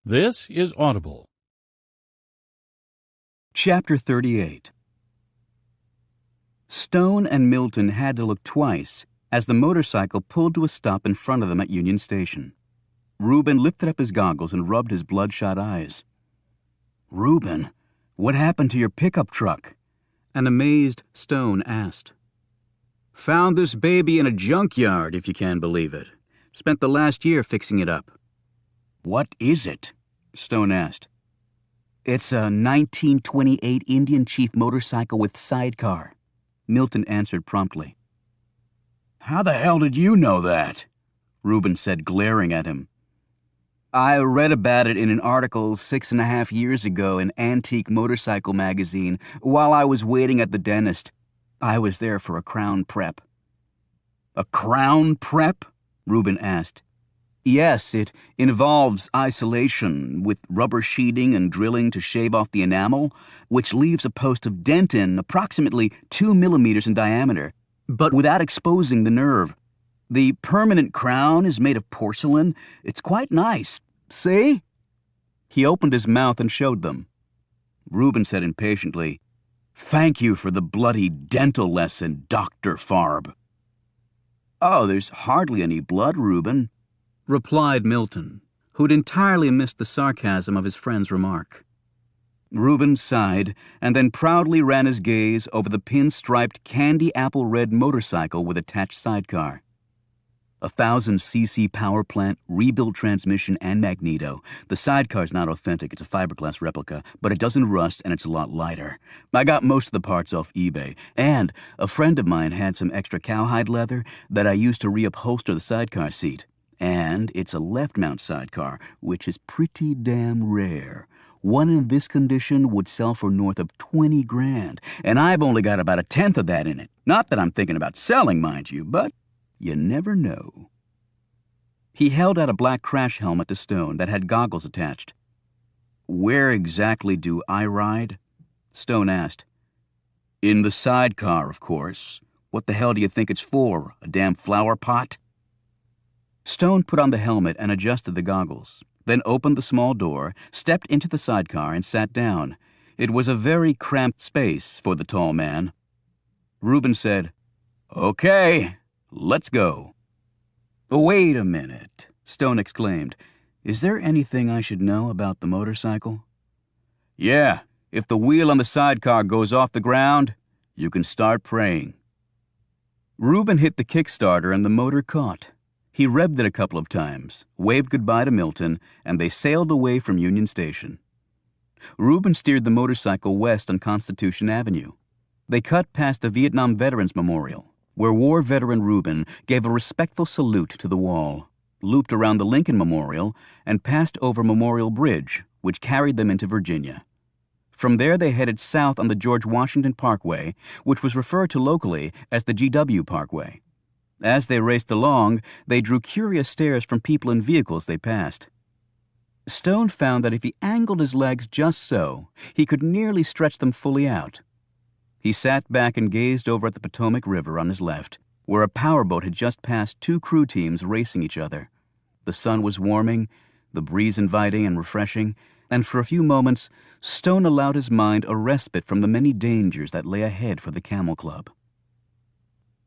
This is Audible. Chapter 38. Stone and Milton had to look twice as the motorcycle pulled to a stop in front of them at Union Station. Reuben lifted up his goggles and rubbed his bloodshot eyes. "Reuben, what happened to your pickup truck?" an amazed Stone asked. "Found this baby in a junkyard, if you can believe it. Spent the last year fixing it up." "What is it?" Stone asked. "It's a 1928 Indian Chief motorcycle with sidecar," Milton answered promptly. "How the hell did you know that?" Reuben said, glaring at him. "I read about it in an article 6.5 years ago in Antique Motorcycle magazine while I was waiting at the dentist. I was there for a crown prep." "A crown prep?" Reuben asked. "Yes, it involves isolation with rubber sheeting and drilling to shave off the enamel, which leaves a post of dentin approximately 2 millimeters in diameter, but without exposing the nerve. The permanent crown is made of porcelain. It's quite nice. See?" He opened his mouth and showed them. Reuben said impatiently, "Thank you for the bloody dental lesson, Dr. Farb." "Oh, there's hardly any blood, Reuben," replied Milton, who'd entirely missed the sarcasm of his friend's remark. Reuben sighed and then proudly ran his gaze over the pin-striped candy apple red motorcycle with attached sidecar. 1,000cc power plant, rebuilt transmission, and magneto. The sidecar's not authentic, it's a fiberglass replica, but it doesn't rust and it's a lot lighter. I got most of the parts off eBay, and a friend of mine had some extra cowhide leather that I used to reupholster the sidecar seat. And it's a left-mount sidecar, which is pretty damn rare. One in this condition would sell for north of 20 grand, and I've only got about 1/10 of that in it. Not that I'm thinking about selling, mind you, but you never know. He held out a black crash helmet to Stone that had goggles attached. "Where exactly do I ride?" Stone asked. "In the sidecar, of course. What the hell do you think it's for, a damn flower pot?" Stone put on the helmet and adjusted the goggles, then opened the small door, stepped into the sidecar, and sat down. It was a very cramped space for the tall man. Reuben said, "Okay, let's go." "Wait a minute," Stone exclaimed. "Is there anything I should know about the motorcycle?" "Yeah, if the wheel on the sidecar goes off the ground, you can start praying." Reuben hit the Kickstarter and the motor caught. He revved it a couple of times, waved goodbye to Milton, and they sailed away from Union Station. Reuben steered the motorcycle west on Constitution Avenue. They cut past the Vietnam Veterans Memorial, where war veteran Reuben gave a respectful salute to the wall, looped around the Lincoln Memorial, and passed over Memorial Bridge, which carried them into Virginia. From there they headed south on the George Washington Parkway, which was referred to locally as the GW Parkway. As they raced along, they drew curious stares from people in vehicles they passed. Stone found that if he angled his legs just so, he could nearly stretch them fully out. He sat back and gazed over at the Potomac River on his left, where a powerboat had just passed 2 crew teams racing each other. The sun was warming, the breeze inviting and refreshing, and for a few moments, Stone allowed his mind a respite from the many dangers that lay ahead for the Camel Club.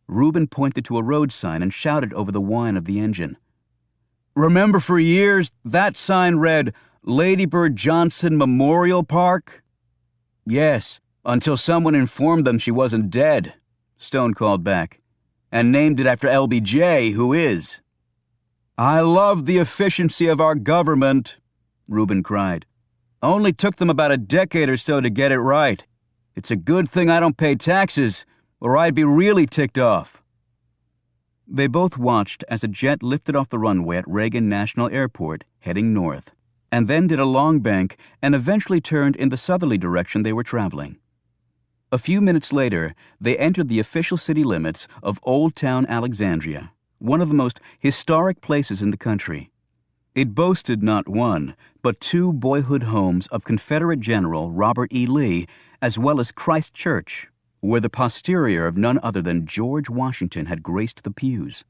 Reuben pointed to a road sign and shouted over the whine of the engine. "Remember for years, that sign read, 'Lady Bird Johnson Memorial Park'?" "Yes, until someone informed them she wasn't dead," Stone called back, "and named it after LBJ, who is." "I love the efficiency of our government," Reuben cried. "Only took them about a decade or so to get it right. It's a good thing I don't pay taxes, or I'd be really ticked off." They both watched as a jet lifted off the runway at Reagan National Airport, heading north, and then did a long bank and eventually turned in the southerly direction they were traveling. A few minutes later, they entered the official city limits of Old Town Alexandria, one of the most historic places in the country. It boasted not one, but 2 boyhood homes of Confederate General Robert E. Lee, as well as Christ Church, where the posterior of none other than George Washington had graced the pews.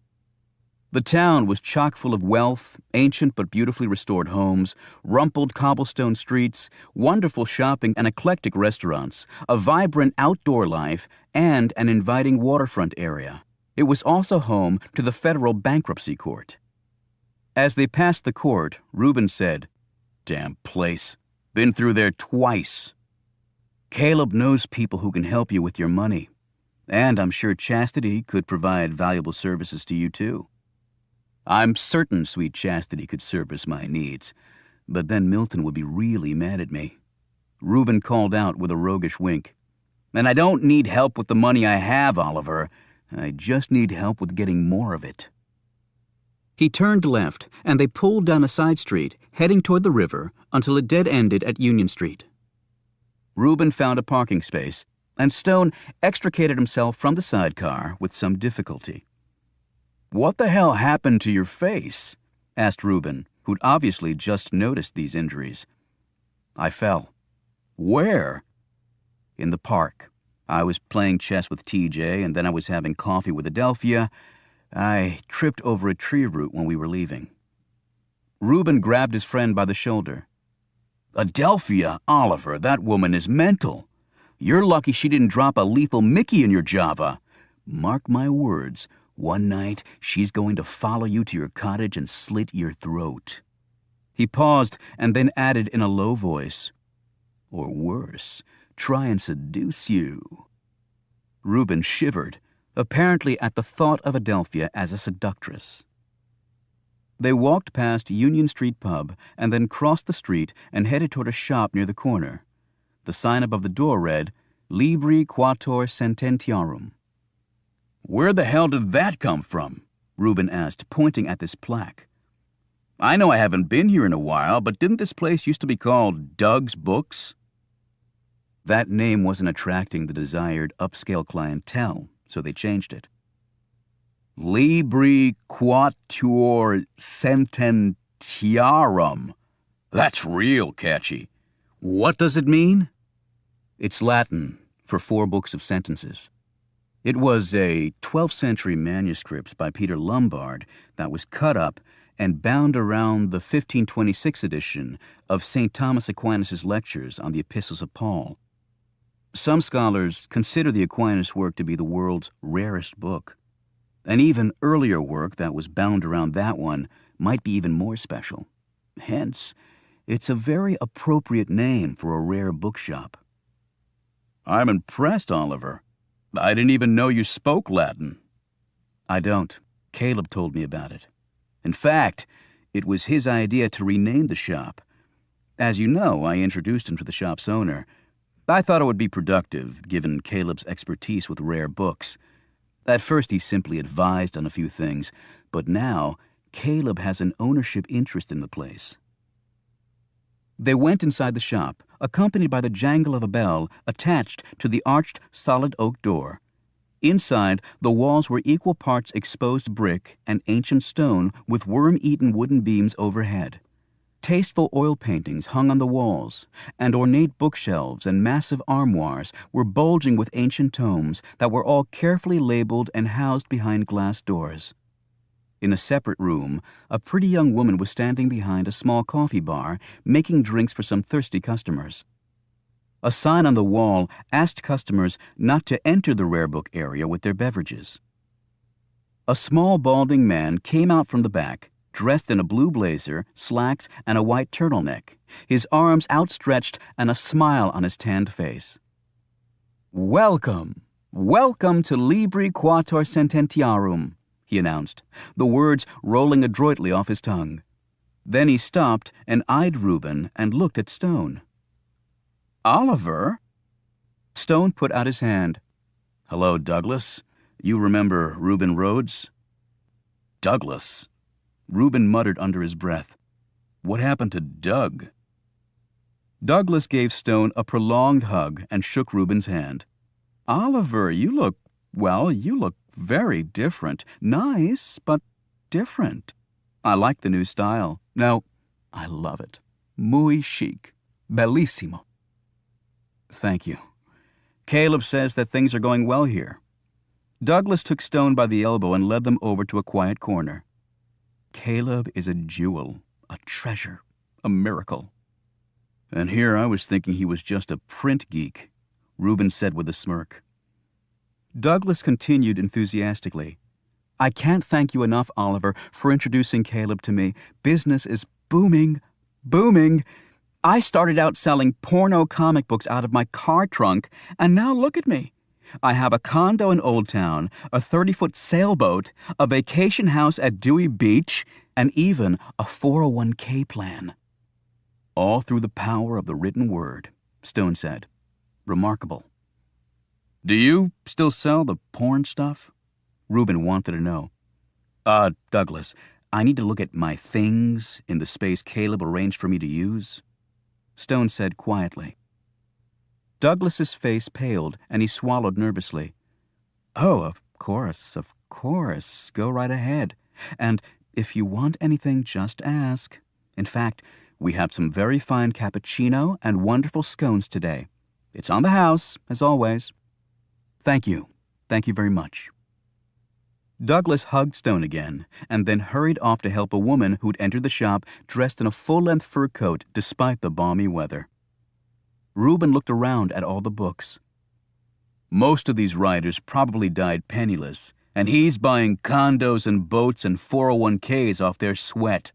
The town was chock full of wealth, ancient but beautifully restored homes, rumpled cobblestone streets, wonderful shopping and eclectic restaurants, a vibrant outdoor life, and an inviting waterfront area. It was also home to the federal bankruptcy court. As they passed the court, Reuben said, "Damn place. Been through there twice." Caleb knows people who can help you with your money. And I'm sure Chastity could provide valuable services to you, too. I'm certain sweet Chastity could service my needs, but then Milton would be really mad at me. Reuben called out with a roguish wink. And I don't need help with the money I have, Oliver. I just need help with getting more of it. He turned left, and they pulled down a side street, heading toward the river, until it dead-ended at Union Street. Reuben found a parking space, and Stone extricated himself from the sidecar with some difficulty. "What the hell happened to your face?" asked Reuben, who'd obviously just noticed these injuries. "I fell." "Where?" "In the park. I was playing chess with TJ, and then I was having coffee with Adelphia. I tripped over a tree root when we were leaving." Reuben grabbed his friend by the shoulder. "Adelphia, Oliver, that woman is mental. You're lucky she didn't drop a lethal Mickey in your Java. Mark my words, one night she's going to follow you to your cottage and slit your throat." He paused and then added in a low voice, "Or worse, try and seduce you." Reuben shivered, apparently at the thought of Adelphia as a seductress. They walked past Union Street Pub and then crossed the street and headed toward a shop near the corner. The sign above the door read, "Libri Quator Sententiarum." "Where the hell did that come from?" Reuben asked, pointing at this plaque. "I know I haven't been here in a while, but didn't this place used to be called Doug's Books?" That name wasn't attracting the desired upscale clientele, so they changed it. "Libri Quator Sententiarum. That's real catchy. What does it mean?" "It's Latin for 4 books of sentences." It was a 12th century manuscript by Peter Lombard that was cut up and bound around the 1526 edition of St. Thomas Aquinas' lectures on the Epistles of Paul. Some scholars consider the Aquinas work to be the world's rarest book. An even earlier work that was bound around that one might be even more special. Hence, it's a very appropriate name for a rare bookshop. "I'm impressed, Oliver. I didn't even know you spoke Latin." "I don't. Caleb told me about it. In fact, it was his idea to rename the shop. As you know, I introduced him to the shop's owner. I thought it would be productive, given Caleb's expertise with rare books. At first, he simply advised on a few things, but now Caleb has an ownership interest in the place." They went inside the shop, accompanied by the jangle of a bell attached to the arched solid oak door. Inside, the walls were equal parts exposed brick and ancient stone with worm-eaten wooden beams overhead. Tasteful oil paintings hung on the walls, and ornate bookshelves and massive armoires were bulging with ancient tomes that were all carefully labeled and housed behind glass doors. In a separate room, a pretty young woman was standing behind a small coffee bar, making drinks for some thirsty customers. A sign on the wall asked customers not to enter the rare book area with their beverages. A small balding man came out from the back, dressed in a blue blazer, slacks, and a white turtleneck, his arms outstretched and a smile on his tanned face. "Welcome, welcome to Libri Quator Sententiarum," he announced, the words rolling adroitly off his tongue. Then he stopped and eyed Reuben and looked at Stone. "Oliver?" Stone put out his hand. "Hello, Douglas. You remember Reuben Rhodes?" "Douglas?" Reuben muttered under his breath. "What happened to Doug?" Douglas gave Stone a prolonged hug and shook Reuben's hand. "Oliver, you look very different. Nice, but different. I like the new style. No, I love it. Muy chic. Bellissimo." "Thank you. Caleb says that things are going well here." Douglas took Stone by the elbow and led them over to a quiet corner. Caleb is a jewel, a treasure, a miracle. And here I was thinking he was just a print geek, Reuben said with a smirk. Douglas continued enthusiastically. I can't thank you enough, Oliver, for introducing Caleb to me. Business is booming, booming. I started out selling porno comic books out of my car trunk, and now look at me. I have a condo in Old Town, a 30-foot sailboat, a vacation house at Dewey Beach, and even a 401k plan. All through the power of the written word, Stone said. Remarkable. Do you still sell the porn stuff? Reuben wanted to know. Douglas, I need to look at my things in the space Caleb arranged for me to use, Stone said quietly. Douglas's face paled, and he swallowed nervously. Oh, of course. Go right ahead. And if you want anything, just ask. In fact, we have some very fine cappuccino and wonderful scones today. It's on the house, as always. Thank you. Thank you very much. Douglas hugged Stone again, and then hurried off to help a woman who'd entered the shop dressed in a full-length fur coat despite the balmy weather. Reuben looked around at all the books. Most of these writers probably died penniless, and he's buying condos and boats and 401ks off their sweat.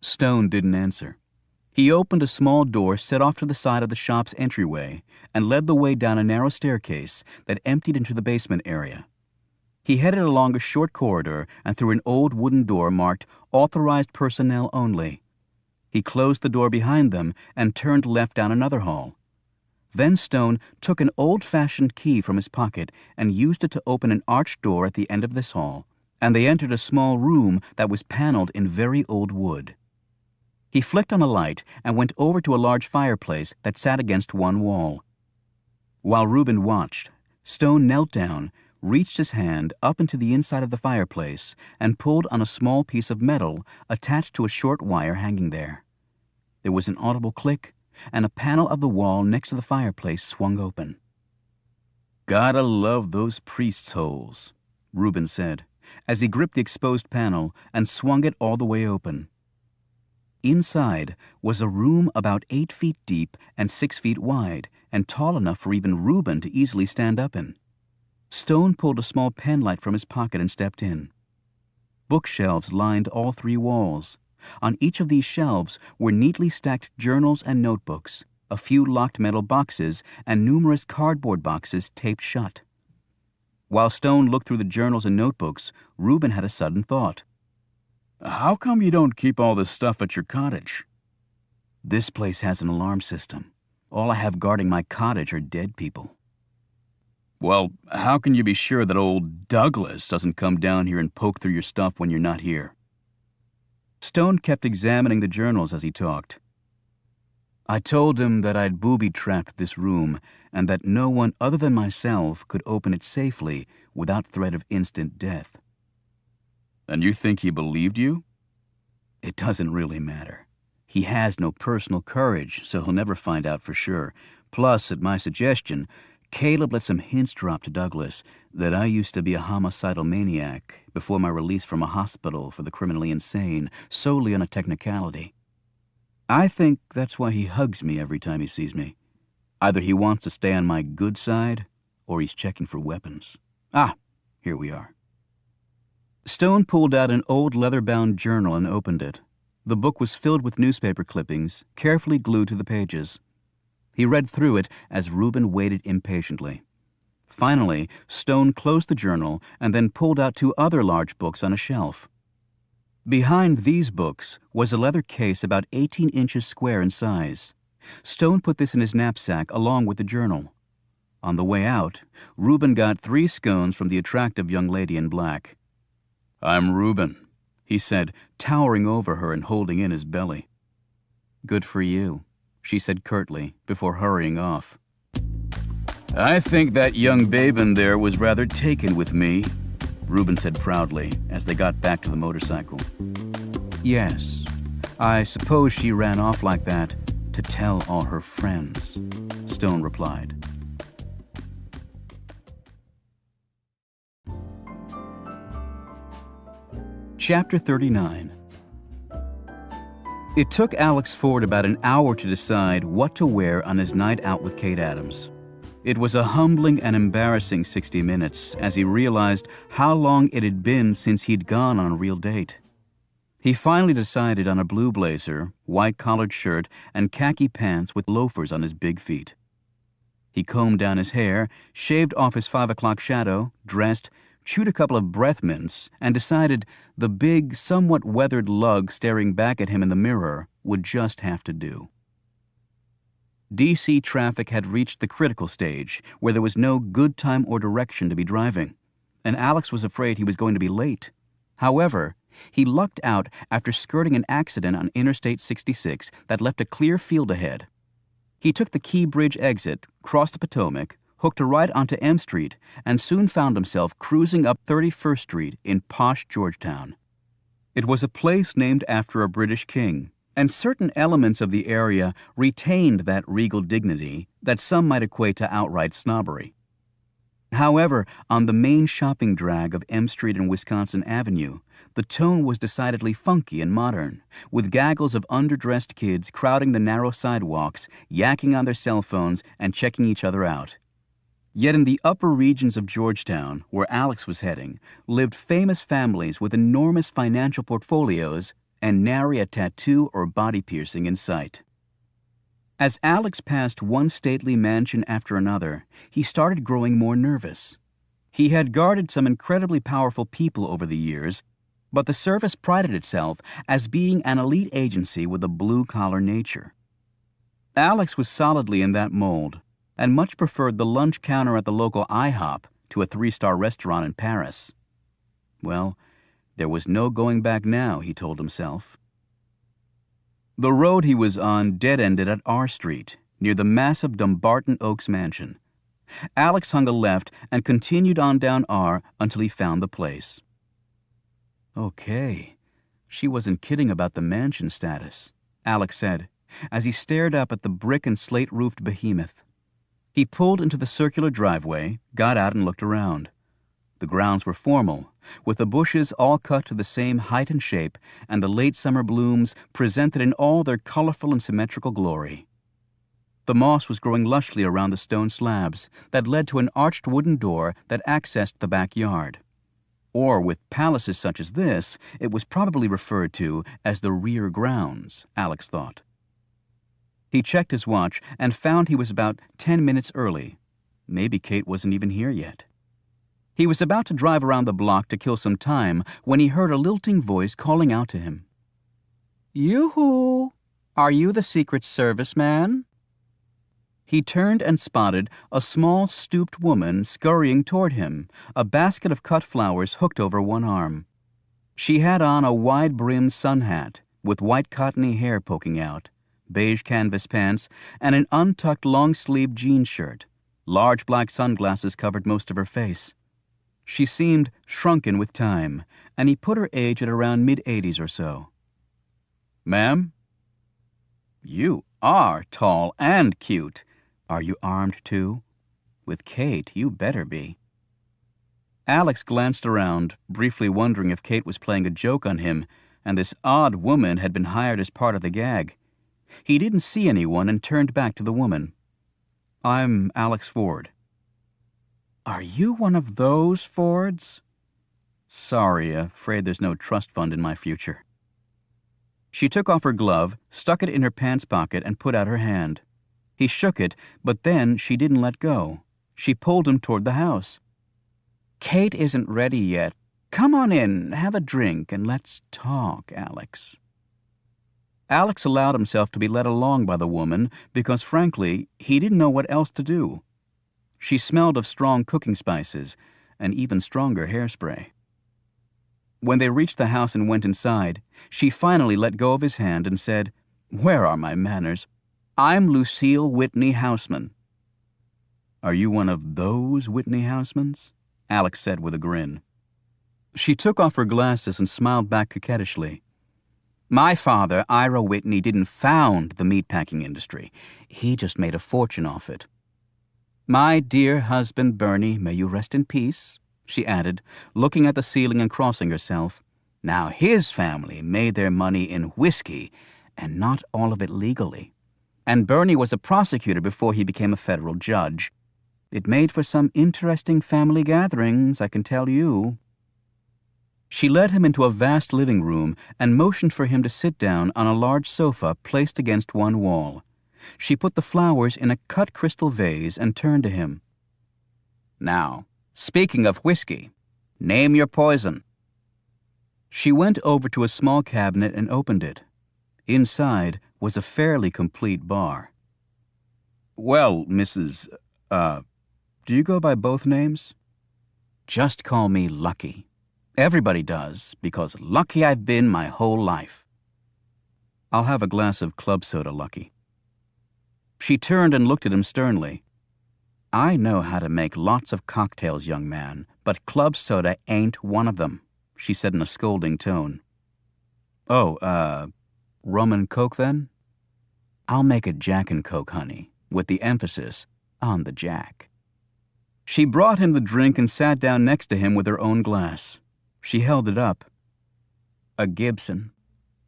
Stone didn't answer. He opened a small door set off to the side of the shop's entryway and led the way down a narrow staircase that emptied into the basement area. He headed along a short corridor and through an old wooden door marked Authorized Personnel Only. He closed the door behind them and turned left down another hall. Then Stone took an old-fashioned key from his pocket and used it to open an arched door at the end of this hall, and they entered a small room that was paneled in very old wood. He flicked on a light and went over to a large fireplace that sat against one wall. While Reuben watched, Stone knelt down, reached his hand up into the inside of the fireplace, and pulled on a small piece of metal attached to a short wire hanging there. There was an audible click, and a panel of the wall next to the fireplace swung open. Gotta love those priests' holes, Reuben said, as he gripped the exposed panel and swung it all the way open. Inside was a room about 8 feet deep and 6 feet wide, and tall enough for even Reuben to easily stand up in. Stone pulled a small penlight from his pocket and stepped in. Bookshelves lined all 3 walls. On each of these shelves were neatly stacked journals and notebooks, a few locked metal boxes, and numerous cardboard boxes taped shut. While Stone looked through the journals and notebooks, Reuben had a sudden thought. How come you don't keep all this stuff at your cottage? This place has an alarm system. All I have guarding my cottage are dead people. Well, how can you be sure that old Douglas doesn't come down here and poke through your stuff when you're not here? Stone kept examining the journals as he talked. I told him that I'd booby-trapped this room and that no one other than myself could open it safely without threat of instant death. And you think he believed you? It doesn't really matter. He has no personal courage, so he'll never find out for sure. Plus, at my suggestion, Caleb let some hints drop to Douglas that I used to be a homicidal maniac before my release from a hospital for the criminally insane, solely on a technicality. I think that's why he hugs me every time he sees me. Either he wants to stay on my good side, or he's checking for weapons. Here we are. Stone pulled out an old leather-bound journal and opened it. The book was filled with newspaper clippings, carefully glued to the pages. He read through it as Reuben waited impatiently. Finally, Stone closed the journal and then pulled out 2 other large books on a shelf. Behind these books was a leather case about 18 inches square in size. Stone put this in his knapsack along with the journal. On the way out, Reuben got 3 scones from the attractive young lady in black. I'm Reuben, he said, towering over her and holding in his belly. Good for you, she said curtly before hurrying off. I think that young babe in there was rather taken with me, Reuben said proudly as they got back to the motorcycle. Yes, I suppose she ran off like that to tell all her friends, Stone replied. Chapter 39. It took Alex Ford about an hour to decide what to wear on his night out with Kate Adams. It was a humbling and embarrassing 60 minutes as he realized how long it had been since he'd gone on a real date. He finally decided on a blue blazer, white collared shirt, and khaki pants with loafers on his big feet. He combed down his hair, shaved off his 5 o'clock shadow, dressed, chewed a couple of breath mints, and decided the big, somewhat weathered lug staring back at him in the mirror would just have to do. D.C. traffic had reached the critical stage where there was no good time or direction to be driving, and Alex was afraid he was going to be late. However, he lucked out after skirting an accident on Interstate 66 that left a clear field ahead. He took the Key Bridge exit, crossed the Potomac, hooked a right onto M Street, and soon found himself cruising up 31st Street in posh Georgetown. It was a place named after a British king, and certain elements of the area retained that regal dignity that some might equate to outright snobbery. However, on the main shopping drag of M Street and Wisconsin Avenue, the tone was decidedly funky and modern, with gaggles of underdressed kids crowding the narrow sidewalks, yakking on their cell phones, and checking each other out. Yet in the upper regions of Georgetown, where Alex was heading, lived famous families with enormous financial portfolios and nary a tattoo or body piercing in sight. As Alex passed one stately mansion after another, he started growing more nervous. He had guarded some incredibly powerful people over the years, but the service prided itself as being an elite agency with a blue-collar nature. Alex was solidly in that mold, and much preferred the lunch counter at the local IHOP to a 3-star restaurant in Paris. Well, there was no going back now, he told himself. The road he was on dead-ended at R Street, near the massive Dumbarton Oaks mansion. Alex hung a left and continued on down R until he found the place. Okay, she wasn't kidding about the mansion status, Alex said, as he stared up at the brick and slate-roofed behemoth. He pulled into the circular driveway, got out and looked around. The grounds were formal, with the bushes all cut to the same height and shape, and the late summer blooms presented in all their colorful and symmetrical glory. The moss was growing lushly around the stone slabs that led to an arched wooden door that accessed the backyard. Or with palaces such as this, it was probably referred to as the rear grounds, Alex thought. He checked his watch and found he was about 10 minutes early. Maybe Kate wasn't even here yet. He was about to drive around the block to kill some time when he heard a lilting voice calling out to him. "Yoo-hoo! Are you the Secret Service man?" He turned and spotted a small, stooped woman scurrying toward him, a basket of cut flowers hooked over one arm. She had on a wide-brimmed sun hat with white cottony hair poking out, beige canvas pants, and an untucked long-sleeved jean shirt. Large black sunglasses covered most of her face. She seemed shrunken with time, and he put her age at around mid-80s or so. "Ma'am?" "You are tall and cute. Are you armed too? With Kate, you better be." Alex glanced around, briefly wondering if Kate was playing a joke on him, and this odd woman had been hired as part of the gag. He didn't see anyone and turned back to the woman. "I'm Alex Ford." "Are you one of those Fords?" "Sorry, afraid there's no trust fund in my future." She took off her glove, stuck it in her pants pocket, and put out her hand. He shook it, but then she didn't let go. She pulled him toward the house. "Kate isn't ready yet. Come on in, have a drink, and let's talk, Alex." Alex allowed himself to be led along by the woman because, frankly, he didn't know what else to do. She smelled of strong cooking spices and even stronger hairspray. When they reached the house and went inside, she finally let go of his hand and said, "Where are my manners? I'm Lucille Whitney Houseman." "Are you one of those Whitney Housemans?" Alex said with a grin. She took off her glasses and smiled back coquettishly. "My father, Ira Whitney, didn't found the meatpacking industry. He just made a fortune off it. My dear husband, Bernie, may you rest in peace," she added, looking at the ceiling and crossing herself. Now his family made their money in whiskey, and not all of it legally. And Bernie was a prosecutor before he became a federal judge. It made for some interesting family gatherings, I can tell you. She led him into a vast living room and motioned for him to sit down on a large sofa placed against one wall. She put the flowers in a cut crystal vase and turned to him. Now, speaking of whiskey, name your poison. She went over to a small cabinet and opened it. Inside was a fairly complete bar. Well, Mrs. Do you go by both names? Just call me Lucky. Everybody does, because lucky I've been my whole life. I'll have a glass of club soda, Lucky. She turned and looked at him sternly. I know how to make lots of cocktails, young man, but club soda ain't one of them, she said in a scolding tone. Oh, rum and coke then? I'll make a Jack and Coke, honey, with the emphasis on the Jack. She brought him the drink and sat down next to him with her own glass. She held it up. A Gibson.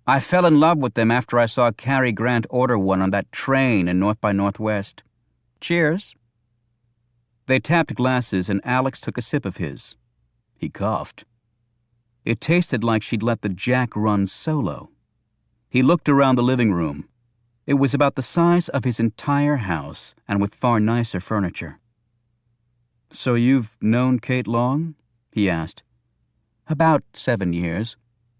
I fell in love with them after I saw Cary Grant order one on that train in North by Northwest. Cheers. They tapped glasses and Alex took a sip of his. He coughed. It tasted like she'd let the Jack run solo. He looked around the living room. It was about the size of his entire house and with far nicer furniture. So you've known Kate long? He asked. About 7 years.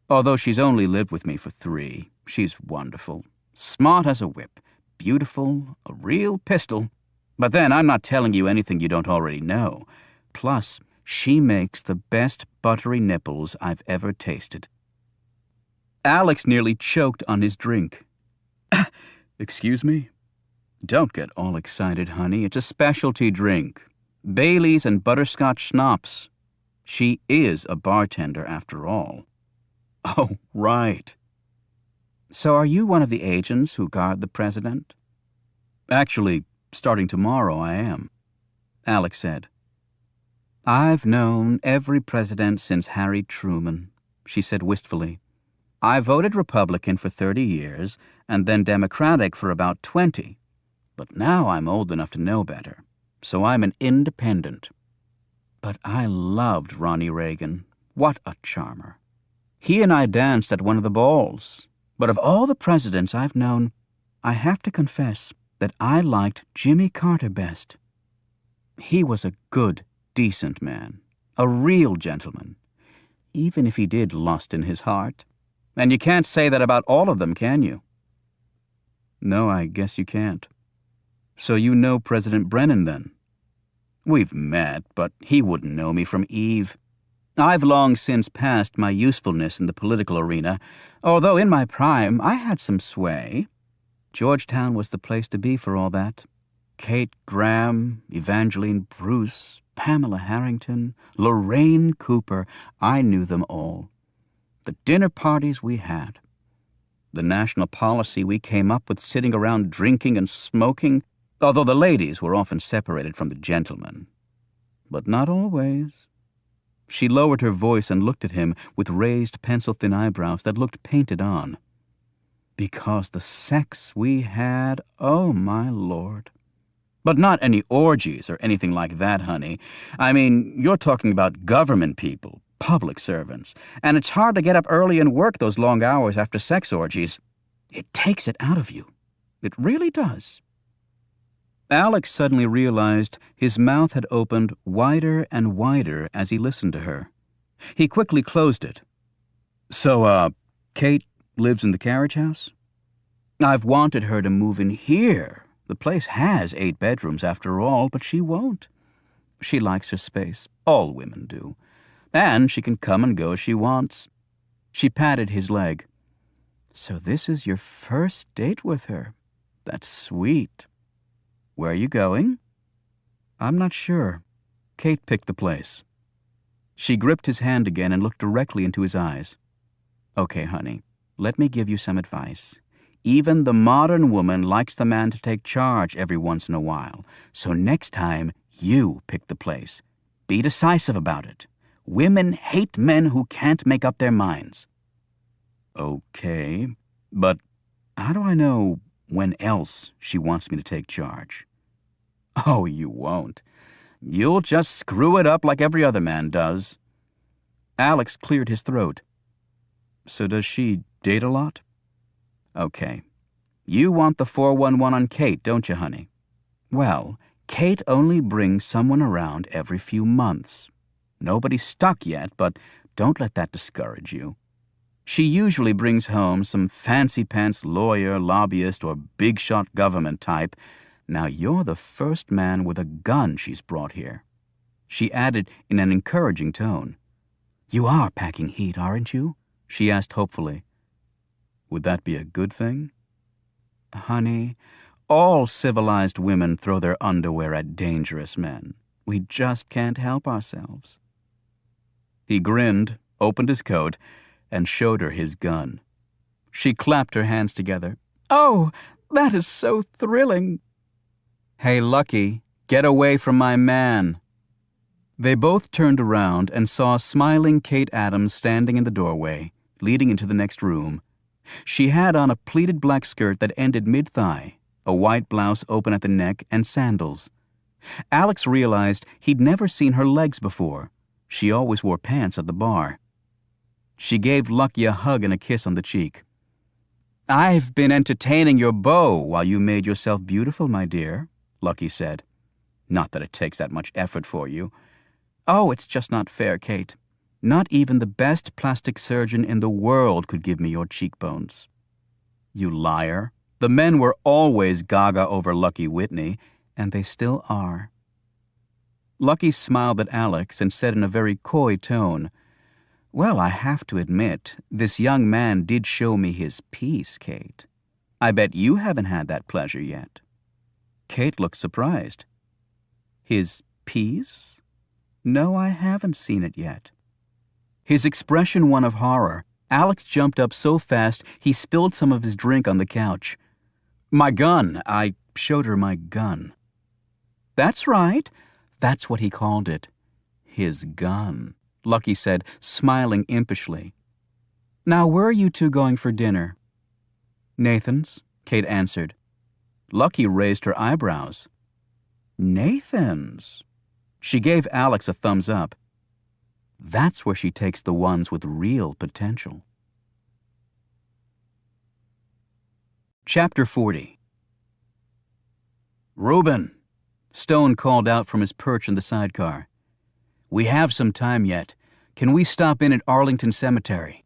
Although she's only lived with me for 3. She's wonderful. Smart as a whip. Beautiful. A real pistol. But then I'm not telling you anything you don't already know. Plus, she makes the best buttery nipples I've ever tasted. Alex nearly choked on his drink. Excuse me? Don't get all excited, honey. It's a specialty drink. Bailey's and butterscotch schnapps. She is a bartender, after all. Oh, right. So are you one of the agents who guard the president? Actually, starting tomorrow, I am, Alex said. I've known every president since Harry Truman, she said wistfully. I voted Republican for 30 years and then Democratic for about 20. But now I'm old enough to know better, so I'm an independent. But I loved Ronnie Reagan. What a charmer. He and I danced at one of the balls. But of all the presidents I've known, I have to confess that I liked Jimmy Carter best. He was a good, decent man, a real gentleman, even if he did lust in his heart. And you can't say that about all of them, can you? No, I guess you can't. So you know President Brennan, then? We've met, but he wouldn't know me from Eve. I've long since passed my usefulness in the political arena, although in my prime I had some sway. Georgetown was the place to be for all that. Kate Graham, Evangeline Bruce, Pamela Harrington, Lorraine Cooper, I knew them all. The dinner parties we had. The national policy we came up with sitting around drinking and smoking, although the ladies were often separated from the gentlemen. But not always. She lowered her voice and looked at him with raised pencil-thin eyebrows that looked painted on. Because the sex we had, oh my Lord. But not any orgies or anything like that, honey. I mean, you're talking about government people, public servants, and it's hard to get up early and work those long hours after sex orgies. It takes it out of you. It really does. Alex suddenly realized his mouth had opened wider and wider as he listened to her. He quickly closed it. So, Kate lives in the carriage house? I've wanted her to move in here. The place has 8 bedrooms after all, but she won't. She likes her space. All women do. And she can come and go as she wants. She patted his leg. So this is your first date with her. That's sweet. Where are you going? I'm not sure. Kate picked the place. She gripped his hand again and looked directly into his eyes. Okay, honey, let me give you some advice. Even the modern woman likes the man to take charge every once in a while. So next time, you pick the place. Be decisive about it. Women hate men who can't make up their minds. Okay, but how do I know when else she wants me to take charge? Oh, you won't. You'll just screw it up like every other man does. Alex cleared his throat. So does she date a lot? Okay. You want the 411 on Kate, don't you, honey? Well, Kate only brings someone around every few months. Nobody's stuck yet, but don't let that discourage you. She usually brings home some fancy-pants lawyer, lobbyist, or big-shot government type. Now you're the first man with a gun she's brought here. She added in an encouraging tone. You are packing heat, aren't you? She asked hopefully. Would that be a good thing? Honey, all civilized women throw their underwear at dangerous men. We just can't help ourselves. He grinned, opened his coat, and showed her his gun. She clapped her hands together. Oh, that is so thrilling. Hey, Lucky, get away from my man. They both turned around and saw smiling Kate Adams standing in the doorway, leading into the next room. She had on a pleated black skirt that ended mid-thigh, a white blouse open at the neck, and sandals. Alex realized he'd never seen her legs before. She always wore pants at the bar. She gave Lucky a hug and a kiss on the cheek. I've been entertaining your beau while you made yourself beautiful, my dear, Lucky said. Not that it takes that much effort for you. Oh, it's just not fair, Kate. Not even the best plastic surgeon in the world could give me your cheekbones. You liar. The men were always gaga over Lucky Whitney, and they still are. Lucky smiled at Alex and said in a very coy tone, Well, I have to admit, this young man did show me his piece, Kate. I bet you haven't had that pleasure yet. Kate looked surprised. His piece? No, I haven't seen it yet. His expression one of horror. Alex jumped up so fast he spilled some of his drink on the couch. My gun. I showed her my gun. That's right. That's what he called it. His gun, Lucky said, smiling impishly. Now, where are you two going for dinner? Nathan's, Kate answered. Lucky raised her eyebrows. Nathan's? She gave Alex a thumbs up. That's where she takes the ones with real potential. Chapter 40. Reuben, Stone called out from his perch in the sidecar. We have some time yet. Can we stop in at Arlington Cemetery?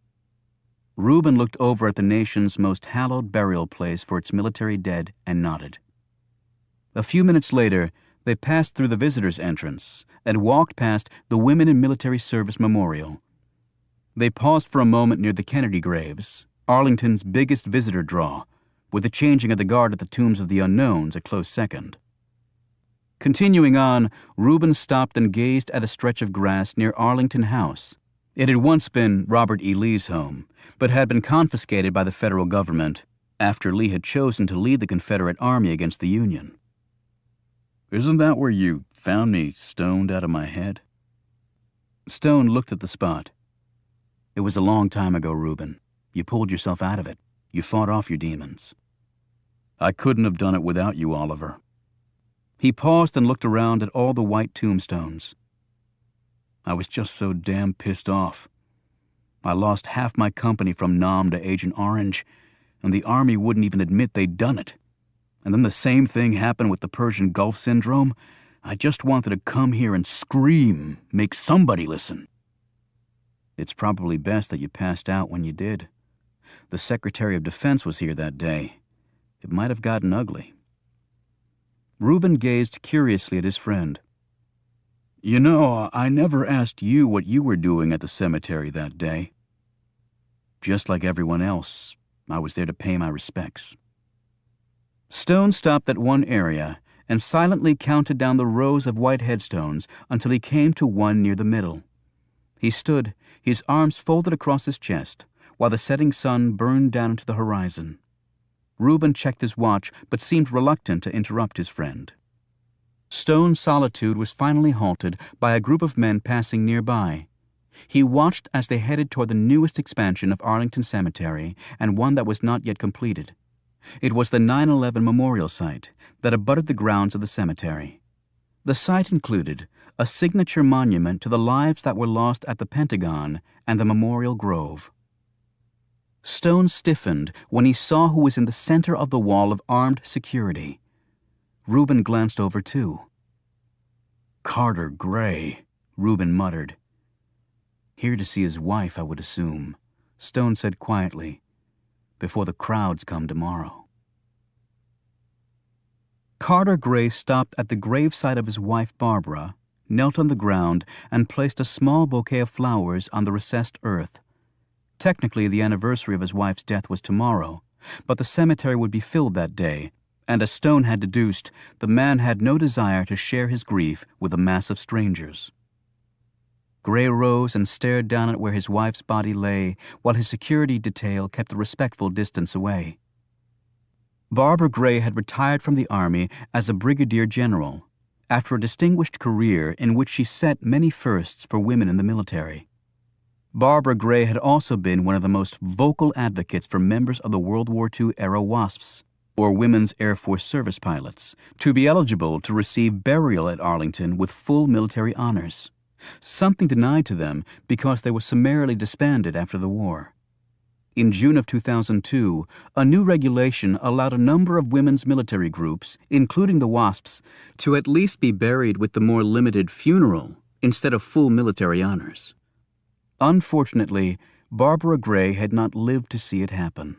Reuben looked over at the nation's most hallowed burial place for its military dead and nodded. A few minutes later, they passed through the visitor's entrance and walked past the Women in Military Service Memorial. They paused for a moment near the Kennedy graves, Arlington's biggest visitor draw, with the changing of the guard at the tombs of the unknowns a close second. Continuing on, Reuben stopped and gazed at a stretch of grass near Arlington House. It had once been Robert E. Lee's home, but had been confiscated by the federal government after Lee had chosen to lead the Confederate Army against the Union. Isn't that where you found me stoned out of my head? Stone looked at the spot. It was a long time ago, Reuben. You pulled yourself out of it. You fought off your demons. I couldn't have done it without you, Oliver. He paused and looked around at all the white tombstones. I was just so damn pissed off. I lost half my company from Nom to Agent Orange, and the Army wouldn't even admit they'd done it. And then the same thing happened with the Persian Gulf Syndrome. I just wanted to come here and scream, make somebody listen. It's probably best that you passed out when you did. The Secretary of Defense was here that day. It might have gotten ugly. Reuben gazed curiously at his friend. You know, I never asked you what you were doing at the cemetery that day. Just like everyone else, I was there to pay my respects. Stone stopped at one area and silently counted down the rows of white headstones until he came to one near the middle. He stood, his arms folded across his chest, while the setting sun burned down into the horizon. Reuben checked his watch but seemed reluctant to interrupt his friend. Stone's solitude was finally halted by a group of men passing nearby. He watched as they headed toward the newest expansion of Arlington Cemetery, and one that was not yet completed. It was the 9/11 memorial site that abutted the grounds of the cemetery. The site included a signature monument to the lives that were lost at the Pentagon and the Memorial Grove. Stone stiffened when he saw who was in the center of the wall of armed security. Reuben glanced over too. "Carter Gray," Reuben muttered. "Here to see his wife, I would assume," Stone said quietly, "before the crowds come tomorrow." Carter Gray stopped at the gravesite of his wife Barbara, knelt on the ground, and placed a small bouquet of flowers on the recessed earth. Technically, the anniversary of his wife's death was tomorrow, but the cemetery would be filled that day, and as Stone had deduced, the man had no desire to share his grief with a mass of strangers. Gray rose and stared down at where his wife's body lay, while his security detail kept a respectful distance away. Barbara Gray had retired from the Army as a brigadier general, after a distinguished career in which she set many firsts for women in the military. Barbara Gray had also been one of the most vocal advocates for members of the World War II-era WASPs, or Women's Air Force Service Pilots, to be eligible to receive burial at Arlington with full military honors, something denied to them because they were summarily disbanded after the war. In June of 2002, a new regulation allowed a number of women's military groups, including the WASPs, to at least be buried with the more limited funeral instead of full military honors. Unfortunately, Barbara Gray had not lived to see it happen.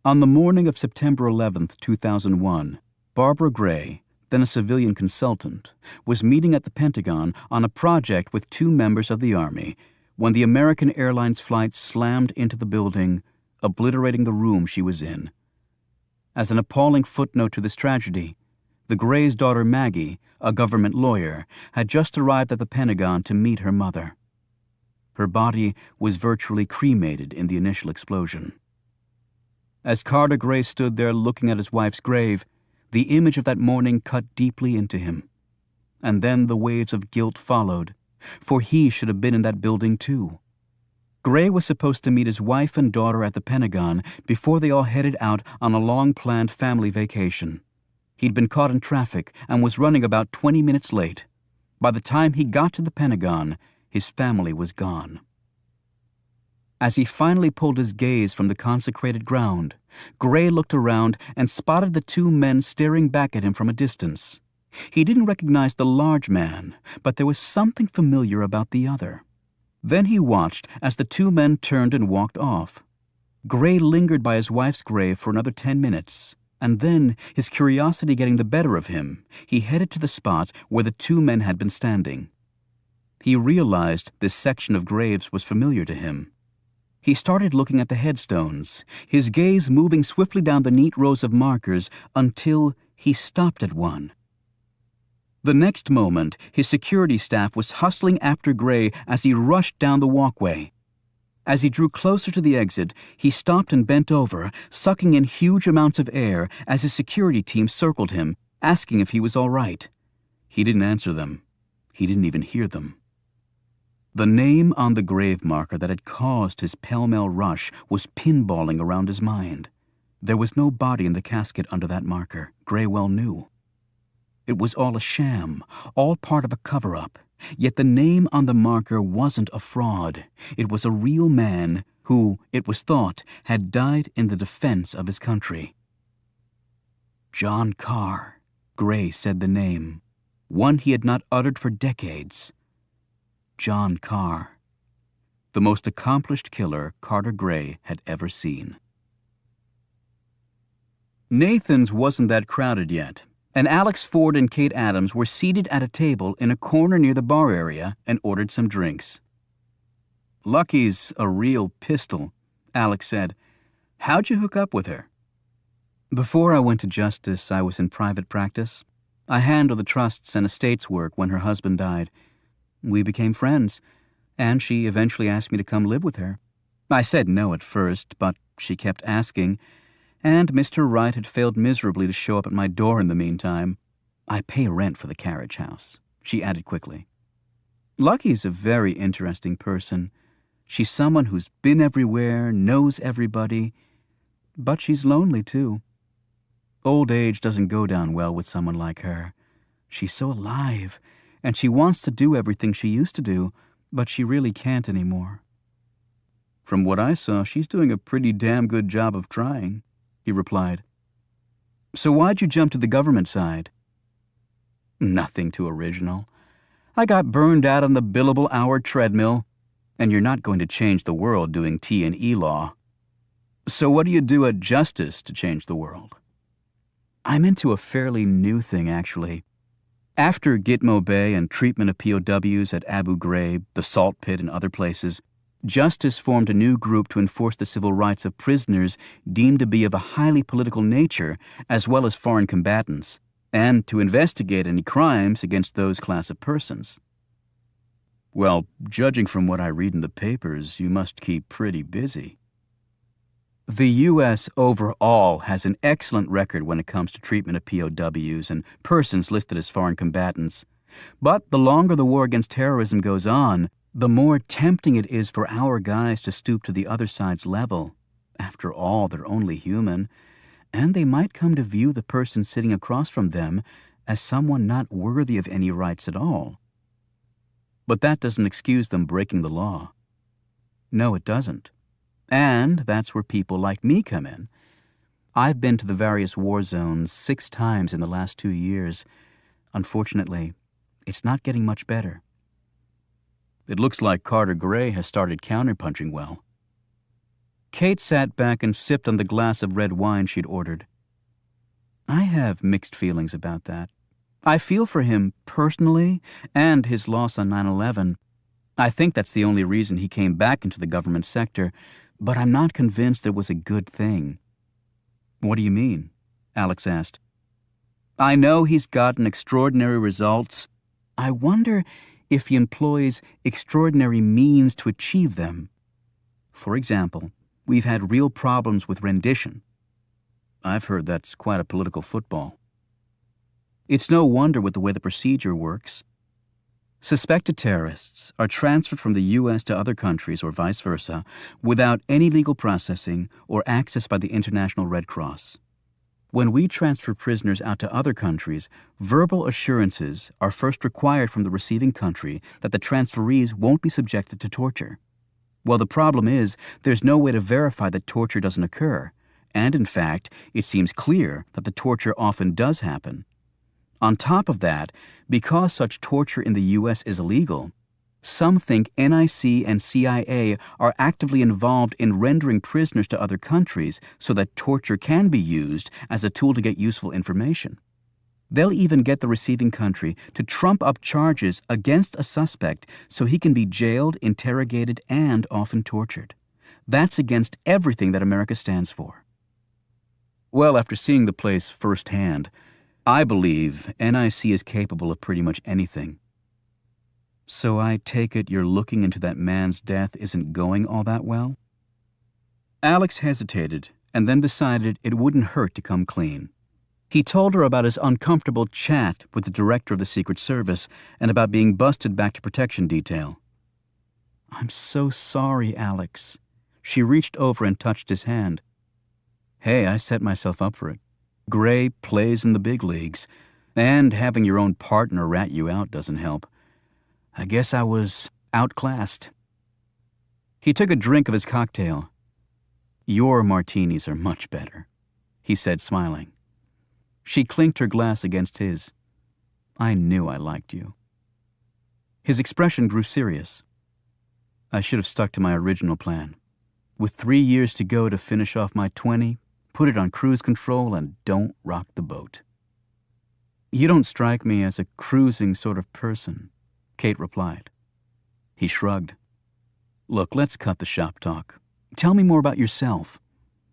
On the morning of September 11, 2001, Barbara Gray, then a civilian consultant, was meeting at the Pentagon on a project with two members of the Army when the American Airlines flight slammed into the building, obliterating the room she was in. As an appalling footnote to this tragedy, the Gray's daughter Maggie, a government lawyer, had just arrived at the Pentagon to meet her mother. Her body was virtually cremated in the initial explosion. As Carter Gray stood there looking at his wife's grave, the image of that morning cut deeply into him. And then the waves of guilt followed, for he should have been in that building too. Gray was supposed to meet his wife and daughter at the Pentagon before they all headed out on a long-planned family vacation. He'd been caught in traffic and was running about 20 minutes late. By the time he got to the Pentagon, his family was gone. As he finally pulled his gaze from the consecrated ground, Gray looked around and spotted the two men staring back at him from a distance. He didn't recognize the large man, but there was something familiar about the other. Then he watched as the two men turned and walked off. Gray lingered by his wife's grave for another 10 minutes, and then, his curiosity getting the better of him, he headed to the spot where the two men had been standing. He realized this section of graves was familiar to him. He started looking at the headstones, his gaze moving swiftly down the neat rows of markers until he stopped at one. The next moment, his security staff was hustling after Gray as he rushed down the walkway. As he drew closer to the exit, he stopped and bent over, sucking in huge amounts of air as his security team circled him, asking if he was all right. He didn't answer them. He didn't even hear them. The name on the grave marker that had caused his pell-mell rush was pinballing around his mind. There was no body in the casket under that marker, Gray well knew. It was all a sham, all part of a cover-up. Yet the name on the marker wasn't a fraud. It was a real man who, it was thought, had died in the defense of his country. John Carr, Gray said the name, one he had not uttered for decades. John Carr, the most accomplished killer Carter Gray had ever seen. Nathan's wasn't that crowded yet, and Alex Ford and Kate Adams were seated at a table in a corner near the bar area and ordered some drinks. "Lucky's a real pistol," Alex said. "How'd you hook up with her?" "Before I went to justice, I was in private practice. I handled the trusts and estates work when her husband died. We became friends, and she eventually asked me to come live with her. I said no at first, but she kept asking, and Mr. Wright had failed miserably to show up at my door in the meantime. I pay rent for the carriage house," she added quickly. Lucky's a very interesting person. She's someone who's been everywhere, knows everybody, but she's lonely too. Old age doesn't go down well with someone like her. She's so alive, and she wants to do everything she used to do, but she really can't anymore. From what I saw, she's doing a pretty damn good job of trying, he replied. So why'd you jump to the government side? Nothing too original. I got burned out on the billable hour treadmill, and you're not going to change the world doing T&E law. So what do you do at Justice to change the world? I'm into a fairly new thing, actually. After Gitmo Bay and treatment of POWs at Abu Ghraib, the Salt Pit, and other places, Justice formed a new group to enforce the civil rights of prisoners deemed to be of a highly political nature, as well as foreign combatants, and to investigate any crimes against those class of persons. Well, judging from what I read in the papers, you must keep pretty busy. The U.S. overall has an excellent record when it comes to treatment of POWs and persons listed as foreign combatants. But the longer the war against terrorism goes on, the more tempting it is for our guys to stoop to the other side's level. After all, they're only human, and they might come to view the person sitting across from them as someone not worthy of any rights at all. But that doesn't excuse them breaking the law. No, it doesn't. And that's where people like me come in. I've been to the various war zones 6 times in the last 2 years. Unfortunately, it's not getting much better. It looks like Carter Gray has started counterpunching well. Kate sat back and sipped on the glass of red wine she'd ordered. I have mixed feelings about that. I feel for him personally and his loss on 9/11. I think that's the only reason he came back into the government sector, but I'm not convinced it was a good thing. What do you mean? Alex asked. I know he's gotten extraordinary results. I wonder if he employs extraordinary means to achieve them. For example, we've had real problems with rendition. I've heard that's quite a political football. It's no wonder with the way the procedure works. Suspected terrorists are transferred from the U.S. to other countries or vice versa without any legal processing or access by the International Red Cross. When we transfer prisoners out to other countries, verbal assurances are first required from the receiving country that the transferees won't be subjected to torture. Well, the problem is there's no way to verify that torture doesn't occur, and in fact, it seems clear that the torture often does happen. On top of that, because such torture in the U.S. is illegal, some think NIC and CIA are actively involved in rendering prisoners to other countries so that torture can be used as a tool to get useful information. They'll even get the receiving country to trump up charges against a suspect so he can be jailed, interrogated, and often tortured. That's against everything that America stands for. Well, after seeing the place firsthand, I believe NIC is capable of pretty much anything. So I take it you're looking into that man's death isn't going all that well? Alex hesitated and then decided it wouldn't hurt to come clean. He told her about his uncomfortable chat with the director of the Secret Service and about being busted back to protection detail. I'm so sorry, Alex. She reached over and touched his hand. Hey, I set myself up for it. Gray plays in the big leagues, and having your own partner rat you out doesn't help. I guess I was outclassed. He took a drink of his cocktail. Your martinis are much better, he said, smiling. She clinked her glass against his. I knew I liked you. His expression grew serious. I should have stuck to my original plan. With 3 years to go to finish off my 20, put it on cruise control and don't rock the boat. You don't strike me as a cruising sort of person, Kate replied. He shrugged. Look, let's cut the shop talk. Tell me more about yourself.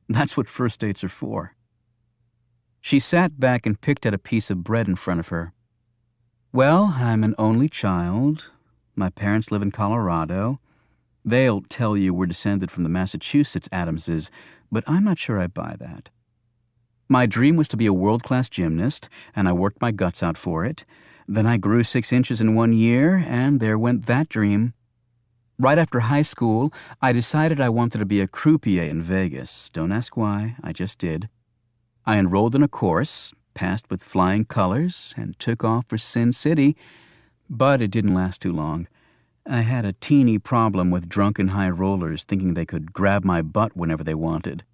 That's what first dates are for. She sat back and picked at a piece of bread in front of her. Well, I'm an only child. My parents live in Colorado. They'll tell you we're descended from the Massachusetts Adamses, but I'm not sure I buy that. My dream was to be a world-class gymnast, and I worked my guts out for it. Then I grew 6 inches in 1 year, and there went that dream. Right after high school, I decided I wanted to be a croupier in Vegas. Don't ask why, I just did. I enrolled in a course, passed with flying colors, and took off for Sin City, but it didn't last too long. I had a teeny problem with drunken high rollers thinking they could grab my butt whenever they wanted.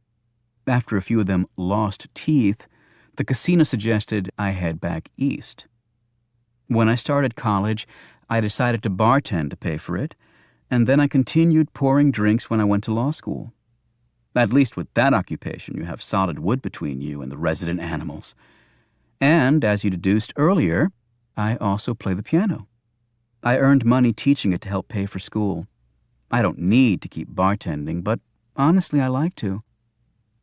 After a few of them lost teeth, the casino suggested I head back east. When I started college, I decided to bartend to pay for it, and then I continued pouring drinks when I went to law school. At least with that occupation, you have solid wood between you and the resident animals. And, as you deduced earlier, I also play the piano. I earned money teaching it to help pay for school. I don't need to keep bartending, but honestly, I like to.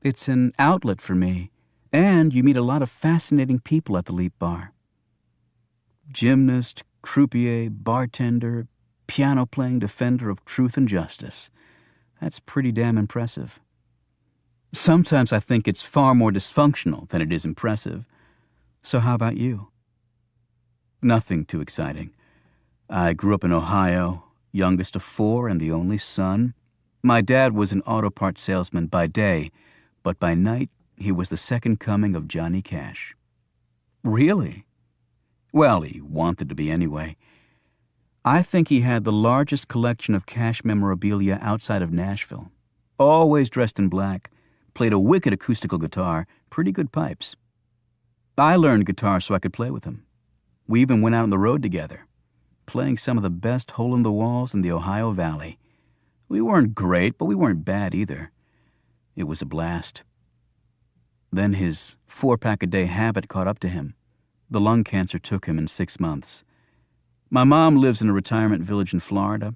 It's an outlet for me, and you meet a lot of fascinating people at the Leap Bar. Gymnast, croupier, bartender, piano-playing defender of truth and justice. That's pretty damn impressive. Sometimes I think it's far more dysfunctional than it is impressive. So how about you? Nothing too exciting. I grew up in Ohio, youngest of 4 and the only son. My dad was an auto parts salesman by day, but by night he was the second coming of Johnny Cash. Really? Well, he wanted to be anyway. I think he had the largest collection of Cash memorabilia outside of Nashville. Always dressed in black, played a wicked acoustical guitar, pretty good pipes. I learned guitar so I could play with him. We even went out on the road together, playing some of the best hole-in-the-walls in the Ohio Valley. We weren't great, but we weren't bad either. It was a blast. Then his 4-pack-a-day habit caught up to him. The lung cancer took him in 6 months. My mom lives in a retirement village in Florida.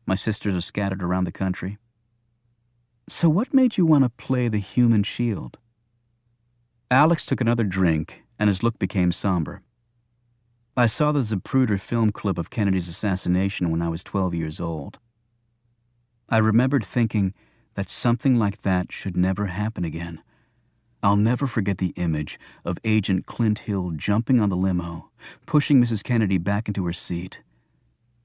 My sisters are scattered around the country. So what made you want to play the human shield? Alex took another drink, and his look became somber. I saw the Zapruder film clip of Kennedy's assassination when I was 12 years old. I remembered thinking that something like that should never happen again. I'll never forget the image of Agent Clint Hill jumping on the limo, pushing Mrs. Kennedy back into her seat.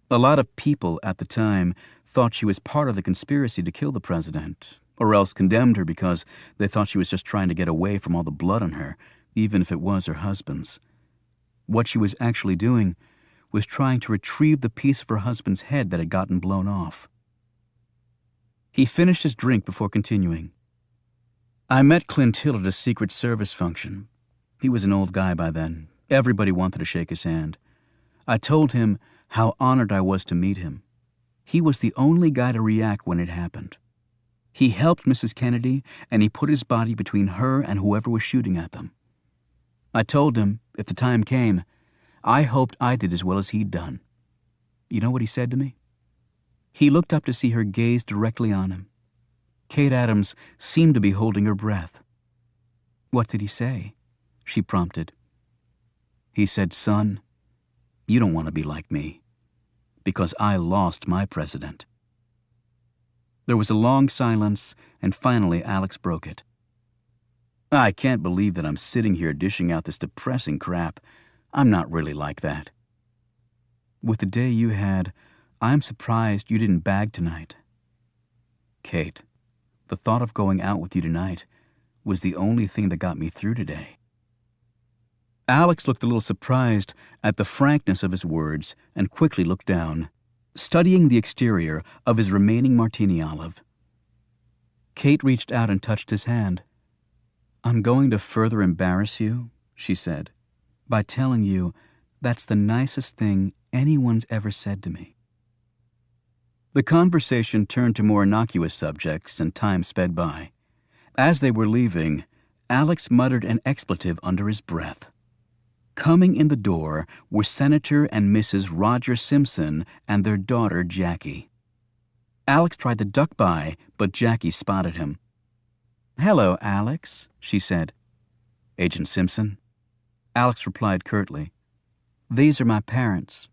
A lot of people at the time thought she was part of the conspiracy to kill the president, or else condemned her because they thought she was just trying to get away from all the blood on her, even if it was her husband's. What she was actually doing was trying to retrieve the piece of her husband's head that had gotten blown off. He finished his drink before continuing. I met Clint Hill at a Secret Service function. He was an old guy by then. Everybody wanted to shake his hand. I told him how honored I was to meet him. He was the only guy to react when it happened. He helped Mrs. Kennedy, and he put his body between her and whoever was shooting at them. I told him, if the time came, I hoped I did as well as he'd done. You know what he said to me? He looked up to see her gaze directly on him. Kate Adams seemed to be holding her breath. What did he say? She prompted. He said, "Son, you don't want to be like me, because I lost my president." There was a long silence, and finally Alex broke it. I can't believe that I'm sitting here dishing out this depressing crap. I'm not really like that. With the day you had, I'm surprised you didn't bag tonight. Kate, the thought of going out with you tonight was the only thing that got me through today. Alex looked a little surprised at the frankness of his words and quickly looked down, studying the exterior of his remaining martini olive. Kate reached out and touched his hand. "I'm going to further embarrass you," she said, "by telling you that's the nicest thing anyone's ever said to me." The conversation turned to more innocuous subjects, and time sped by. As they were leaving, Alex muttered an expletive under his breath. Coming in the door were Senator and Mrs. Roger Simpson and their daughter, Jackie. Alex tried to duck by, but Jackie spotted him. "Hello, Alex," she said. "Agent Simpson?" Alex replied curtly. "These are my parents."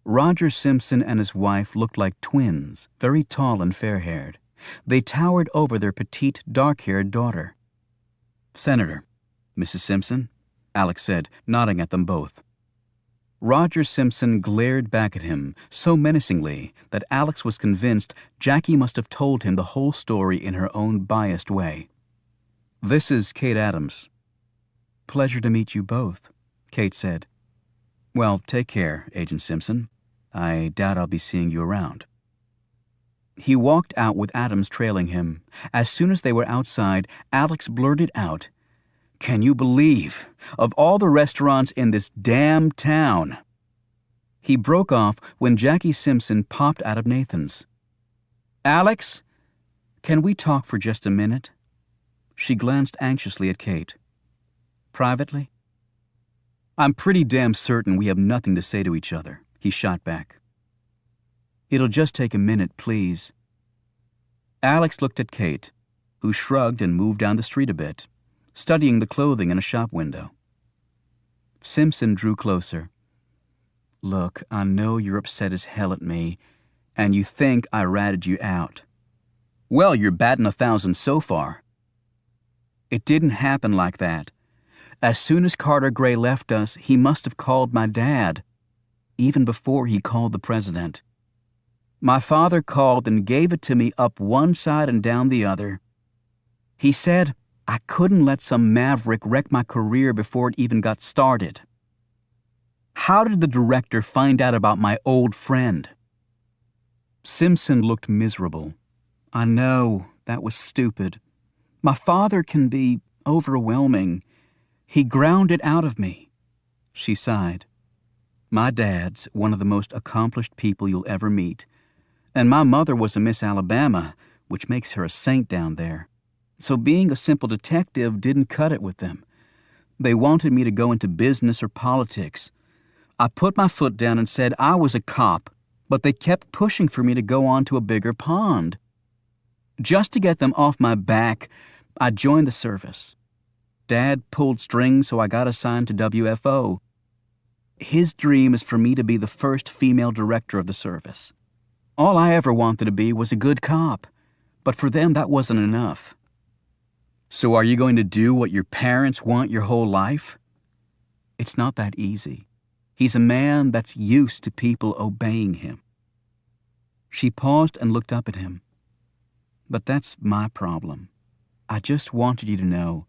Roger Simpson and his wife looked like twins, very tall and fair-haired. They towered over their petite, dark-haired daughter. "Senator, Mrs. Simpson," Alex said, nodding at them both. Roger Simpson glared back at him so menacingly that Alex was convinced Jackie must have told him the whole story in her own biased way. "This is Kate Adams." "Pleasure to meet you both," Kate said. "Well, take care, Agent Simpson. I doubt I'll be seeing you around." He walked out with Adams trailing him. As soon as they were outside, Alex blurted out, "Can you believe? Of all the restaurants in this damn town." He broke off when Jackie Simpson popped out of Nathan's. "Alex, can we talk for just a minute?" She glanced anxiously at Kate. "Privately?" "I'm pretty damn certain we have nothing to say to each other," he shot back. "It'll just take a minute, please." Alex looked at Kate, who shrugged and moved down the street a bit, studying the clothing in a shop window. Simpson drew closer. "Look, I know you're upset as hell at me, and you think I ratted you out. Well, you're batting 1,000 so far. It didn't happen like that. As soon as Carter Gray left us, he must have called my dad, even before he called the president. My father called and gave it to me up one side and down the other. He said I couldn't let some maverick wreck my career before it even got started. How did the director find out about my old friend?" Simpson looked miserable. "I know, that was stupid. My father can be overwhelming. He ground it out of me." She sighed. "My dad's one of the most accomplished people you'll ever meet, and my mother was a Miss Alabama, which makes her a saint down there. So being a simple detective didn't cut it with them. They wanted me to go into business or politics. I put my foot down and said I was a cop, but they kept pushing for me to go on to a bigger pond. Just to get them off my back, I joined the service. Dad pulled strings, so I got assigned to WFO. His dream is for me to be the first female director of the service. All I ever wanted to be was a good cop, but for them that wasn't enough." "So are you going to do what your parents want your whole life?" "It's not that easy. He's a man that's used to people obeying him." She paused and looked up at him. "But that's my problem. I just wanted you to know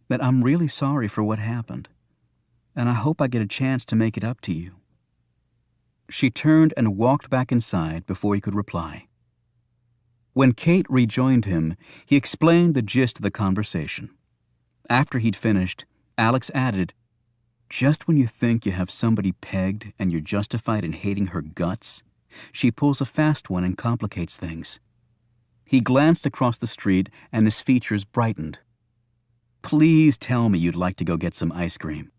that I'm really sorry for what happened, and I hope I get a chance to make it up to you." She turned and walked back inside before he could reply. When Kate rejoined him, he explained the gist of the conversation. After he'd finished, Alex added, "Just when you think you have somebody pegged and you're justified in hating her guts, she pulls a fast one and complicates things." He glanced across the street and his features brightened. "Please tell me you'd like to go get some ice cream."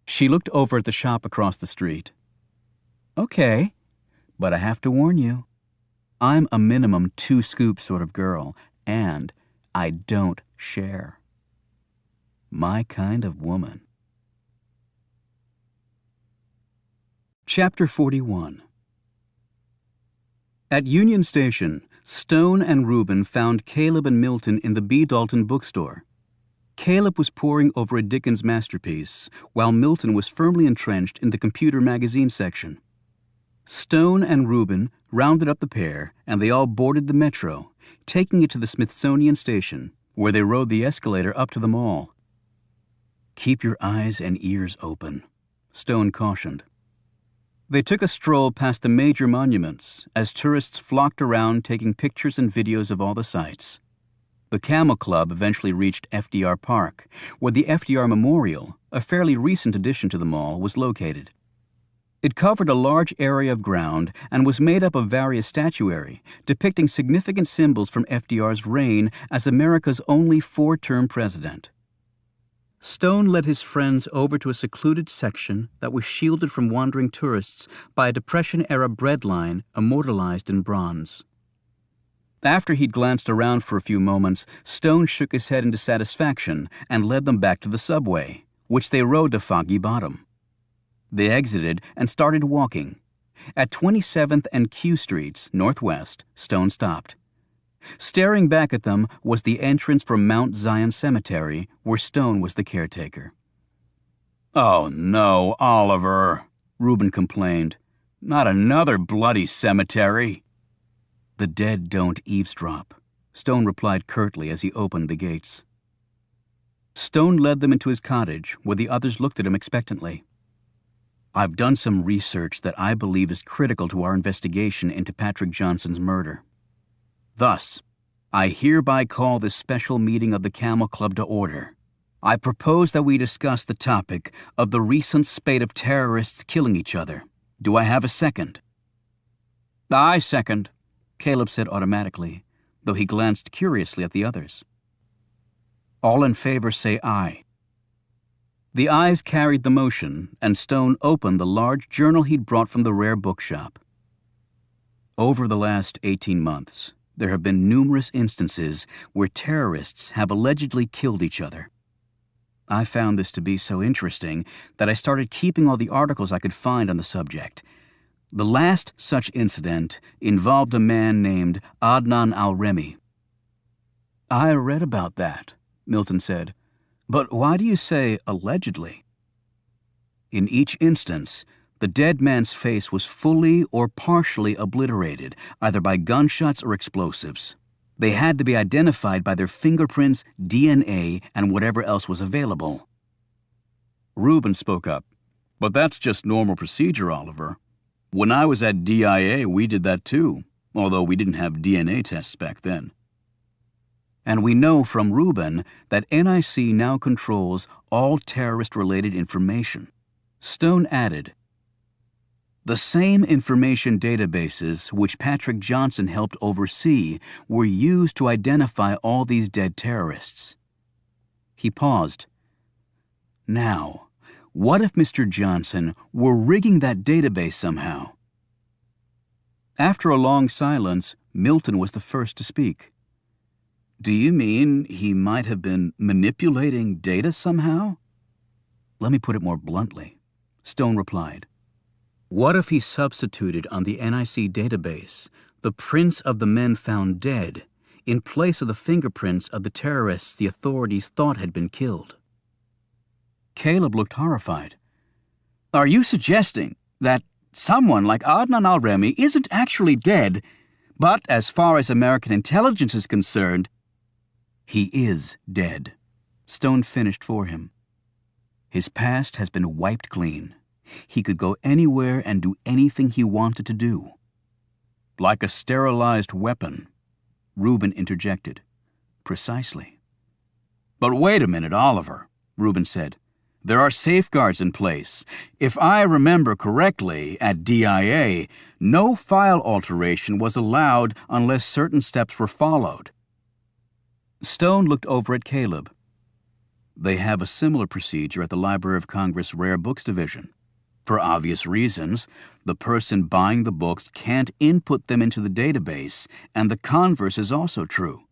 She looked over at the shop across the street. "Okay, but I have to warn you. I'm a minimum 2 scoop sort of girl, and I don't share. My kind of woman." Chapter 41. At Union Station, Stone and Rubin found Caleb and Milton in the B. Dalton bookstore. Caleb was poring over a Dickens masterpiece, while Milton was firmly entrenched in the computer magazine section. Stone and Rubin rounded up the pair, and they all boarded the metro, taking it to the Smithsonian Station, where they rode the escalator up to the mall. "Keep your eyes and ears open," Stone cautioned. They took a stroll past the major monuments as tourists flocked around taking pictures and videos of all the sights. The Camel Club eventually reached FDR Park, where the FDR Memorial, a fairly recent addition to the mall, was located. It covered a large area of ground and was made up of various statuary, depicting significant symbols from FDR's reign as America's only 4-term president. Stone led his friends over to a secluded section that was shielded from wandering tourists by a Depression-era breadline immortalized in bronze. After he'd glanced around for a few moments, Stone shook his head in dissatisfaction and led them back to the subway, which they rode to Foggy Bottom. They exited and started walking. At 27th and Q Streets, northwest, Stone stopped. Staring back at them was the entrance for Mount Zion Cemetery, where Stone was the caretaker. "Oh no, Oliver," Reuben complained. "Not another bloody cemetery." "The dead don't eavesdrop," Stone replied curtly as he opened the gates. Stone led them into his cottage, where the others looked at him expectantly. "I've done some research that I believe is critical to our investigation into Patrick Johnson's murder. Thus, I hereby call this special meeting of the Camel Club to order. I propose that we discuss the topic of the recent spate of terrorists killing each other. Do I have a second?" "I second," Caleb said automatically, though he glanced curiously at the others. "All in favor say aye." The ayes carried the motion, and Stone opened the large journal he'd brought from the rare bookshop. Over the last 18 months, there have been numerous instances where terrorists have allegedly killed each other. I found this to be so interesting that I started keeping all the articles I could find on the subject. The last such incident involved a man named Adnan al-Remi. "I read about that," Milton said. "But why do you say allegedly?" "In each instance, the dead man's face was fully or partially obliterated, either by gunshots or explosives. They had to be identified by their fingerprints, DNA, and whatever else was available." Reuben spoke up. "But that's just normal procedure, Oliver. When I was at DIA, we did that too, although we didn't have DNA tests back then." "And we know from Reuben that NIC now controls all terrorist-related information." Stone added, "The same information databases which Patrick Johnson helped oversee were used to identify all these dead terrorists." He paused. "Now, what if Mr. Johnson were rigging that database somehow?" After a long silence, Milton was the first to speak. "Do you mean he might have been manipulating data somehow?" "Let me put it more bluntly," Stone replied. "What if he substituted on the NIC database the prints of the men found dead in place of the fingerprints of the terrorists the authorities thought had been killed?" Caleb looked horrified. "Are you suggesting that someone like Adnan al-Remi isn't actually dead, but as far as American intelligence is concerned—" "He is dead," Stone finished for him. "His past has been wiped clean. He could go anywhere and do anything he wanted to do." "Like a sterilized weapon," Reuben interjected. "Precisely." "But wait a minute, Oliver," Reuben said. "There are safeguards in place. If I remember correctly, at DIA, no file alteration was allowed unless certain steps were followed." Stone looked over at Caleb. "They have a similar procedure at the Library of Congress Rare Books Division. For obvious reasons, the person buying the books can't input them into the database, and the converse is also true.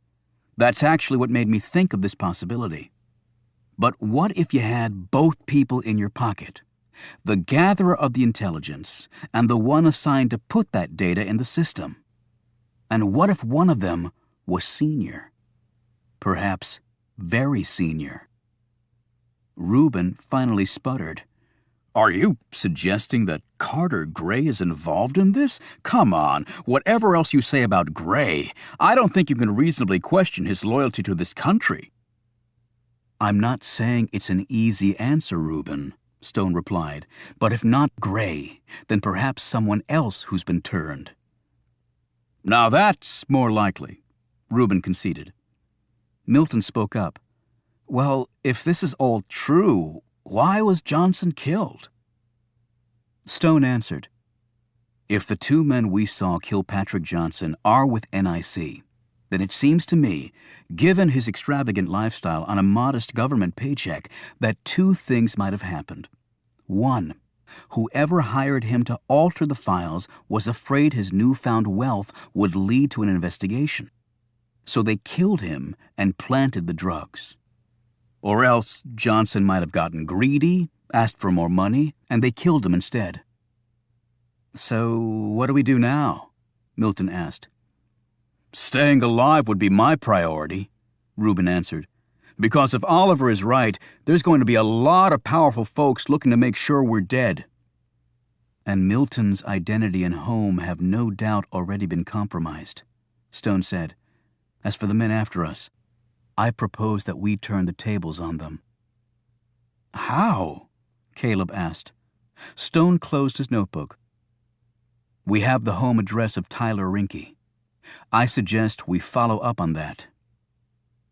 That's actually what made me think of this possibility. But what if you had both people in your pocket, the gatherer of the intelligence and the one assigned to put that data in the system? And what if one of them was senior? Perhaps very senior." Reuben finally sputtered. "Are you suggesting that Carter Gray is involved in this? Come on, whatever else you say about Gray, I don't think you can reasonably question his loyalty to this country." "I'm not saying it's an easy answer, Reuben," Stone replied. "But if not Gray, then perhaps someone else who's been turned." "Now that's more likely," Reuben conceded. Milton spoke up. "Well, if this is all true, why was Johnson killed?" Stone answered, "If the two men we saw kill Patrick Johnson are with NIC, then it seems to me, given his extravagant lifestyle on a modest government paycheck, that two things might have happened. One, whoever hired him to alter the files was afraid his newfound wealth would lead to an investigation. So they killed him and planted the drugs. Or else Johnson might have gotten greedy, asked for more money, and they killed him instead." "So what do we do now?" Milton asked. "Staying alive would be my priority," Reuben answered. Because if Oliver is right, there's going to be a lot of powerful folks looking to make sure we're dead. And Milton's identity and home have no doubt already been compromised, Stone said. As for the men after us, I propose that we turn the tables on them. How? Caleb asked. Stone closed his notebook. We have the home address of Tyler Rinke. I suggest we follow up on that.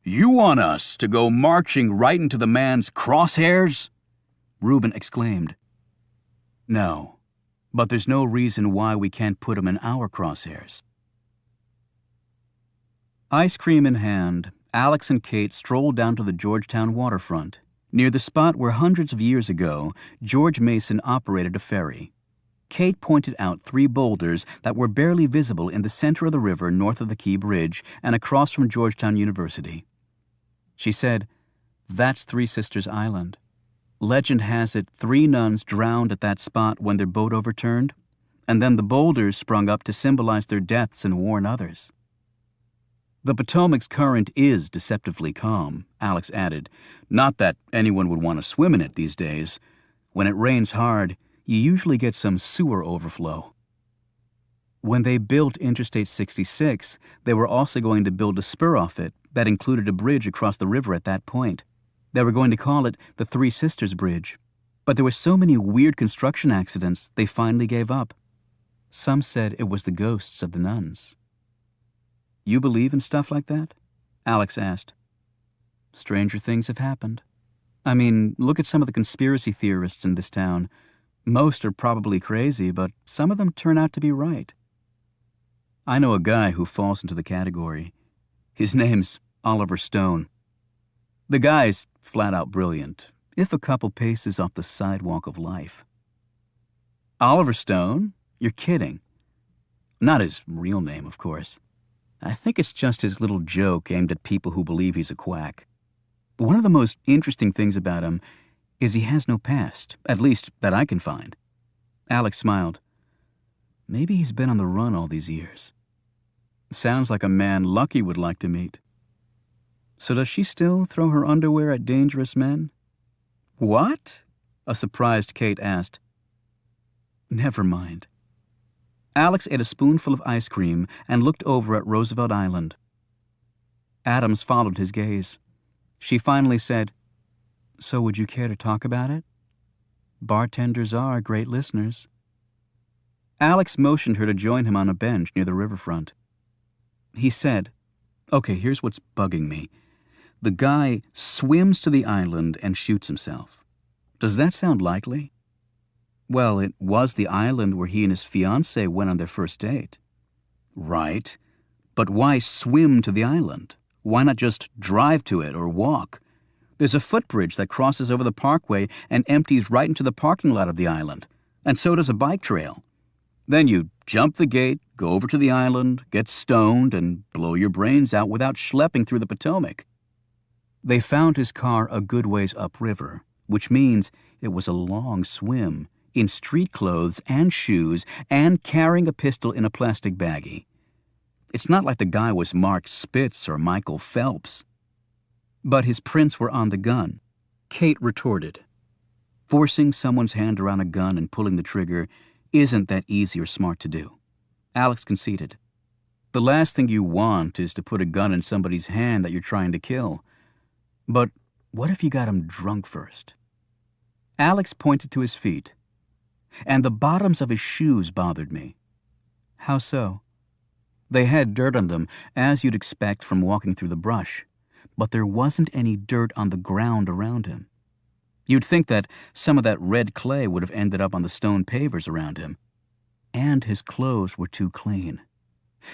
You want us to go marching right into the man's crosshairs? Reuben exclaimed. No, but there's no reason why we can't put him in our crosshairs. Ice cream in hand, Alex and Kate strolled down to the Georgetown waterfront, near the spot where hundreds of years ago George Mason operated a ferry. Kate pointed out 3 boulders that were barely visible in the center of the river north of the Key Bridge and across from Georgetown University. She said, "That's Three Sisters Island. Legend has it 3 nuns drowned at that spot when their boat overturned, and then the boulders sprung up to symbolize their deaths and warn others." The Potomac's current is deceptively calm, Alex added. Not that anyone would want to swim in it these days. When it rains hard, you usually get some sewer overflow. When they built Interstate 66, they were also going to build a spur off it that included a bridge across the river at that point. They were going to call it the Three Sisters Bridge, but there were so many weird construction accidents they finally gave up. Some said it was the ghosts of the nuns. You believe in stuff like that? Alex asked. Stranger things have happened. I mean, look at some of the conspiracy theorists in this town. Most are probably crazy, but some of them turn out to be right. I know a guy who falls into the category. His name's Oliver Stone. The guy's flat-out brilliant, if a couple paces off the sidewalk of life. Oliver Stone? You're kidding. Not his real name, of course. I think it's just his little joke aimed at people who believe he's a quack. One of the most interesting things about him is he has no past, at least that I can find. Alex smiled. Maybe he's been on the run all these years. Sounds like a man Lucky would like to meet. So does she still throw her underwear at dangerous men? What? A surprised Kate asked. Never mind. Alex ate a spoonful of ice cream and looked over at Roosevelt Island. Adams followed his gaze. She finally said, So would you care to talk about it? Bartenders are great listeners. Alex motioned her to join him on a bench near the riverfront. He said, Okay, here's what's bugging me. The guy swims to the island and shoots himself. Does that sound likely? Well, it was the island where he and his fiancée went on their first date. Right. But why swim to the island? Why not just drive to it or walk? There's a footbridge that crosses over the parkway and empties right into the parking lot of the island, and so does a bike trail. Then you jump the gate, go over to the island, get stoned, and blow your brains out without schlepping through the Potomac. They found his car a good ways upriver, which means it was a long swim, in street clothes and shoes, and carrying a pistol in a plastic baggie. It's not like the guy was Mark Spitz or Michael Phelps. But his prints were on the gun. Kate retorted. Forcing someone's hand around a gun and pulling the trigger isn't that easy or smart to do. Alex conceded. The last thing you want is to put a gun in somebody's hand that you're trying to kill. But what if you got him drunk first? Alex pointed to his feet. And the bottoms of his shoes bothered me. How so? They had dirt on them, as you'd expect from walking through the brush, but there wasn't any dirt on the ground around him. You'd think that some of that red clay would have ended up on the stone pavers around him. And his clothes were too clean.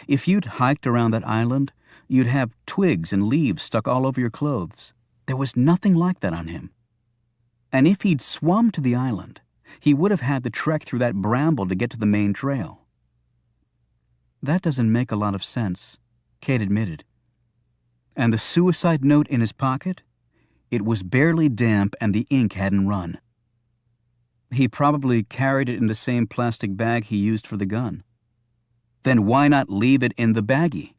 If you'd hiked around that island, you'd have twigs and leaves stuck all over your clothes. There was nothing like that on him. And if he'd swum to the island, he would have had to trek through that bramble to get to the main trail. That doesn't make a lot of sense, Kate admitted. And the suicide note in his pocket? It was barely damp and the ink hadn't run. He probably carried it in the same plastic bag he used for the gun. Then why not leave it in the baggie?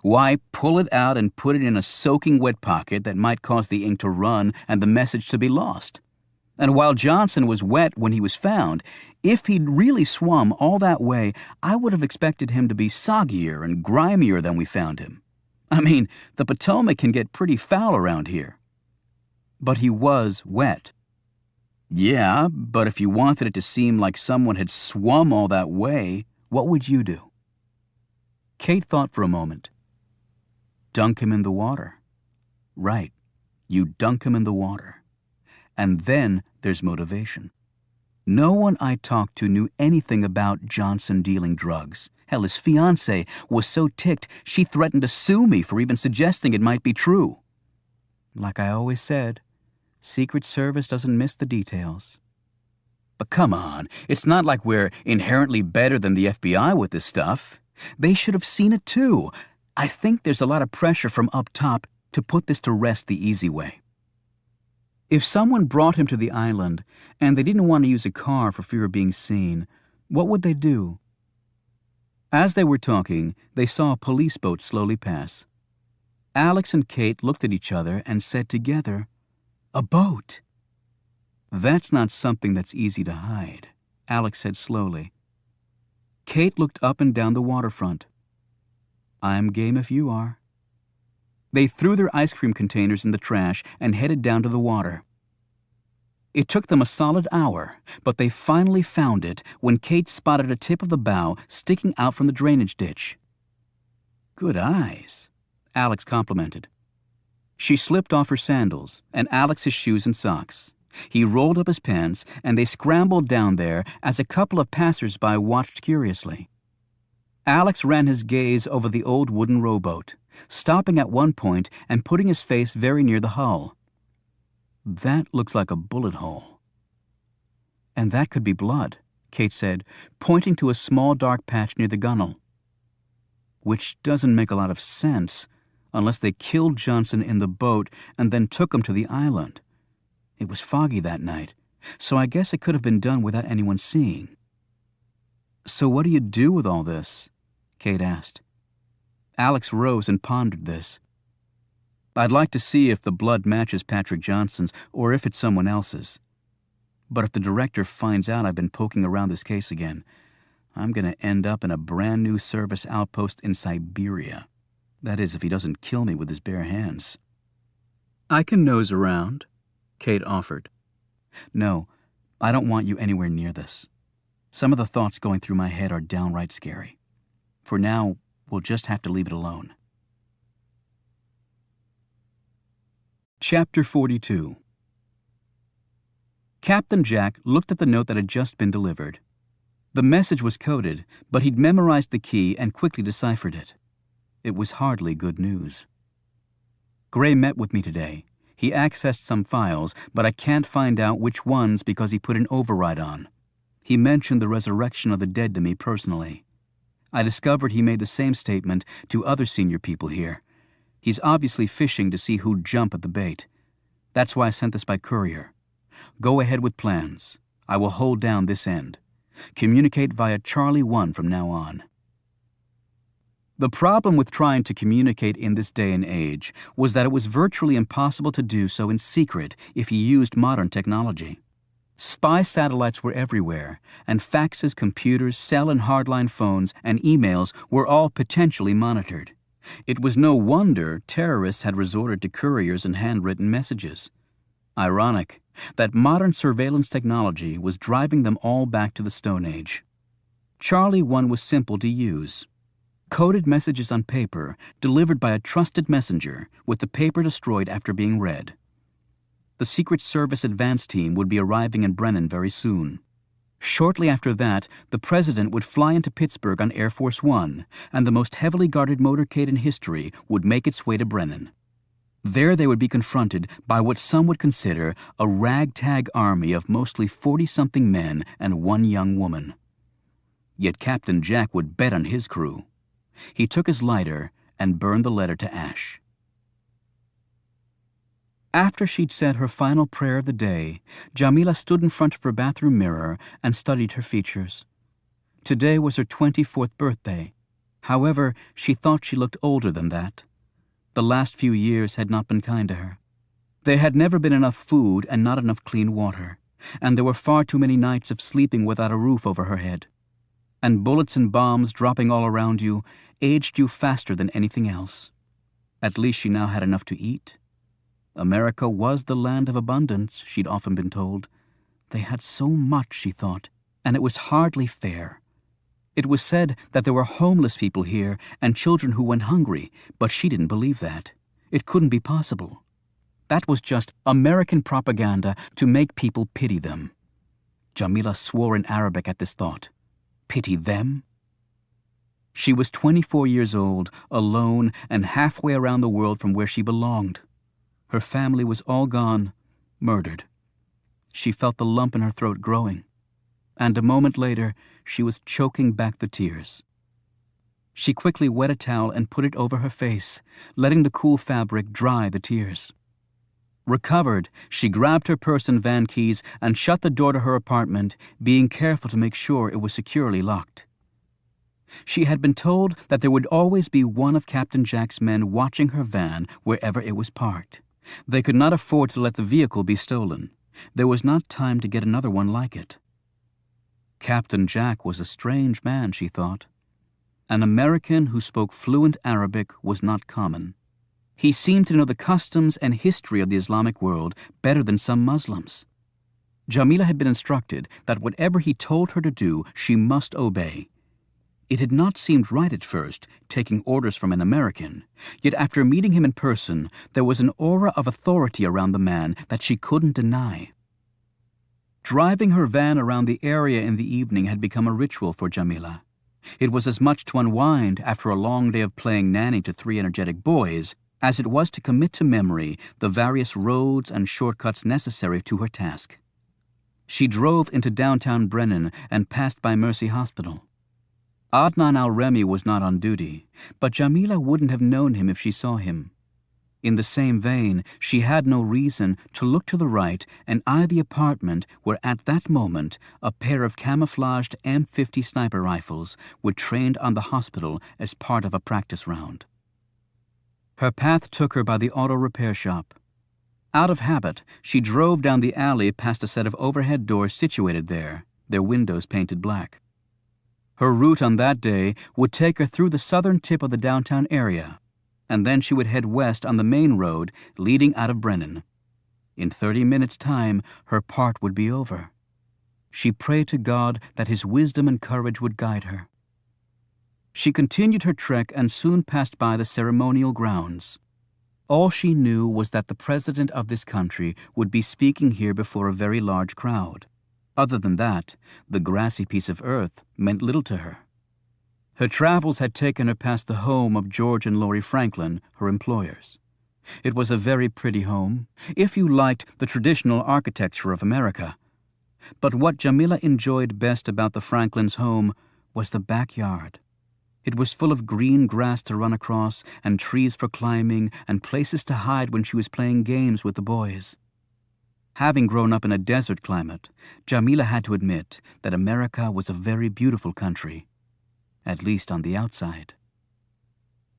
Why pull it out and put it in a soaking wet pocket that might cause the ink to run and the message to be lost? And while Johnson was wet when he was found, if he'd really swum all that way, I would have expected him to be soggier and grimier than we found him. I mean, the Potomac can get pretty foul around here. But he was wet. Yeah, but if you wanted it to seem like someone had swum all that way, what would you do? Kate thought for a moment. Dunk him in the water. Right, you dunk him in the water. And then there's motivation. No one I talked to knew anything about Johnson dealing drugs. Hell, his fiancée was so ticked she threatened to sue me for even suggesting it might be true. Like I always said, Secret Service doesn't miss the details. But come on, it's not like we're inherently better than the FBI with this stuff. They should have seen it too. I think there's a lot of pressure from up top to put this to rest the easy way. If someone brought him to the island and they didn't want to use a car for fear of being seen, what would they do? As they were talking, they saw a police boat slowly pass. Alex and Kate looked at each other and said together, "A boat!" "That's not something that's easy to hide," Alex said slowly. Kate looked up and down the waterfront. "I'm game if you are." They threw their ice cream containers in the trash and headed down to the water. It took them a solid hour, but they finally found it when Kate spotted a tip of the bow sticking out from the drainage ditch. "Good eyes," Alex complimented. She slipped off her sandals and Alex's shoes and socks. He rolled up his pants and they scrambled down there as a couple of passers-by watched curiously. Alex ran his gaze over the old wooden rowboat, stopping at one point and putting his face very near the hull. "That looks like a bullet hole." "And that could be blood," Kate said, pointing to a small dark patch near the gunwale. "Which doesn't make a lot of sense, unless they killed Johnson in the boat and then took him to the island. It was foggy that night, so I guess it could have been done without anyone seeing." "So what do you do with all this?" Kate asked. Alex rose and pondered this. "I'd like to see if the blood matches Patrick Johnson's or if it's someone else's. But if the director finds out I've been poking around this case again, I'm going to end up in a brand new service outpost in Siberia. That is, if he doesn't kill me with his bare hands." "I can nose around," Kate offered. "No, I don't want you anywhere near this. Some of the thoughts going through my head are downright scary. For now, we'll just have to leave it alone." Chapter 42. Captain Jack looked at the note that had just been delivered. The message was coded, but he'd memorized the key and quickly deciphered it. It was hardly good news. "Gray met with me today. He accessed some files, but I can't find out which ones because he put an override on. He mentioned the resurrection of the dead to me personally. I discovered he made the same statement to other senior people here. He's obviously fishing to see who'd jump at the bait. That's why I sent this by courier. Go ahead with plans. I will hold down this end. Communicate via Charlie 1 from now on." The problem with trying to communicate in this day and age was that it was virtually impossible to do so in secret if you used modern technology. Spy satellites were everywhere, and faxes, computers, cell and hardline phones, and emails were all potentially monitored. It was no wonder terrorists had resorted to couriers and handwritten messages. Ironic that modern surveillance technology was driving them all back to the Stone Age. Charlie 1 was simple to use. Coded messages on paper delivered by a trusted messenger with the paper destroyed after being read. The Secret Service advance team would be arriving in Brennan very soon. Shortly after that, the president would fly into Pittsburgh on Air Force One, and the most heavily guarded motorcade in history would make its way to Brennan. There they would be confronted by what some would consider a ragtag army of mostly 40-something men and one young woman. Yet Captain Jack would bet on his crew. He took his lighter and burned the letter to ash. After she'd said her final prayer of the day, Jamila stood in front of her bathroom mirror and studied her features. Today was her 24th birthday. However, she thought she looked older than that. The last few years had not been kind to her. There had never been enough food and not enough clean water, and there were far too many nights of sleeping without a roof over her head. And bullets and bombs dropping all around you aged you faster than anything else. At least she now had enough to eat. America was the land of abundance, she'd often been told. They had so much, she thought, and it was hardly fair. It was said that there were homeless people here and children who went hungry, but she didn't believe that. It couldn't be possible. That was just American propaganda to make people pity them. Jamila swore in Arabic at this thought. Pity them? She was 24 years old, alone, and halfway around the world from where she belonged. Her family was all gone, murdered. She felt the lump in her throat growing, and a moment later she was choking back the tears. She quickly wet a towel and put it over her face, letting the cool fabric dry the tears. Recovered, she grabbed her purse and van keys and shut the door to her apartment, being careful to make sure it was securely locked. She had been told that there would always be one of Captain Jack's men watching her van wherever it was parked. They could not afford to let the vehicle be stolen. There was not time to get another one like it. Captain Jack was a strange man, she thought. An American who spoke fluent Arabic was not common. He seemed to know the customs and history of the Islamic world better than some Muslims. Jamila had been instructed that whatever he told her to do, she must obey. It had not seemed right at first, taking orders from an American, yet after meeting him in person, there was an aura of authority around the man that she couldn't deny. Driving her van around the area in the evening had become a ritual for Jamila. It was as much to unwind after a long day of playing nanny to 3 energetic boys as it was to commit to memory the various roads and shortcuts necessary to her task. She drove into downtown Brennan and passed by Mercy Hospital. Adnan al-Remi was not on duty, but Jamila wouldn't have known him if she saw him. In the same vein, she had no reason to look to the right and eye the apartment where at that moment a pair of camouflaged M50 sniper rifles were trained on the hospital as part of a practice round. Her path took her by the auto repair shop. Out of habit, she drove down the alley past a set of overhead doors situated there, their windows painted black. Her route on that day would take her through the southern tip of the downtown area, and then she would head west on the main road leading out of Brennan. In 30 minutes' time, her part would be over. She prayed to God that His wisdom and courage would guide her. She continued her trek and soon passed by the ceremonial grounds. All she knew was that the president of this country would be speaking here before a very large crowd. Other than that, the grassy piece of earth meant little to her. Her travels had taken her past the home of George and Lori Franklin, her employers. It was a very pretty home, if you liked the traditional architecture of America. But what Jamila enjoyed best about the Franklins' home was the backyard. It was full of green grass to run across and trees for climbing and places to hide when she was playing games with the boys. Having grown up in a desert climate, Jamila had to admit that America was a very beautiful country, at least on the outside.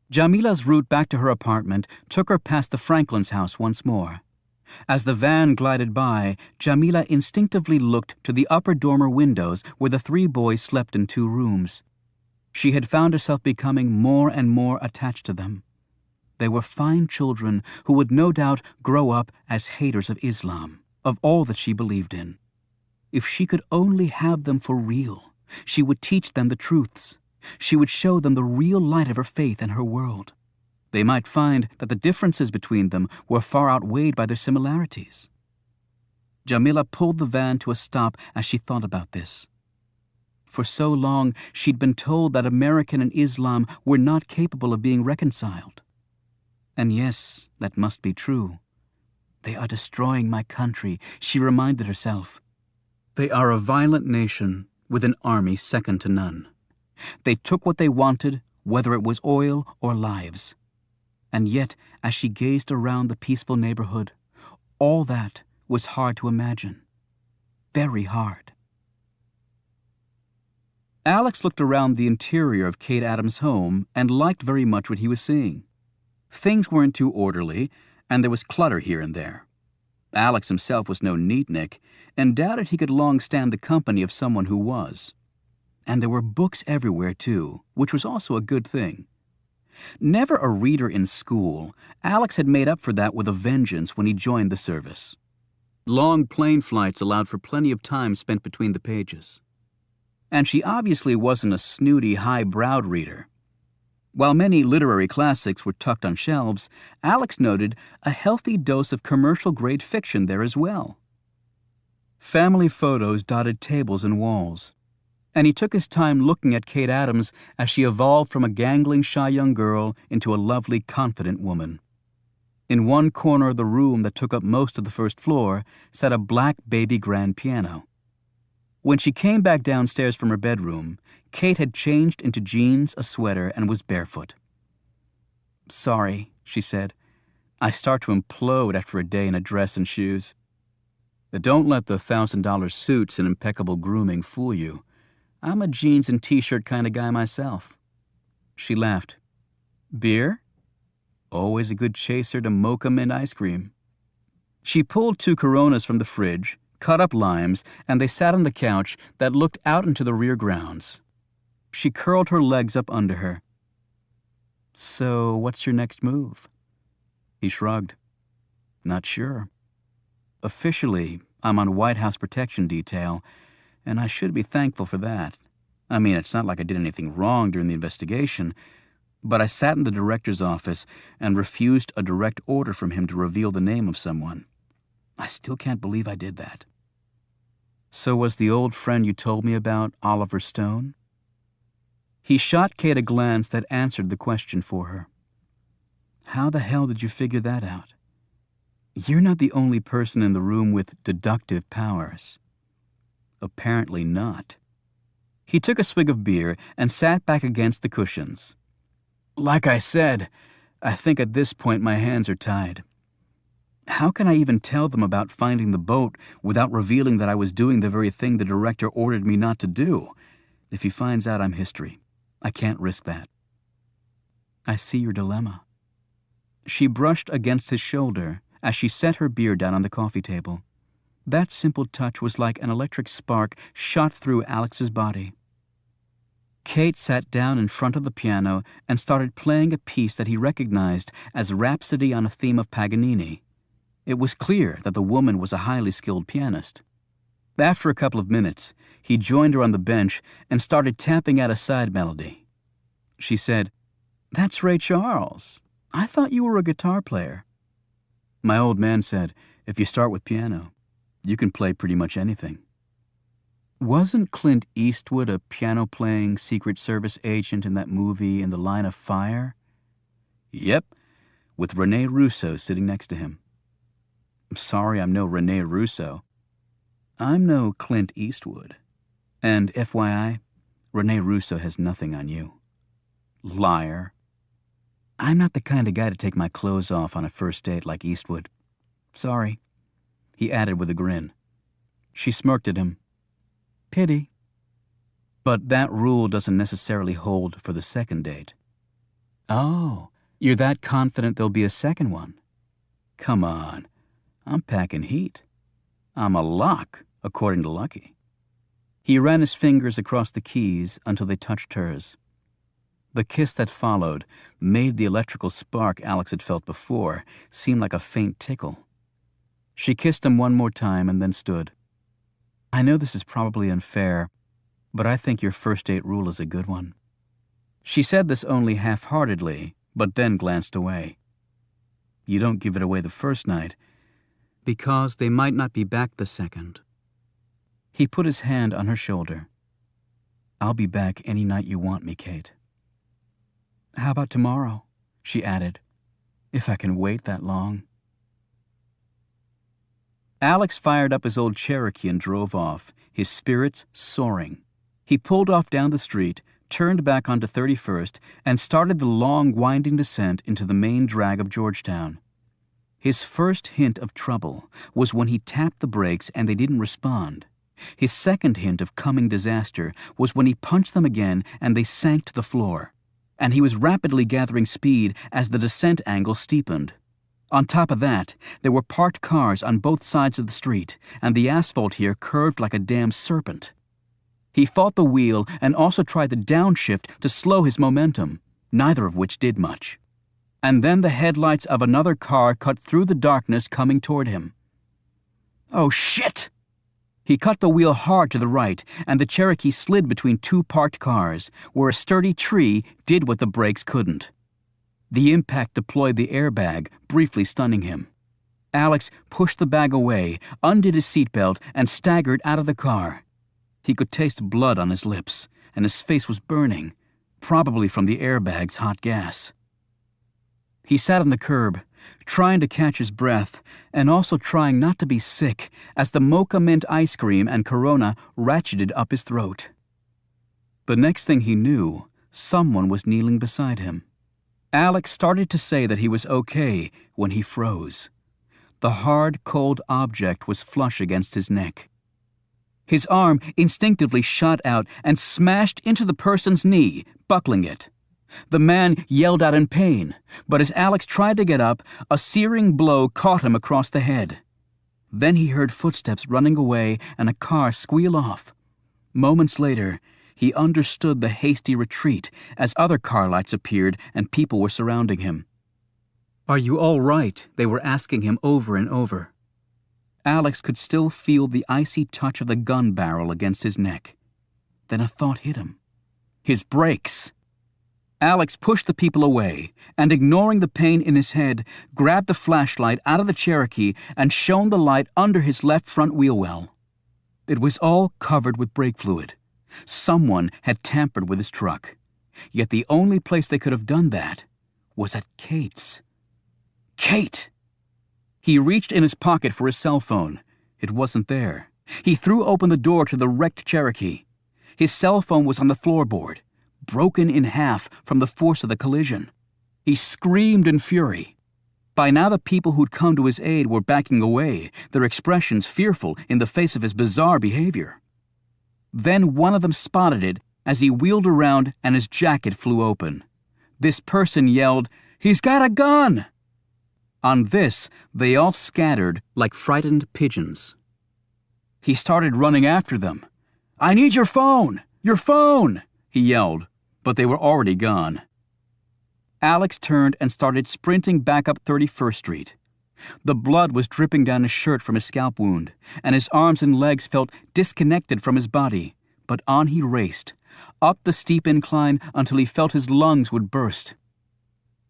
Jamila's route back to her apartment took her past the Franklin's house once more. As the van glided by, Jamila instinctively looked to the upper dormer windows where the 3 boys slept in 2 rooms. She had found herself becoming more and more attached to them. They were fine children who would no doubt grow up as haters of Islam, of all that she believed in. If she could only have them for real, she would teach them the truths. She would show them the real light of her faith and her world. They might find that the differences between them were far outweighed by their similarities. Jamila pulled the van to a stop as she thought about this. For so long, she'd been told that American and Islam were not capable of being reconciled. And yes, that must be true. They are destroying my country, she reminded herself. They are a violent nation with an army second to none. They took what they wanted, whether it was oil or lives. And yet, as she gazed around the peaceful neighborhood, all that was hard to imagine. Very hard. Alex looked around the interior of Kate Adams' home and liked very much what he was seeing. Things weren't too orderly, and there was clutter here and there. Alex himself was no neatnik, and doubted he could long stand the company of someone who was. And there were books everywhere, too, which was also a good thing. Never a reader in school, Alex had made up for that with a vengeance when he joined the service. Long plane flights allowed for plenty of time spent between the pages. And she obviously wasn't a snooty, high-browed reader. While many literary classics were tucked on shelves, Alex noted a healthy dose of commercial-grade fiction there as well. Family photos dotted tables and walls, and he took his time looking at Kate Adams as she evolved from a gangling, shy young girl into a lovely, confident woman. In one corner of the room that took up most of the first floor sat a black baby grand piano. When she came back downstairs from her bedroom, Kate had changed into jeans, a sweater, and was barefoot. "Sorry," she said. "I start to implode after a day in a dress and shoes." "Don't let the $1,000 suits and impeccable grooming fool you. I'm a jeans and t-shirt kind of guy myself." She laughed. "Beer?" "Always a good chaser to mocha mint ice cream." She pulled 2 Coronas from the fridge, cut up limes, and they sat on the couch that looked out into the rear grounds. She curled her legs up under her. "So, what's your next move?" He shrugged. "Not sure. Officially, I'm on White House protection detail, and I should be thankful for that. I mean, it's not like I did anything wrong during the investigation, but I sat in the director's office and refused a direct order from him to reveal the name of someone. I still can't believe I did that." "So was the old friend you told me about Oliver Stone?" He shot Kate a glance that answered the question for her. "How the hell did you figure that out? You're not the only person in the room with deductive powers." "Apparently not." He took a swig of beer and sat back against the cushions. "Like I said, I think at this point my hands are tied. How can I even tell them about finding the boat without revealing that I was doing the very thing the director ordered me not to do? If he finds out I'm history, I can't risk that." "I see your dilemma." She brushed against his shoulder as she set her beer down on the coffee table. That simple touch was like an electric spark shot through Alex's body. Kate sat down in front of the piano and started playing a piece that he recognized as Rhapsody on a theme of Paganini. It was clear that the woman was a highly skilled pianist. After a couple of minutes, he joined her on the bench and started tapping out a side melody. She said, "That's Ray Charles. I thought you were a guitar player." "My old man said, if you start with piano, you can play pretty much anything." "Wasn't Clint Eastwood a piano-playing Secret Service agent in that movie In the Line of Fire?" "Yep, with Rene Russo sitting next to him." "I'm sorry I'm no Rene Russo." "I'm no Clint Eastwood. And FYI, Rene Russo has nothing on you." "Liar." "I'm not the kind of guy to take my clothes off on a first date like Eastwood. Sorry," he added with a grin. She smirked at him. "Pity." "But that rule doesn't necessarily hold for the second date." "Oh, you're that confident there'll be a second one?" "Come on. I'm packing heat. I'm a lock, according to Lucky." He ran his fingers across the keys until they touched hers. The kiss that followed made the electrical spark Alex had felt before seem like a faint tickle. She kissed him one more time and then stood. "I know this is probably unfair, but I think your first date rule is a good one." She said this only half-heartedly, but then glanced away. "You don't give it away the first night, because they might not be back the second." He put his hand on her shoulder. "I'll be back any night you want me, Kate." "How about tomorrow?" she added. "If I can wait that long." Alex fired up his old Cherokee and drove off, his spirits soaring. He pulled off down the street, turned back onto 31st, and started the long, winding descent into the main drag of Georgetown. His first hint of trouble was when he tapped the brakes and they didn't respond. His second hint of coming disaster was when he punched them again and they sank to the floor, and he was rapidly gathering speed as the descent angle steepened. On top of that, there were parked cars on both sides of the street, and the asphalt here curved like a damn serpent. He fought the wheel and also tried the downshift to slow his momentum, neither of which did much. And then the headlights of another car cut through the darkness coming toward him. Oh, shit! He cut the wheel hard to the right, and the Cherokee slid between two parked cars, where a sturdy tree did what the brakes couldn't. The impact deployed the airbag, briefly stunning him. Alex pushed the bag away, undid his seatbelt, and staggered out of the car. He could taste blood on his lips, and his face was burning, probably from the airbag's hot gas. He sat on the curb, trying to catch his breath, and also trying not to be sick as the mocha mint ice cream and Corona ratcheted up his throat. The next thing he knew, someone was kneeling beside him. Alex started to say that he was okay when he froze. The hard, cold object was flush against his neck. His arm instinctively shot out and smashed into the person's knee, buckling it. The man yelled out in pain, but as Alex tried to get up, a searing blow caught him across the head. Then he heard footsteps running away and a car squeal off. Moments later, he understood the hasty retreat as other car lights appeared and people were surrounding him. "Are you all right?" they were asking him over and over. Alex could still feel the icy touch of the gun barrel against his neck. Then a thought hit him. His brakes! Alex pushed the people away and, ignoring the pain in his head, grabbed the flashlight out of the Cherokee and shone the light under his left front wheel well. It was all covered with brake fluid. Someone had tampered with his truck. Yet the only place they could have done that was at Kate's. Kate! He reached in his pocket for his cell phone. It wasn't there. He threw open the door to the wrecked Cherokee. His cell phone was on the floorboard, broken in half from the force of the collision. He screamed in fury. By now the people who'd come to his aid were backing away, their expressions fearful in the face of his bizarre behavior. Then one of them spotted it as he wheeled around and his jacket flew open. This person yelled, "He's got a gun!" On this, they all scattered like frightened pigeons. He started running after them. "I need your phone! Your phone!" he yelled, but they were already gone. Alex turned and started sprinting back up 31st Street. The blood was dripping down his shirt from his scalp wound, and his arms and legs felt disconnected from his body, but on he raced, up the steep incline until he felt his lungs would burst.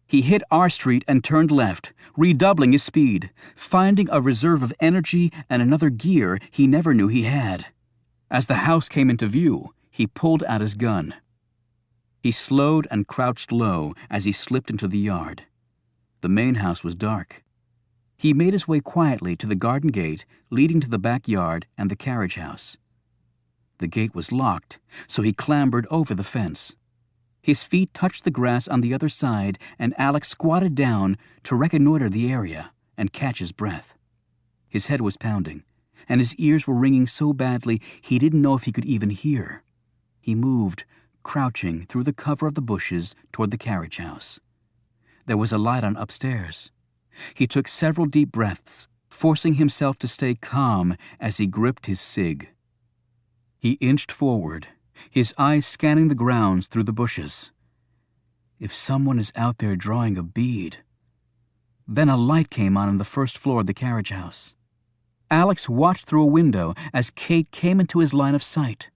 He hit R Street and turned left, redoubling his speed, finding a reserve of energy and another gear he never knew he had. As the house came into view, he pulled out his gun. He slowed and crouched low as he slipped into the yard. The main house was dark. He made his way quietly to the garden gate leading to the backyard and the carriage house. The gate was locked, so he clambered over the fence. His feet touched the grass on the other side, and Alex squatted down to reconnoiter the area and catch his breath. His head was pounding, and his ears were ringing so badly he didn't know if he could even hear. He moved, crouching through the cover of the bushes toward the carriage house. There was a light on upstairs. He took several deep breaths, forcing himself to stay calm as he gripped his cig. He inched forward, his eyes scanning the grounds through the bushes. If someone is out there drawing a bead. Then a light came on the first floor of the carriage house. Alex watched through a window as Kate came into his line of sight.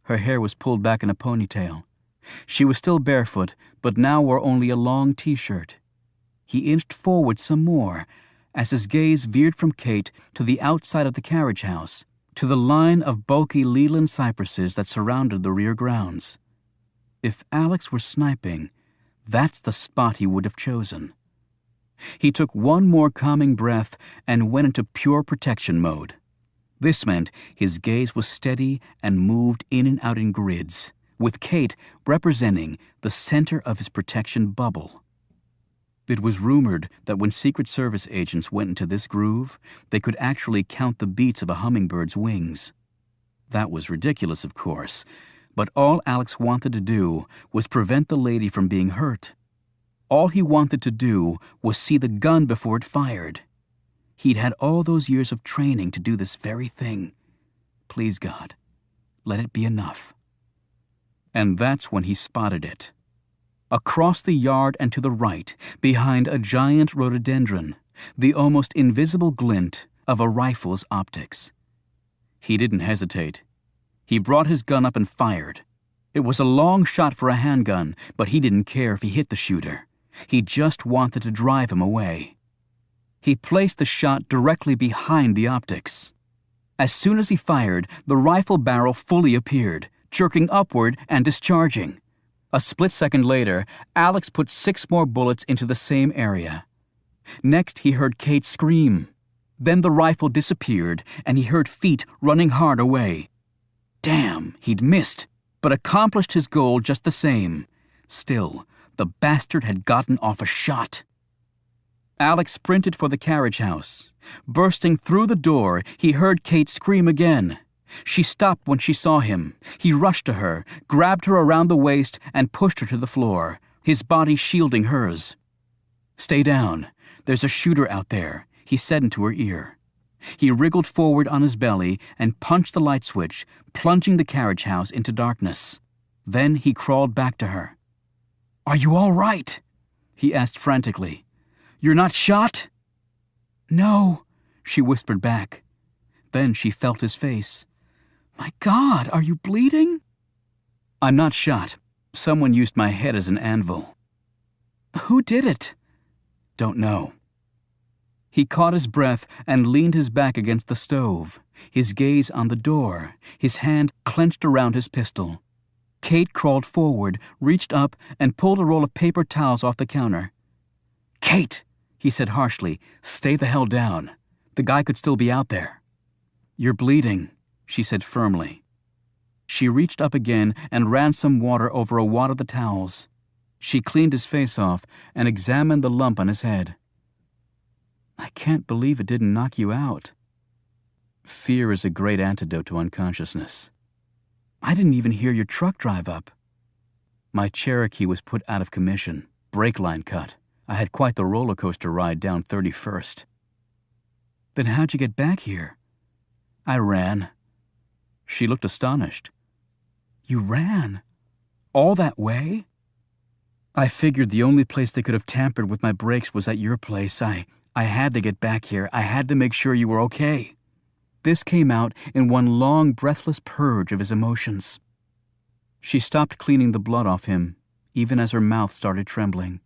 Her hair was pulled back in a ponytail. She was still barefoot, but now wore only a long t-shirt. He inched forward some more as his gaze veered from Kate to the outside of the carriage house, to the line of bulky Leland cypresses that surrounded the rear grounds. If Alex were sniping, that's the spot he would have chosen. He took one more calming breath and went into pure protection mode. This meant his gaze was steady and moved in and out in grids, with Kate representing the center of his protection bubble. It was rumored that when Secret Service agents went into this groove, they could actually count the beats of a hummingbird's wings. That was ridiculous, of course, but all Alex wanted to do was prevent the lady from being hurt. All he wanted to do was see the gun before it fired. He'd had all those years of training to do this very thing. Please, God, let it be enough. And that's when he spotted it. Across the yard and to the right, behind a giant rhododendron, the almost invisible glint of a rifle's optics. He didn't hesitate. He brought his gun up and fired. It was a long shot for a handgun, but he didn't care if he hit the shooter. He just wanted to drive him away. He placed the shot directly behind the optics. As soon as he fired, the rifle barrel fully appeared, jerking upward and discharging. A split second later, Alex put 6 more bullets into the same area. Next, he heard Kate scream. Then the rifle disappeared, and he heard feet running hard away. Damn, he'd missed, but accomplished his goal just the same. Still, the bastard had gotten off a shot. Alex sprinted for the carriage house. Bursting through the door, he heard Kate scream again. She stopped when she saw him. He rushed to her, grabbed her around the waist, and pushed her to the floor, his body shielding hers. "Stay down. There's a shooter out there," he said into her ear. He wriggled forward on his belly and punched the light switch, plunging the carriage house into darkness. Then he crawled back to her. "Are you all right?" he asked frantically. "You're not shot?" "No," she whispered back. Then she felt his face. "My God, are you bleeding?" "I'm not shot. Someone used my head as an anvil." "Who did it?" "Don't know." He caught his breath and leaned his back against the stove, his gaze on the door, his hand clenched around his pistol. Kate crawled forward, reached up, and pulled a roll of paper towels off the counter. "Kate," he said harshly, "stay the hell down. The guy could still be out there." "You're bleeding," she said firmly. She reached up again and ran some water over a wad of the towels. She cleaned his face off and examined the lump on his head. "I can't believe it didn't knock you out." Fear is a great antidote to unconsciousness. "I didn't even hear your truck drive up." "My Cherokee was put out of commission, brake line cut. I had quite the roller coaster ride down 31st. "Then how'd you get back here?" "I ran." She looked astonished. "You ran? All that way?" "I figured the only place they could have tampered with my brakes was at your place. I had to get back here. I had to make sure you were okay." This came out in one long, breathless purge of his emotions. She stopped cleaning the blood off him, even as her mouth started trembling.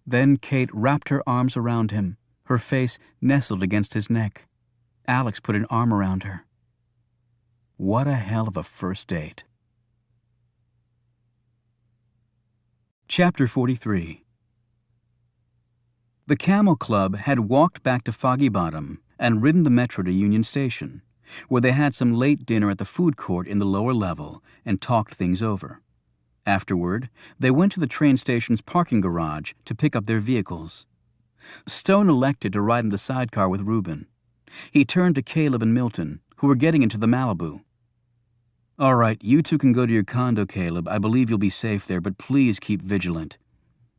Then Kate wrapped her arms around him, her face nestled against his neck. Alex put an arm around her. What a hell of a first date. Chapter 43. The Camel Club had walked back to Foggy Bottom and ridden the metro to Union Station, where they had some late dinner at the food court in the lower level and talked things over. Afterward, they went to the train station's parking garage to pick up their vehicles. Stone elected to ride in the sidecar with Reuben. He turned to Caleb and Milton, who were getting into the Malibu. "All right, you two can go to your condo, Caleb. I believe you'll be safe there, but please keep vigilant."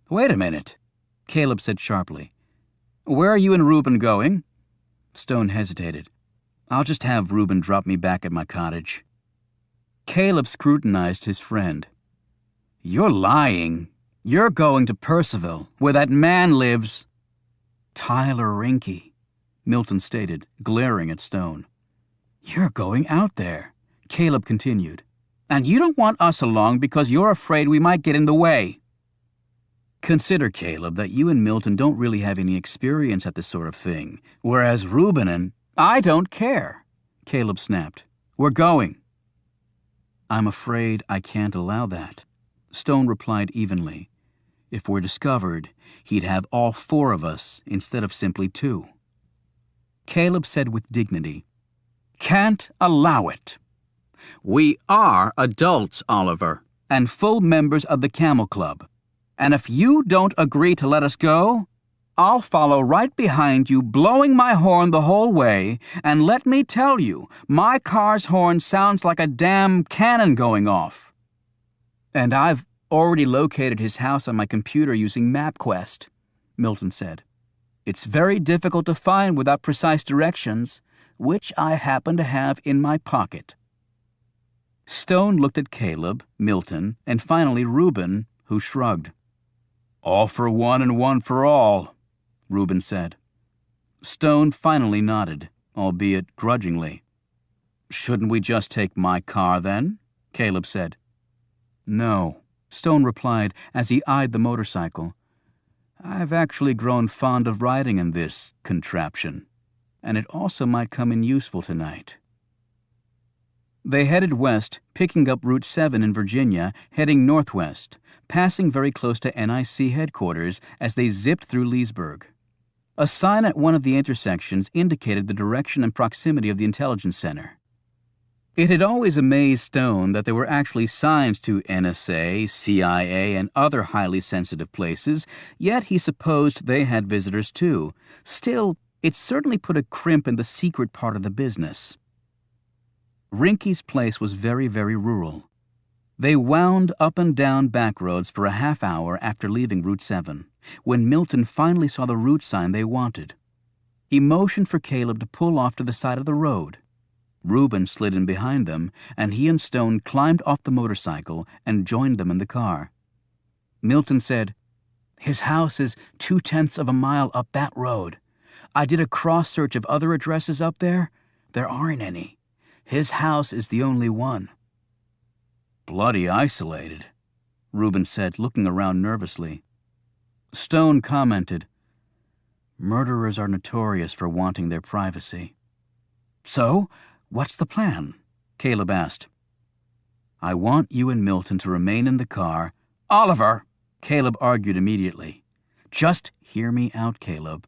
"Wait a minute," Caleb said sharply. "Where are you and Reuben going?" Stone hesitated. "I'll just have Reuben drop me back at my cottage." Caleb scrutinized his friend. "You're lying. You're going to Percival, where that man lives." "Tyler Rinke," Milton stated, glaring at Stone. "You're going out there," Caleb continued. "And you don't want us along because you're afraid we might get in the way." "Consider, Caleb, that you and Milton don't really have any experience at this sort of thing, whereas Reuben and—" "I don't care," Caleb snapped. "We're going." "I'm afraid I can't allow that," Stone replied evenly. "If we're discovered, he'd have all 4 of us instead of simply 2. Caleb said with dignity, "Can't allow it. We are adults, Oliver, and full members of the Camel Club. And if you don't agree to let us go, I'll follow right behind you, blowing my horn the whole way, and let me tell you, my car's horn sounds like a damn cannon going off. And I've already located his house on my computer using MapQuest, Milton said. It's very difficult to find without precise directions, which I happen to have in my pocket. Stone looked at Caleb, Milton, and finally Reuben, who shrugged. All for one and one for all, Reuben said. Stone finally nodded, albeit grudgingly. Shouldn't we just take my car then? Caleb said. No, Stone replied as he eyed the motorcycle. I've actually grown fond of riding in this contraption, and it also might come in useful tonight. They headed west, picking up Route 7 in Virginia, heading northwest, passing very close to NIC headquarters as they zipped through Leesburg. A sign at one of the intersections indicated the direction and proximity of the intelligence center. It had always amazed Stone that there were actually signs to NSA, CIA, and other highly sensitive places, yet he supposed they had visitors too. Still, it certainly put a crimp in the secret part of the business. Rinky's place was very, very rural. They wound up and down back roads for a half hour after leaving Route 7, when Milton finally saw the route sign they wanted. He motioned for Caleb to pull off to the side of the road. Reuben slid in behind them, and he and Stone climbed off the motorcycle and joined them in the car. Milton said, His house is 0.2 of a mile up that road. I did a cross-search of other addresses up there. There aren't any. His house is the only one. Bloody isolated, Reuben said, looking around nervously. Stone commented, Murderers are notorious for wanting their privacy. So, what's the plan? Caleb asked. I want you and Milton to remain in the car. Oliver, Caleb argued immediately. Just hear me out, Caleb.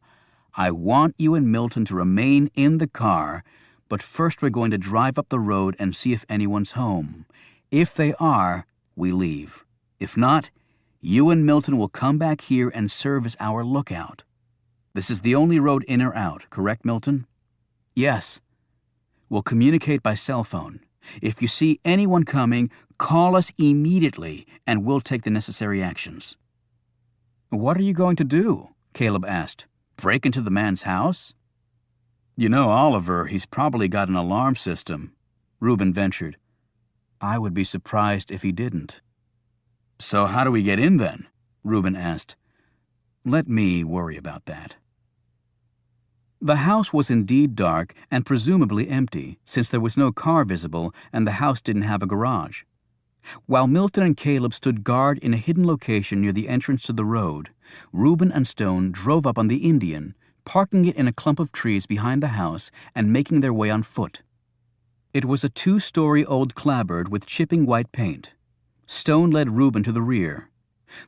I want you and Milton to remain in the car, but first we're going to drive up the road and see if anyone's home. If they are, we leave. If not, you and Milton will come back here and serve as our lookout. This is the only road in or out, correct, Milton? Yes. We'll communicate by cell phone. If you see anyone coming, call us immediately, and we'll take the necessary actions. What are you going to do? Caleb asked. Break into the man's house? You know, Oliver, he's probably got an alarm system, Reuben ventured. I would be surprised if he didn't. So how do we get in then? Reuben asked. Let me worry about that. The house was indeed dark and presumably empty, since there was no car visible and the house didn't have a garage. While Milton and Caleb stood guard in a hidden location near the entrance to the road, Reuben and Stone drove up on the Indian, parking it in a clump of trees behind the house and making their way on foot. It was a 2-story old clapboard with chipping white paint. Stone led Reuben to the rear.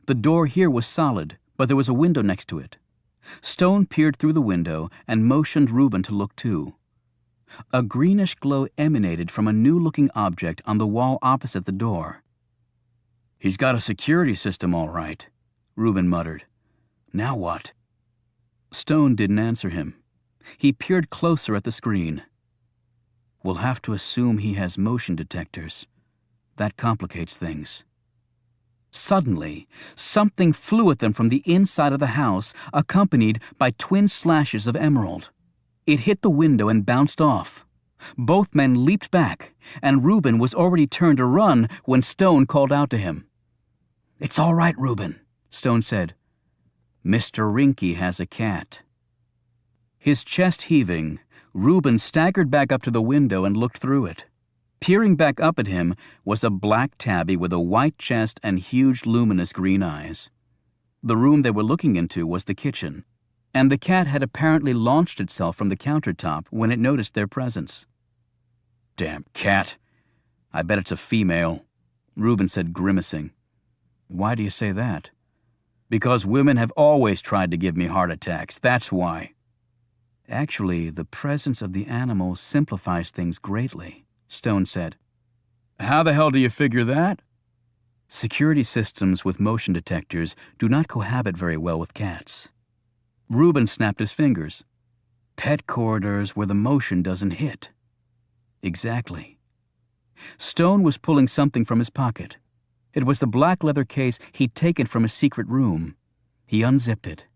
The door here was solid, but there was a window next to it. Stone peered through the window and motioned Reuben to look too. A greenish glow emanated from a new-looking object on the wall opposite the door. He's got a security system all right, Reuben muttered. Now what? Stone didn't answer him. He peered closer at the screen. We'll have to assume he has motion detectors. That complicates things. Suddenly, something flew at them from the inside of the house, accompanied by twin slashes of emerald. It hit the window and bounced off. Both men leaped back, and Reuben was already turned to run when Stone called out to him. It's all right, Reuben, Stone said. Mr. Rinky has a cat. His chest heaving, Reuben staggered back up to the window and looked through it. Peering back up at him was a black tabby with a white chest and huge luminous green eyes. The room they were looking into was the kitchen, and the cat had apparently launched itself from the countertop when it noticed their presence. Damn cat. I bet it's a female, Reuben said, grimacing. Why do you say that? Because women have always tried to give me heart attacks, that's why. Actually, the presence of the animal simplifies things greatly, Stone said. How the hell do you figure that? Security systems with motion detectors do not cohabit very well with cats. Reuben snapped his fingers. Pet corridors where the motion doesn't hit. Exactly. Stone was pulling something from his pocket. It was the black leather case he'd taken from his secret room. He unzipped it.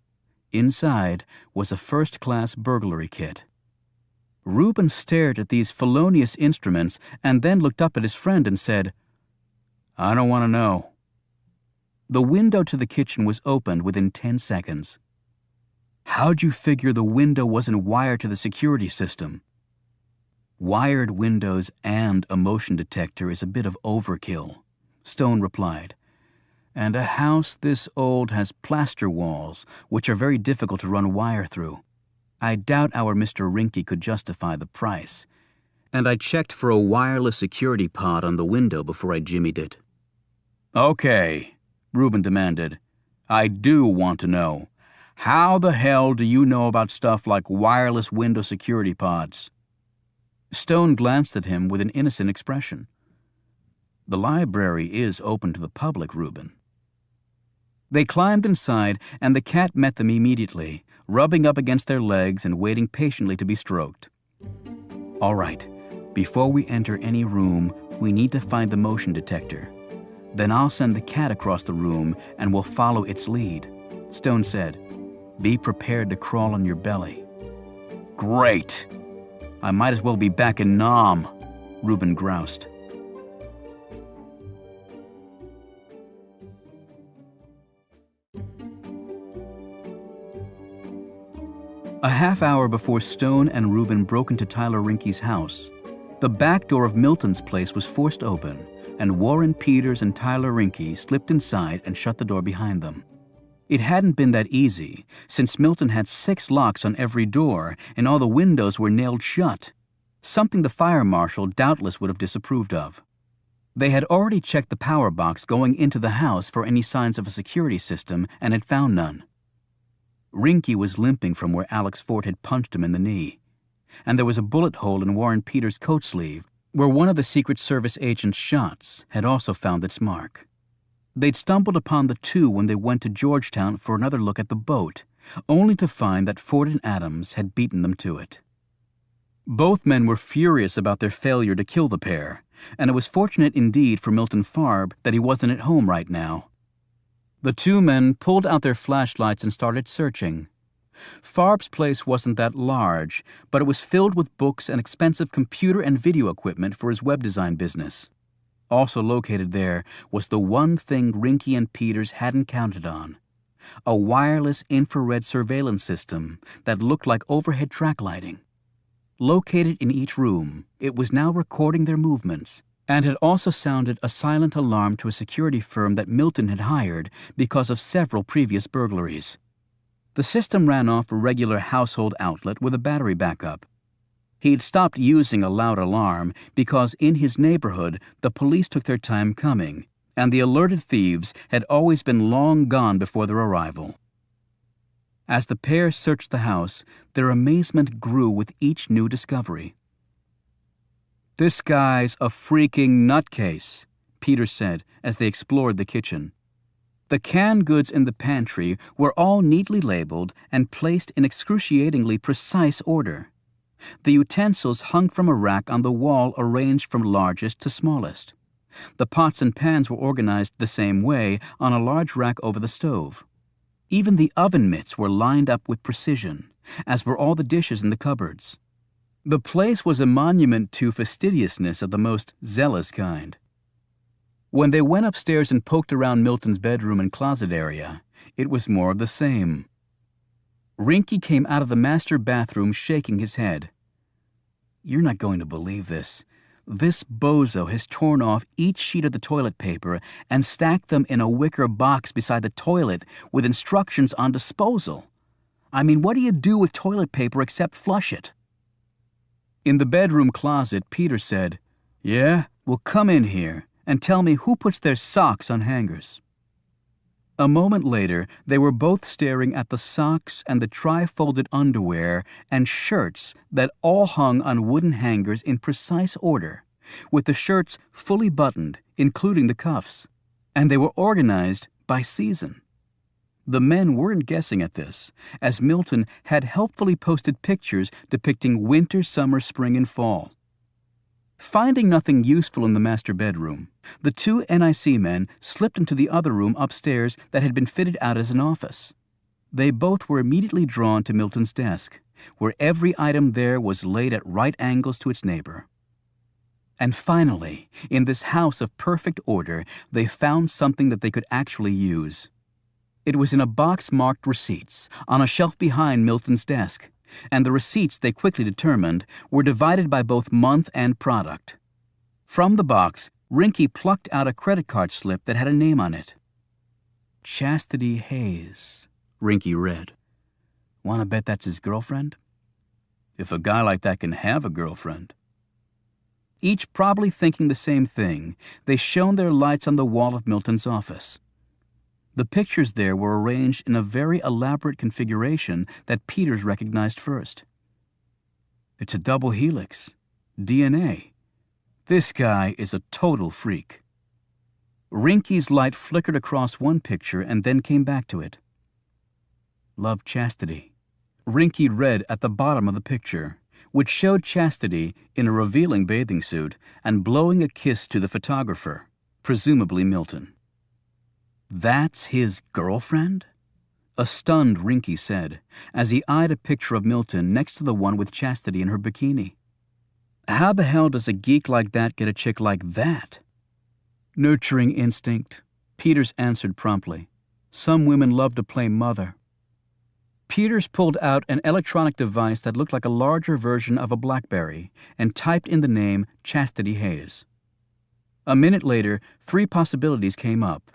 Inside was a first-class burglary kit. Reuben stared at these felonious instruments and then looked up at his friend and said, "I don't want to know." The window to the kitchen was opened within 10 seconds. How'd you figure the window wasn't wired to the security system? Wired windows and a motion detector is a bit of overkill, Stone replied. And a house this old has plaster walls, which are very difficult to run wire through. I doubt our Mr. Rinky could justify the price. And I checked for a wireless security pod on the window before I jimmied it. Okay, Reuben demanded. I do want to know. How the hell do you know about stuff like wireless window security pods? Stone glanced at him with an innocent expression. The library is open to the public, Reuben. They climbed inside, and the cat met them immediately, rubbing up against their legs and waiting patiently to be stroked. All right, before we enter any room, we need to find the motion detector. Then I'll send the cat across the room, and we'll follow its lead, Stone said. Be prepared to crawl on your belly. Great! I might as well be back in Nam, Reuben groused. A half hour before Stone and Reuben broke into Tyler Rinky's house, the back door of Milton's place was forced open, and Warren Peters and Tyler Rinky slipped inside and shut the door behind them. It hadn't been that easy, since Milton had 6 locks on every door and all the windows were nailed shut, something the fire marshal doubtless would have disapproved of. They had already checked the power box going into the house for any signs of a security system and had found none. Rinky was limping from where Alex Ford had punched him in the knee, and there was a bullet hole in Warren Peters' coat sleeve where one of the Secret Service agent's shots had also found its mark. They'd stumbled upon the two when they went to Georgetown for another look at the boat, only to find that Ford and Adams had beaten them to it. Both men were furious about their failure to kill the pair, and it was fortunate indeed for Milton Farb that he wasn't at home right now. The two men pulled out their flashlights and started searching. Farb's place wasn't that large, but it was filled with books and expensive computer and video equipment for his web design business. Also located there was the one thing Rinky and Peters hadn't counted on: a wireless infrared surveillance system that looked like overhead track lighting. Located in each room, it was now recording their movements, and had also sounded a silent alarm to a security firm that Milton had hired because of several previous burglaries. The system ran off a regular household outlet with a battery backup. He'd stopped using a loud alarm because in his neighborhood the police took their time coming, and the alerted thieves had always been long gone before their arrival. As the pair searched the house, their amazement grew with each new discovery. "This guy's a freaking nutcase," Peter said as they explored the kitchen. The canned goods in the pantry were all neatly labeled and placed in excruciatingly precise order. The utensils hung from a rack on the wall arranged from largest to smallest. The pots and pans were organized the same way on a large rack over the stove. Even the oven mitts were lined up with precision, as were all the dishes in the cupboards. The place was a monument to fastidiousness of the most zealous kind. When they went upstairs and poked around Milton's bedroom and closet area, it was more of the same. Rinky came out of the master bathroom shaking his head. "You're not going to believe this. This bozo has torn off each sheet of the toilet paper and stacked them in a wicker box beside the toilet with instructions on disposal. I mean, what do you do with toilet paper except flush it?" In the bedroom closet, Peter said, "Yeah, well, come in here and tell me who puts their socks on hangers." A moment later, they were both staring at the socks and the tri-folded underwear and shirts that all hung on wooden hangers in precise order, with the shirts fully buttoned, including the cuffs, and they were organized by season. The men weren't guessing at this, as Milton had helpfully posted pictures depicting winter, summer, spring, and fall. Finding nothing useful in the master bedroom, the two NIC men slipped into the other room upstairs that had been fitted out as an office. They both were immediately drawn to Milton's desk, where every item there was laid at right angles to its neighbor. And finally, in this house of perfect order, they found something that they could actually use. It was in a box marked receipts on a shelf behind Milton's desk, and the receipts, they quickly determined, were divided by both month and product. From the box, Rinky plucked out a credit card slip that had a name on it. Chastity Hayes, Rinky read. Want to bet that's his girlfriend? If a guy like that can have a girlfriend. Each probably thinking the same thing, they shone their lights on the wall of Milton's office. The pictures there were arranged in a very elaborate configuration that Peters recognized first. It's a double helix. DNA. This guy is a total freak. Rinky's light flickered across one picture and then came back to it. Love Chastity. Rinky read at the bottom of the picture, which showed Chastity in a revealing bathing suit and blowing a kiss to the photographer, presumably Milton. That's his girlfriend? A stunned Rinky said, as he eyed a picture of Milton next to the one with Chastity in her bikini. How the hell does a geek like that get a chick like that? Nurturing instinct, Peters answered promptly. Some women love to play mother. Peters pulled out an electronic device that looked like a larger version of a BlackBerry and typed in the name Chastity Hayes. A minute later, 3 possibilities came up.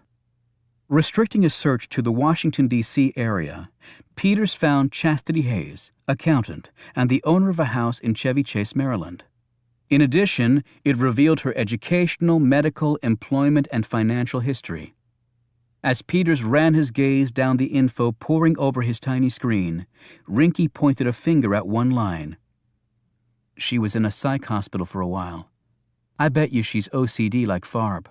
Restricting his search to the Washington, D.C. area, Peters found Chastity Hayes, accountant, and the owner of a house in Chevy Chase, Maryland. In addition, it revealed her educational, medical, employment, and financial history. As Peters ran his gaze down the info pouring over his tiny screen, Rinky pointed a finger at one line. She was in a psych hospital for a while. I bet you she's OCD like Farb.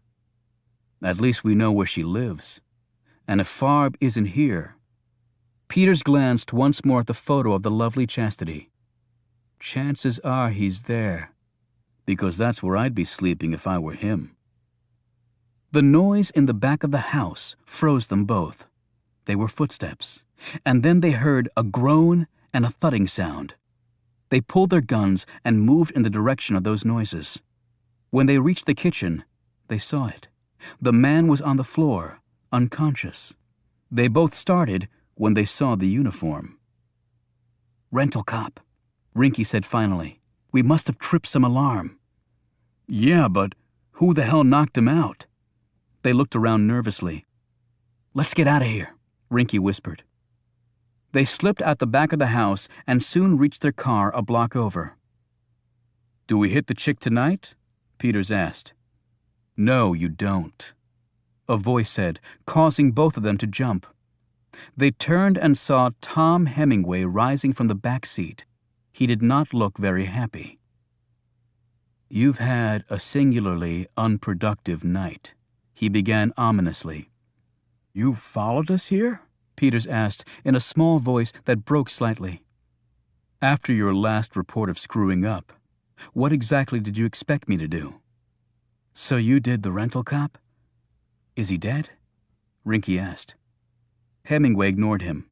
At least we know where she lives. And if Farb isn't here... Peters glanced once more at the photo of the lovely Chastity. Chances are he's there, because that's where I'd be sleeping if I were him. The noise in the back of the house froze them both. They were footsteps, and then they heard a groan and a thudding sound. They pulled their guns and moved in the direction of those noises. When they reached the kitchen, they saw it. The man was on the floor, unconscious. They both started when they saw the uniform. Rental cop, Rinky said finally. We must have tripped some alarm. Yeah, but who the hell knocked him out? They looked around nervously. Let's get out of here, Rinky whispered. They slipped out the back of the house and soon reached their car a block over. Do we hit the chick tonight? Peters asked. No, you don't, a voice said, causing both of them to jump. They turned and saw Tom Hemingway rising from the back seat. He did not look very happy. You've had a singularly unproductive night, he began ominously. You followed us here? Peters asked in a small voice that broke slightly. After your last report of screwing up, what exactly did you expect me to do? So you did the rental cop? Is he dead? Rinky asked. Hemingway ignored him.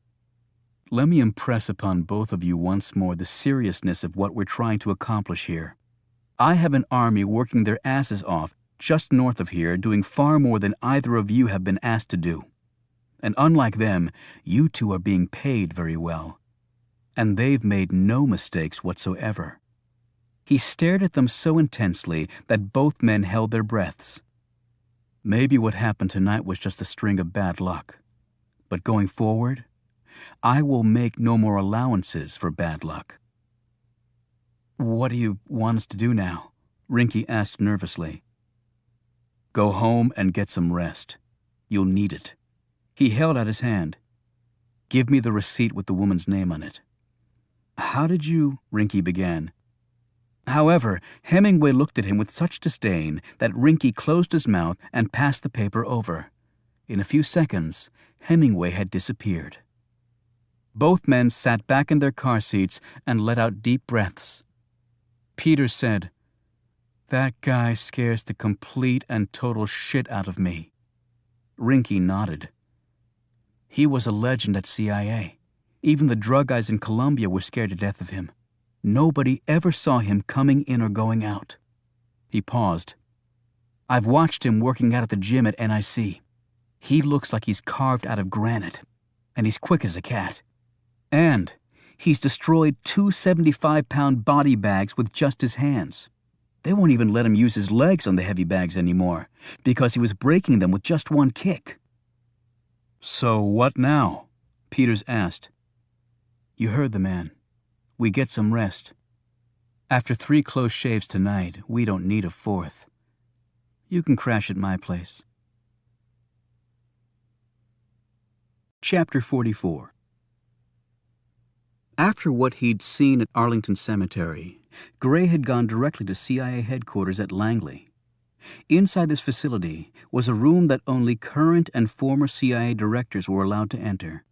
Let me impress upon both of you once more the seriousness of what we're trying to accomplish here. I have an army working their asses off just north of here, doing far more than either of you have been asked to do. And unlike them, you two are being paid very well. And they've made no mistakes whatsoever. He stared at them so intensely that both men held their breaths. Maybe what happened tonight was just a string of bad luck. But going forward, I will make no more allowances for bad luck. What do you want us to do now? Rinky asked nervously. Go home and get some rest. You'll need it. He held out his hand. Give me the receipt with the woman's name on it. How did you... Rinky began. However, Hemingway looked at him with such disdain that Rinky closed his mouth and passed the paper over. In a few seconds, Hemingway had disappeared. Both men sat back in their car seats and let out deep breaths. Peter said, "That guy scares the complete and total shit out of me." Rinky nodded. "He was a legend at CIA. Even the drug guys in Colombia were scared to death of him. Nobody ever saw him coming in or going out." He paused. "I've watched him working out at the gym at NIC. He looks like he's carved out of granite, and he's quick as a cat. And he's destroyed 2 75-pound body bags with just his hands. They won't even let him use his legs on the heavy bags anymore, because he was breaking them with just one kick." "So what now?" Peters asked. "You heard the man. We get some rest. After 3 close shaves tonight, we don't need a 4th. You can crash at my place." Chapter 44. After what he'd seen at Arlington Cemetery, Gray had gone directly to CIA headquarters at Langley. Inside this facility was a room that only current and former CIA directors were allowed to enter.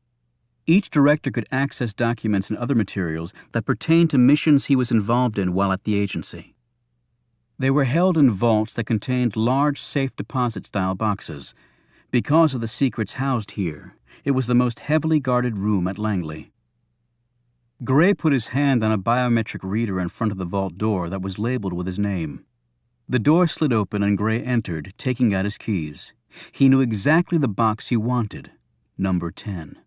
Each director could access documents and other materials that pertained to missions he was involved in while at the agency. They were held in vaults that contained large safe deposit-style boxes. Because of the secrets housed here, it was the most heavily guarded room at Langley. Gray put his hand on a biometric reader in front of the vault door that was labeled with his name. The door slid open and Gray entered, taking out his keys. He knew exactly the box he wanted, number 10.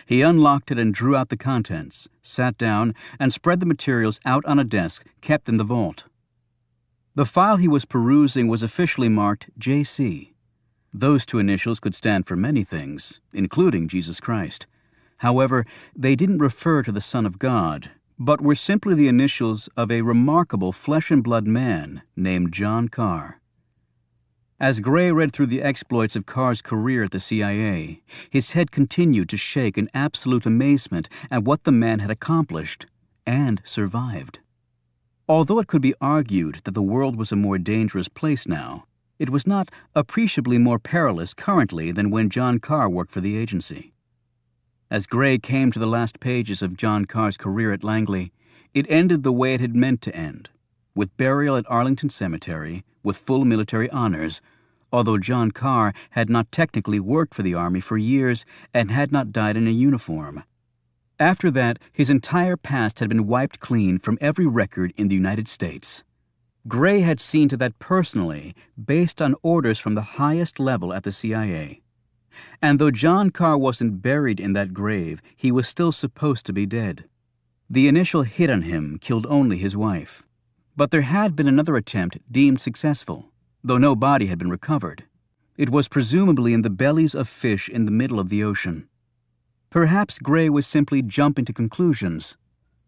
He unlocked it and drew out the contents, sat down, and spread the materials out on a desk kept in the vault. The file he was perusing was officially marked JC. Those 2 initials could stand for many things, including Jesus Christ. However, they didn't refer to the Son of God, but were simply the initials of a remarkable flesh-and-blood man named John Carr. As Gray read through the exploits of Carr's career at the CIA, his head continued to shake in absolute amazement at what the man had accomplished and survived. Although it could be argued that the world was a more dangerous place now, it was not appreciably more perilous currently than when John Carr worked for the agency. As Gray came to the last pages of John Carr's career at Langley, it ended the way it had meant to end, with burial at Arlington Cemetery with full military honors, although John Carr had not technically worked for the Army for years and had not died in a uniform. After that, his entire past had been wiped clean from every record in the United States. Gray had seen to that personally, based on orders from the highest level at the CIA. And though John Carr wasn't buried in that grave, he was still supposed to be dead. The initial hit on him killed only his wife. But there had been another attempt deemed successful, though no body had been recovered. It was presumably in the bellies of fish in the middle of the ocean. Perhaps Gray was simply jumping to conclusions.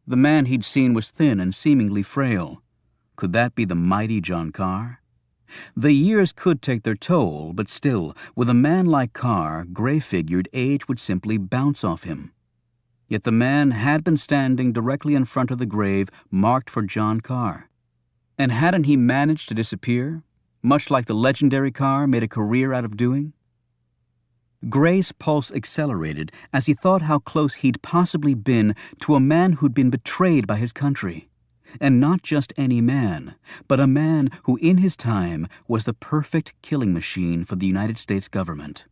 The man he'd seen was thin and seemingly frail. Could that be the mighty John Carr? The years could take their toll, but still, with a man like Carr, Gray figured age would simply bounce off him. Yet the man had been standing directly in front of the grave marked for John Carr. And hadn't he managed to disappear, much like the legendary Carr made a career out of doing? Gray's pulse accelerated as he thought how close he'd possibly been to a man who'd been betrayed by his country. And not just any man, but a man who in his time was the perfect killing machine for the United States government.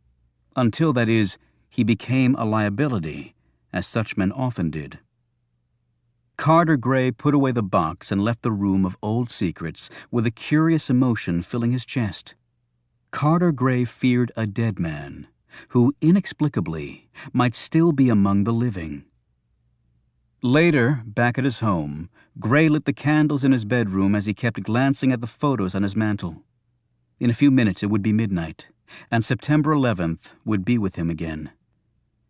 Until, that is, he became a liability, as such men often did. Carter Gray put away the box and left the room of old secrets with a curious emotion filling his chest. Carter Gray feared a dead man, who inexplicably might still be among the living. Later, back at his home, Gray lit the candles in his bedroom as he kept glancing at the photos on his mantel. In a few minutes it would be midnight, and September 11th would be with him again.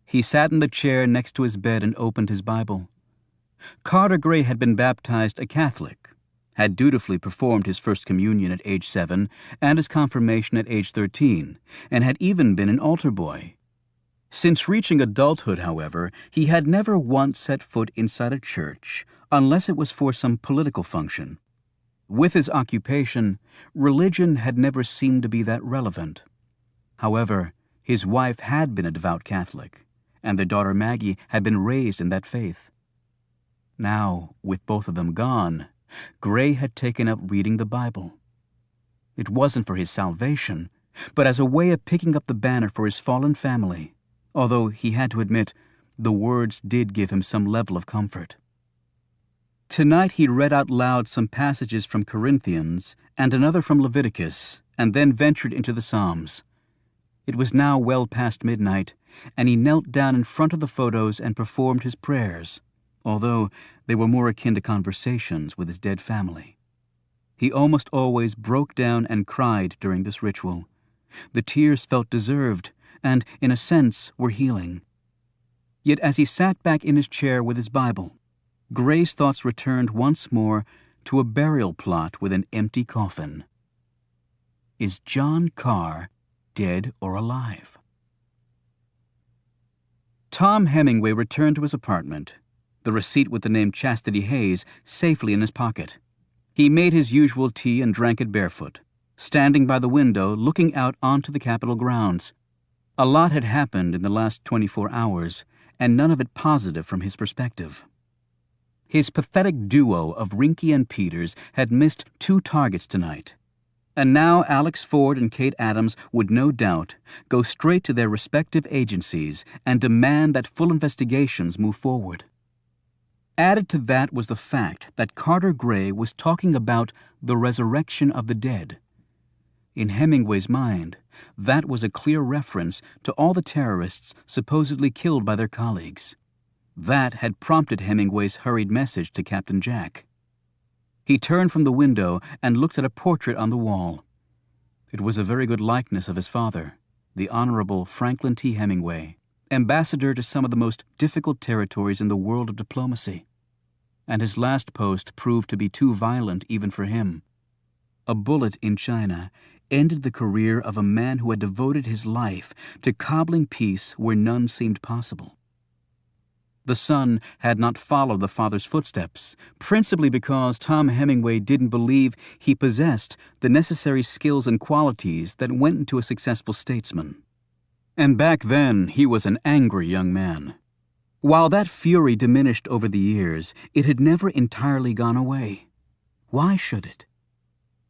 He sat in the chair next to his bed and opened his Bible. Carter Gray had been baptized a Catholic, had dutifully performed his first communion at age 7 and his confirmation at age 13, and had even been an altar boy. Since reaching adulthood, however, he had never once set foot inside a church, unless it was for some political function. With his occupation, religion had never seemed to be that relevant. However, His wife had been a devout Catholic, and their daughter Maggie had been raised in that faith. Now, with both of them gone, Gray had taken up reading the Bible. It wasn't for his salvation, but as a way of picking up the banner for his fallen family, although he had to admit the words did give him some level of comfort. Tonight he read out loud some passages from Corinthians and another from Leviticus, and then ventured into the Psalms. It was now well past midnight, and he knelt down in front of the photos and performed his prayers, although they were more akin to conversations with his dead family. He almost always broke down and cried during this ritual. The tears felt deserved, and, in a sense, were healing. Yet as he sat back in his chair with his Bible, Gray's thoughts returned once more to a burial plot with an empty coffin. Is John Carr dead or alive? Tom Hemingway returned to his apartment, the receipt with the name Chastity Hayes safely in his pocket. He made his usual tea and drank it barefoot, standing by the window looking out onto the Capitol grounds. A lot had happened in the last 24 hours, and none of it positive from his perspective. His pathetic duo of Rinky and Peters had missed 2 targets tonight, and now Alex Ford and Kate Adams would no doubt go straight to their respective agencies and demand that full investigations move forward. Added to that was the fact that Carter Gray was talking about the resurrection of the dead. In Hemingway's mind, that was a clear reference to all the terrorists supposedly killed by their colleagues. That had prompted Hemingway's hurried message to Captain Jack. He turned from the window and looked at a portrait on the wall. It was a very good likeness of his father, the Honorable Franklin T. Hemingway, ambassador to some of the most difficult territories in the world of diplomacy. And his last post proved to be too violent even for him. A bullet in China ended the career of a man who had devoted his life to cobbling peace where none seemed possible. The son had not followed the father's footsteps, principally because Tom Hemingway didn't believe he possessed the necessary skills and qualities that went into a successful statesman. And back then, he was an angry young man. While that fury diminished over the years, it had never entirely gone away. Why should it?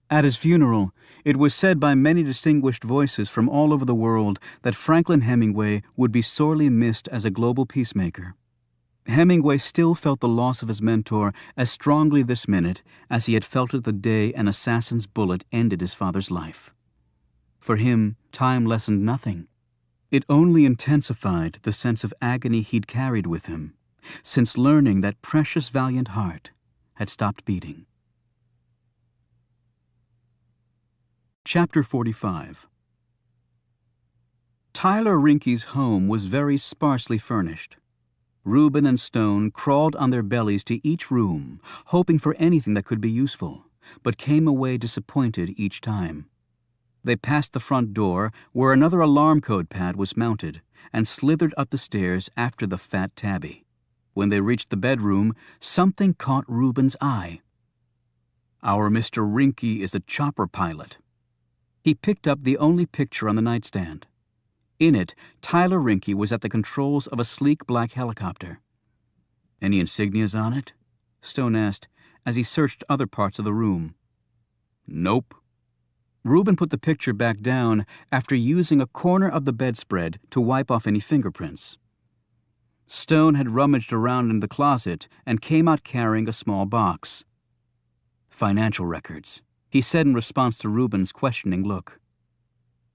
At his funeral, it was said by many distinguished voices from all over the world that Franklin Hemingway would be sorely missed as a global peacemaker. Hemingway still felt the loss of his mentor as strongly this minute as he had felt it the day an assassin's bullet ended his father's life. For him, time lessened nothing. It only intensified the sense of agony he'd carried with him, since learning that precious valiant heart had stopped beating. Chapter 45. Tyler Rinky's home was very sparsely furnished. Reuben and Stone crawled on their bellies to each room, hoping for anything that could be useful, but came away disappointed each time. They passed the front door, where another alarm code pad was mounted, and slithered up the stairs after the fat tabby. When they reached the bedroom, something caught Reuben's eye. "Our Mr. Rinky is a chopper pilot." He picked up the only picture on the nightstand. In it, Tyler Rinky was at the controls of a sleek black helicopter. "Any insignias on it?" Stone asked, as he searched other parts of the room. "Nope." Reuben put the picture back down after using a corner of the bedspread to wipe off any fingerprints. Stone had rummaged around in the closet and came out carrying a small box. "Financial records," he said in response to Reuben's questioning look.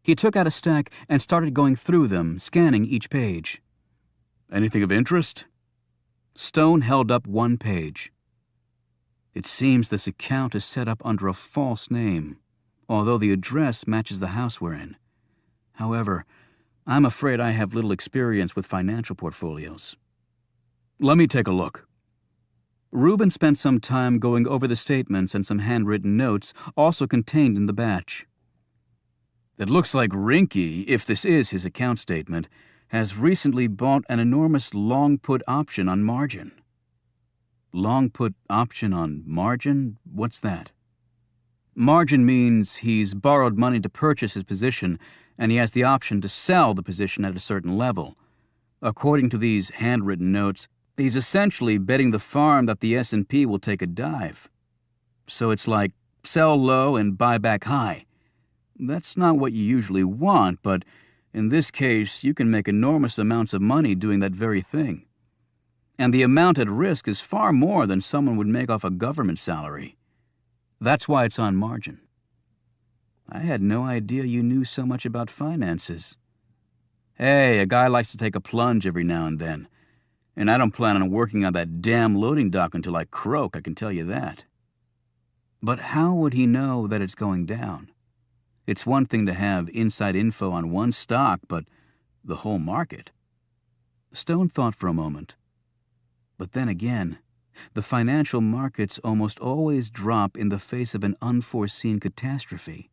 He took out a stack and started going through them, scanning each page. "Anything of interest?" Stone held up one page. "It seems this account is set up under a false name, although the address matches the house we're in. However, I'm afraid I have little experience with financial portfolios." "Let me take a look." Reuben spent some time going over the statements and some handwritten notes also contained in the batch. "It looks like Rinky, if this is his account statement, has recently bought an enormous long-put option on margin." "Long-put option on margin? What's that?" "Margin means he's borrowed money to purchase his position, and he has the option to sell the position at a certain level. According to these handwritten notes, he's essentially betting the farm that the S&P will take a dive. So it's like sell low and buy back high. That's not what you usually want, but in this case, you can make enormous amounts of money doing that very thing. And the amount at risk is far more than someone would make off a government salary. That's why it's on margin. I had no idea you knew so much about finances. Hey, a guy likes to take a plunge every now and then. And I don't plan on working on that damn loading dock until I croak, I can tell you that. But how would he know that it's going down? It's one thing to have inside info on one stock, but the whole market? Stone thought for a moment. But then again, the financial markets almost always drop in the face of an unforeseen catastrophe.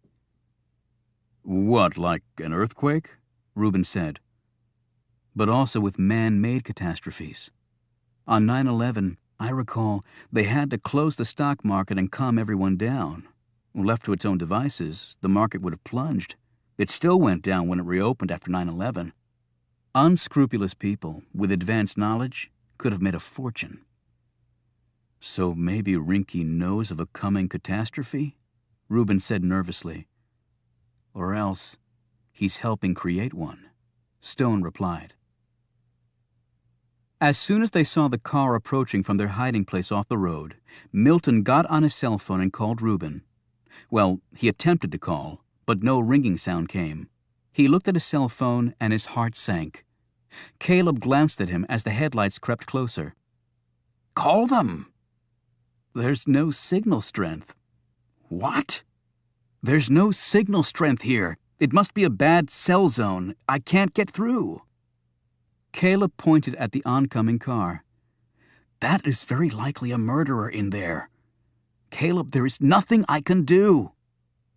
What, like an earthquake? Rubin said. But also with man-made catastrophes. On 9/11, I recall they had to close the stock market and calm everyone down. Left to its own devices, the market would have plunged. It still went down when it reopened after 9/11. Unscrupulous people with advanced knowledge could have made a fortune. So maybe Rinky knows of a coming catastrophe? Rubin said nervously. Or else, he's helping create one, Stone replied. As soon as they saw the car approaching from their hiding place off the road, Milton got on his cell phone and called Rubin. Well, he attempted to call, but no ringing sound came. He looked at his cell phone and his heart sank. Caleb glanced at him as the headlights crept closer. Call them! There's no signal strength. What? There's no signal strength here. It must be a bad cell zone. I can't get through. Caleb pointed at the oncoming car. That is very likely a murderer in there. Caleb, there is nothing I can do.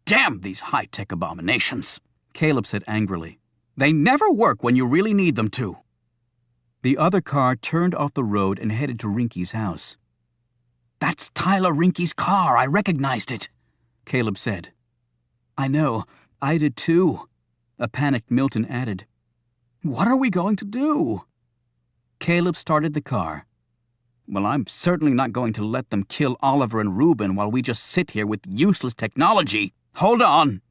Damn these high-tech abominations, Caleb said angrily. They never work when you really need them to. The other car turned off the road and headed to Rinky's house. That's Tyler Rinky's car. I recognized it, Caleb said. I know. I did too, a panicked Milton added. What are we going to do? Caleb started the car. Well, I'm certainly not going to let them kill Oliver and Rubin while we just sit here with useless technology. Hold on!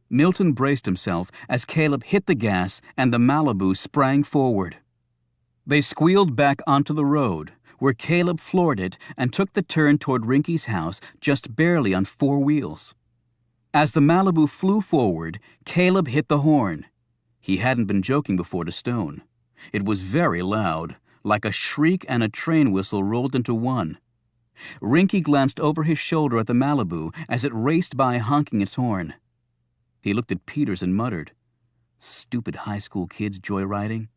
Milton braced himself as Caleb hit the gas and the Malibu sprang forward. They squealed back onto the road, where Caleb floored it and took the turn toward Rinky's house just barely on 4 wheels. As the Malibu flew forward, Caleb hit the horn. He hadn't been joking before to Stone. It was very loud, like a shriek and a train whistle rolled into one. Rinky glanced over his shoulder at the Malibu as it raced by honking its horn. He looked at Peters and muttered, Stupid high school kids joyriding.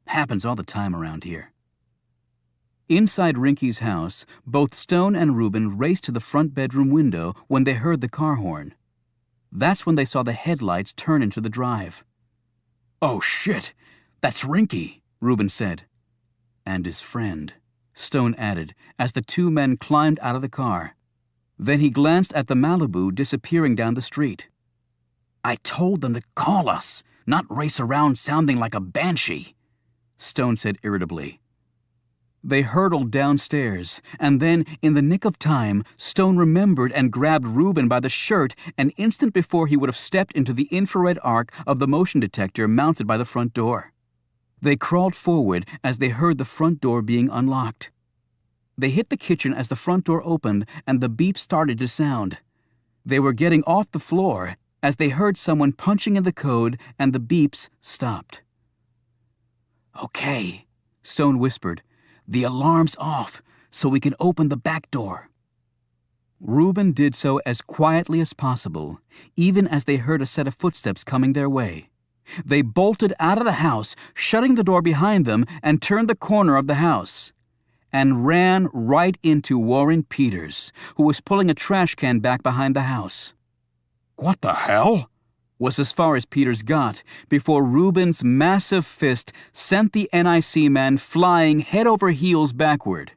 Happens all the time around here. Inside Rinky's house, both Stone and Rubin raced to the front bedroom window when they heard the car horn. That's when they saw the headlights turn into the drive. Oh, shit! That's Rinky, Rubin said. And his friend, Stone added, as the 2 men climbed out of the car. Then he glanced at the Malibu disappearing down the street. I told them to call us, not race around sounding like a banshee, Stone said irritably. They hurtled downstairs, and then, in the nick of time, Stone remembered and grabbed Rubin by the shirt an instant before he would have stepped into the infrared arc of the motion detector mounted by the front door. They crawled forward as they heard the front door being unlocked. They hit the kitchen as the front door opened and the beep started to sound. They were getting off the floor as they heard someone punching in the code and the beeps stopped. Okay, Stone whispered. The alarm's off, so we can open the back door. Rubin did so as quietly as possible, even as they heard a set of footsteps coming their way. They bolted out of the house, shutting the door behind them, and turned the corner of the house, and ran right into Warren Peters, who was pulling a trash can back behind the house. What the hell? Was as far as Peters got before Rubin's massive fist sent the NIC man flying head over heels backward.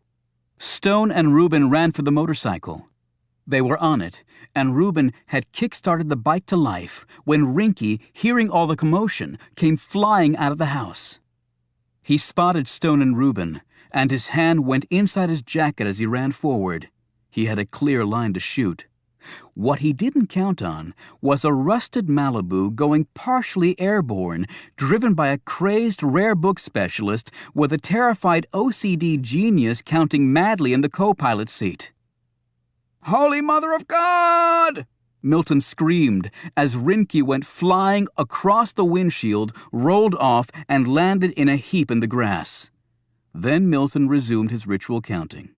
Stone and Rubin ran for the motorcycle. They were on it, and Reuben had kick-started the bike to life when Rinky, hearing all the commotion, came flying out of the house. He spotted Stone and Reuben, and his hand went inside his jacket as he ran forward. He had a clear line to shoot. What he didn't count on was a rusted Malibu going partially airborne, driven by a crazed rare book specialist with a terrified OCD genius counting madly in the co-pilot seat. "Holy Mother of God!" Milton screamed as Rinky went flying across the windshield, rolled off, and landed in a heap in the grass. Then Milton resumed his ritual counting.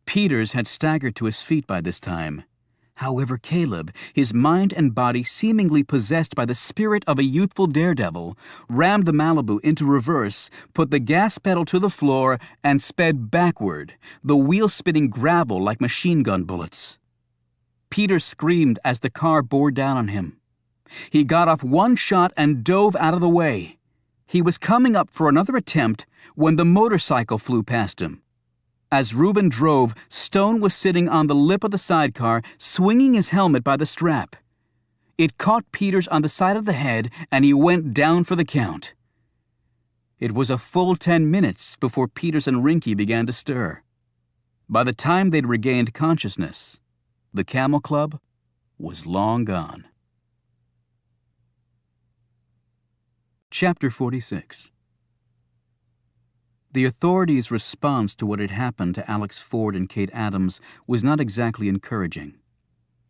Peters had staggered to his feet by this time. However, Caleb, his mind and body seemingly possessed by the spirit of a youthful daredevil, rammed the Malibu into reverse, put the gas pedal to the floor, and sped backward, the wheel spitting gravel like machine gun bullets. Peter screamed as the car bore down on him. He got off one shot and dove out of the way. He was coming up for another attempt when the motorcycle flew past him. As Reuben drove, Stone was sitting on the lip of the sidecar, swinging his helmet by the strap. It caught Peters on the side of the head, and he went down for the count. It was a full 10 minutes before Peters and Rinky began to stir. By the time they'd regained consciousness, the Camel Club was long gone. Chapter 46. The authorities' response to what had happened to Alex Ford and Kate Adams was not exactly encouraging.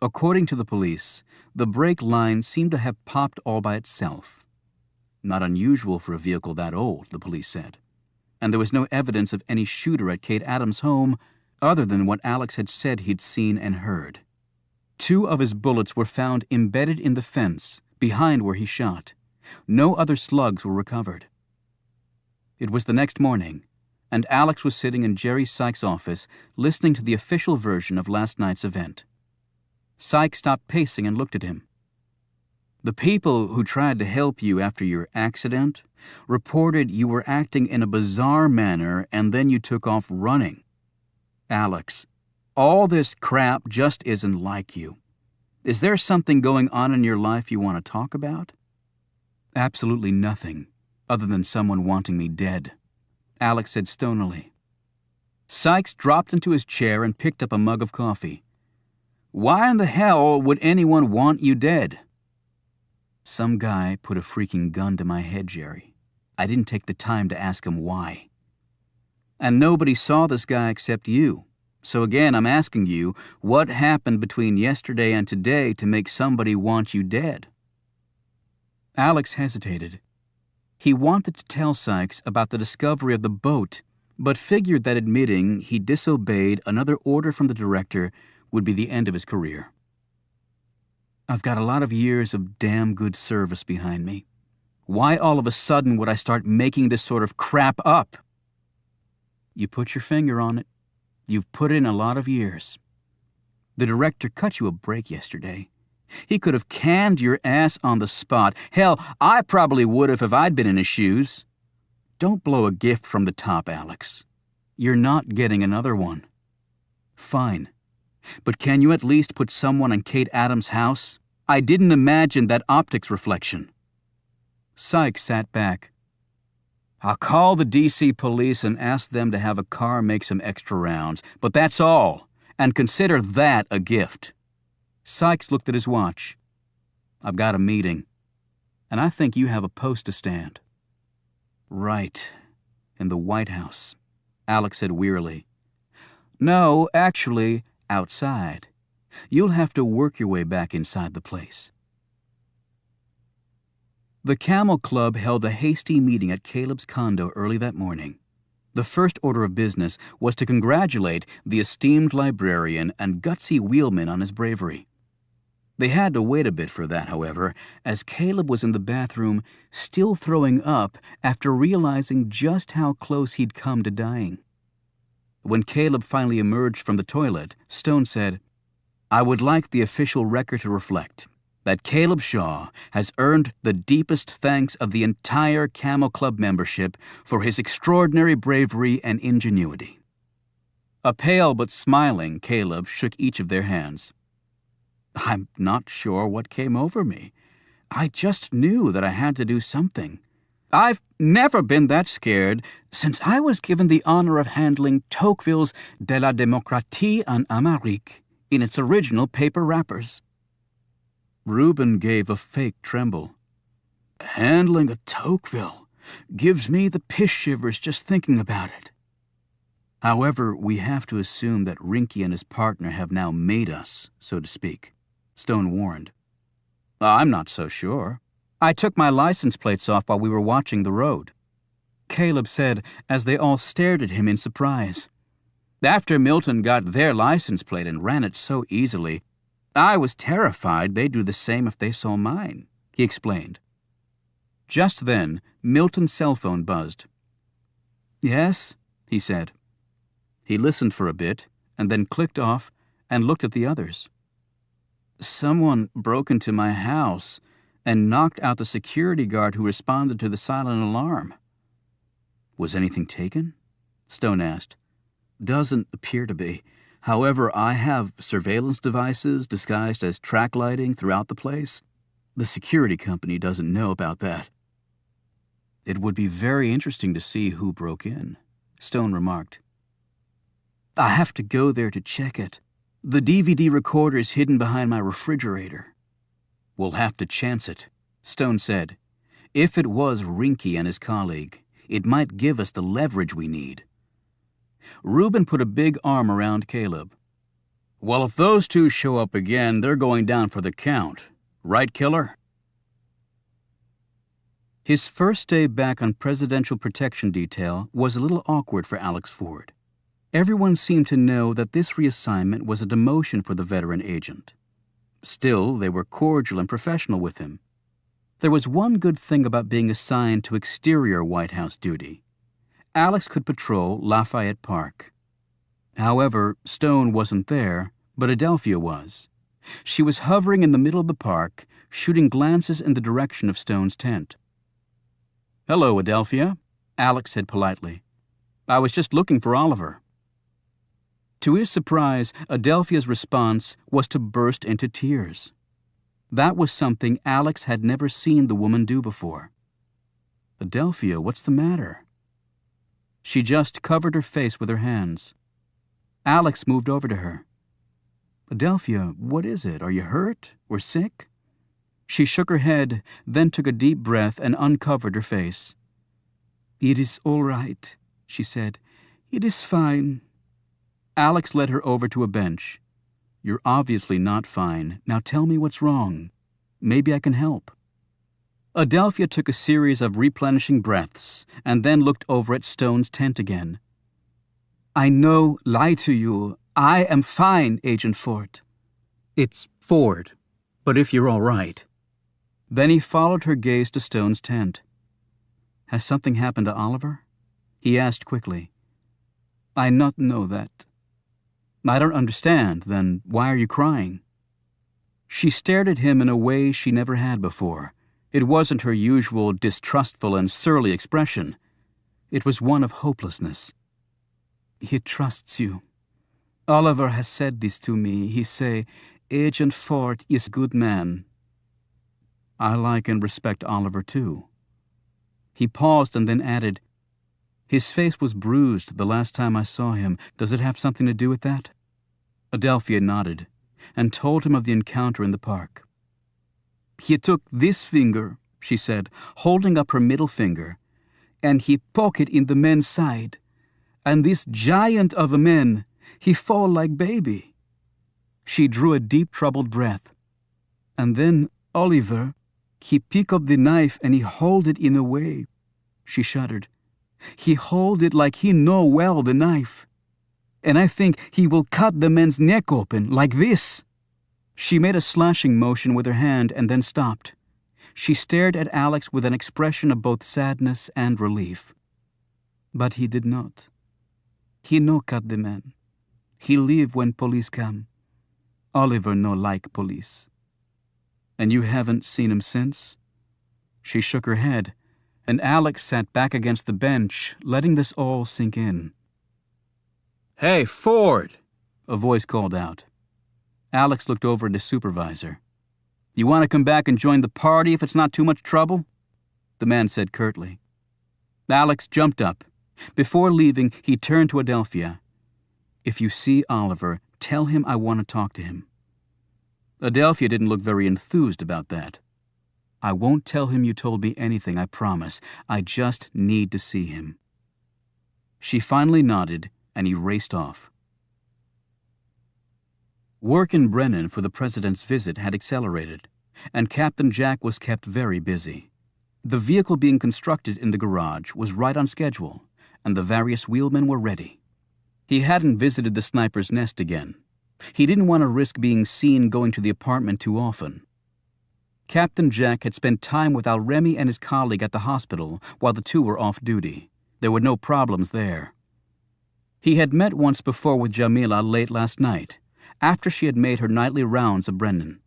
According to the police, the brake line seemed to have popped all by itself. Not unusual for a vehicle that old, the police said. And there was no evidence of any shooter at Kate Adams' home other than what Alex had said he'd seen and heard. 2 of his bullets were found embedded in the fence behind where he shot. No other slugs were recovered. It was the next morning, and Alex was sitting in Jerry Sykes' office listening to the official version of last night's event. Sykes stopped pacing and looked at him. "The people who tried to help you after your accident reported you were acting in a bizarre manner and then you took off running. Alex, all this crap just isn't like you. Is there something going on in your life you want to talk about?" "Absolutely nothing, other than someone wanting me dead," Alex said stonily. Sykes dropped into his chair and picked up a mug of coffee. "Why in the hell would anyone want you dead?" "Some guy put a freaking gun to my head, Jerry. I didn't take the time to ask him why." "And nobody saw this guy except you. So again, I'm asking you, what happened between yesterday and today to make somebody want you dead?" Alex hesitated. He wanted to tell Sykes about the discovery of the boat, but figured that admitting he disobeyed another order from the director would be the end of his career. "I've got a lot of years of damn good service behind me. Why all of a sudden would I start making this sort of crap up?" "You put your finger on it. You've put in a lot of years. The director cut you a break yesterday. He could have canned your ass on the spot. Hell, I probably would have if I'd been in his shoes. Don't blow a gift from the top, Alex. You're not getting another one." "Fine. But can you at least put someone in Kate Adams' house? I didn't imagine that optics reflection." Sykes sat back. "I'll call the DC police and ask them to have a car make some extra rounds, but that's all, and consider that a gift." Sykes looked at his watch. "I've got a meeting, and I think you have a post to stand." "Right, in the White House," Alex said wearily. "No, actually, outside. You'll have to work your way back inside the place." The Camel Club held a hasty meeting at Caleb's condo early that morning. The first order of business was to congratulate the esteemed librarian and gutsy wheelman on his bravery. They had to wait a bit for that, however, as Caleb was in the bathroom, still throwing up after realizing just how close he'd come to dying. When Caleb finally emerged from the toilet, Stone said, "I would like the official record to reflect that Caleb Shaw has earned the deepest thanks of the entire Camel Club membership for his extraordinary bravery and ingenuity." A pale but smiling Caleb shook each of their hands. I'm not sure what came over me. I just knew that I had to do something. I've never been that scared since I was given the honor of handling Tocqueville's De la Démocratie en Amérique in its original paper wrappers. Reuben gave a fake tremble. Handling a Tocqueville gives me the piss shivers just thinking about it. However, we have to assume that Rinky and his partner have now made us, so to speak, Stone warned. I'm not so sure. I took my license plates off while we were watching the road, Caleb said as they all stared at him in surprise. After Milton got their license plate and ran it so easily, I was terrified they'd do the same if they saw mine, he explained. Just then, Milton's cell phone buzzed. Yes, he said. He listened for a bit and then clicked off and looked at the others. Someone broke into my house and knocked out the security guard who responded to the silent alarm. Was anything taken? Stone asked. Doesn't appear to be. However, I have surveillance devices disguised as track lighting throughout the place. The security company doesn't know about that. It would be very interesting to see who broke in, Stone remarked. I have to go there to check it. The DVD recorder is hidden behind my refrigerator. We'll have to chance it, Stone said. If it was Rinky and his colleague, it might give us the leverage we need. Reuben put a big arm around Caleb. Well, if those two show up again, they're going down for the count. Right, Killer? His first day back on Presidential Protection Detail was a little awkward for Alex Ford. Everyone seemed to know that this reassignment was a demotion for the veteran agent. Still, they were cordial and professional with him. There was one good thing about being assigned to exterior White House duty. Alex could patrol Lafayette Park. However, Stone wasn't there, but Adelphia was. She was hovering in the middle of the park, shooting glances in the direction of Stone's tent. Hello, Adelphia, Alex said politely. I was just looking for Oliver. To his surprise, Adelphia's response was to burst into tears. That was something Alex had never seen the woman do before. Adelphia, what's the matter? She just covered her face with her hands. Alex moved over to her. Adelphia, what is it? Are you hurt or sick? She shook her head, then took a deep breath and uncovered her face. It is all right, she said. It is fine. Alex led her over to a bench. You're obviously not fine. Now tell me what's wrong. Maybe I can help. Adelphia took a series of replenishing breaths and then looked over at Stone's tent again. I know, lie to you. I am fine, Agent Ford. It's Ford, but if you're all right. Then he followed her gaze to Stone's tent. Has something happened to Oliver? He asked quickly. I not know that. I don't understand. Then why are you crying? She stared at him in a way she never had before. It wasn't her usual distrustful and surly expression. It was one of hopelessness. He trusts you. Oliver has said this to me. He say, Agent Ford is good man. I like and respect Oliver, too. He paused and then added, His face was bruised the last time I saw him. Does it have something to do with that? Adelphia nodded and told him of the encounter in the park. He took this finger, she said, holding up her middle finger, and he poke it in the man's side. And this giant of a man, he fall like baby. She drew a deep, troubled breath. And then Oliver, he pick up the knife and he hold it in a way. She shuddered. He hold it like he know well the knife. And I think he will cut the man's neck open like this. She made a slashing motion with her hand and then stopped. She stared at Alex with an expression of both sadness and relief. But he did not. He no cut the man. He leave when police come. Oliver no like police. And you haven't seen him since? She shook her head, and Alex sat back against the bench, letting this all sink in. "Hey, Ford!" a voice called out. Alex looked over at his supervisor. "You want to come back and join the party if it's not too much trouble?" the man said curtly. Alex jumped up. Before leaving, he turned to Adelphia. "If you see Oliver, tell him I want to talk to him." Adelphia didn't look very enthused about that. "I won't tell him you told me anything, I promise. I just need to see him." She finally nodded, and he raced off. Work in Brennan for the president's visit had accelerated, and Captain Jack was kept very busy. The vehicle being constructed in the garage was right on schedule, and the various wheelmen were ready. He hadn't visited the sniper's nest again. He didn't want to risk being seen going to the apartment too often. Captain Jack had spent time with Al-Remy and his colleague at the hospital while the two were off duty. There were no problems there. He had met once before with Jamila late last night, after she had made her nightly rounds of Brennan.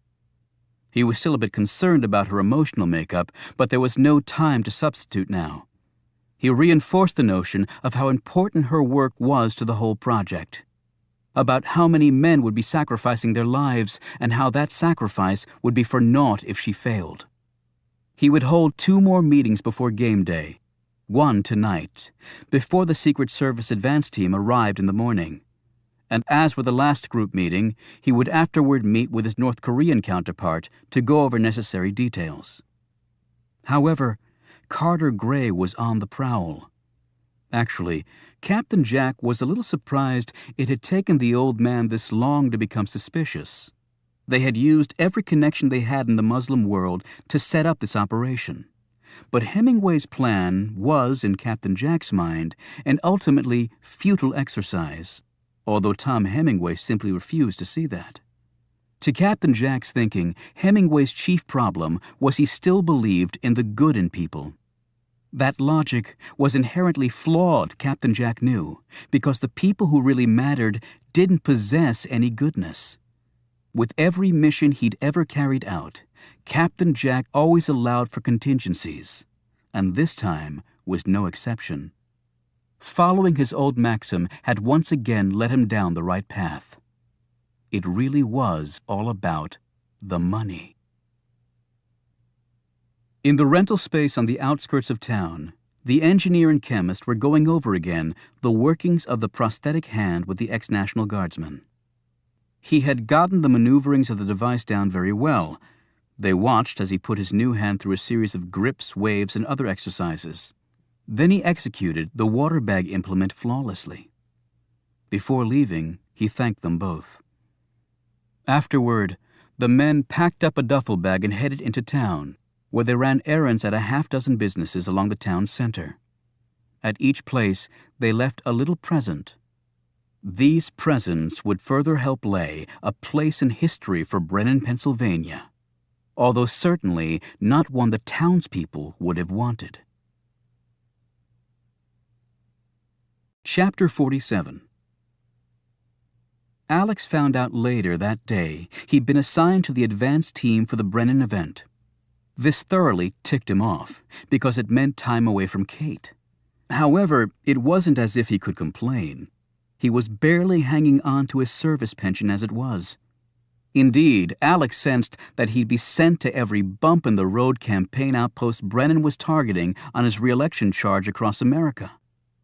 He was still a bit concerned about her emotional makeup, but there was no time to substitute now. He reinforced the notion of how important her work was to the whole project, about how many men would be sacrificing their lives and how that sacrifice would be for naught if she failed. He would hold 2 more meetings before game day, one tonight, before the Secret Service advance team arrived in the morning. And as with the last group meeting, he would afterward meet with his North Korean counterpart to go over necessary details. However, Carter Gray was on the prowl. Actually, Captain Jack was a little surprised it had taken the old man this long to become suspicious. They had used every connection they had in the Muslim world to set up this operation. But Hemingway's plan was, in Captain Jack's mind, an ultimately futile exercise, although Tom Hemingway simply refused to see that. To Captain Jack's thinking, Hemingway's chief problem was he still believed in the good in people. That logic was inherently flawed, Captain Jack knew, because the people who really mattered didn't possess any goodness. With every mission he'd ever carried out, Captain Jack always allowed for contingencies, and this time was no exception. Following his old maxim had once again led him down the right path. It really was all about the money. In the rental space on the outskirts of town, the engineer and chemist were going over again the workings of the prosthetic hand with the ex-National Guardsman. He had gotten the maneuverings of the device down very well. They watched as he put his new hand through a series of grips, waves, and other exercises. Then he executed the water bag implement flawlessly. Before leaving, he thanked them both. Afterward, the men packed up a duffel bag and headed into town, where they ran errands at a half-dozen businesses along the town center. At each place, they left a little present. These presents would further help lay a place in history for Brennan, Pennsylvania, although certainly not one the townspeople would have wanted. Chapter 47. Alex found out later that day he'd been assigned to the advance team for the Brennan event. This thoroughly ticked him off, because it meant time away from Kate. However, it wasn't as if he could complain. He was barely hanging on to his service pension as it was. Indeed, Alex sensed that he'd be sent to every bump-in-the-road campaign outpost Brennan was targeting on his re-election charge across America.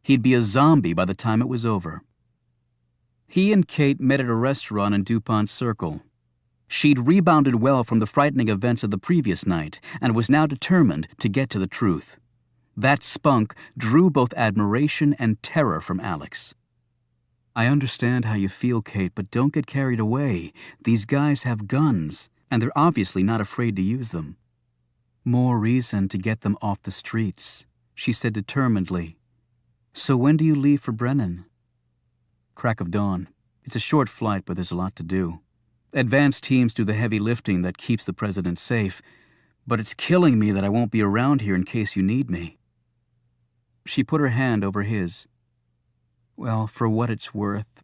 He'd be a zombie by the time it was over. He and Kate met at a restaurant in DuPont Circle. She'd rebounded well from the frightening events of the previous night and was now determined to get to the truth. That spunk drew both admiration and terror from Alex. "I understand how you feel, Kate, but don't get carried away. These guys have guns, and they're obviously not afraid to use them." "More reason to get them off the streets," she said determinedly. "So when do you leave for Brennan?" "Crack of dawn. It's a short flight, but there's a lot to do. Advance teams do the heavy lifting that keeps the president safe, but it's killing me that I won't be around here in case you need me." She put her hand over his. "Well, for what it's worth,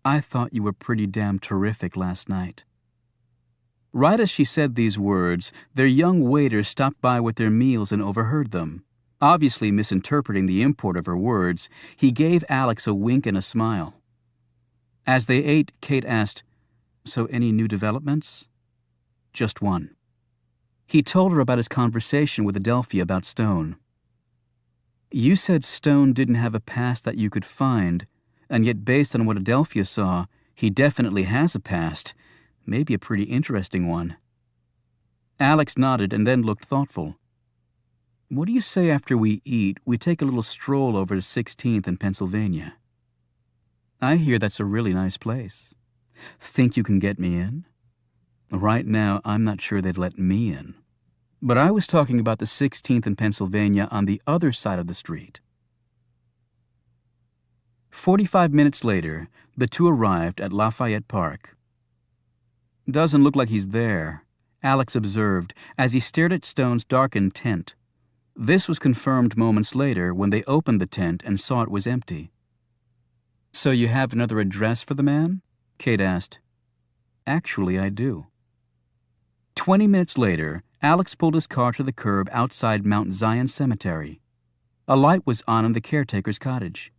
I thought you were pretty damn terrific last night." Right as she said these words, their young waiter stopped by with their meals and overheard them. Obviously misinterpreting the import of her words, he gave Alex a wink and a smile. As they ate, Kate asked, "So any new developments?" "Just one." He told her about his conversation with Adelphia about Stone. "You said Stone didn't have a past that you could find, and yet based on what Adelphia saw, he definitely has a past, maybe a pretty interesting one." Alex nodded and then looked thoughtful. "What do you say after we eat, we take a little stroll over to 16th in Pennsylvania? I hear that's a really nice place. Think you can get me in?" "Right now, I'm not sure they'd let me in. But I was talking about the 16th in Pennsylvania on the other side of the street." 45 minutes later, the two arrived at Lafayette Park. "Doesn't look like he's there," Alex observed as he stared at Stone's darkened tent. This was confirmed moments later when they opened the tent and saw it was empty. "So you have another address for the man?" Kate asked. "Actually, I do." 20 minutes later, Alex pulled his car to the curb outside Mount Zion Cemetery. A light was on in the caretaker's cottage.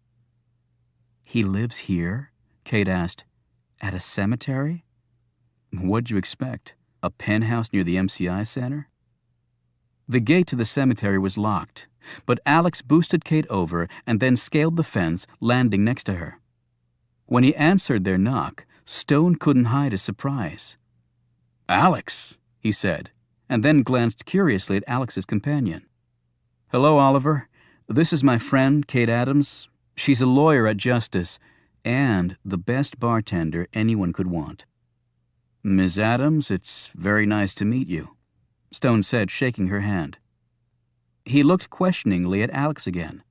"He lives here?" Kate asked. "At a cemetery?" "What'd you expect? A penthouse near the MCI Center?" The gate to the cemetery was locked, but Alex boosted Kate over and then scaled the fence, landing next to her. When he answered their knock, Stone couldn't hide his surprise. "Alex," he said, and then glanced curiously at Alex's companion. "Hello, Oliver. This is my friend, Kate Adams. She's a lawyer at Justice, and the best bartender anyone could want." "Miss Adams, it's very nice to meet you," Stone said, shaking her hand. He looked questioningly at Alex again.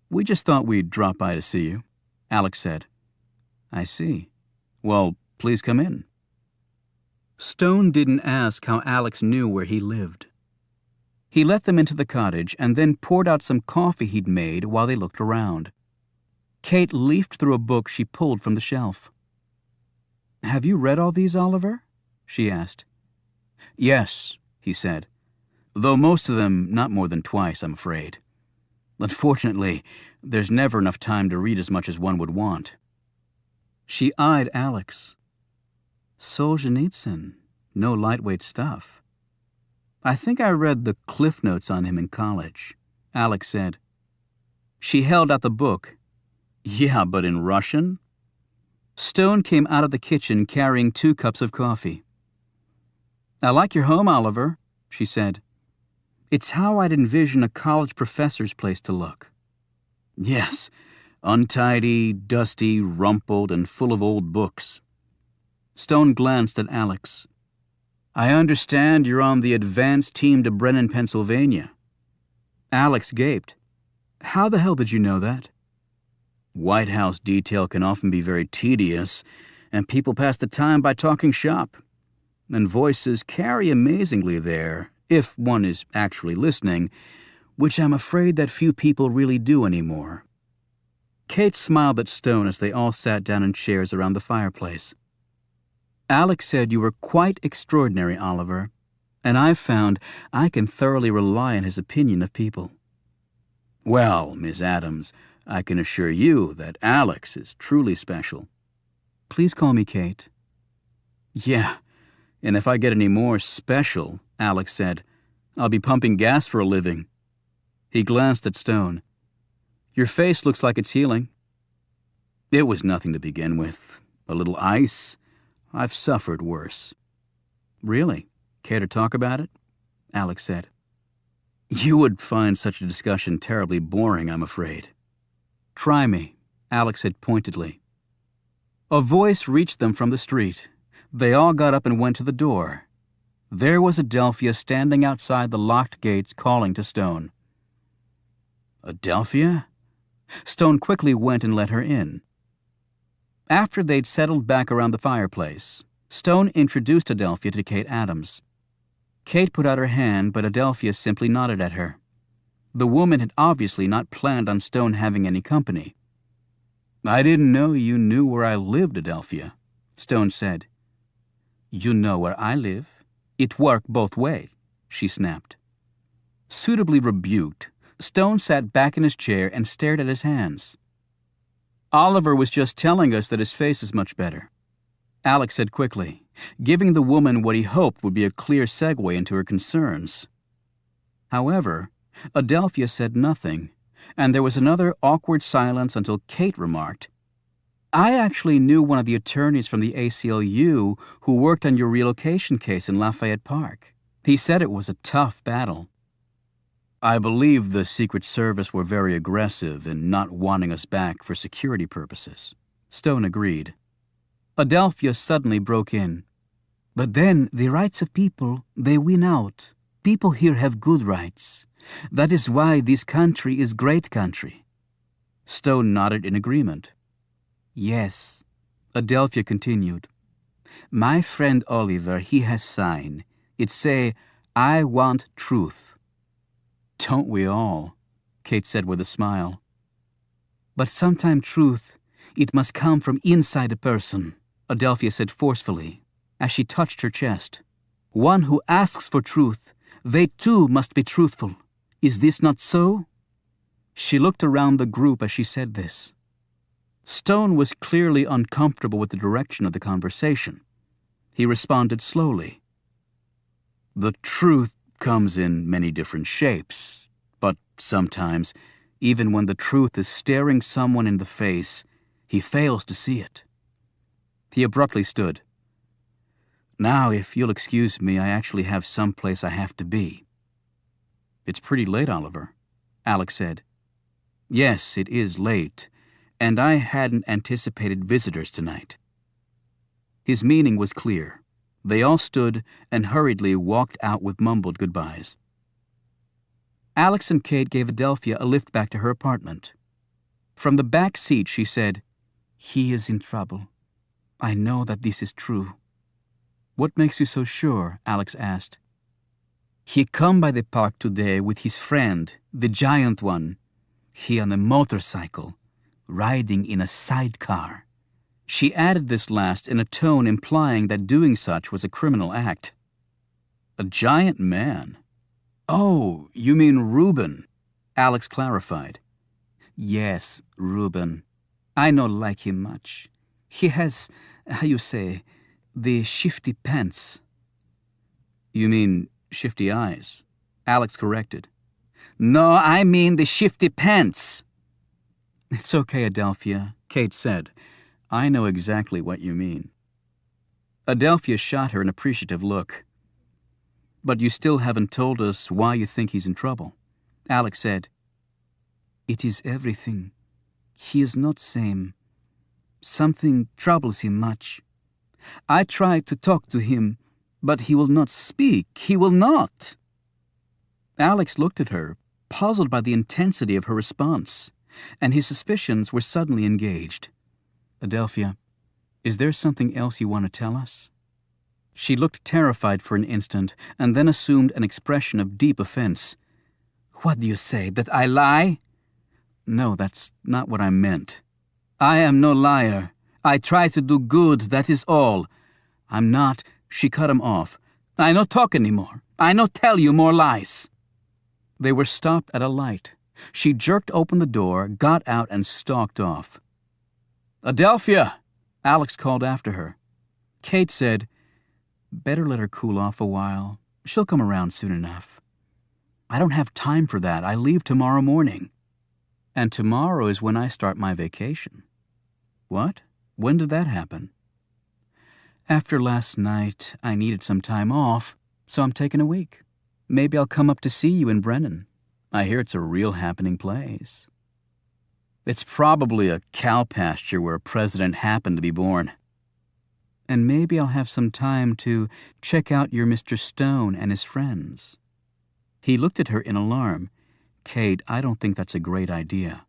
"We just thought we'd drop by to see you," Alex said. "I see. Well, please come in." Stone didn't ask how Alex knew where he lived. He let them into the cottage and then poured out some coffee he'd made while they looked around. Kate leafed through a book she pulled from the shelf. "Have you read all these, Oliver?" she asked. "Yes," he said, "though most of them not more than twice, I'm afraid. Unfortunately, there's never enough time to read as much as one would want." She eyed Alex. "Solzhenitsyn, no lightweight stuff." "I think I read the Cliff Notes on him in college," Alex said. She held out the book. "Yeah, but in Russian?" Stone came out of the kitchen carrying 2 cups of coffee. "I like your home, Oliver," she said. "It's how I'd envision a college professor's place to look." "Yes, untidy, dusty, rumpled, and full of old books." Stone glanced at Alex. "I understand you're on the advance team to Brennan, Pennsylvania." Alex gaped. "How the hell did you know that?" "White House detail can often be very tedious, and people pass the time by talking shop. And voices carry amazingly there, if one is actually listening, which I'm afraid that few people really do anymore." Kate smiled at Stone as they all sat down in chairs around the fireplace. "Alex said you were quite extraordinary, Oliver, and I've found I can thoroughly rely on his opinion of people." "Well, Miss Adams, I can assure you that Alex is truly special." "Please call me Kate." "Yeah, and if I get any more special," Alex said, "I'll be pumping gas for a living." He glanced at Stone. "Your face looks like it's healing." "It was nothing to begin with. A little ice. I've suffered worse." "Really? Care to talk about it?" Alex said. "You would find such a discussion terribly boring, I'm afraid." "Try me," Alex said pointedly. A voice reached them from the street. They all got up and went to the door. There was Adelphia standing outside the locked gates calling to Stone. "Adelphia?" Stone quickly went and let her in. After they'd settled back around the fireplace, Stone introduced Adelphia to Kate Adams. Kate put out her hand, but Adelphia simply nodded at her. The woman had obviously not planned on Stone having any company. "I didn't know you knew where I lived, Adelphia," Stone said. "You know where I live. It work both way," she snapped. Suitably rebuked, Stone sat back in his chair and stared at his hands. Oliver was just telling us that his face is much better, Alex said quickly, giving the woman what he hoped would be a clear segue into her concerns. However, Adelphia said nothing, and there was another awkward silence until Kate remarked, I actually knew one of the attorneys from the ACLU who worked on your relocation case in Lafayette Park. He said it was a tough battle. I believe the Secret Service were very aggressive in not wanting us back for security purposes. Stone agreed. Adelphia suddenly broke in. But then the rights of people, they win out. People here have good rights. That is why this country is great country. Stone nodded in agreement. Yes, Adelphia continued. My friend Oliver, he has sign. It say, I want truth. Don't we all? Kate said with a smile. But sometime truth, it must come from inside a person, Adelphia said forcefully, as she touched her chest. One who asks for truth, they too must be truthful. Is this not so? She looked around the group as she said this. Stone was clearly uncomfortable with the direction of the conversation. He responded slowly. The truth comes in many different shapes, but sometimes, even when the truth is staring someone in the face, he fails to see it. He abruptly stood. Now, if you'll excuse me, I actually have someplace I have to be. It's pretty late, Oliver, Alex said. Yes, it is late, and I hadn't anticipated visitors tonight. His meaning was clear. They all stood and hurriedly walked out with mumbled goodbyes. Alex and Kate gave Adelphia a lift back to her apartment. From the back seat, she said, He is in trouble. I know that this is true. What makes you so sure? Alex asked. He come by the park today with his friend, the giant one. He on a motorcycle, riding in a sidecar. She added this last in a tone implying that doing such was a criminal act. A giant man? Oh, you mean Reuben, Alex clarified. Yes, Reuben. I not like him much. He has, how you say, the shifty pants. You mean shifty eyes? Alex corrected. No, I mean the shifty pants. It's okay, Adelphia, Kate said. I know exactly what you mean. Adelphia shot her an appreciative look. But you still haven't told us why you think he's in trouble. Alex said, It is everything. He is not same. Something troubles him much. I tried to talk to him, but he will not speak. He will not. Alex looked at her, puzzled by the intensity of her response, and his suspicions were suddenly engaged. Adelphia, is there something else you want to tell us? She looked terrified for an instant and then assumed an expression of deep offense. What do you say, that I lie? No, that's not what I meant. I am no liar. I try to do good, that is all. I'm not, she cut him off. I no talk anymore. I no tell you more lies. They were stopped at a light. She jerked open the door, got out, and stalked off. Adelphia, Alex called after her. Kate said, Better let her cool off a while. She'll come around soon enough. I don't have time for that. I leave tomorrow morning. And tomorrow is when I start my vacation. What? When did that happen? After last night, I needed some time off, so I'm taking a week. Maybe I'll come up to see you in Brennan. I hear it's a real happening place. It's probably a cow pasture where a president happened to be born. And maybe I'll have some time to check out your Mr. Stone and his friends. He looked at her in alarm. Kate, I don't think that's a great idea.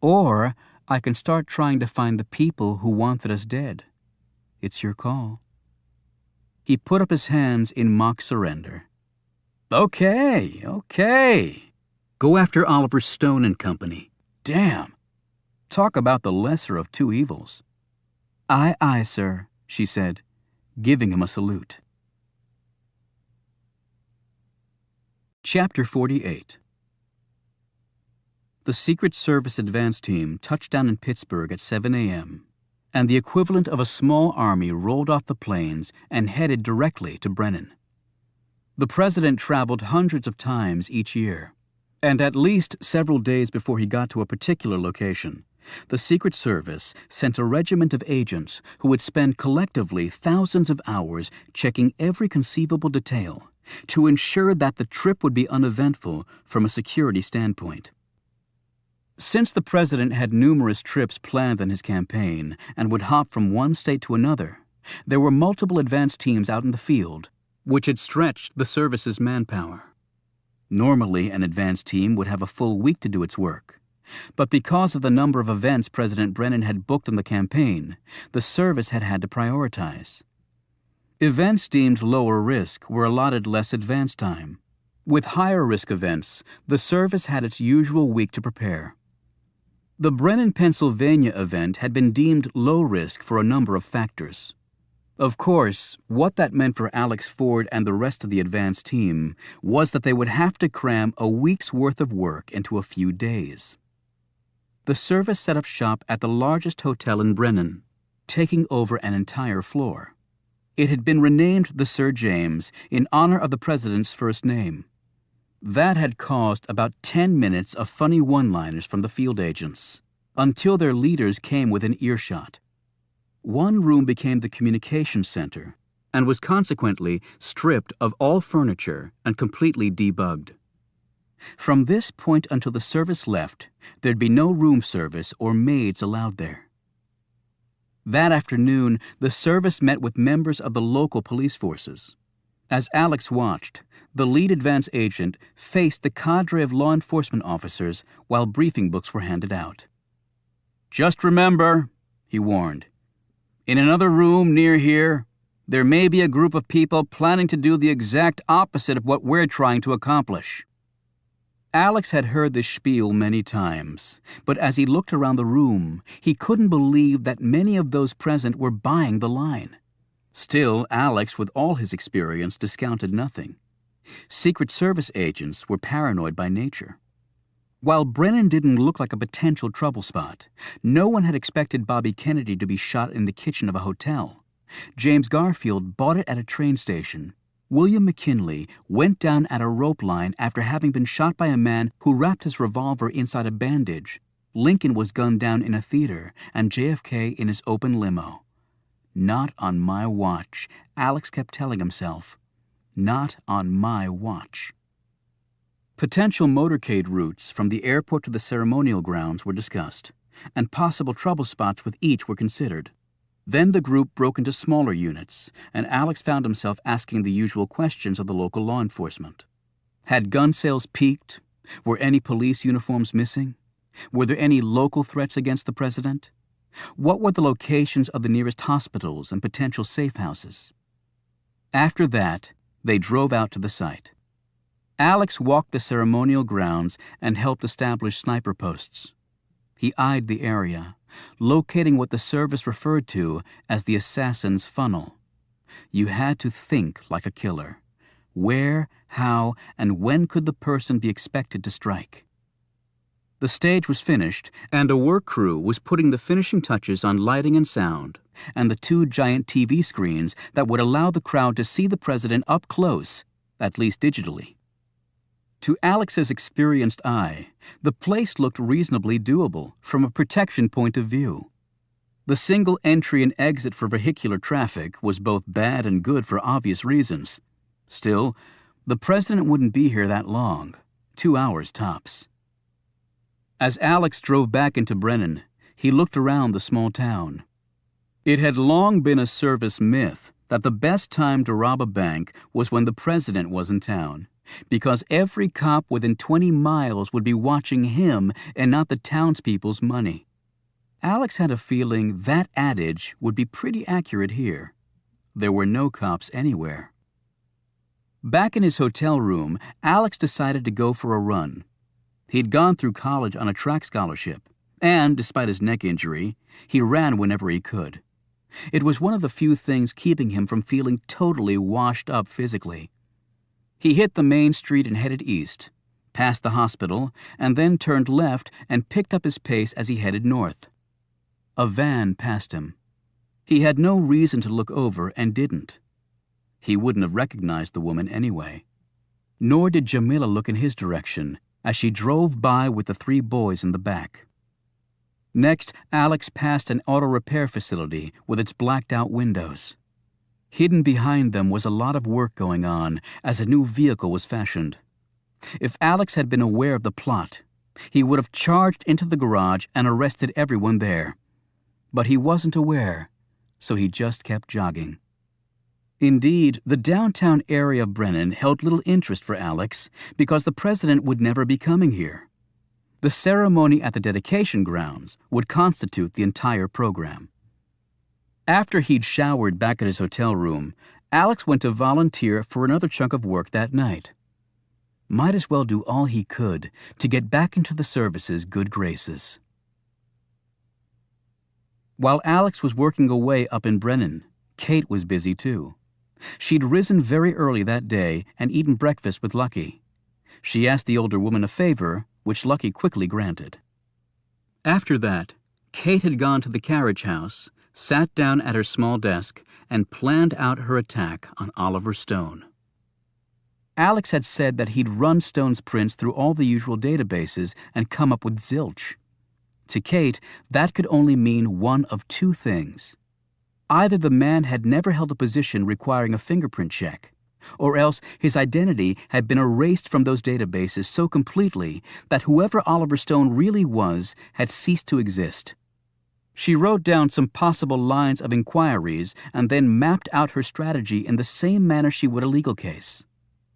Or I can start trying to find the people who wanted us dead. It's your call. He put up his hands in mock surrender. Okay. Go after Oliver Stone and Company. Damn. Talk about the lesser of two evils. Aye, sir, she said, giving him a salute. Chapter 48. The Secret Service advance team touched down in Pittsburgh at 7 a.m., and the equivalent of a small army rolled off the planes and headed directly to Brennan. The president traveled hundreds of times each year, and at least several days before he got to a particular location, the Secret Service sent a regiment of agents who would spend collectively thousands of hours checking every conceivable detail to ensure that the trip would be uneventful from a security standpoint. Since the president had numerous trips planned in his campaign and would hop from one state to another, there were multiple advance teams out in the field, which had stretched the service's manpower. Normally, an advance team would have a full week to do its work, but because of the number of events President Brennan had booked in the campaign, the service had to prioritize. Events deemed lower risk were allotted less advance time. With higher risk events, the service had its usual week to prepare. The Brennan, Pennsylvania event had been deemed low risk for a number of factors. Of course, what that meant for Alex Ford and the rest of the advance team was that they would have to cram a week's worth of work into a few days. The service set up shop at the largest hotel in Brennan, taking over an entire floor. It had been renamed the Sir James in honor of the president's first name. That had caused about 10 minutes of funny one-liners from the field agents, until their leaders came within earshot. One room became the communications center and was consequently stripped of all furniture and completely debugged. From this point until the service left, there'd be no room service or maids allowed there. That afternoon, the service met with members of the local police forces. As Alex watched, the lead advance agent faced the cadre of law enforcement officers while briefing books were handed out. "Just remember," he warned, "in another room near here, there may be a group of people planning to do the exact opposite of what we're trying to accomplish." Alex had heard this spiel many times, but as he looked around the room, he couldn't believe that many of those present were buying the line. Still, Alex, with all his experience, discounted nothing. Secret Service agents were paranoid by nature. While Brennan didn't look like a potential trouble spot, no one had expected Bobby Kennedy to be shot in the kitchen of a hotel. James Garfield bought it at a train station. William McKinley went down at a rope line after having been shot by a man who wrapped his revolver inside a bandage. Lincoln was gunned down in a theater, and JFK in his open limo. Not on my watch, Alex kept telling himself. Not on my watch. Potential motorcade routes from the airport to the ceremonial grounds were discussed, and possible trouble spots with each were considered. Then the group broke into smaller units, and Alex found himself asking the usual questions of the local law enforcement. Had gun sales peaked? Were any police uniforms missing? Were there any local threats against the president? What were the locations of the nearest hospitals and potential safe houses? After that, they drove out to the site. Alex walked the ceremonial grounds and helped establish sniper posts. He eyed the area, locating what the service referred to as the assassin's funnel. You had to think like a killer. Where, how, and when could the person be expected to strike? The stage was finished, and a work crew was putting the finishing touches on lighting and sound, and the 2 giant TV screens that would allow the crowd to see the president up close, at least digitally. To Alex's experienced eye, the place looked reasonably doable from a protection point of view. The single entry and exit for vehicular traffic was both bad and good for obvious reasons. Still, the president wouldn't be here that long, 2 hours tops. As Alex drove back into Brennan, he looked around the small town. It had long been a service myth that the best time to rob a bank was when the president was in town, because every cop within 20 miles would be watching him and not the townspeople's money. Alex had a feeling that adage would be pretty accurate here. There were no cops anywhere. Back in his hotel room, Alex decided to go for a run. He'd gone through college on a track scholarship, and, despite his neck injury, he ran whenever he could. It was one of the few things keeping him from feeling totally washed up physically. He hit the main street and headed east, past the hospital, and then turned left and picked up his pace as he headed north. A van passed him. He had no reason to look over and didn't. He wouldn't have recognized the woman anyway. Nor did Jamila look in his direction as she drove by with the 3 boys in the back. Next, Alex passed an auto repair facility with its blacked-out windows. Hidden behind them was a lot of work going on as a new vehicle was fashioned. If Alex had been aware of the plot, he would have charged into the garage and arrested everyone there. But he wasn't aware, so he just kept jogging. Indeed, the downtown area of Brennan held little interest for Alex because the president would never be coming here. The ceremony at the dedication grounds would constitute the entire program. After he'd showered back at his hotel room, Alex went to volunteer for another chunk of work that night. Might as well do all he could to get back into the service's good graces. While Alex was working away up in Brennan, Kate was busy too. She'd risen very early that day and eaten breakfast with Lucky. She asked the older woman a favor, which Lucky quickly granted. After that, Kate had gone to the carriage house, sat down at her small desk, and planned out her attack on Oliver Stone. Alex had said that he'd run Stone's prints through all the usual databases and come up with zilch. To Kate, that could only mean one of 2 things. Either the man had never held a position requiring a fingerprint check, or else his identity had been erased from those databases so completely that whoever Oliver Stone really was had ceased to exist. She wrote down some possible lines of inquiries and then mapped out her strategy in the same manner she would a legal case.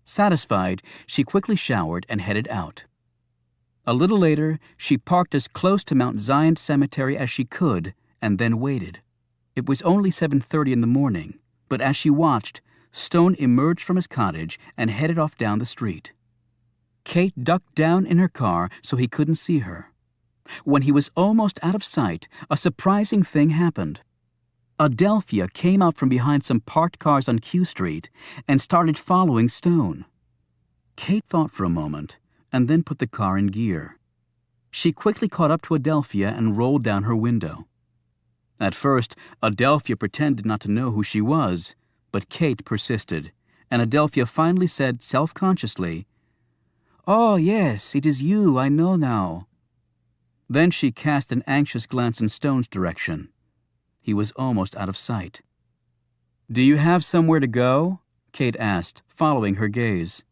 Satisfied, she quickly showered and headed out. A little later, she parked as close to Mount Zion Cemetery as she could and then waited. It was only 7:30 in the morning, but as she watched, Stone emerged from his cottage and headed off down the street. Kate ducked down in her car so he couldn't see her. When he was almost out of sight, a surprising thing happened. Adelphia came out from behind some parked cars on Q Street and started following Stone. Kate thought for a moment and then put the car in gear. She quickly caught up to Adelphia and rolled down her window. At first, Adelphia pretended not to know who she was, but Kate persisted, and Adelphia finally said self-consciously, "Oh, yes, it is you, I know now." Then she cast an anxious glance in Stone's direction. He was almost out of sight. "Do you have somewhere to go?" Kate asked, following her gaze.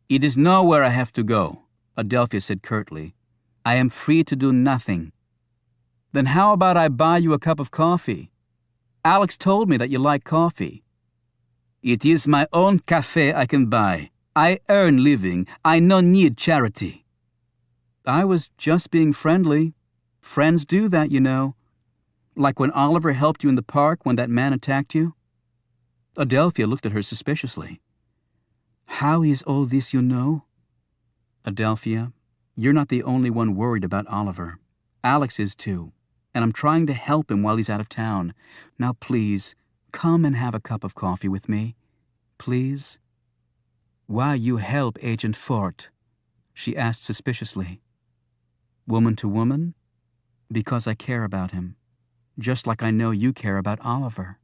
"It is nowhere I have to go," Adelphia said curtly. "I am free to do nothing." "Then how about I buy you a cup of coffee? Alex told me that you like coffee." "It is my own cafe I can buy. I earn living. I no need charity." "I was just being friendly. Friends do that, you know. Like when Oliver helped you in the park when that man attacked you." Adelphia looked at her suspiciously. "How is all this you know?" "Adelphia, you're not the only one worried about Oliver. Alex is too, and I'm trying to help him while he's out of town. Now please, come and have a cup of coffee with me. Please?" "Why you help Agent Fort?" she asked suspiciously. "Woman to woman? Because I care about him, just like I know you care about Oliver."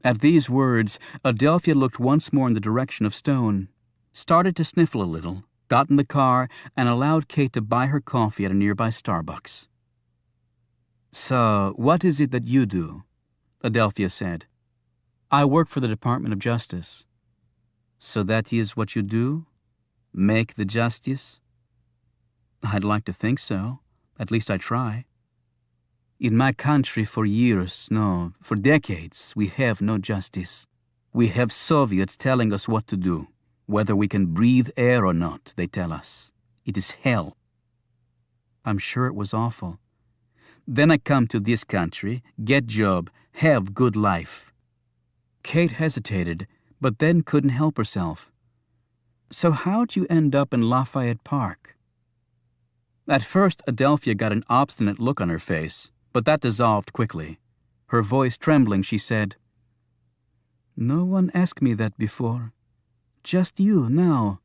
At these words, Adelphia looked once more in the direction of Stone, started to sniffle a little, got in the car, and allowed Kate to buy her coffee at a nearby Starbucks. "So, what is it that you do?" Adelphia said. "I work for the Department of Justice." "So that is what you do? Make the justice?" "I'd like to think so. At least I try." "In my country for years, no, for decades, we have no justice. We have Soviets telling us what to do. Whether we can breathe air or not, they tell us. It is hell." "I'm sure it was awful." "Then I come to this country, get job, have good life." Kate hesitated, but then couldn't help herself. "So how'd you end up in Lafayette Park?" At first, Adelphia got an obstinate look on her face, but that dissolved quickly. Her voice trembling, she said, "No one asked me that before. Just you now.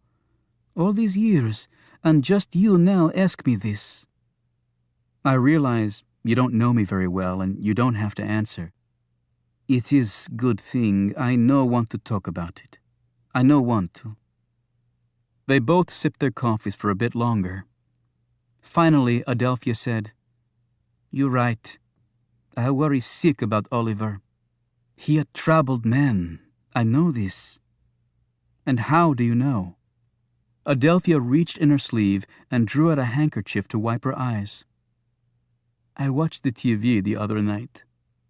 All these years, and just you now ask me this. I realize you don't know me very well, and you don't have to answer. It is good thing I no want to talk about it. I no want to. They both sipped their coffees for a bit longer. Finally, Adelphia said, "You're right. I worry sick about Oliver. He a troubled man. I know this." "And how do you know?" Adelphia reached in her sleeve and drew out a handkerchief to wipe her eyes. "I watched the TV the other night.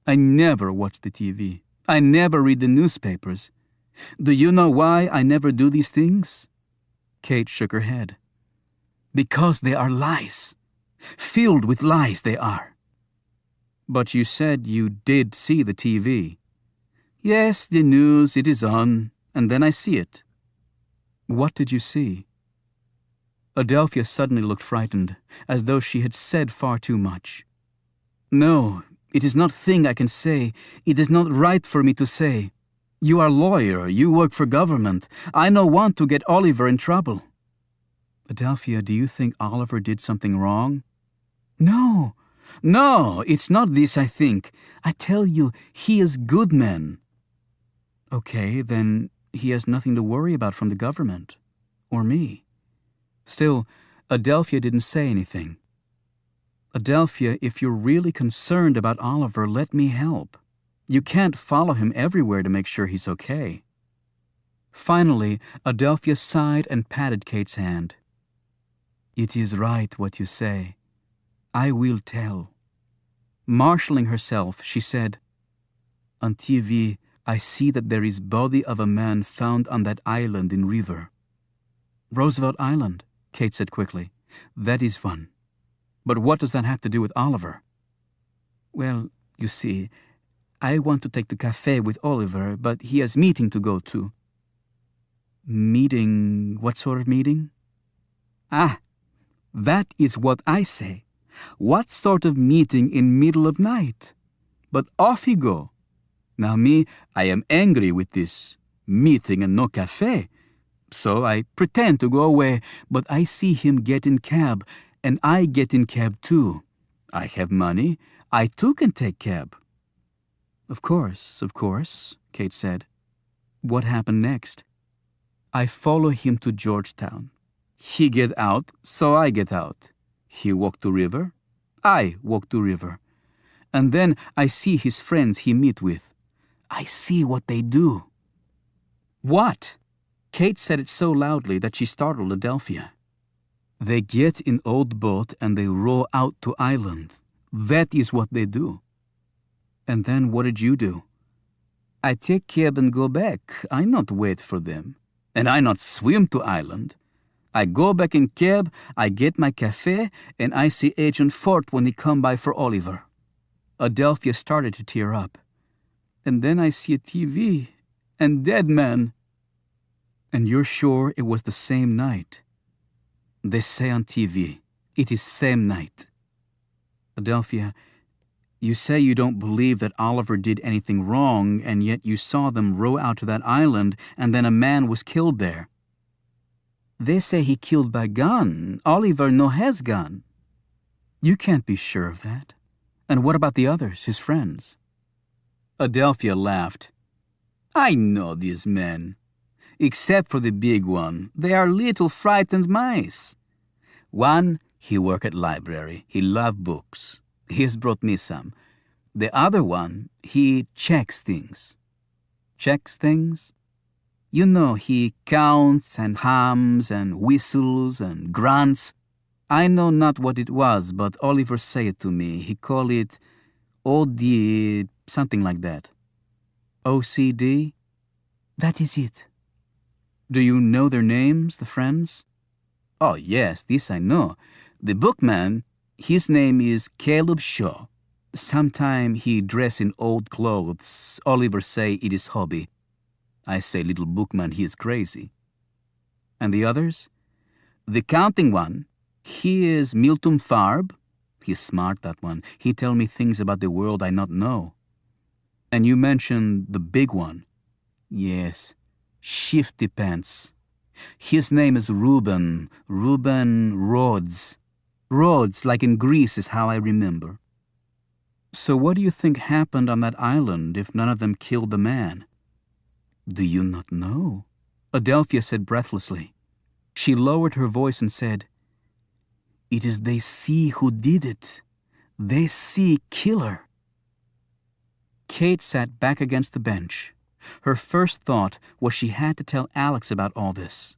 I never watch the TV. I never read the newspapers. Do you know why I never do these things?" Kate shook her head. "Because they are lies. Filled with lies they are." "But you said you did see the TV." "Yes, the news, it is on, and then I see it." "What did you see?" Adelphia suddenly looked frightened, as though she had said far too much. "No, it is not thing I can say. It is not right for me to say. You are lawyer, you work for government. I no want to get Oliver in trouble." "Adelphia, do you think Oliver did something wrong?" No, it's not this I think. I tell you, he is good man." "Okay, then he has nothing to worry about from the government. Or me." Still, Adelphia didn't say anything. "Adelphia, if you're really concerned about Oliver, let me help. You can't follow him everywhere to make sure he's okay." Finally, Adelphia sighed and patted Kate's hand. "It is right what you say. I will tell." Marshalling herself, she said, "On TV, I see that there is body of a man found on that island in river." "Roosevelt Island," Kate said quickly. "That is one. But what does that have to do with Oliver?" "Well, you see, I want to take the cafe with Oliver, but he has meeting to go to." "Meeting? What sort of meeting?" "Ah, that is what I say. What sort of meeting in middle of night? But off he go. Now me, I am angry with this meeting and no cafe. So I pretend to go away, but I see him get in cab, and I get in cab too. I have money. I too can take cab." Of course, Kate said. "What happened next?" "I follow him to Georgetown. He get out, so I get out. He walk to river. I walk to river. And then I see his friends he meet with. I see what they do." "What?" Kate said it so loudly that she startled Adelphia. "They get in old boat and they row out to island. That is what they do." "And then what did you do?" "I take cab and go back. I not wait for them. And I not swim to island. I go back in cab, I get my cafe, and I see Agent Fort when he come by for Oliver." Adelphia started to tear up. "And then I see a TV, and dead man." "And you're sure it was the same night?" "They say on TV, it is same night." "Adelphia, you say you don't believe that Oliver did anything wrong, and yet you saw them row out to that island, and then a man was killed there." "They say he killed by gun. Oliver no has gun." "You can't be sure of that. And what about the others, his friends?" Adelphia laughed. "I know these men. Except for the big one, they are little frightened mice. One, he work at library. He love books. He has brought me some. The other one, he checks things." "Checks things?" "You know, he counts and hums and whistles and grunts. I know not what it was, but Oliver say it to me. He call it OD, something like that." "OCD?" "That is it." "Do you know their names, the friends?" "Oh, yes, this I know. The bookman, his name is Caleb Shaw. Sometime he dress in old clothes. Oliver say it is hobby. I say little bookman, he is crazy." "And the others?" "The counting one, he is Milton Farb. He is smart, that one. He tell me things about the world I not know." "And you mentioned the big one." "Yes, Shifty Pants. His name is Reuben Rhodes. Rhodes, like in Greece, is how I remember. So what do you think happened on that island if none of them killed the man? Do you not know? Adelphia said breathlessly. She lowered her voice and said, It is they see who did it. They see killer. Kate sat back against the bench. Her first thought was she had to tell Alex about all this.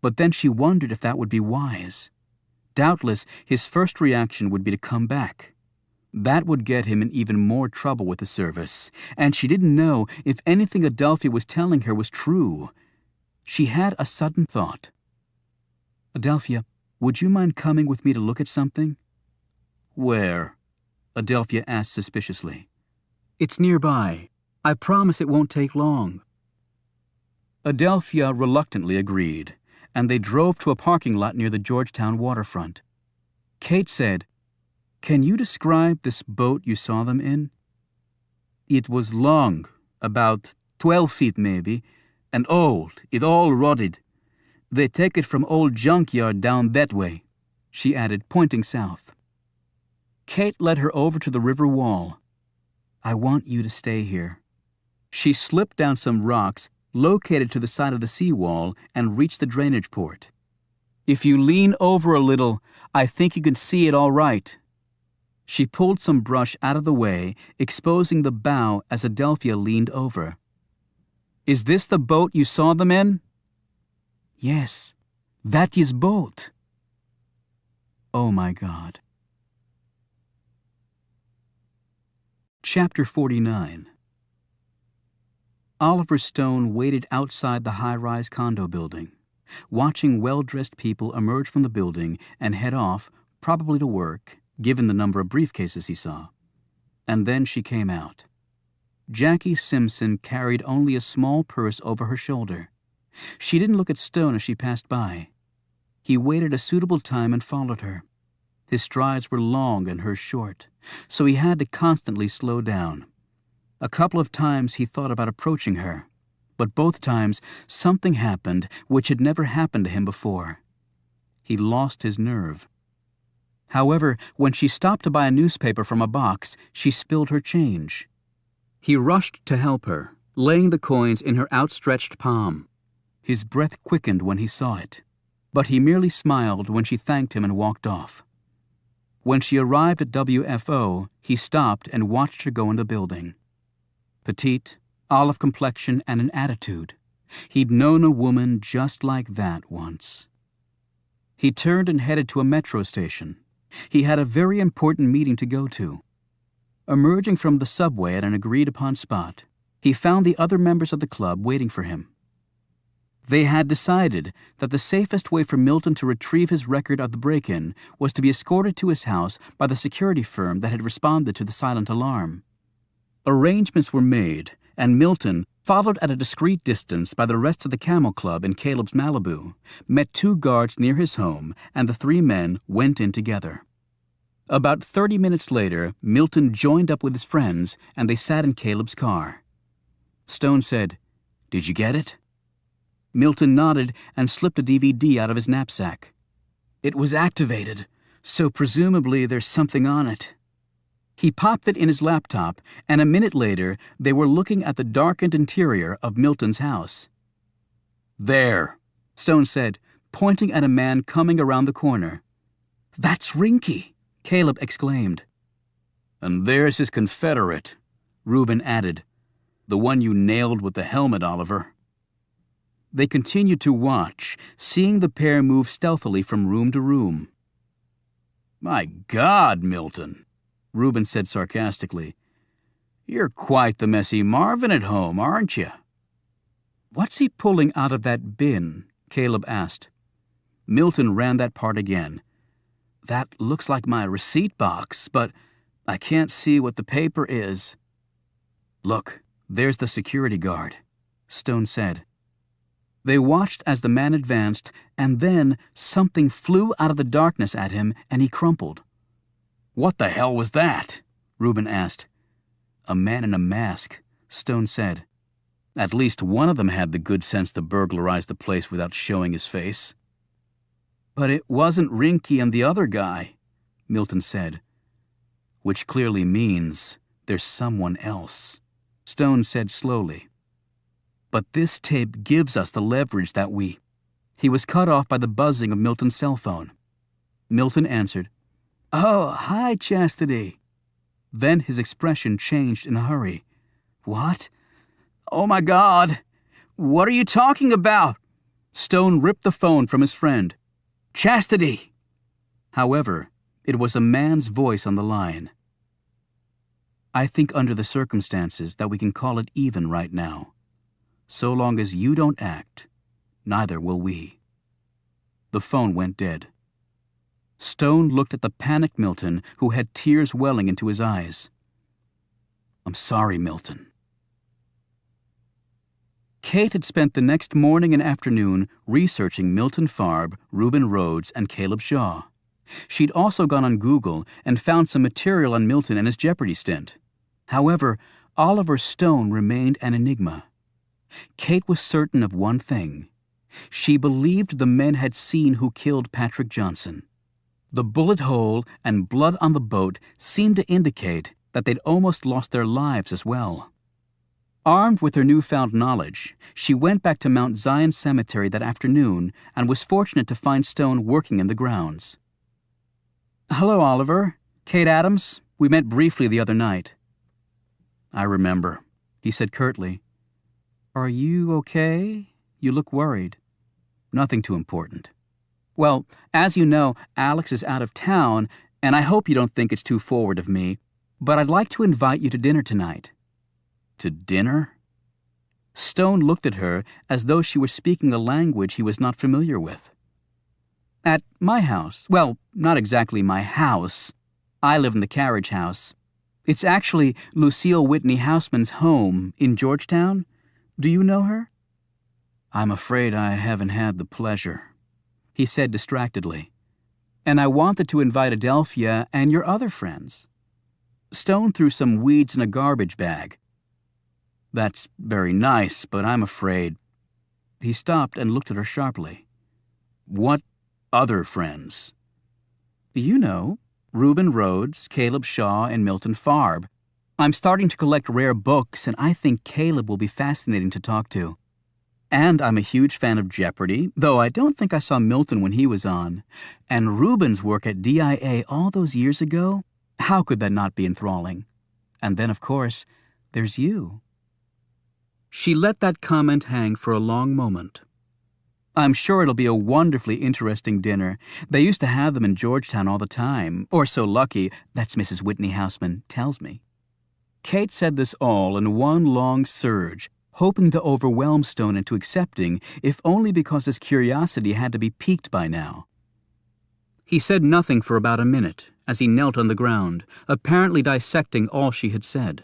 But then she wondered if that would be wise. Doubtless, his first reaction would be to come back. That would get him in even more trouble with the service, and she didn't know if anything Adelphia was telling her was true. She had a sudden thought. Adelphia, would you mind coming with me to look at something? Where? Adelphia asked suspiciously. It's nearby. I promise it won't take long. Adelphia reluctantly agreed, and they drove to a parking lot near the Georgetown waterfront. Kate said, Can you describe this boat you saw them in? It was long, about 12 feet maybe, and old, it all rotted. They take it from old junkyard down that way, she added, pointing south. Kate led her over to the river wall. I want you to stay here. She slipped down some rocks located to the side of the seawall and reached the drainage port. If you lean over a little, I think you can see it all right. She pulled some brush out of the way, exposing the bow as Adelphia leaned over. Is this the boat you saw them in? Yes, that is boat. Oh my God. Chapter 49. Oliver Stone waited outside the high-rise condo building, watching well-dressed people emerge from the building and head off, probably to work, given the number of briefcases he saw. And then she came out. Jackie Simpson carried only a small purse over her shoulder. She didn't look at Stone as she passed by. He waited a suitable time and followed her. His strides were long and hers short, so he had to constantly slow down. A couple of times he thought about approaching her, but both times something happened which had never happened to him before. He lost his nerve. However, when she stopped to buy a newspaper from a box, she spilled her change. He rushed to help her, laying the coins in her outstretched palm. His breath quickened when he saw it, but he merely smiled when she thanked him and walked off. When she arrived at WFO, he stopped and watched her go in the building. Petite, olive complexion, and an attitude. He'd known a woman just like that once. He turned and headed to a metro station. He had a very important meeting to go to. Emerging from the subway at an agreed-upon spot, he found the other members of the club waiting for him. They had decided that the safest way for Milton to retrieve his record of the break-in was to be escorted to his house by the security firm that had responded to the silent alarm. Arrangements were made, and Milton, followed at a discreet distance by the rest of the Camel Club in Caleb's Malibu, met 2 guards near his home, and the 3 men went in together. About 30 minutes later, Milton joined up with his friends, and they sat in Caleb's car. Stone said, "Did you get it?" Milton nodded and slipped a DVD out of his knapsack. "It was activated, so presumably there's something on it." He popped it in his laptop, and a minute later, they were looking at the darkened interior of Milton's house. "There," Stone said, pointing at a man coming around the corner. "That's Rinky," Caleb exclaimed. "And there's his confederate," Reuben added. "The one you nailed with the helmet, Oliver." They continued to watch, seeing the pair move stealthily from room to room. "My God, Milton," Reuben said sarcastically. "You're quite the messy Marvin at home, aren't you?" "What's he pulling out of that bin?" Caleb asked. Milton ran that part again. "That looks like my receipt box, but I can't see what the paper is." "Look, there's the security guard," Stone said. They watched as the man advanced, and then something flew out of the darkness at him, and he crumpled. "What the hell was that?" Reuben asked. "A man in a mask," Stone said. At least one of them had the good sense to burglarize the place without showing his face. But it wasn't Rinky and the other guy, Milton said. Which clearly means there's someone else, Stone said slowly. But this tape gives us the leverage that we... He was cut off by the buzzing of Milton's cell phone. Milton answered, "Oh, hi, Chastity." Then his expression changed in a hurry. "What? Oh my God! What are you talking about?" Stone ripped the phone from his friend. "Chastity!" However, it was a man's voice on the line. "I think under the circumstances that we can call it even right now. So long as you don't act, neither will we." The phone went dead. Stone looked at the panicked Milton, who had tears welling into his eyes. "I'm sorry, Milton." Kate had spent the next morning and afternoon researching Milton Farb, Reuben Rhodes, and Caleb Shaw. She'd also gone on Google and found some material on Milton and his Jeopardy stint. However, Oliver Stone remained an enigma. Kate was certain of one thing. She believed the men had seen who killed Patrick Johnson. The bullet hole and blood on the boat seemed to indicate that they'd almost lost their lives as well. Armed with her newfound knowledge, she went back to Mount Zion Cemetery that afternoon and was fortunate to find Stone working in the grounds. "Hello, Oliver. Kate Adams. We met briefly the other night." "I remember," he said curtly. "Are you okay? You look worried." "Nothing too important." "Well, as you know, Alex is out of town, and I hope you don't think it's too forward of me, but I'd like to invite you to dinner tonight." "To dinner?" Stone looked at her as though she were speaking a language he was not familiar with. "At my house. Well, not exactly my house. I live in the carriage house. It's actually Lucille Whitney Houseman's home in Georgetown. Do you know her?" "I'm afraid I haven't had the pleasure," he said distractedly. "And I wanted to invite Adelphia and your other friends." Stone threw some weeds in a garbage bag. "That's very nice, but I'm afraid..." He stopped and looked at her sharply. "What other friends?" "You know, Reuben Rhodes, Caleb Shaw, and Milton Farb. I'm starting to collect rare books, and I think Caleb will be fascinating to talk to. And I'm a huge fan of Jeopardy, though I don't think I saw Milton when he was on. And Reuben's work at DIA all those years ago? How could that not be enthralling? And then, of course, there's you." She let that comment hang for a long moment. "I'm sure it'll be a wonderfully interesting dinner. They used to have them in Georgetown all the time, or so Lucky, that's Mrs. Whitney Houseman, tells me." Kate said this all in one long surge, hoping to overwhelm Stone into accepting, if only because his curiosity had to be piqued by now. He said nothing for about a minute as he knelt on the ground, apparently dissecting all she had said.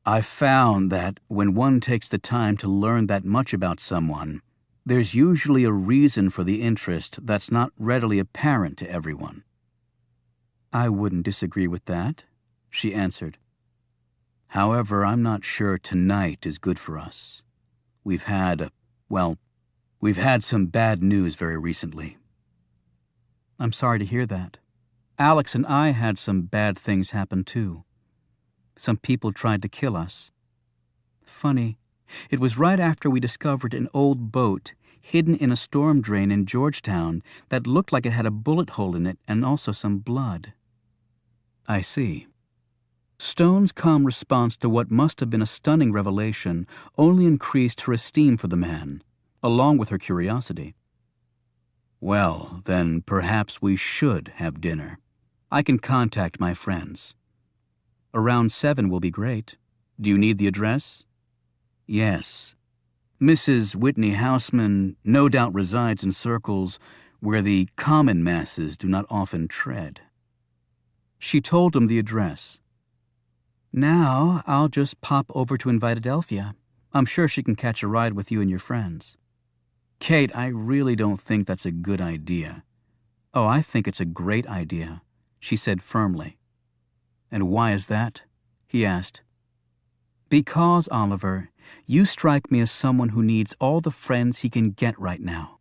"I've found that when one takes the time to learn that much about someone, there's usually a reason for the interest that's not readily apparent to everyone." "I wouldn't disagree with that," she answered. "However, I'm not sure tonight is good for us. We've had some bad news very recently." "I'm sorry to hear that. Alex and I had some bad things happen too. Some people tried to kill us. Funny, it was right after we discovered an old boat hidden in a storm drain in Georgetown that looked like it had a bullet hole in it and also some blood." "I see." Stone's calm response to what must have been a stunning revelation only increased her esteem for the man, along with her curiosity. "Well, then perhaps we should have dinner. I can contact my friends." "Around 7 will be great. Do you need the address?" "Yes. Mrs. Whitney Houseman no doubt resides in circles where the common masses do not often tread." She told him the address. "Now I'll just pop over to invite Adelphia. I'm sure she can catch a ride with you and your friends." "Kate, I really don't think that's a good idea." "Oh, I think it's a great idea," she said firmly. "And why is that?" he asked. "Because, Oliver, You strike me as someone who needs all the friends he can get right now.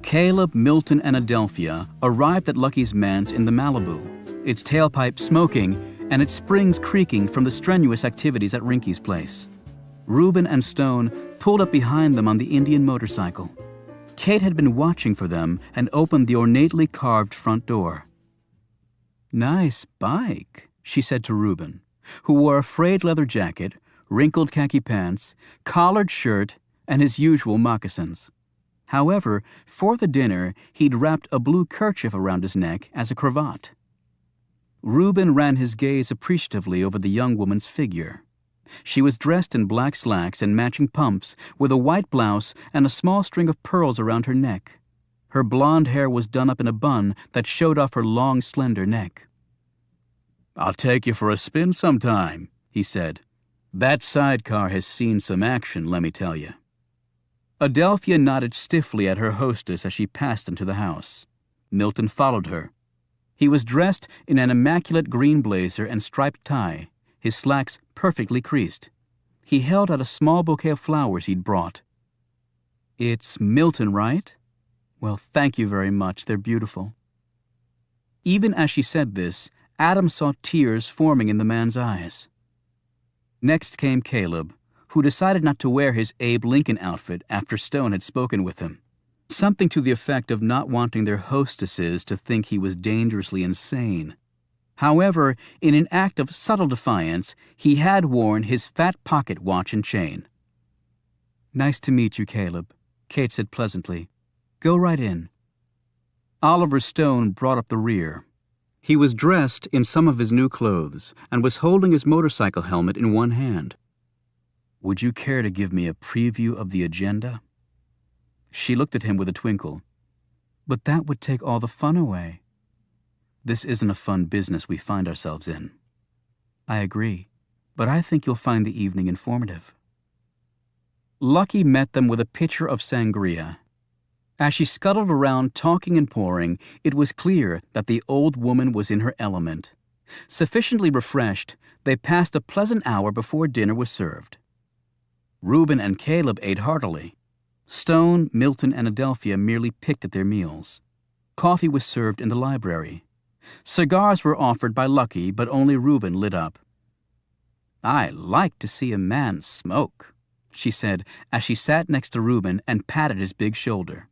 Caleb, Milton, and Adelphia arrived at Lucky's manse in the Malibu, its tailpipe smoking and its springs creaking from the strenuous activities at Rinky's place. Reuben and Stone pulled up behind them on the Indian motorcycle. Kate had been watching for them and opened the ornately carved front door. "Nice bike," she said to Reuben, who wore a frayed leather jacket, wrinkled khaki pants, collared shirt, and his usual moccasins. However, for the dinner, he'd wrapped a blue kerchief around his neck as a cravat. Reuben ran his gaze appreciatively over the young woman's figure. She was dressed in black slacks and matching pumps, with a white blouse and a small string of pearls around her neck. Her blonde hair was done up in a bun that showed off her long, slender neck. "I'll take you for a spin sometime," he said. "That sidecar has seen some action, let me tell you." Adelphia nodded stiffly at her hostess as she passed into the house. Milton followed her. He was dressed in an immaculate green blazer and striped tie, his slacks perfectly creased. He held out a small bouquet of flowers he'd brought. "It's Milton, right? Well, thank you very much. They're beautiful." Even as she said this, Adam saw tears forming in the man's eyes. Next came Caleb, who decided not to wear his Abe Lincoln outfit after Stone had spoken with him. Something to the effect of not wanting their hostesses to think he was dangerously insane. However, in an act of subtle defiance, he had worn his fat pocket watch and chain. "Nice to meet you, Caleb," Kate said pleasantly. "Go right in." Oliver Stone brought up the rear. He was dressed in some of his new clothes and was holding his motorcycle helmet in one hand. "Would you care to give me a preview of the agenda?" She looked at him with a twinkle. "But that would take all the fun away." "This isn't a fun business we find ourselves in." "I agree, but I think you'll find the evening informative." Lucky met them with a pitcher of sangria. As she scuttled around talking and pouring, it was clear that the old woman was in her element. Sufficiently refreshed, they passed a pleasant hour before dinner was served. Reuben and Caleb ate heartily. Stone, Milton, and Adelphia merely picked at their meals. Coffee was served in the library. Cigars were offered by Lucky, but only Reuben lit up. "I like to see a man smoke," she said as she sat next to Reuben and patted his big shoulder.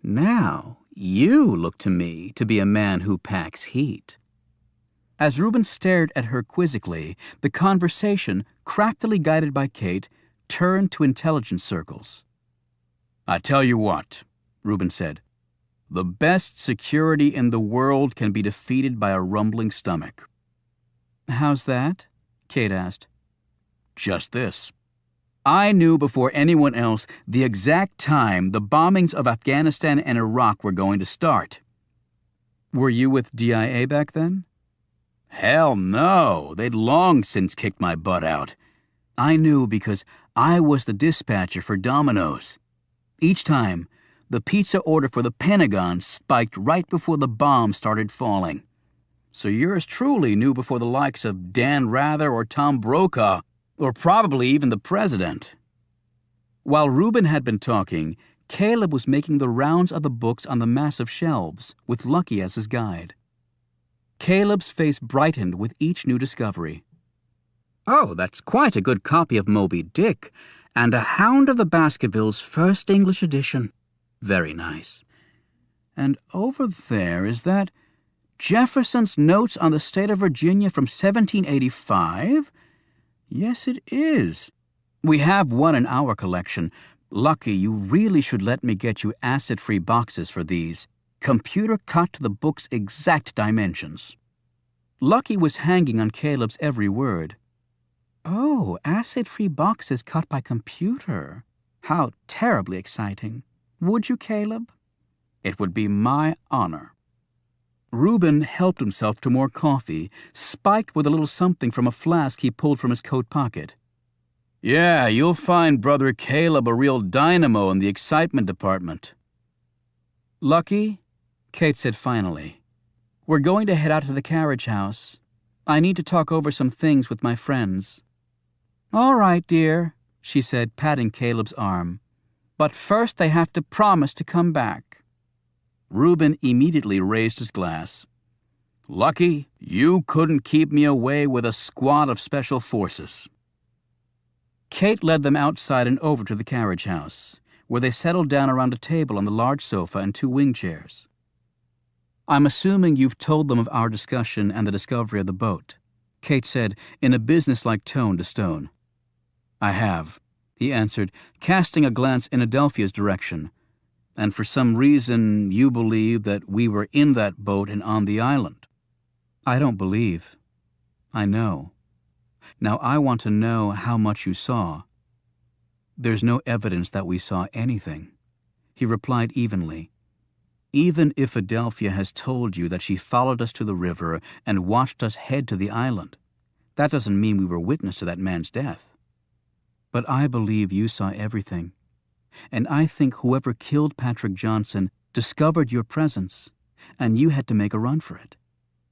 "Now, you look to me to be a man who packs heat." As Reuben stared at her quizzically, the conversation, craftily guided by Kate, turned to intelligence circles. "I tell you what," Reuben said, "the best security in the world can be defeated by a rumbling stomach." "How's that?" Kate asked. "Just this. I knew before anyone else the exact time the bombings of Afghanistan and Iraq were going to start." "Were you with DIA back then?" "Hell no, they'd long since kicked my butt out. I knew because I was the dispatcher for Domino's. Each time, the pizza order for the Pentagon spiked right before the bombs started falling. So yours truly knew before the likes of Dan Rather or Tom Brokaw, or probably even the president." While Reuben had been talking, Caleb was making the rounds of the books on the massive shelves, with Lucky as his guide. Caleb's face brightened with each new discovery. "Oh, that's quite a good copy of Moby Dick, and a Hound of the Baskervilles first English edition. Very nice. And over there, is that Jefferson's Notes on the State of Virginia from 1785? Yes, it is. We have one in our collection. Lucky, you really should let me get you acid-free boxes for these. Computer cut to the book's exact dimensions." Lucky was hanging on Caleb's every word. "Oh, acid-free boxes cut by computer. How terribly exciting. Would you, Caleb?" "It would be my honor." Reuben helped himself to more coffee, spiked with a little something from a flask he pulled from his coat pocket. Yeah, you'll find Brother Caleb a real dynamo in the excitement department. Lucky, Kate said finally, we're going to head out to the carriage house. I need to talk over some things with my friends. All right, dear, she said, patting Caleb's arm. But first they have to promise to come back. Reuben immediately raised his glass. Lucky, you couldn't keep me away with a squad of special forces. Kate led them outside and over to the carriage house, where they settled down around a table on the large sofa and 2 wing chairs. I'm assuming you've told them of our discussion and the discovery of the boat, Kate said in a businesslike tone to Stone. I have, he answered, casting a glance in Adelphia's direction. And for some reason you believe that we were in that boat and on the island. I don't believe. I know. Now I want to know how much you saw. There's no evidence that we saw anything, he replied evenly. Even if Adelphia has told you that she followed us to the river and watched us head to the island, that doesn't mean we were witness to that man's death. But I believe you saw everything, and I think whoever killed Patrick Johnson discovered your presence, and you had to make a run for it.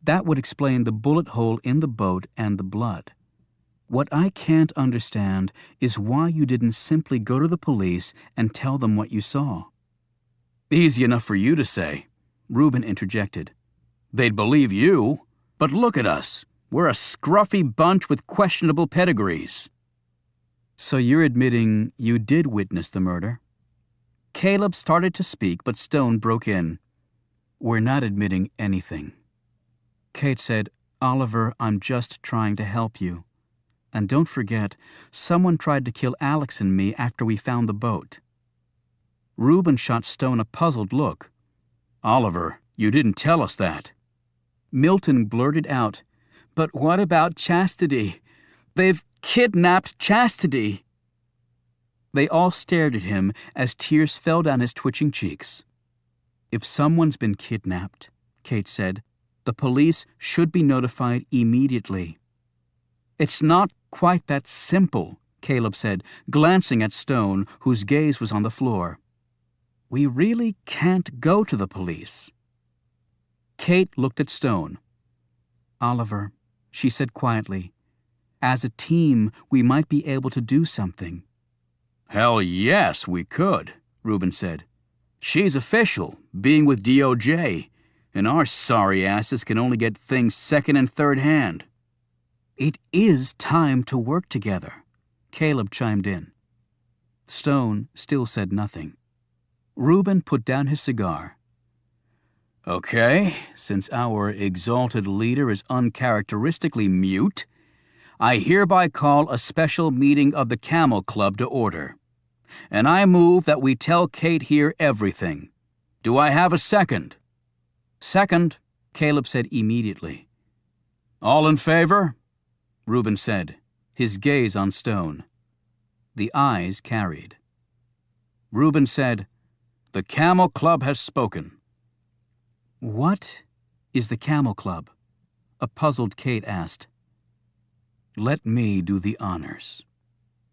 That would explain the bullet hole in the boat and the blood. What I can't understand is why you didn't simply go to the police and tell them what you saw. Easy enough for you to say, Reuben interjected. They'd believe you, but look at us. We're a scruffy bunch with questionable pedigrees. So you're admitting you did witness the murder? Caleb started to speak, but Stone broke in. We're not admitting anything. Kate said, Oliver, I'm just trying to help you. And don't forget, someone tried to kill Alex and me after we found the boat. Reuben shot Stone a puzzled look. Oliver, you didn't tell us that. Milton blurted out, But what about Chastity? They've kidnapped Chastity. They all stared at him as tears fell down his twitching cheeks. If someone's been kidnapped, Kate said, the police should be notified immediately. It's not quite that simple, Caleb said, glancing at Stone, whose gaze was on the floor. We really can't go to the police. Kate looked at Stone. Oliver, she said quietly, as a team, we might be able to do something. Hell yes, we could, Reuben said. She's official, being with DOJ, and our sorry asses can only get things second and third hand. It is time to work together, Caleb chimed in. Stone still said nothing. Reuben put down his cigar. Okay, since our exalted leader is uncharacteristically mute, I hereby call a special meeting of the Camel Club to order. And I move that we tell Kate here everything. Do I have a second? Second, Caleb said immediately. All in favor? Reuben said, his gaze on Stone. The eyes carried. Reuben said, The Camel Club has spoken. What is the Camel Club? A puzzled Kate asked. Let me do the honors,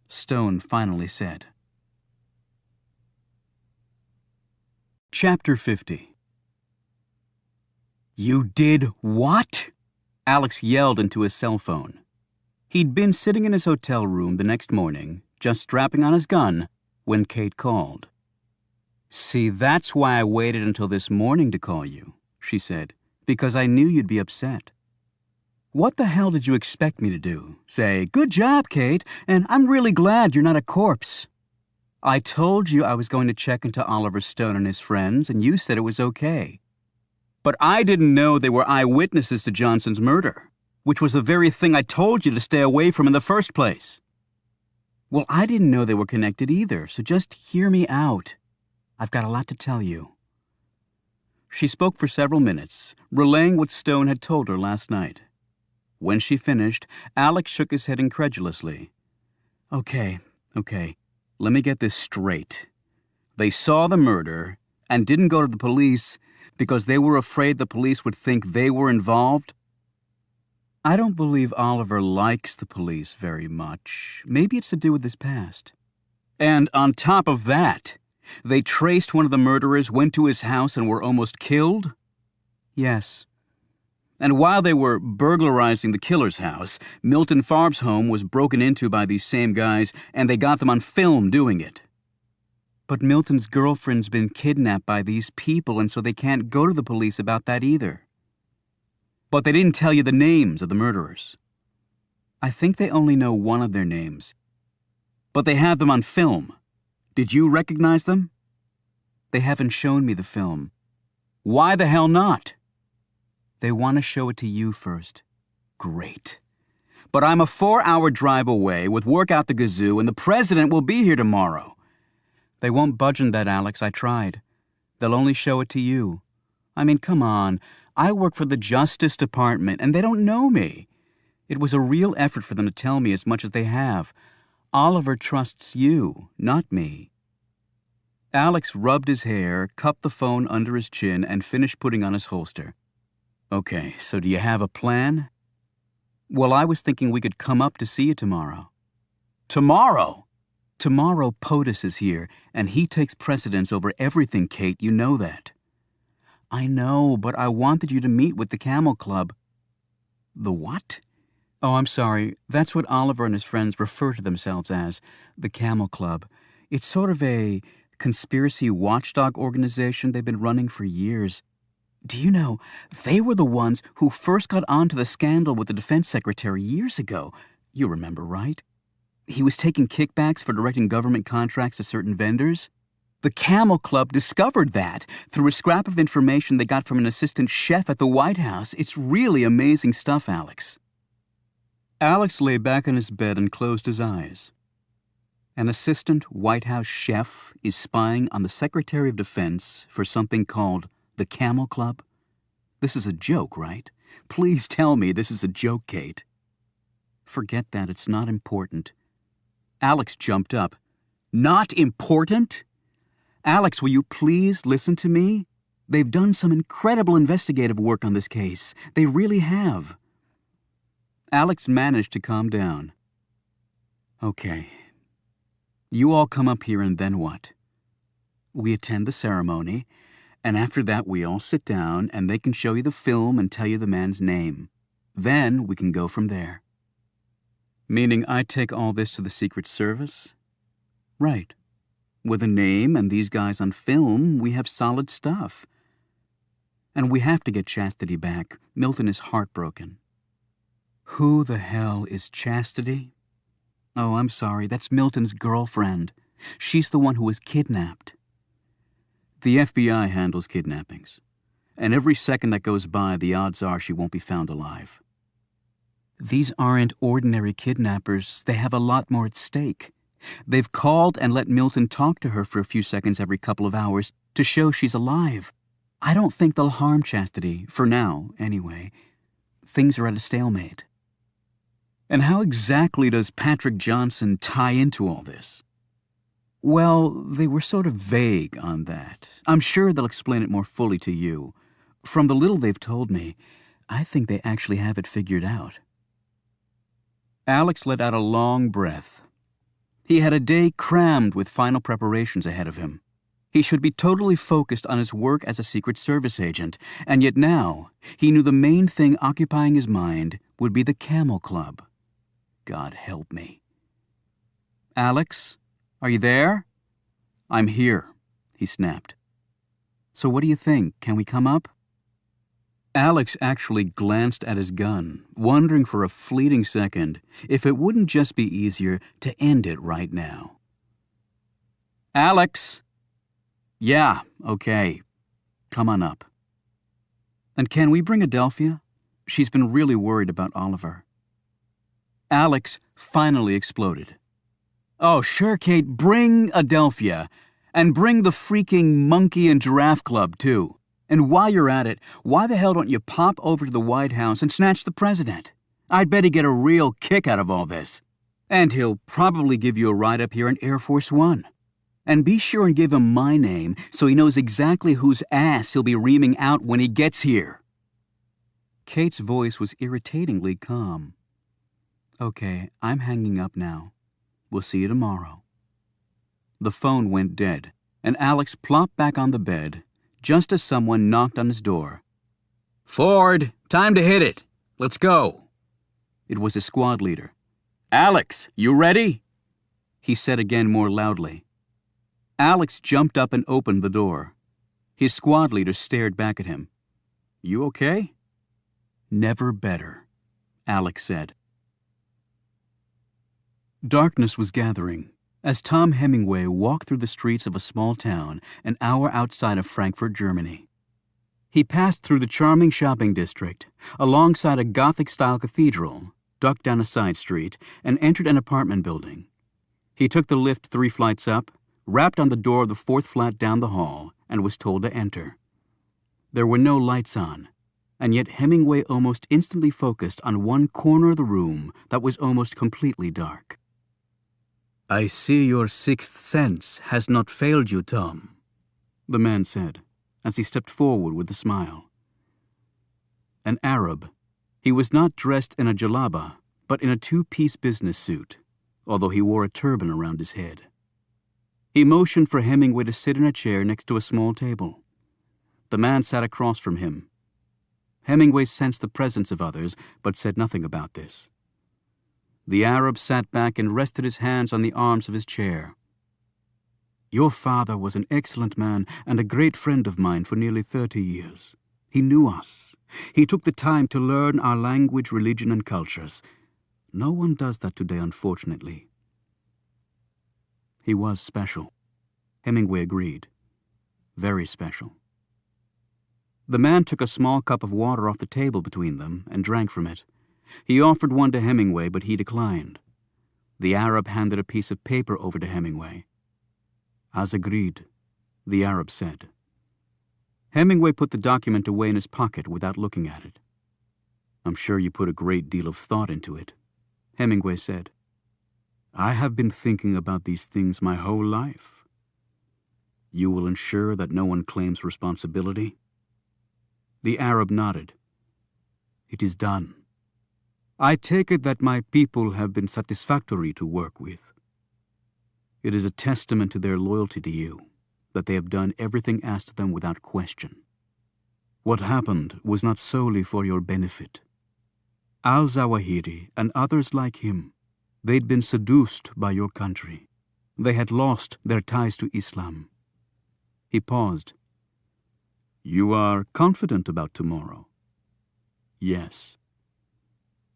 Stone finally said. Chapter 50. You did what? Alex yelled into his cell phone. He'd been sitting in his hotel room the next morning, just strapping on his gun, when Kate called. See, that's why I waited until this morning to call you, she said, because I knew you'd be upset. What the hell did you expect me to do? Say, good job, Kate, and I'm really glad you're not a corpse. I told you I was going to check into Oliver Stone and his friends, and you said it was okay. But I didn't know they were eyewitnesses to Johnson's murder, which was the very thing I told you to stay away from in the first place. Well, I didn't know they were connected either, so just hear me out. I've got a lot to tell you. She spoke for several minutes, relaying what Stone had told her last night. When she finished, Alex shook his head incredulously. Okay. Let me get this straight. They saw the murder and didn't go to the police because they were afraid the police would think they were involved? I don't believe Oliver likes the police very much. Maybe it's to do with his past. And on top of that, they traced one of the murderers, went to his house, and were almost killed? Yes. And while they were burglarizing the killer's house, Milton Farb's home was broken into by these same guys, and they got them on film doing it. But Milton's girlfriend's been kidnapped by these people, and so they can't go to the police about that either. But they didn't tell you the names of the murderers. I think they only know one of their names. But they have them on film. Did you recognize them? They haven't shown me the film. Why the hell not? They want to show it to you first. Great. But I'm a 4-hour drive away with work out the gazoo, and the president will be here tomorrow. They won't budge on that, Alex. I tried. They'll only show it to you. I mean, come on. I work for the Justice Department, and they don't know me. It was a real effort for them to tell me as much as they have. Oliver trusts you, not me. Alex rubbed his hair, cupped the phone under his chin, and finished putting on his holster. Okay, so do you have a plan? Well, I was thinking we could come up to see you tomorrow. Tomorrow? Tomorrow POTUS is here, and he takes precedence over everything, Kate. You know that. I know, but I wanted you to meet with the Camel Club. The what? Oh, I'm sorry. That's what Oliver and his friends refer to themselves as, the Camel Club. It's sort of a conspiracy watchdog organization they've been running for years. Do you know, they were the ones who first got onto the scandal with the defense secretary years ago. You remember, right? He was taking kickbacks for directing government contracts to certain vendors. The Camel Club discovered that through a scrap of information they got from an assistant chef at the White House. It's really amazing stuff, Alex. Alex lay back on his bed and closed his eyes. An assistant White House chef is spying on the Secretary of Defense for something called the Camel Club? This is a joke, right? Please tell me this is a joke, Kate. Forget that. It's not important. Alex jumped up. Not important? Alex, will you please listen to me? They've done some incredible investigative work on this case. They really have. Alex managed to calm down. Okay. You all come up here, and then what? We attend the ceremony, and after that we all sit down, and they can show you the film and tell you the man's name. Then we can go from there. Meaning I take all this to the Secret Service? Right. With a name and these guys on film, we have solid stuff. And we have to get Chastity back. Milton is heartbroken. Who the hell is Chastity? Oh, I'm sorry. That's Milton's girlfriend. She's the one who was kidnapped. The FBI handles kidnappings. And every second that goes by, the odds are she won't be found alive. These aren't ordinary kidnappers. They have a lot more at stake. They've called and let Milton talk to her for a few seconds every couple of hours to show she's alive. I don't think they'll harm Chastity, for now, anyway. Things are at a stalemate. And how exactly does Patrick Johnson tie into all this? Well, they were sort of vague on that. I'm sure they'll explain it more fully to you. From the little they've told me, I think they actually have it figured out. Alex let out a long breath. He had a day crammed with final preparations ahead of him. He should be totally focused on his work as a Secret Service agent, and yet now he knew the main thing occupying his mind would be the Camel Club. God help me. Alex, are you there? I'm here, he snapped. So what do you think? Can we come up? Alex actually glanced at his gun, wondering for a fleeting second if it wouldn't just be easier to end it right now. Alex! Yeah, okay. Come on up. And can we bring Adelphia? She's been really worried about Oliver. Alex finally exploded. Oh, sure, Kate, bring Adelphia. And bring the freaking Monkey and Giraffe Club, too. And while you're at it, why the hell don't you pop over to the White House and snatch the president? I'd bet he'd get a real kick out of all this. And he'll probably give you a ride up here in Air Force One. And be sure and give him my name so he knows exactly whose ass he'll be reaming out when he gets here. Kate's voice was irritatingly calm. "Okay, I'm hanging up now. We'll see you tomorrow." The phone went dead, and Alex plopped back on the bed just as someone knocked on his door. "Ford, time to hit it. Let's go." It was his squad leader. "Alex, you ready?" he said again more loudly. Alex jumped up and opened the door. His squad leader stared back at him. "You okay?" "Never better," Alex said. Darkness was gathering as Tom Hemingway walked through the streets of a small town an hour outside of Frankfurt, Germany. He passed through the charming shopping district, alongside a Gothic-style cathedral, ducked down a side street, and entered an apartment building. He took the lift 3 flights up, rapped on the door of the 4th flat down the hall, and was told to enter. There were no lights on, and yet Hemingway almost instantly focused on one corner of the room that was almost completely dark. "I see your sixth sense has not failed you, Tom," the man said, as he stepped forward with a smile. An Arab, he was not dressed in a jalaba, but in a 2-piece business suit, although he wore a turban around his head. He motioned for Hemingway to sit in a chair next to a small table. The man sat across from him. Hemingway sensed the presence of others, but said nothing about this. The Arab sat back and rested his hands on the arms of his chair. "Your father was an excellent man and a great friend of mine for nearly 30 years. He knew us. He took the time to learn our language, religion, and cultures. No one does that today, unfortunately." He was special. Hemingway agreed. Very special. The man took a small cup of water off the table between them and drank from it. He offered one to Hemingway, but he declined. The Arab handed a piece of paper over to Hemingway. "As agreed," the Arab said. Hemingway put the document away in his pocket without looking at it. "I'm sure you put a great deal of thought into it," Hemingway said. "I have been thinking about these things my whole life. You will ensure that no one claims responsibility?" The Arab nodded. "It is done. I take it that my people have been satisfactory to work with. It is a testament to their loyalty to you that they have done everything asked of them without question. What happened was not solely for your benefit. Al-Zawahiri and others like him, they'd been seduced by your country. They had lost their ties to Islam." He paused. "You are confident about tomorrow?" "Yes.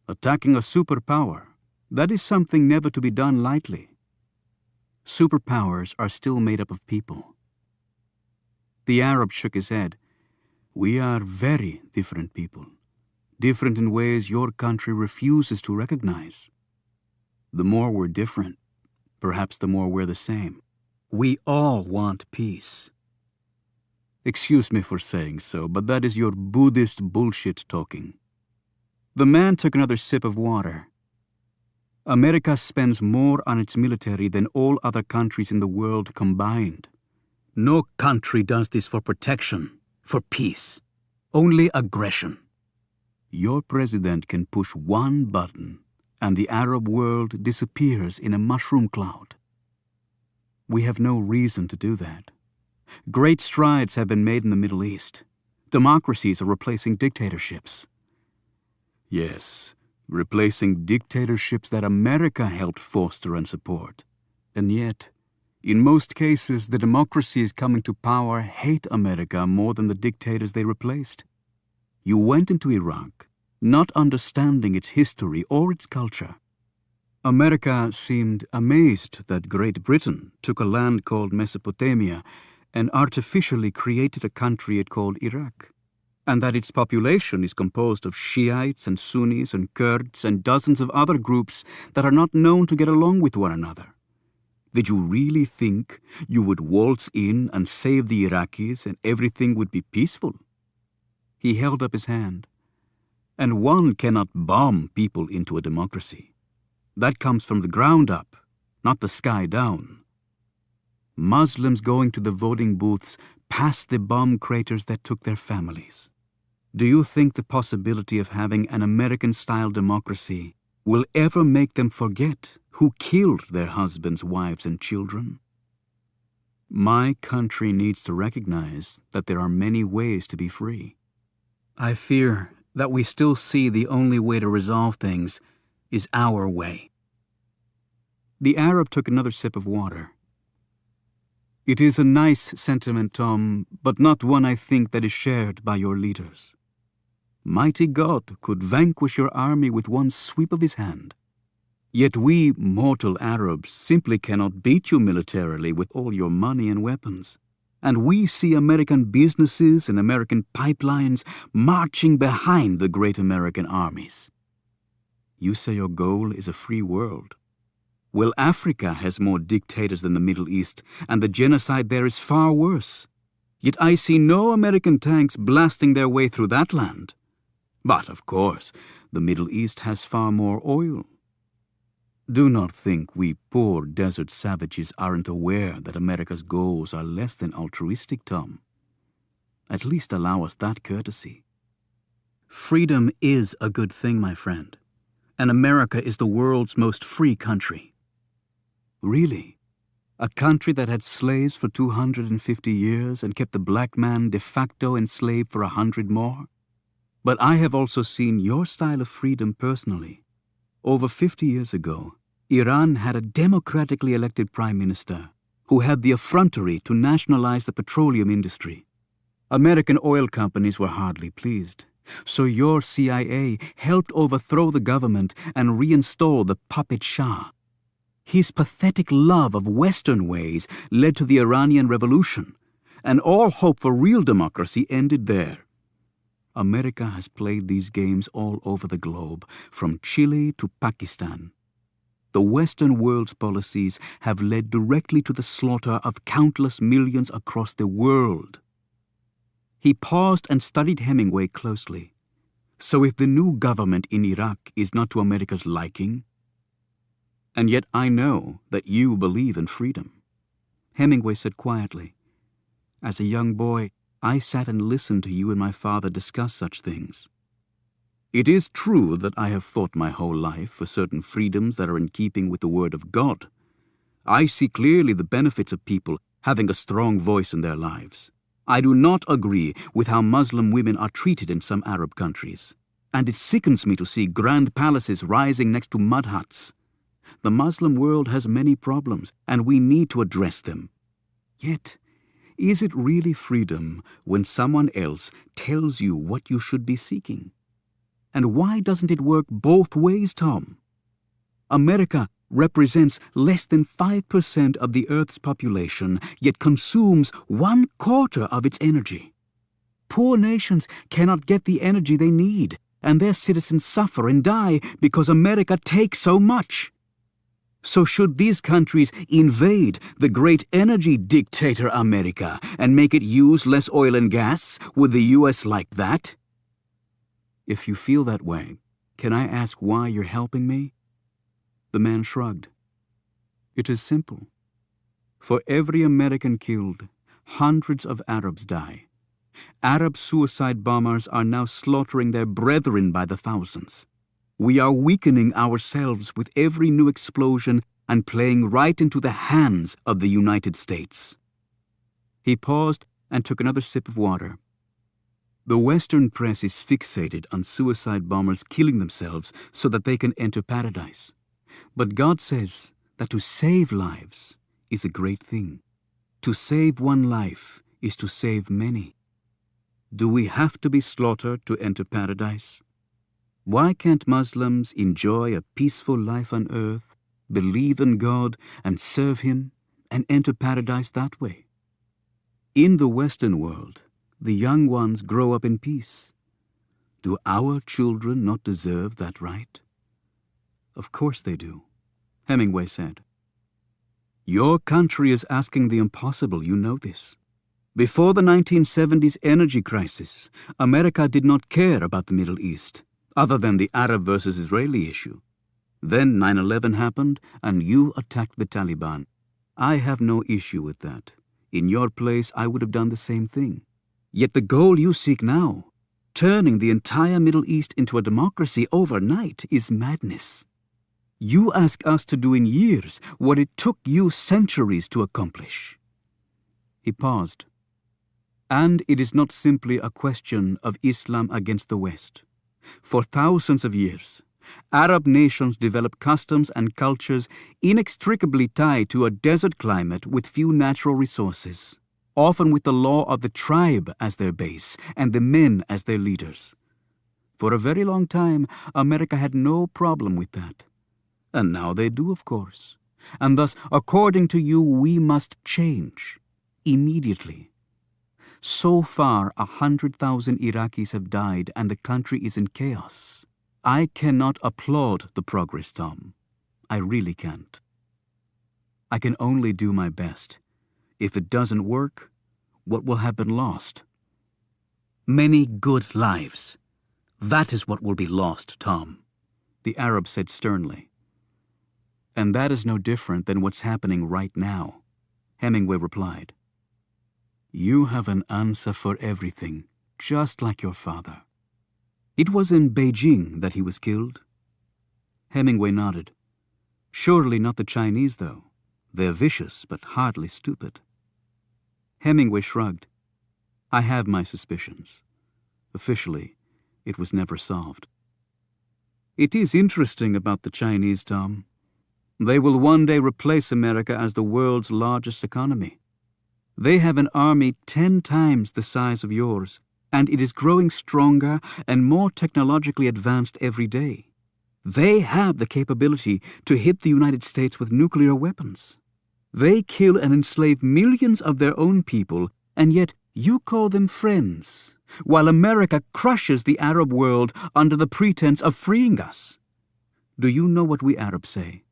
Attacking a superpower, that is something never to be done lightly. Superpowers are still made up of people." The Arab shook his head. "We are very different people, different in ways your country refuses to recognize. The more we're different, perhaps the more we're the same. We all want peace." "Excuse me for saying so, but that is your Buddhist bullshit talking." The man took another sip of water. "America spends more on its military than all other countries in the world combined. No country does this for protection, for peace. Only aggression. Your president can push one button, and the Arab world disappears in a mushroom cloud. We have no reason to do that. Great strides have been made in the Middle East. Democracies are replacing dictatorships." "Yes, replacing dictatorships that America helped foster and support. And yet, in most cases, the democracies coming to power hate America more than the dictators they replaced. You went into Iraq, not understanding its history or its culture. America seemed amazed that Great Britain took a land called Mesopotamia and artificially created a country it called Iraq, and that its population is composed of Shiites and Sunnis and Kurds and dozens of other groups that are not known to get along with one another. Did you really think you would waltz in and save the Iraqis and everything would be peaceful?" He held up his hand. "And one cannot bomb people into a democracy. That comes from the ground up, not the sky down. Muslims going to the voting booths past the bomb craters that took their families. Do you think the possibility of having an American-style democracy will ever make them forget who killed their husbands, wives, and children? My country needs to recognize that there are many ways to be free. I fear that we still see the only way to resolve things is our way. The Arab took another sip of water. It is a nice sentiment, Tom, but not one I think that is shared by your leaders. Mighty God could vanquish your army with one sweep of his hand. Yet we mortal Arabs simply cannot beat you militarily with all your money and weapons. And we see American businesses and American pipelines marching behind the great American armies. You say your goal is a free world. Well, Africa has more dictators than the Middle East, and the genocide there is far worse. Yet I see no American tanks blasting their way through that land. But, of course, the Middle East has far more oil. Do not think we poor desert savages aren't aware that America's goals are less than altruistic, Tom. At least allow us that courtesy. Freedom is a good thing, my friend, and America is the world's most free country. Really? A country that had slaves for 250 years and kept the black man de facto enslaved for 100 more? But I have also seen your style of freedom personally. Over 50 years ago, Iran had a democratically elected prime minister who had the effrontery to nationalize the petroleum industry. American oil companies were hardly pleased, so your CIA helped overthrow the government and reinstall the puppet Shah. His pathetic love of Western ways led to the Iranian Revolution, and all hope for real democracy ended there. America has played these games all over the globe, from Chile to Pakistan. The Western world's policies have led directly to the slaughter of countless millions across the world. He paused and studied Hemingway closely. So if the new government in Iraq is not to America's liking, and yet I know that you believe in freedom. Hemingway said quietly, as a young boy, I sat and listened to you and my father discuss such things. It is true that I have fought my whole life for certain freedoms that are in keeping with the Word of God. I see clearly the benefits of people having a strong voice in their lives. I do not agree with how Muslim women are treated in some Arab countries, and it sickens me to see grand palaces rising next to mud huts. The Muslim world has many problems, and we need to address them. Yet, is it really freedom when someone else tells you what you should be seeking? And why doesn't it work both ways, Tom? America represents less than 5% of the Earth's population, yet consumes 1/4 of its energy. Poor nations cannot get the energy they need, and their citizens suffer and die because America takes so much. So should these countries invade the great energy dictator America and make it use less oil and gas? Would the U.S. like that? If you feel that way, can I ask why you're helping me? The man shrugged. It is simple. For every American killed, hundreds of Arabs die. Arab suicide bombers are now slaughtering their brethren by the thousands. We are weakening ourselves with every new explosion and playing right into the hands of the United States. He paused and took another sip of water. The Western press is fixated on suicide bombers killing themselves so that they can enter paradise. But God says that to save lives is a great thing. To save one life is to save many. Do we have to be slaughtered to enter paradise? Why can't Muslims enjoy a peaceful life on earth, believe in God and serve Him, and enter paradise that way? In the Western world, the young ones grow up in peace. Do our children not deserve that right? Of course they do, Hemingway said. Your country is asking the impossible, you know this. Before the 1970s energy crisis, America did not care about the Middle East, other than the Arab versus Israeli issue. Then 9/11 happened, and you attacked the Taliban. I have no issue with that. In your place, I would have done the same thing. Yet the goal you seek now, turning the entire Middle East into a democracy overnight is madness. You ask us to do in years what it took you centuries to accomplish." He paused. "And it is not simply a question of Islam against the West. For thousands of years, Arab nations developed customs and cultures inextricably tied to a desert climate with few natural resources, often with the law of the tribe as their base and the men as their leaders. For a very long time, America had no problem with that. And now they do, of course. And thus, according to you, we must change. Immediately. So far, 100,000 Iraqis have died and the country is in chaos. I cannot applaud the progress, Tom. I really can't. I can only do my best. If it doesn't work, what will have been lost? Many good lives. That is what will be lost, Tom," the Arab said sternly. "And that is no different than what's happening right now," Hemingway replied. "You have an answer for everything, just like your father." "It was in Beijing that he was killed?" Hemingway nodded. "Surely not the Chinese, though. They're vicious, but hardly stupid." Hemingway shrugged. "I have my suspicions. Officially, it was never solved." "It is interesting about the Chinese, Tom. They will one day replace America as the world's largest economy. They have an army 10 times the size of yours, and it is growing stronger and more technologically advanced every day. They have the capability to hit the United States with nuclear weapons. They kill and enslave millions of their own people, and yet you call them friends, while America crushes the Arab world under the pretense of freeing us. Do you know what we Arabs say?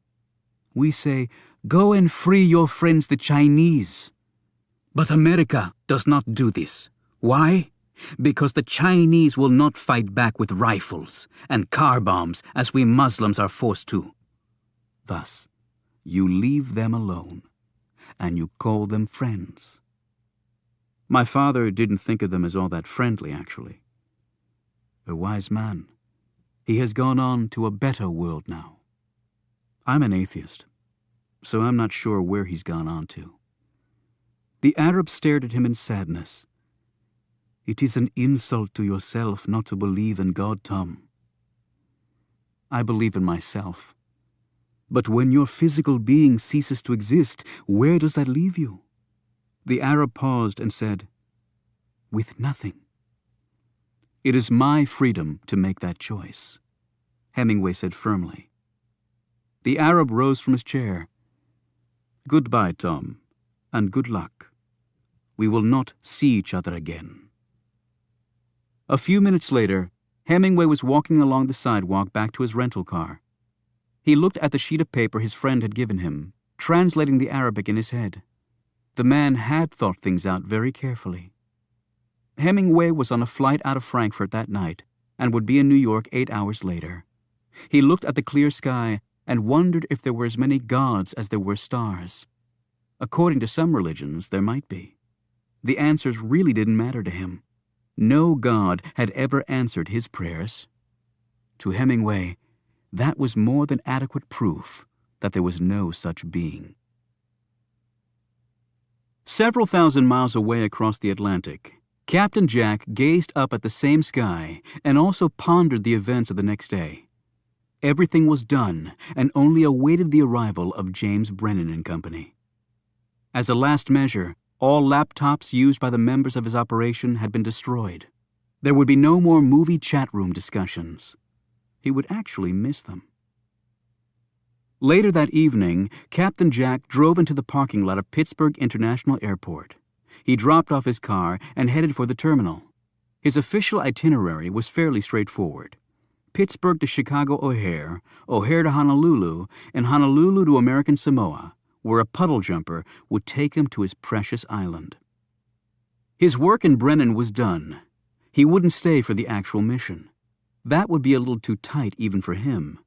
We say, 'Go and free your friends the Chinese.' But America does not do this. Why? Because the Chinese will not fight back with rifles and car bombs as we Muslims are forced to. Thus, you leave them alone, and you call them friends." My father didn't think of them as all that friendly, actually. A wise man. He has gone on to a better world now. I'm an atheist, so I'm not sure where he's gone on to. The Arab stared at him in sadness. "It is an insult to yourself not to believe in God, Tom." "I believe in myself. But when your physical being ceases to exist, where does that leave you?" The Arab paused and said, "With nothing." "It is my freedom to make that choice," Hemingway said firmly. The Arab rose from his chair. "Goodbye, Tom, and good luck. We will not see each other again." A few minutes later, Hemingway was walking along the sidewalk back to his rental car. He looked at the sheet of paper his friend had given him, translating the Arabic in his head. The man had thought things out very carefully. Hemingway was on a flight out of Frankfurt that night and would be in New York 8 hours later. He looked at the clear sky and wondered if there were as many gods as there were stars. According to some religions, there might be. The answers really didn't matter to him. No god had ever answered his prayers. To Hemingway, that was more than adequate proof that there was no such being. Several thousand miles away across the Atlantic, Captain Jack gazed up at the same sky and also pondered the events of the next day. Everything was done and only awaited the arrival of James Brennan and Company. As a last measure, all laptops used by the members of his operation had been destroyed. There would be no more movie chat room discussions. He would actually miss them. Later that evening, Captain Jack drove into the parking lot of Pittsburgh International Airport. He dropped off his car and headed for the terminal. His official itinerary was fairly straightforward. Pittsburgh to Chicago O'Hare, O'Hare to Honolulu, and Honolulu to American Samoa, where a puddle jumper would take him to his precious island. His work in Brennan was done. He wouldn't stay for the actual mission. That would be a little too tight even for him.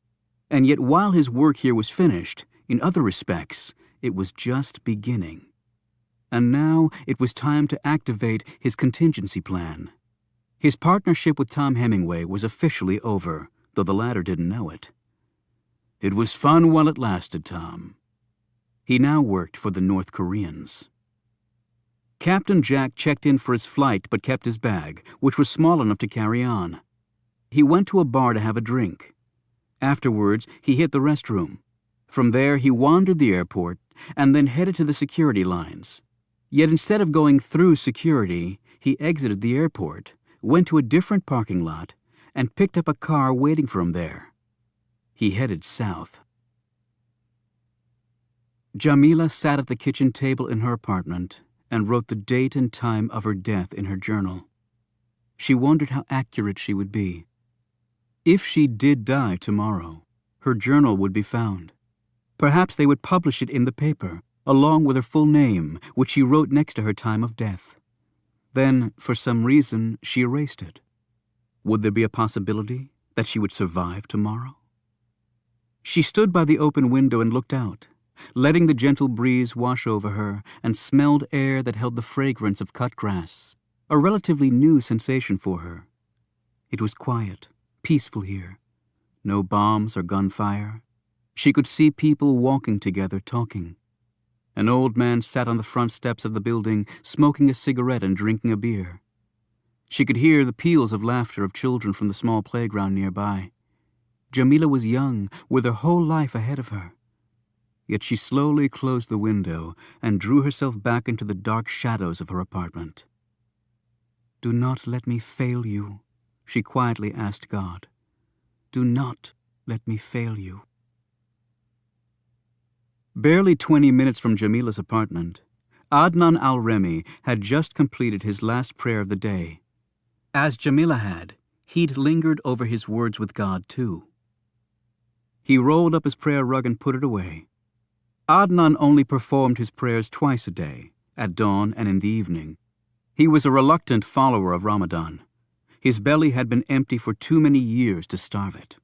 And yet while his work here was finished, in other respects, it was just beginning. And now it was time to activate his contingency plan. His partnership with Tom Hemingway was officially over, though the latter didn't know it. It was fun while it lasted, Tom. He now worked for the North Koreans. Captain Jack checked in for his flight but kept his bag, which was small enough to carry on. He went to a bar to have a drink. Afterwards, he hit the restroom. From there, he wandered the airport and then headed to the security lines. Yet instead of going through security, he exited the airport, went to a different parking lot, and picked up a car waiting for him there. He headed south. Jamila sat at the kitchen table in her apartment and wrote the date and time of her death in her journal. She wondered how accurate she would be. If she did die tomorrow, her journal would be found. Perhaps they would publish it in the paper, along with her full name, which she wrote next to her time of death. Then, for some reason, she erased it. Would there be a possibility that she would survive tomorrow? She stood by the open window and looked out, letting the gentle breeze wash over her, and smelled air that held the fragrance of cut grass, a relatively new sensation for her. It was quiet, peaceful here. No bombs or gunfire. She could see people walking together, talking. An old man sat on the front steps of the building, smoking a cigarette and drinking a beer. She could hear the peals of laughter of children from the small playground nearby. Jamila was young, with her whole life ahead of her. Yet she slowly closed the window and drew herself back into the dark shadows of her apartment. "Do not let me fail you," she quietly asked God. "Do not let me fail you." Barely 20 minutes from Jamila's apartment, Adnan al-Remi had just completed his last prayer of the day. As Jamila had, he'd lingered over his words with God too. He rolled up his prayer rug and put it away. Adnan only performed his prayers twice a day, at dawn and in the evening. He was a reluctant follower of Ramadan. His belly had been empty for too many years to starve it.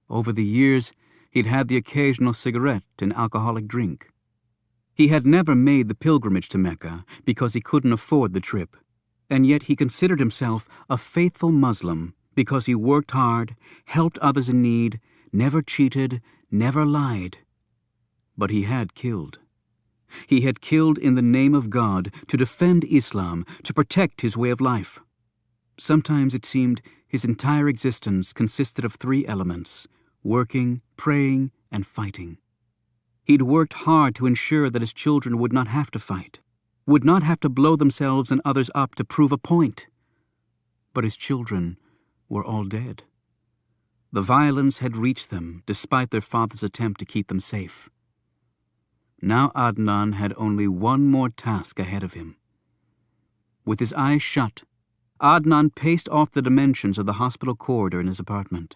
Over the years, he'd had the occasional cigarette and alcoholic drink. He had never made the pilgrimage to Mecca because he couldn't afford the trip, and yet he considered himself a faithful Muslim because he worked hard, helped others in need, never cheated, never lied. But he had killed. He had killed in the name of God to defend Islam, to protect his way of life. Sometimes it seemed his entire existence consisted of 3 elements: working, praying, and fighting. He'd worked hard to ensure that his children would not have to fight, would not have to blow themselves and others up to prove a point. But his children were all dead. The violence had reached them despite their father's attempt to keep them safe. Now Adnan had only one more task ahead of him. With his eyes shut, Adnan paced off the dimensions of the hospital corridor in his apartment.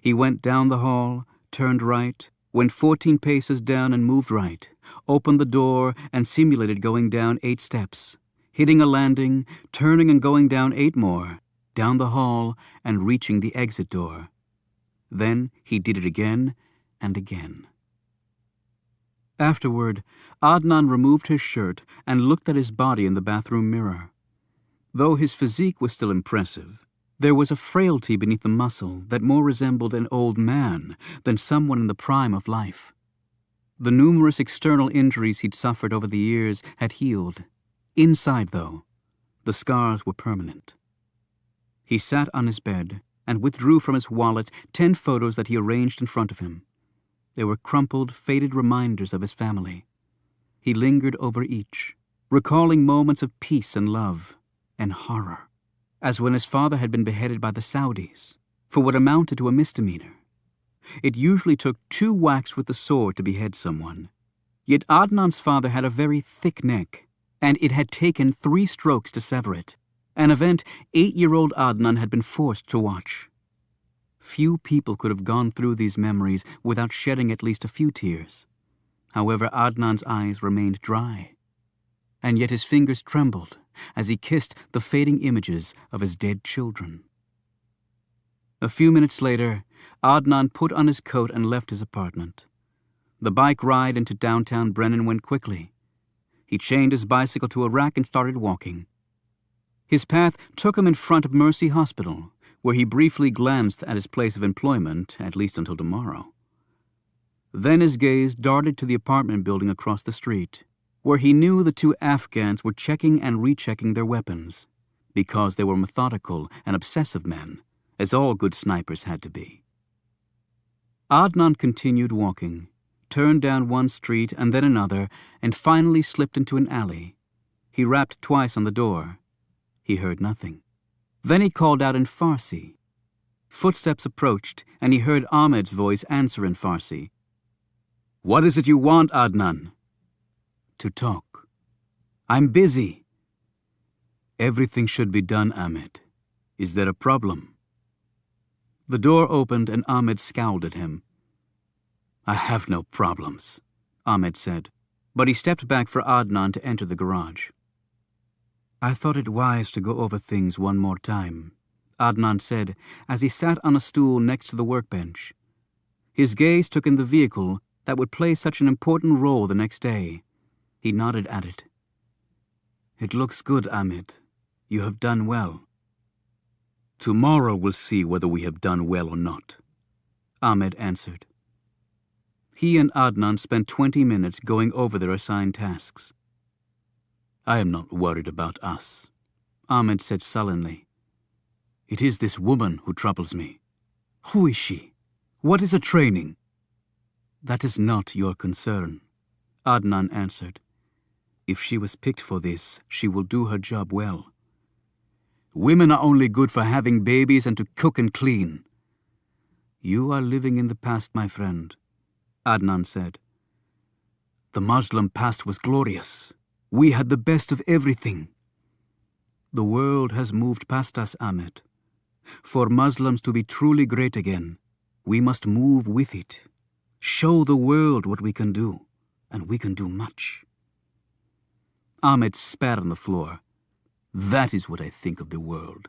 He went down the hall, turned right, went 14 paces down and moved right, opened the door and simulated going down 8 steps, hitting a landing, turning and going down 8 more, down the hall and reaching the exit door. Then he did it again and again. Afterward, Adnan removed his shirt and looked at his body in the bathroom mirror. Though his physique was still impressive, there was a frailty beneath the muscle that more resembled an old man than someone in the prime of life. The numerous external injuries he'd suffered over the years had healed. Inside, though, the scars were permanent. He sat on his bed and withdrew from his wallet 10 photos that he arranged in front of him. They were crumpled, faded reminders of his family. He lingered over each, recalling moments of peace and love and horror, as when his father had been beheaded by the Saudis for what amounted to a misdemeanor. It usually took 2 whacks with the sword to behead someone. Yet Adnan's father had a very thick neck, and it had taken 3 strokes to sever it, an event 8-year-old Adnan had been forced to watch. Few people could have gone through these memories without shedding at least a few tears. However, Adnan's eyes remained dry, and yet his fingers trembled as he kissed the fading images of his dead children. A few minutes later, Adnan put on his coat and left his apartment. The bike ride into downtown Brennan went quickly. He chained his bicycle to a rack and started walking. His path took him in front of Mercy Hospital, where he briefly glanced at his place of employment, at least until tomorrow. Then his gaze darted to the apartment building across the street, where he knew the two Afghans were checking and rechecking their weapons, because they were methodical and obsessive men, as all good snipers had to be. Adnan continued walking, turned down one street and then another, and finally slipped into an alley. He rapped twice on the door. He heard nothing. Then he called out in Farsi. Footsteps approached, and he heard Ahmed's voice answer in Farsi. "What is it you want, Adnan?" "To talk." "I'm busy." "Everything should be done, Ahmed. Is there a problem?" The door opened and Ahmed scowled at him. "I have no problems," Ahmed said, but he stepped back for Adnan to enter the garage. "I thought it wise to go over things one more time," Adnan said as he sat on a stool next to the workbench. His gaze took in the vehicle that would play such an important role the next day. He nodded at it. "It looks good, Ahmed. You have done well." "Tomorrow we'll see whether we have done well or not," Ahmed answered. He and Adnan spent 20 minutes going over their assigned tasks. "I am not worried about us," Ahmed said sullenly. "It is this woman who troubles me." "Who is she? What is her training?" "That is not your concern," Adnan answered. "If she was picked for this, she will do her job well." "Women are only good for having babies and to cook and clean." "You are living in the past, my friend," Adnan said. "The Muslim past was glorious. We had the best of everything." "The world has moved past us, Ahmed. For Muslims to be truly great again, we must move with it. Show the world what we can do, and we can do much." Ahmed spat on the floor. "That is what I think of the world.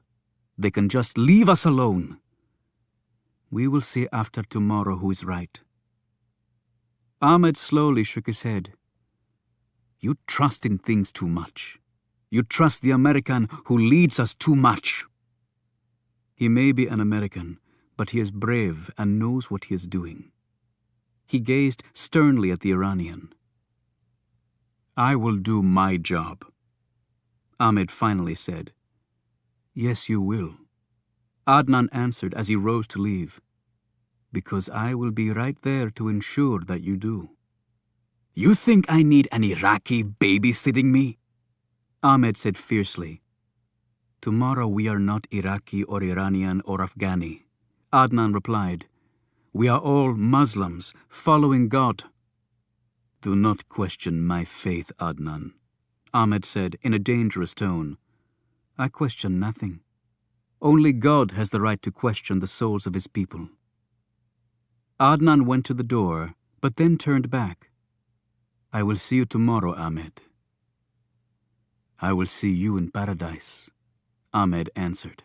They can just leave us alone." "We will see after tomorrow who is right." Ahmed slowly shook his head. "You trust in things too much. You trust the American who leads us too much." "He may be an American, but he is brave and knows what he is doing." He gazed sternly at the Iranian. "I will do my job," Ahmed finally said. "Yes, you will," Adnan answered as he rose to leave. "Because I will be right there to ensure that you do." "You think I need an Iraqi babysitting me?" Ahmed said fiercely. "Tomorrow we are not Iraqi or Iranian or Afghani," Adnan replied. "We are all Muslims, following God." "Do not question my faith, Adnan," Ahmed said in a dangerous tone. "I question nothing. Only God has the right to question the souls of his people." Adnan went to the door, but then turned back. "I will see you tomorrow, Ahmed." "I will see you in paradise," Ahmed answered.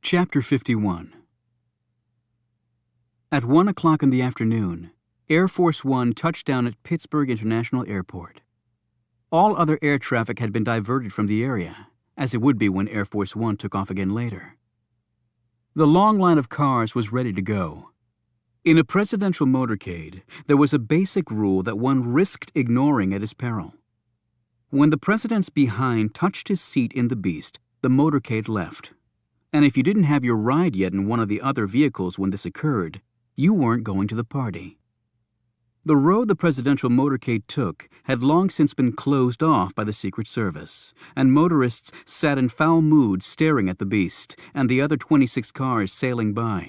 Chapter 51. At 1 o'clock in the afternoon, Air Force One touched down at Pittsburgh International Airport. All other air traffic had been diverted from the area, as it would be when Air Force One took off again later. The long line of cars was ready to go. In a presidential motorcade, there was a basic rule that one risked ignoring at his peril. When the president's behind touched his seat in the beast, the motorcade left. And if you didn't have your ride yet in one of the other vehicles when this occurred, you weren't going to the party. The road the presidential motorcade took had long since been closed off by the Secret Service, and motorists sat in foul mood staring at the beast and the other 26 cars sailing by.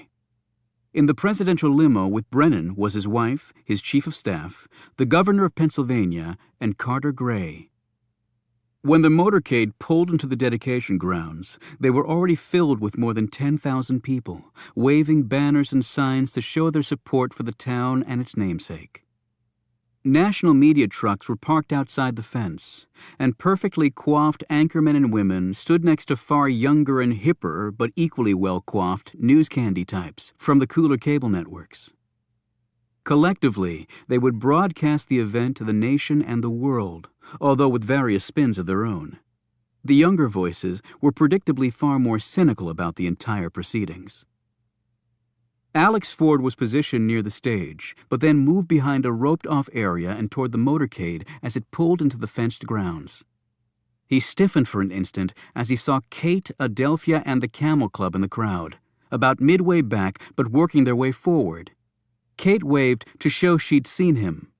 In the presidential limo with Brennan was his wife, his chief of staff, the governor of Pennsylvania, and Carter Gray. When the motorcade pulled into the dedication grounds, they were already filled with more than 10,000 people, waving banners and signs to show their support for the town and its namesake. National media trucks were parked outside the fence, and perfectly coiffed anchormen and women stood next to far younger and hipper but equally well-coiffed news candy types from the cooler cable networks. Collectively, they would broadcast the event to the nation and the world, although with various spins of their own. The younger voices were predictably far more cynical about the entire proceedings. Alex Ford was positioned near the stage, but then moved behind a roped-off area and toward the motorcade as it pulled into the fenced grounds. He stiffened for an instant as he saw Kate, Adelphia, and the Camel Club in the crowd, about midway back but working their way forward. Kate waved to show she'd seen him.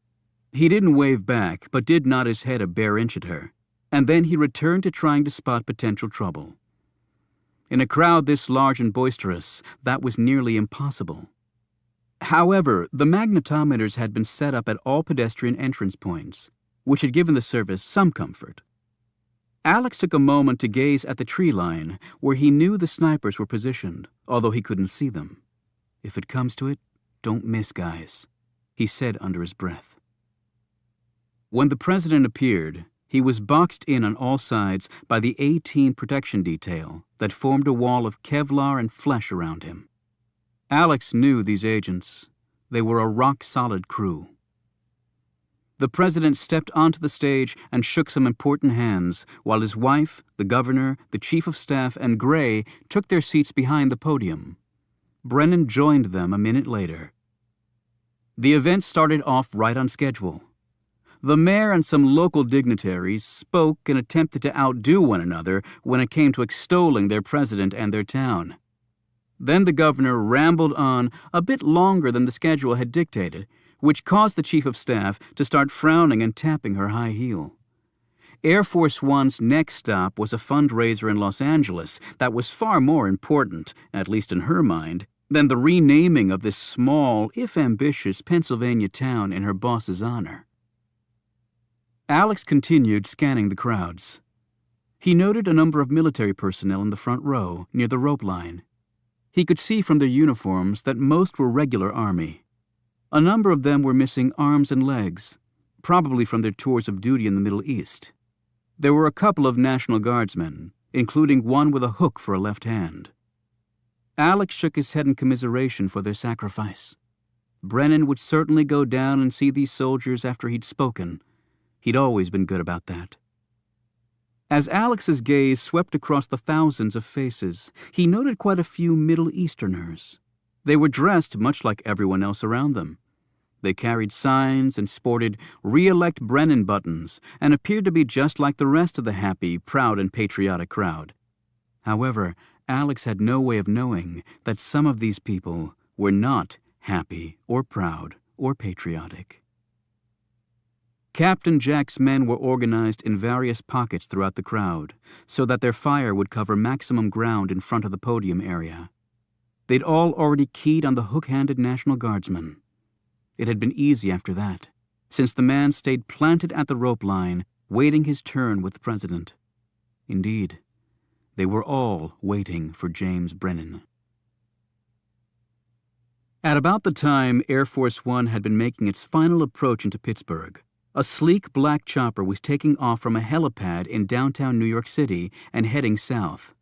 He didn't wave back, but did nod his head a bare inch at her, and then he returned to trying to spot potential trouble. In a crowd this large and boisterous, that was nearly impossible. However, the magnetometers had been set up at all pedestrian entrance points, which had given the service some comfort. Alex took a moment to gaze at the tree line where he knew the snipers were positioned, although he couldn't see them. "If it comes to it, don't miss, guys," he said under his breath. When the president appeared, he was boxed in on all sides by the A-Team protection detail that formed a wall of Kevlar and flesh around him. Alex knew these agents. They were a rock-solid crew. The president stepped onto the stage and shook some important hands, while his wife, the governor, the chief of staff, and Gray took their seats behind the podium. Brennan joined them a minute later. The event started off right on schedule. The mayor and some local dignitaries spoke and attempted to outdo one another when it came to extolling their president and their town. Then the governor rambled on a bit longer than the schedule had dictated, which caused the chief of staff to start frowning and tapping her high heel. Air Force One's next stop was a fundraiser in Los Angeles that was far more important, at least in her mind, than the renaming of this small, if ambitious, Pennsylvania town in her boss's honor. Alex continued scanning the crowds. He noted a number of military personnel in the front row, near the rope line. He could see from their uniforms that most were regular Army. A number of them were missing arms and legs, probably from their tours of duty in the Middle East. There were a couple of National Guardsmen, including one with a hook for a left hand. Alex shook his head in commiseration for their sacrifice. Brennan would certainly go down and see these soldiers after he'd spoken. He'd always been good about that. As Alex's gaze swept across the thousands of faces, he noted quite a few Middle Easterners. They were dressed much like everyone else around them. They carried signs and sported "Re-elect Brennan" buttons and appeared to be just like the rest of the happy, proud, and patriotic crowd. However, Alex had no way of knowing that some of these people were not happy or proud or patriotic. Captain Jack's men were organized in various pockets throughout the crowd so that their fire would cover maximum ground in front of the podium area. They'd all already keyed on the hook-handed National Guardsman. It had been easy after that, since the man stayed planted at the rope line, waiting his turn with the president. Indeed, they were all waiting for James Brennan. At about the time Air Force One had been making its final approach into Pittsburgh, a sleek black chopper was taking off from a helipad in downtown New York City and heading south.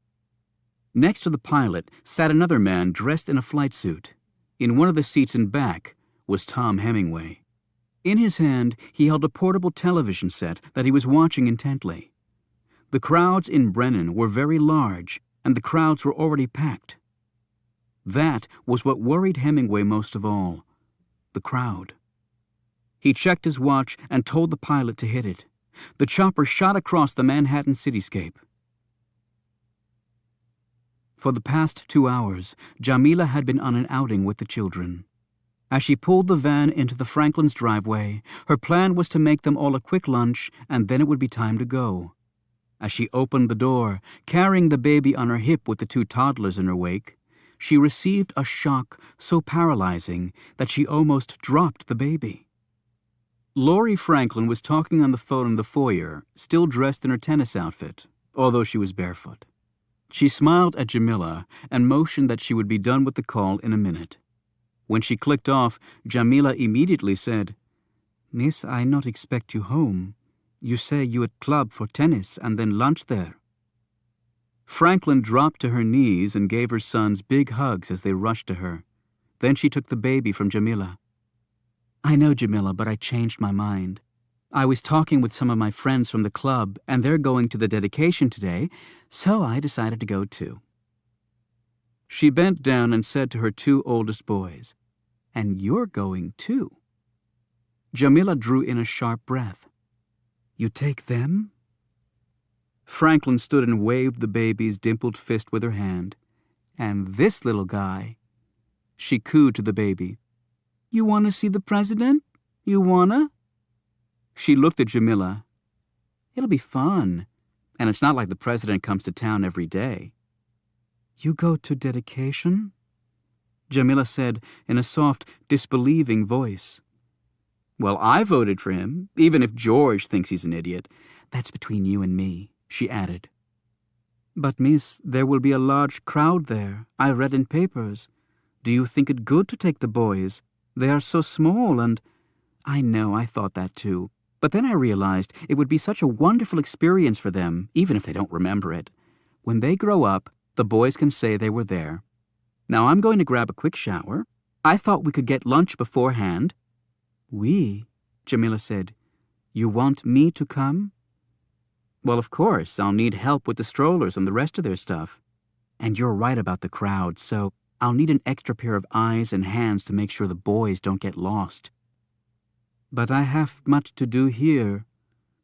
Next to the pilot sat another man dressed in a flight suit. In one of the seats in back was Tom Hemingway. In his hand, he held a portable television set that he was watching intently. The crowds in Brennan were very large, and the crowds were already packed. That was what worried Hemingway most of all, the crowd. He checked his watch and told the pilot to hit it. The chopper shot across the Manhattan cityscape. For the past 2 hours, Jamila had been on an outing with the children. As she pulled the van into the Franklins' driveway, her plan was to make them all a quick lunch, and then it would be time to go. As she opened the door, carrying the baby on her hip with the 2 toddlers in her wake, she received a shock so paralyzing that she almost dropped the baby. Lori Franklin was talking on the phone in the foyer, still dressed in her tennis outfit, although she was barefoot. She smiled at Jamila and motioned that she would be done with the call in a minute. When she clicked off, Jamila immediately said, "Miss, I not expect you home. You say you at club for tennis and then lunch there." Franklin dropped to her knees and gave her sons big hugs as they rushed to her. Then she took the baby from Jamila. I know, Jamila, but I changed my mind. I was talking with some of my friends from the club, and they're going to the dedication today, so I decided to go too. She bent down and said to her two oldest boys, "And you're going too." Jamila drew in a sharp breath. "You take them?" Franklin stood and waved the baby's dimpled fist with her hand. "And this little guy," she cooed to the baby, "you want to see the president? You wanna?" She looked at Jamila. "It'll be fun, and it's not like the president comes to town every day." "You go to dedication?" Jamila said in a soft, disbelieving voice. "Well, I voted for him, even if George thinks he's an idiot. That's between you and me," she added. "But, miss, there will be a large crowd there. I read in papers. Do you think it good to take the boys? They are so small and—" "I know, I thought that too. But then I realized it would be such a wonderful experience for them, even if they don't remember it. When they grow up, the boys can say they were there. Now I'm going to grab a quick shower. I thought we could get lunch beforehand." "We?" Jamila said. "You want me to come?" "Well, of course, I'll need help with the strollers and the rest of their stuff. And you're right about the crowd, so I'll need an extra pair of eyes and hands to make sure the boys don't get lost." "But I have much to do here,"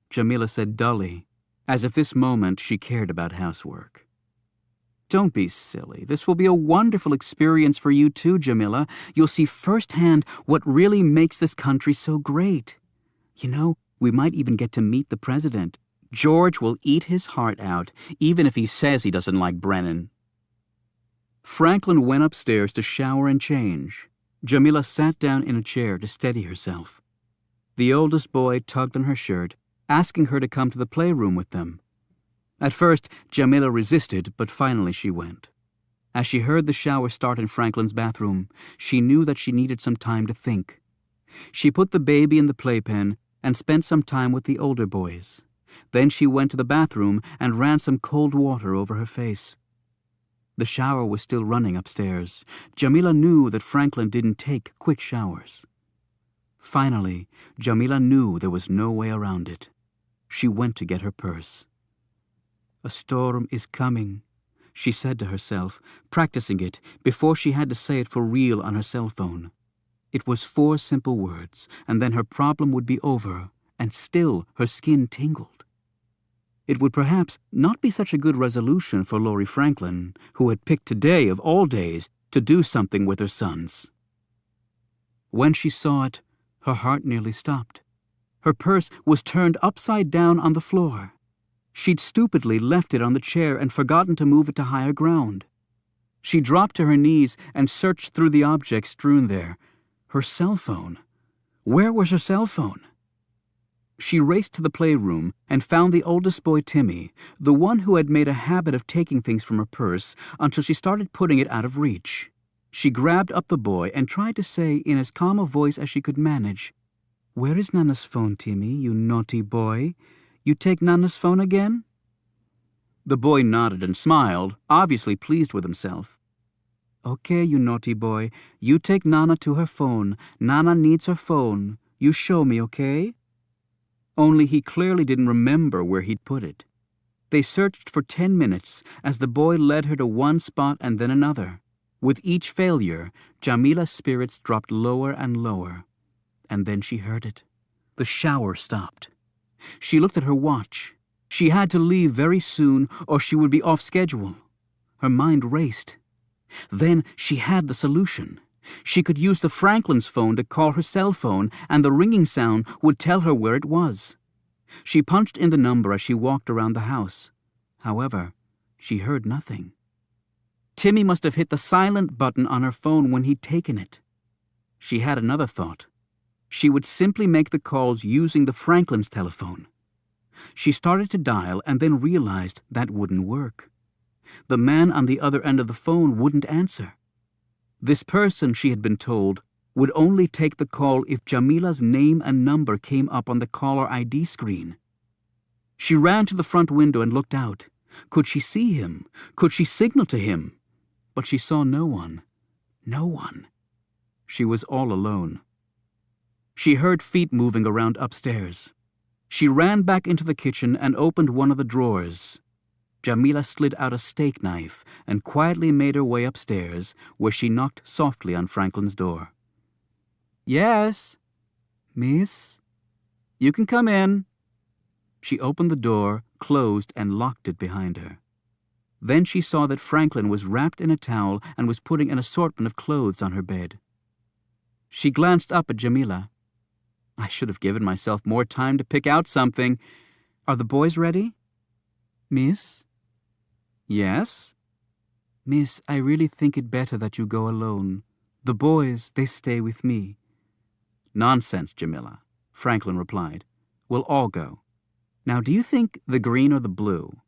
Jamila said dully, as if this moment she cared about housework. "Don't be silly. This will be a wonderful experience for you too, Jamila. You'll see firsthand what really makes this country so great. You know, we might even get to meet the president. George will eat his heart out, even if he says he doesn't like Brennan." Franklin went upstairs to shower and change. Jamila sat down in a chair to steady herself. The oldest boy tugged on her shirt, asking her to come to the playroom with them. At first, Jamila resisted, but finally she went. As she heard the shower start in Franklin's bathroom, she knew that she needed some time to think. She put the baby in the playpen and spent some time with the older boys. Then she went to the bathroom and ran some cold water over her face. The shower was still running upstairs. Jamila knew that Franklin didn't take quick showers. Finally, Jamila knew there was no way around it. She went to get her purse. "A storm is coming," she said to herself, practicing it before she had to say it for real on her cell phone. It was 4 simple words, and then her problem would be over, and still her skin tingled. It would perhaps not be such a good resolution for Laurie Franklin, who had picked today of all days to do something with her sons. When she saw it, her heart nearly stopped. Her purse was turned upside down on the floor. She'd stupidly left it on the chair and forgotten to move it to higher ground. She dropped to her knees and searched through the objects strewn there. Her cell phone. Where was her cell phone? She raced to the playroom and found the oldest boy, Timmy, the one who had made a habit of taking things from her purse until she started putting it out of reach. She grabbed up the boy and tried to say in as calm a voice as she could manage, "Where is Nana's phone, Timmy, you naughty boy? You take Nana's phone again?" The boy nodded and smiled, obviously pleased with himself. "Okay, you naughty boy, you take Nana to her phone. Nana needs her phone. You show me, okay?" Only he clearly didn't remember where he'd put it. They searched for 10 minutes as the boy led her to one spot and then another. With each failure, Jamila's spirits dropped lower and lower. And then she heard it. The shower stopped. She looked at her watch. She had to leave very soon or she would be off schedule. Her mind raced. Then she had the solution. She could use the Franklin's phone to call her cell phone, and the ringing sound would tell her where it was. She punched in the number as she walked around the house. However, she heard nothing. Timmy must have hit the silent button on her phone when he'd taken it. She had another thought. She would simply make the calls using the Franklin's telephone. She started to dial and then realized that wouldn't work. The man on the other end of the phone wouldn't answer. This person, she had been told, would only take the call if Jamila's name and number came up on the caller ID screen. She ran to the front window and looked out. Could she see him? Could she signal to him? But she saw no one. No one. She was all alone. She heard feet moving around upstairs. She ran back into the kitchen and opened one of the drawers. Jamila slid out a steak knife and quietly made her way upstairs, where she knocked softly on Franklin's door. "Yes, miss? You can come in." She opened the door, closed, and locked it behind her. Then she saw that Franklin was wrapped in a towel and was putting an assortment of clothes on her bed. She glanced up at Jamila. "I should have given myself more time to pick out something. Are the boys ready?" "Miss?" "Yes?" "Miss, I really think it better that you go alone. The boys, they stay with me." "Nonsense, Jamila," Franklin replied. "We'll all go. Now, do you think the green or the blue?"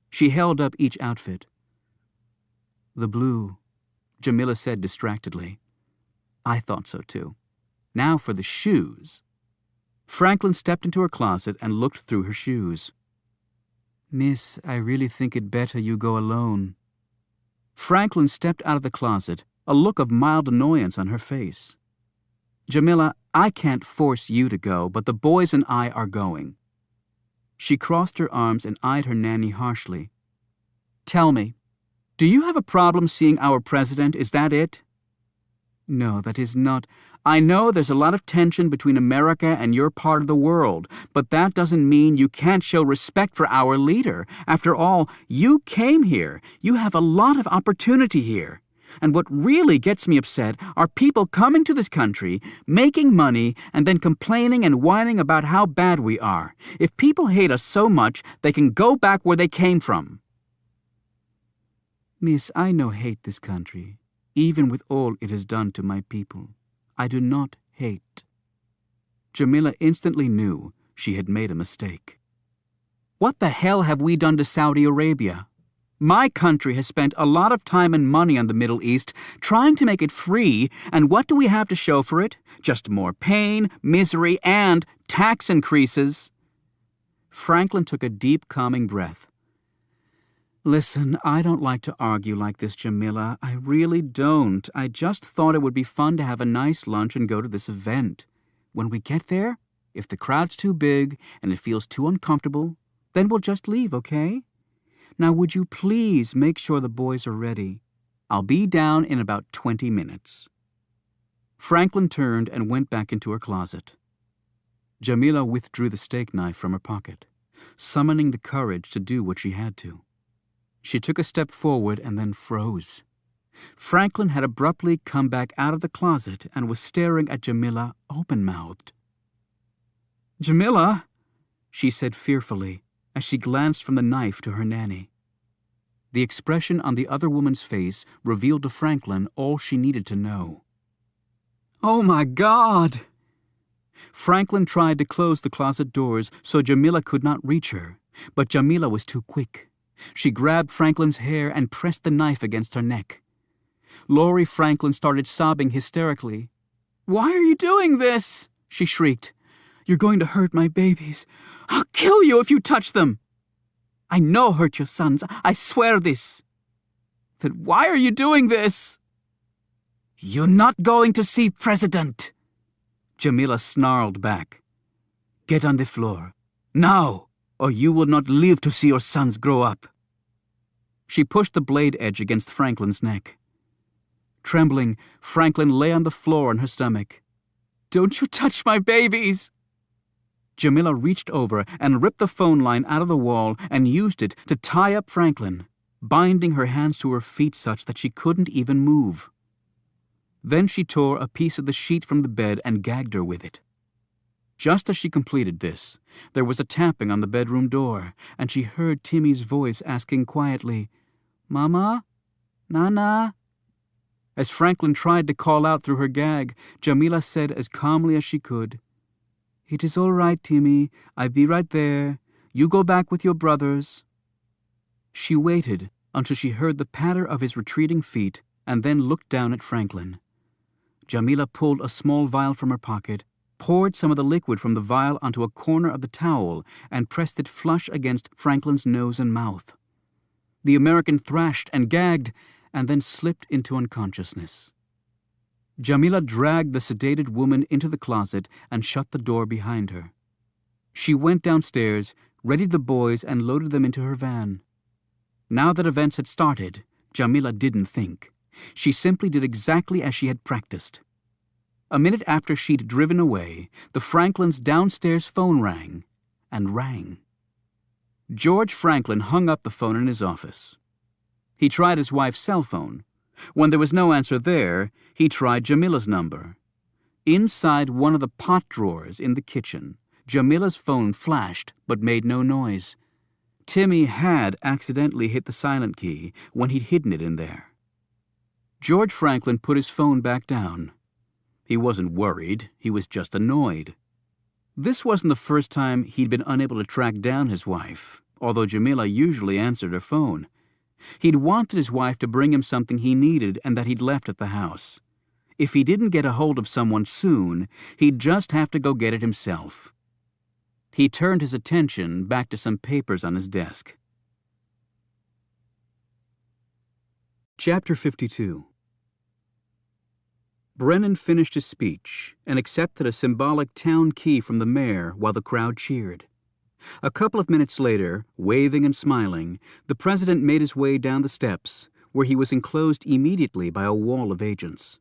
She held up each outfit. "The blue," Jamila said distractedly. "I thought so too. Now for the shoes." Franklin stepped into her closet and looked through her shoes. "Miss, I really think it better you go alone." Franklin stepped out of the closet, a look of mild annoyance on her face. "Jamila, I can't force you to go, but the boys and I are going." She crossed her arms and eyed her nanny harshly. "Tell me, do you have a problem seeing our president? Is that it?" "No, that is not. I know there's a lot of tension between America and your part of the world, but that doesn't mean you can't show respect for our leader. After all, you came here. You have a lot of opportunity here. And what really gets me upset are people coming to this country, making money, and then complaining and whining about how bad we are. If people hate us so much, they can go back where they came from." "Miss, I no hate this country, even with all it has done to my people. I do not hate." Jamila instantly knew she had made a mistake. "What the hell have we done to Saudi Arabia? My country has spent a lot of time and money on the Middle East trying to make it free, and what do we have to show for it? Just more pain, misery, and tax increases." Franklin took a deep, calming breath. "Listen, I don't like to argue like this, Jamila. I really don't. I just thought it would be fun to have a nice lunch and go to this event. When we get there, if the crowd's too big and it feels too uncomfortable, then we'll just leave, okay? Now, would you please make sure the boys are ready? I'll be down in about 20 minutes. Franklin turned and went back into her closet. Jamila withdrew the steak knife from her pocket, summoning the courage to do what she had to. She took a step forward and then froze. Franklin had abruptly come back out of the closet and was staring at Jamila open-mouthed. "Jamila," she said fearfully, as she glanced from the knife to her nanny. The expression on the other woman's face revealed to Franklin all she needed to know. "Oh, my God!" Franklin tried to close the closet doors so Jamila could not reach her, but Jamila was too quick. She grabbed Franklin's hair and pressed the knife against her neck. Laurie Franklin started sobbing hysterically. "Why are you doing this?" she shrieked. "You're going to hurt my babies. I'll kill you if you touch them." "I no hurt your sons. I swear this." "Then why are you doing this?" "You're not going to see President," Jamila snarled back. "Get on the floor. Now, or you will not live to see your sons grow up." She pushed the blade edge against Franklin's neck. Trembling, Franklin lay on the floor on her stomach. "Don't you touch my babies!" Jamila reached over and ripped the phone line out of the wall and used it to tie up Franklin, binding her hands to her feet such that she couldn't even move. Then she tore a piece of the sheet from the bed and gagged her with it. Just as she completed this, there was a tapping on the bedroom door, and she heard Timmy's voice asking quietly, "Mama? Nana?" As Franklin tried to call out through her gag, Jamila said as calmly as she could, "It is all right, Timmy. I'll be right there. You go back with your brothers." She waited until she heard the patter of his retreating feet and then looked down at Franklin. Jamila pulled a small vial from her pocket, poured some of the liquid from the vial onto a corner of the towel, and pressed it flush against Franklin's nose and mouth. The American thrashed and gagged and then slipped into unconsciousness. Jamila dragged the sedated woman into the closet and shut the door behind her. She went downstairs, readied the boys, and loaded them into her van. Now that events had started, Jamila didn't think. She simply did exactly as she had practiced. A minute after she'd driven away, the Franklins' downstairs phone rang, and rang. George Franklin hung up the phone in his office. He tried his wife's cell phone. When there was no answer there, he tried Jamila's number. Inside one of the pot drawers in the kitchen, Jamila's phone flashed but made no noise. Timmy had accidentally hit the silent key when he'd hidden it in there. George Franklin put his phone back down. He wasn't worried, he was just annoyed. This wasn't the first time he'd been unable to track down his wife, although Jamila usually answered her phone. He'd wanted his wife to bring him something he needed and that he'd left at the house. If he didn't get a hold of someone soon, he'd just have to go get it himself. He turned his attention back to some papers on his desk. Chapter 52. Brennan finished his speech and accepted a symbolic town key from the mayor while the crowd cheered. A couple of minutes later, waving and smiling, the president made his way down the steps, where he was enclosed immediately by a wall of agents.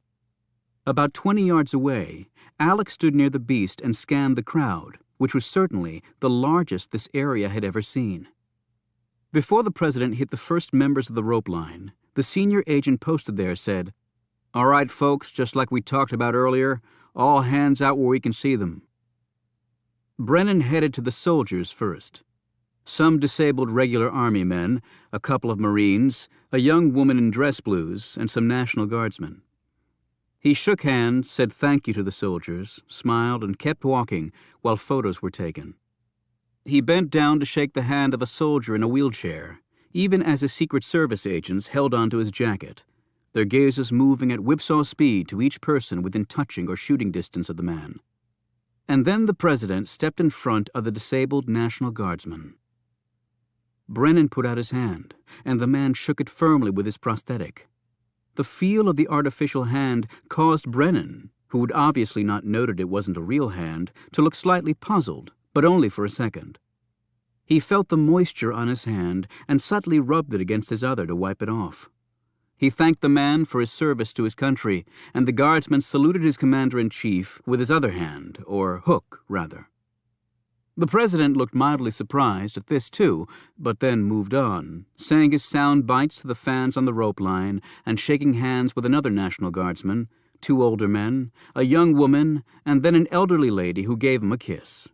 About 20 yards away, Alex stood near the beast and scanned the crowd, which was certainly the largest this area had ever seen. Before the president hit the first members of the rope line, the senior agent posted there said, "All right, folks, just like we talked about earlier, all hands out where we can see them." Brennan headed to the soldiers first. Some disabled regular Army men, a couple of Marines, a young woman in dress blues, and some National Guardsmen. He shook hands, said thank you to the soldiers, smiled, and kept walking while photos were taken. He bent down to shake the hand of a soldier in a wheelchair, even as his Secret Service agents held onto his jacket, their gazes moving at whipsaw speed to each person within touching or shooting distance of the man. And then the president stepped in front of the disabled National Guardsman. Brennan put out his hand, and the man shook it firmly with his prosthetic. The feel of the artificial hand caused Brennan, who had obviously not noted it wasn't a real hand, to look slightly puzzled, but only for a second. He felt the moisture on his hand and subtly rubbed it against his other to wipe it off. He thanked the man for his service to his country, and the guardsman saluted his commander-in-chief with his other hand, or hook, rather. The president looked mildly surprised at this, too, but then moved on, saying his sound bites to the fans on the rope line and shaking hands with another National Guardsman, 2 older men, a young woman, and then an elderly lady who gave him a kiss.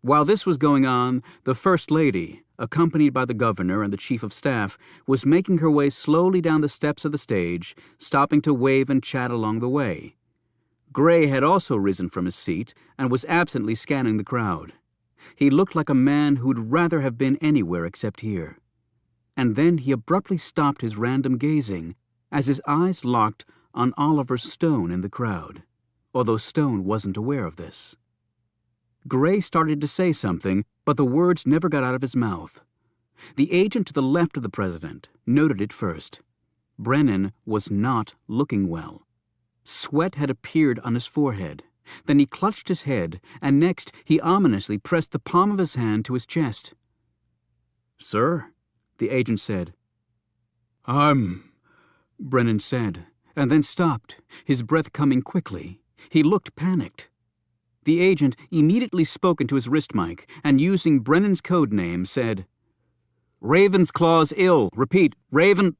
While this was going on, the First Lady, accompanied by the governor and the chief of staff, was making her way slowly down the steps of the stage, stopping to wave and chat along the way. Gray had also risen from his seat and was absently scanning the crowd. He looked like a man who'd rather have been anywhere except here. And then he abruptly stopped his random gazing as his eyes locked on Oliver Stone in the crowd, although Stone wasn't aware of this. Gray started to say something, but the words never got out of his mouth. The agent to the left of the president noted it first. Brennan was not looking well. Sweat had appeared on his forehead. Then he clutched his head, and next he ominously pressed the palm of his hand to his chest. "Sir?" the agent said. Brennan said, and then stopped, his breath coming quickly. He looked panicked. The agent immediately spoke into his wrist mic, and using Brennan's code name, said, "Ravensclaw's ill. Repeat, Raven—"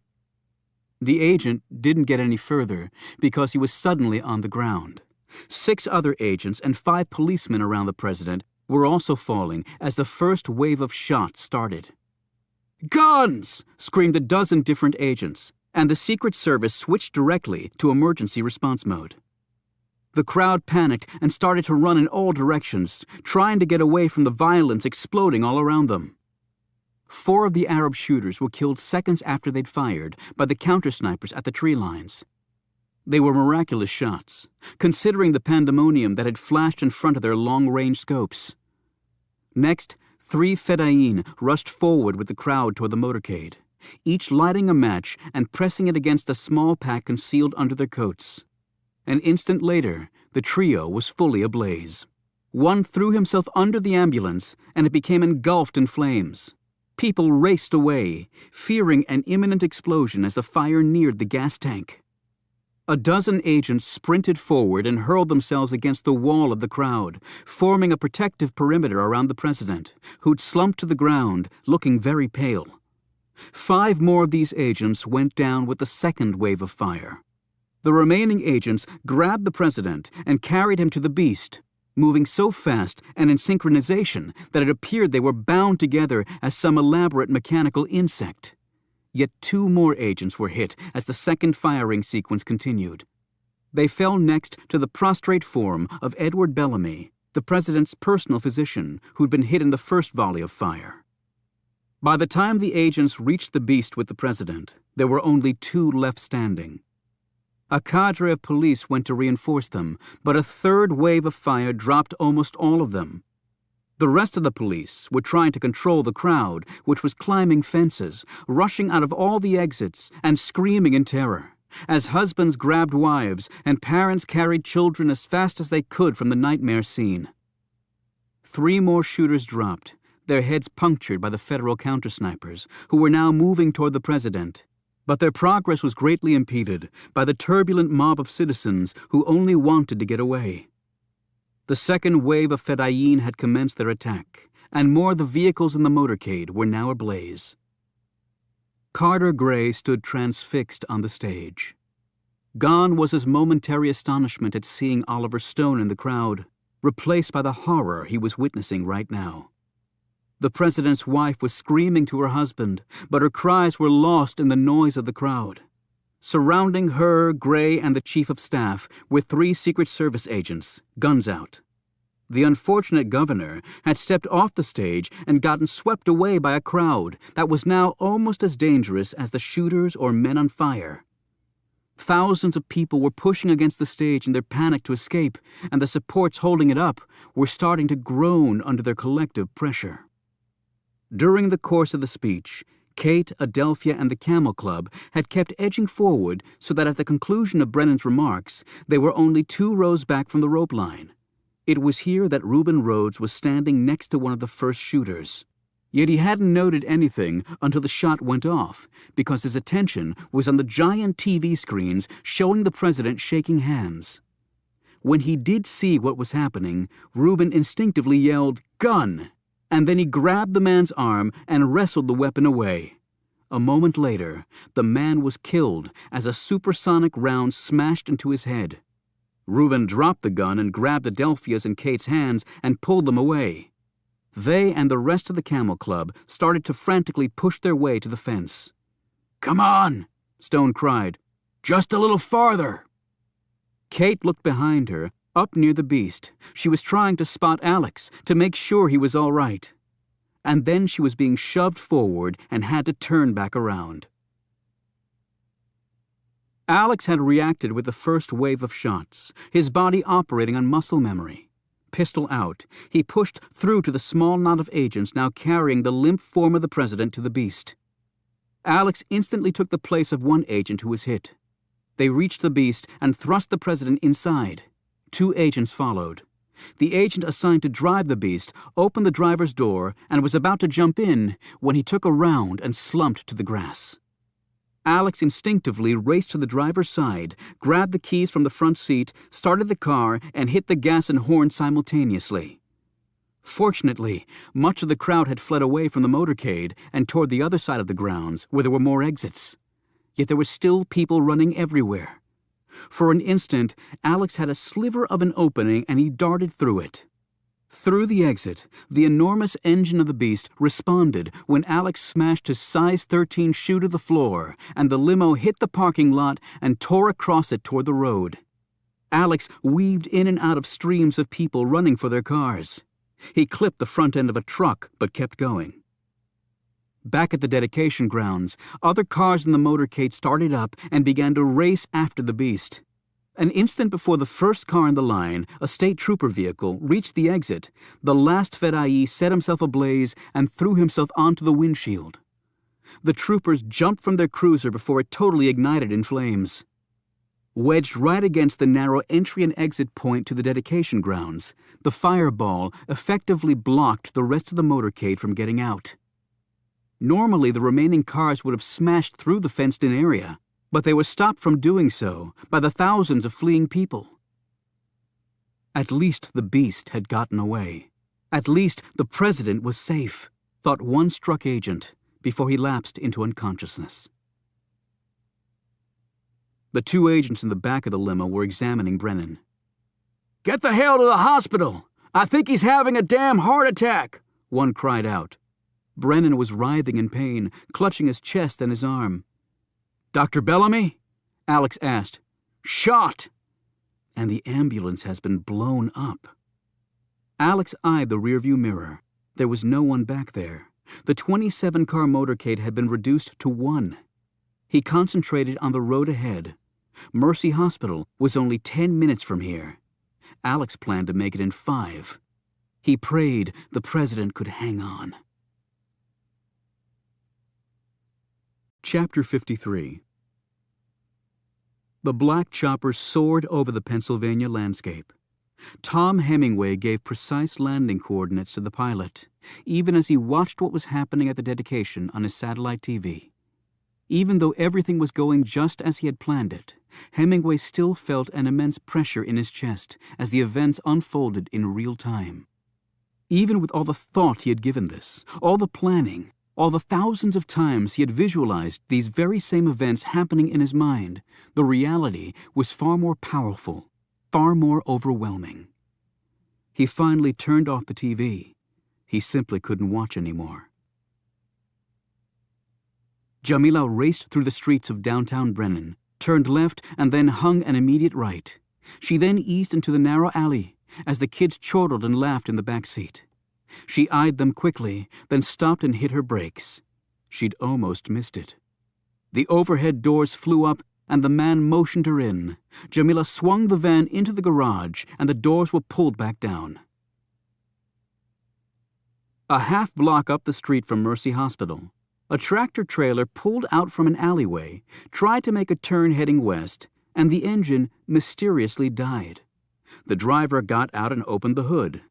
The agent didn't get any further because he was suddenly on the ground. 6 other agents and 5 policemen around the president were also falling as the first wave of shots started. "Guns!" screamed a dozen different agents, and the Secret Service switched directly to emergency response mode. The crowd panicked and started to run in all directions, trying to get away from the violence exploding all around them. 4 of the Arab shooters were killed seconds after they'd fired by the counter-snipers at the tree lines. They were miraculous shots, considering the pandemonium that had flashed in front of their long-range scopes. Next, 3 Fedayeen rushed forward with the crowd toward the motorcade, each lighting a match and pressing it against a small pack concealed under their coats. An instant later, the trio was fully ablaze. One threw himself under the ambulance, and it became engulfed in flames. People raced away, fearing an imminent explosion as the fire neared the gas tank. A dozen agents sprinted forward and hurled themselves against the wall of the crowd, forming a protective perimeter around the president, who'd slumped to the ground, looking very pale. 5 more of these agents went down with the second wave of fire. The remaining agents grabbed the president and carried him to the beast, moving so fast and in synchronization that it appeared they were bound together as some elaborate mechanical insect. Yet 2 more agents were hit as the second firing sequence continued. They fell next to the prostrate form of Edward Bellamy, the president's personal physician, who'd been hit in the first volley of fire. By the time the agents reached the beast with the president, there were only 2 left standing. A cadre of police went to reinforce them, but a third wave of fire dropped almost all of them. The rest of the police were trying to control the crowd, which was climbing fences, rushing out of all the exits, and screaming in terror, as husbands grabbed wives and parents carried children as fast as they could from the nightmare scene. 3 more shooters dropped, their heads punctured by the federal countersnipers, who were now moving toward the president. But their progress was greatly impeded by the turbulent mob of citizens who only wanted to get away. The second wave of Fedayeen had commenced their attack, and more of the vehicles in the motorcade were now ablaze. Carter Gray stood transfixed on the stage. Gone was his momentary astonishment at seeing Oliver Stone in the crowd, replaced by the horror he was witnessing right now. The president's wife was screaming to her husband, but her cries were lost in the noise of the crowd. Surrounding her, Gray, and the chief of staff were 3 Secret Service agents, guns out. The unfortunate governor had stepped off the stage and gotten swept away by a crowd that was now almost as dangerous as the shooters or men on fire. Thousands of people were pushing against the stage in their panic to escape, and the supports holding it up were starting to groan under their collective pressure. During the course of the speech, Kate, Adelphia, and the Camel Club had kept edging forward so that at the conclusion of Brennan's remarks, they were only 2 rows back from the rope line. It was here that Reuben Rhodes was standing next to one of the first shooters. Yet he hadn't noted anything until the shot went off, because his attention was on the giant TV screens showing the president shaking hands. When he did see what was happening, Reuben instinctively yelled, "Gun!" And then he grabbed the man's arm and wrestled the weapon away. A moment later, the man was killed as a supersonic round smashed into his head. Reuben dropped the gun and grabbed Adelphia's and Kate's hands and pulled them away. They and the rest of the Camel Club started to frantically push their way to the fence. "Come on," Stone cried. "Just a little farther." Kate looked behind her, up near the beast. She was trying to spot Alex to make sure he was all right. And then she was being shoved forward and had to turn back around. Alex had reacted with the first wave of shots, his body operating on muscle memory. Pistol out, he pushed through to the small knot of agents now carrying the limp form of the president to the beast. Alex instantly took the place of one agent who was hit. They reached the beast and thrust the president inside. 2 agents followed. The agent assigned to drive the beast opened the driver's door and was about to jump in when he took a round and slumped to the grass. Alex instinctively raced to the driver's side, grabbed the keys from the front seat, started the car, and hit the gas and horn simultaneously. Fortunately, much of the crowd had fled away from the motorcade and toward the other side of the grounds, where there were more exits. Yet there were still people running everywhere. For an instant, Alex had a sliver of an opening and he darted through it. Through the exit, the enormous engine of the beast responded when Alex smashed his size 13 shoe to the floor and the limo hit the parking lot and tore across it toward the road. Alex weaved in and out of streams of people running for their cars. He clipped the front end of a truck but kept going. Back at the dedication grounds, other cars in the motorcade started up and began to race after the beast. An instant before the first car in the line, a state trooper vehicle, reached the exit, the last Fedayeen set himself ablaze and threw himself onto the windshield. The troopers jumped from their cruiser before it totally ignited in flames. Wedged right against the narrow entry and exit point to the dedication grounds, the fireball effectively blocked the rest of the motorcade from getting out. Normally, the remaining cars would have smashed through the fenced-in area, but they were stopped from doing so by the thousands of fleeing people. At least the beast had gotten away. At least the president was safe, thought one struck agent before he lapsed into unconsciousness. The two agents in the back of the limo were examining Brennan. "Get the hell to the hospital! I think he's having a damn heart attack!" one cried out. Brennan was writhing in pain, clutching his chest and his arm. "Dr. Bellamy?" Alex asked. "Shot!" "And the ambulance has been blown up." Alex eyed the rearview mirror. There was no one back there. The 27-car motorcade had been reduced to one. He concentrated on the road ahead. Mercy Hospital was only 10 minutes from here. Alex planned to make it in 5. He prayed the president could hang on. Chapter 53. The black chopper soared over the Pennsylvania landscape. Tom Hemingway gave precise landing coordinates to the pilot, even as he watched what was happening at the dedication on his satellite TV. Even though everything was going just as he had planned it, Hemingway still felt an immense pressure in his chest as the events unfolded in real time. Even with all the thought he had given this, all the planning, all the thousands of times he had visualized these very same events happening in his mind, the reality was far more powerful, far more overwhelming. He finally turned off the TV. He simply couldn't watch anymore. Jamila raced through the streets of downtown Brennan, turned left, and then hung an immediate right. She then eased into the narrow alley as the kids chortled and laughed in the back seat. She eyed them quickly, then stopped and hit her brakes. She'd almost missed it. The overhead doors flew up, and the man motioned her in. Jamila swung the van into the garage, and the doors were pulled back down. A half block up the street from Mercy Hospital, a tractor-trailer pulled out from an alleyway, tried to make a turn heading west, and the engine mysteriously died. The driver got out and opened the hood.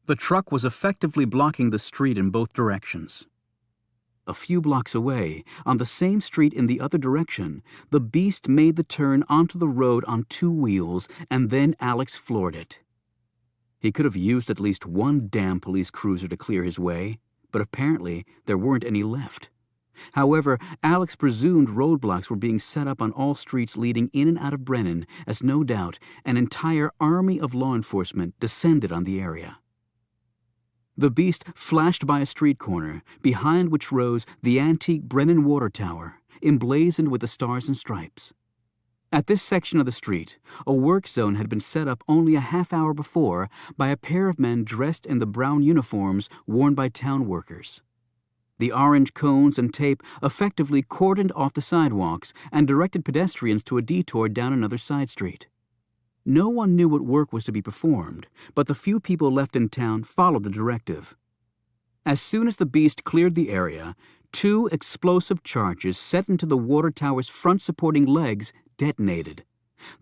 The truck was effectively blocking the street in both directions. A few blocks away, on the same street in the other direction, the beast made the turn onto the road on 2 wheels, and then Alex floored it. He could have used at least one damn police cruiser to clear his way, but apparently there weren't any left. However, Alex presumed roadblocks were being set up on all streets leading in and out of Brennan, as no doubt an entire army of law enforcement descended on the area. The beast flashed by a street corner, behind which rose the antique Brennan Water Tower, emblazoned with the stars and stripes. At this section of the street, a work zone had been set up only a half hour before by a pair of men dressed in the brown uniforms worn by town workers. The orange cones and tape effectively cordoned off the sidewalks and directed pedestrians to a detour down another side street. No one knew what work was to be performed, but the few people left in town followed the directive. As soon as the beast cleared the area, 2 explosive charges set into the water tower's front supporting legs detonated.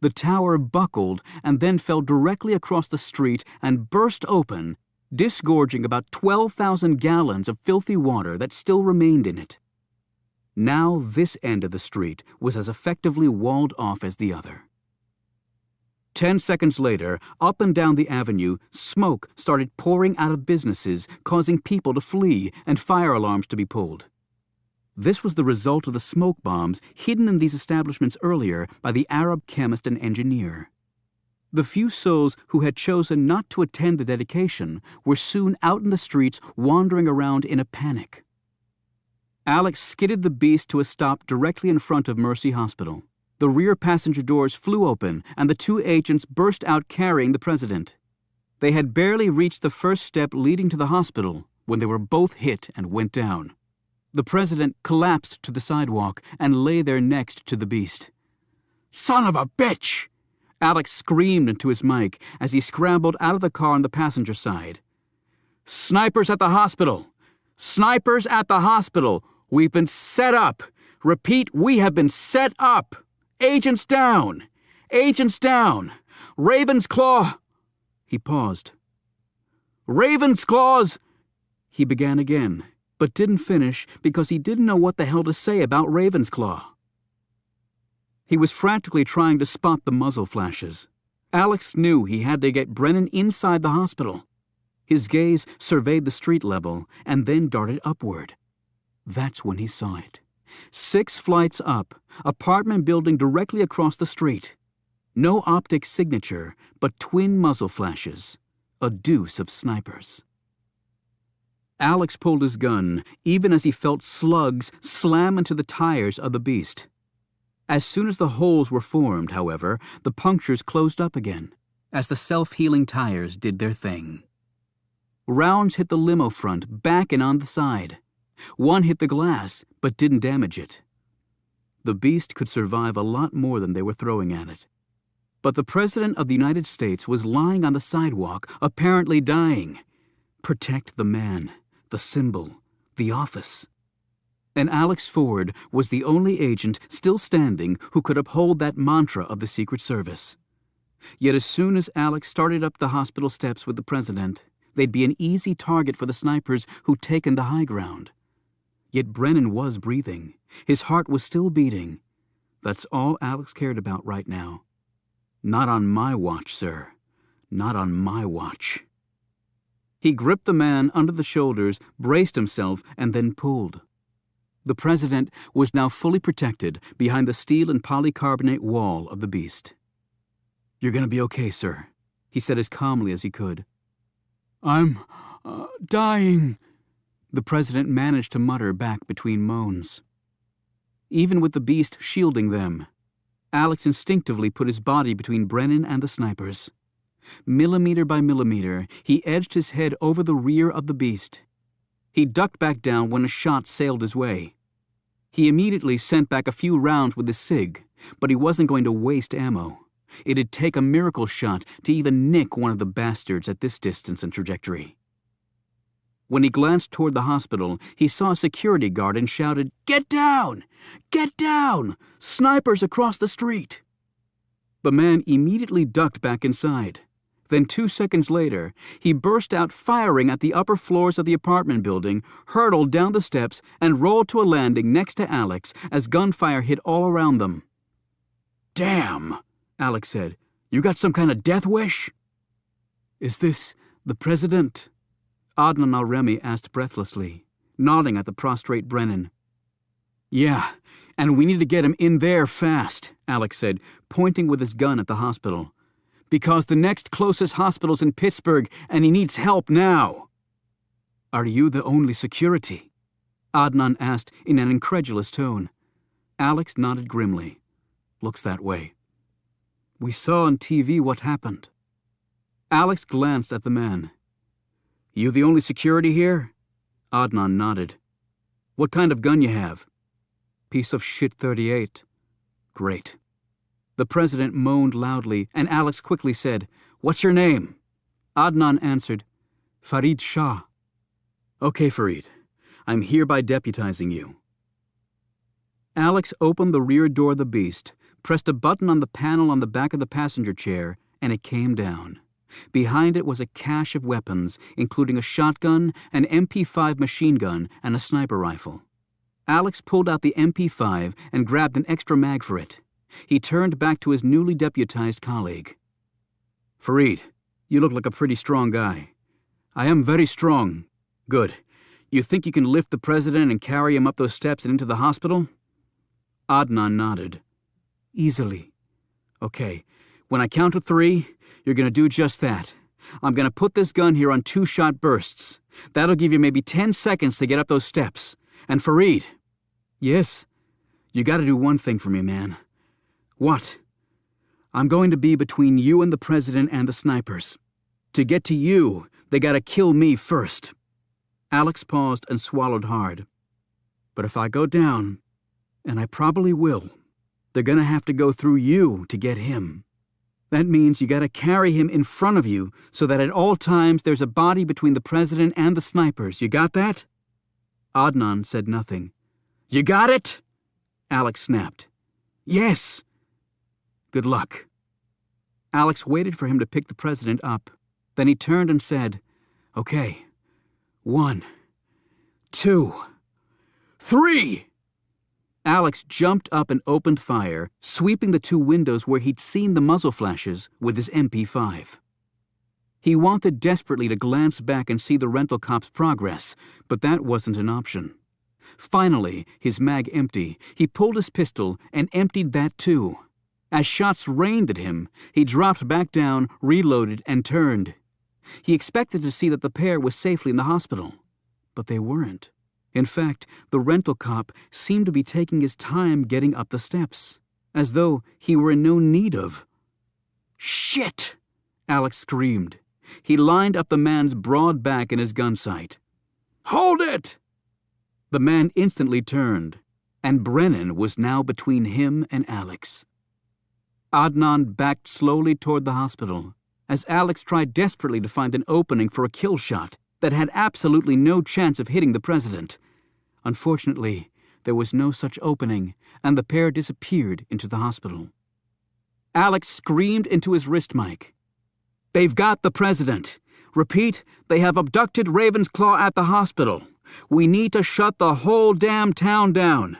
The tower buckled and then fell directly across the street and burst open, disgorging about 12,000 gallons of filthy water that still remained in it. Now this end of the street was as effectively walled off as the other. 10 seconds later, up and down the avenue, smoke started pouring out of businesses, causing people to flee and fire alarms to be pulled. This was the result of the smoke bombs hidden in these establishments earlier by the Arab chemist and engineer. The few souls who had chosen not to attend the dedication were soon out in the streets wandering around in a panic. Alex skidded the beast to a stop directly in front of Mercy Hospital. The rear passenger doors flew open, and the 2 agents burst out carrying the president. They had barely reached the first step leading to the hospital when they were both hit and went down. The president collapsed to the sidewalk and lay there next to the beast. "Son of a bitch!" Alex screamed into his mic as he scrambled out of the car on the passenger side. "Snipers at the hospital! Snipers at the hospital! We've been set up! Repeat, we have been set up! Agents down! Agents down! Raven's Claw! He paused. Raven's Claws! He began again, but didn't finish because he didn't know what the hell to say about Raven's Claw. He was frantically trying to spot the muzzle flashes. Alex knew he had to get Brennan inside the hospital. His gaze surveyed the street level and then darted upward. That's when he saw it. 6 flights up, apartment building directly across the street. No optic signature, but twin muzzle flashes. A deuce of snipers. Alex pulled his gun, even as he felt slugs slam into the tires of the beast. As soon as the holes were formed, however, the punctures closed up again, as the self-healing tires did their thing. Rounds hit the limo front, back and on the side. One hit the glass, but didn't damage it. The beast could survive a lot more than they were throwing at it. But the President of the United States was lying on the sidewalk, apparently dying. Protect the man, the symbol, the office. And Alex Ford was the only agent still standing who could uphold that mantra of the Secret Service. Yet as soon as Alex started up the hospital steps with the President, they'd be an easy target for the snipers who'd taken the high ground. Yet Brennan was breathing. His heart was still beating. That's all Alex cared about right now. Not on my watch, sir. Not on my watch. He gripped the man under the shoulders, braced himself, and then pulled. The President was now fully protected behind the steel and polycarbonate wall of the beast. "You're going to be okay, sir," he said as calmly as he could. "I'm dying," the President managed to mutter back between moans. Even with the beast shielding them, Alex instinctively put his body between Brennan and the snipers. Millimeter by millimeter, he edged his head over the rear of the beast. He ducked back down when a shot sailed his way. He immediately sent back a few rounds with his SIG, but he wasn't going to waste ammo. It'd take a miracle shot to even nick one of the bastards at this distance and trajectory. When he glanced toward the hospital, he saw a security guard and shouted, "Get down! Get down! Snipers across the street!" The man immediately ducked back inside. Then 2 seconds later, he burst out firing at the upper floors of the apartment building, hurtled down the steps, and rolled to a landing next to Alex as gunfire hit all around them. "Damn," Alex said. "You got some kind of death wish?" "Is this the President?" Adnan al-Remi asked breathlessly, nodding at the prostrate Brennan. "Yeah, and we need to get him in there fast," Alex said, pointing with his gun at the hospital. "Because the next closest hospital's in Pittsburgh, and he needs help now." "Are you the only security?" Adnan asked in an incredulous tone. Alex nodded grimly. "Looks that way." "We saw on TV what happened." Alex glanced at the man. "You the only security here?" Adnan nodded. "What kind of gun you have?" "Piece of shit 38. "Great." The President moaned loudly, and Alex quickly said, "What's your name?" Adnan answered, "Farid Shah." "Okay, Farid. I'm hereby deputizing you." Alex opened the rear door of the beast, pressed a button on the panel on the back of the passenger chair, and it came down. Behind it was a cache of weapons, including a shotgun, an MP5 machine gun, and a sniper rifle. Alex pulled out the MP5 and grabbed an extra mag for it. He turned back to his newly deputized colleague. "Farid, you look like a pretty strong guy." "I am very strong." "Good. You think you can lift the President and carry him up those steps and into the hospital?" Adnan nodded. "Easily." "Okay. When I count to 3, you're going to do just that. I'm going to put this gun here on 2-shot bursts. That'll give you maybe 10 seconds to get up those steps. And Farid." "Yes?" "You got to do one thing for me, man." "What?" "I'm going to be between you and the President and the snipers. To get to you, they got to kill me first." Alex paused and swallowed hard. "But if I go down, and I probably will, they're going to have to go through you to get him. That means you got to carry him in front of you so that at all times there's a body between the President and the snipers. You got that?" Adnan said nothing. "You got it?" Alex snapped. "Yes." "Good luck." Alex waited for him to pick the president up. Then he turned and said, "Okay, 1, 2, 3." Alex jumped up and opened fire, sweeping the 2 windows where he'd seen the muzzle flashes with his MP5. He wanted desperately to glance back and see the rental cop's progress, but that wasn't an option. Finally, his mag empty, he pulled his pistol and emptied that too. As shots rained at him, he dropped back down, reloaded, and turned. He expected to see that the pair was safely in the hospital, but they weren't. In fact, the rental cop seemed to be taking his time getting up the steps, as though he were in no need of. "Shit!" Alex screamed. He lined up the man's broad back in his gun sight. "Hold it!" The man instantly turned, and Brennan was now between him and Alex. Adnan backed slowly toward the hospital, as Alex tried desperately to find an opening for a kill shot that had absolutely no chance of hitting the president. Unfortunately, there was no such opening, and the pair disappeared into the hospital. Alex screamed into his wrist mic. "They've got the president. Repeat, they have abducted Ravensclaw at the hospital. We need to shut the whole damn town down."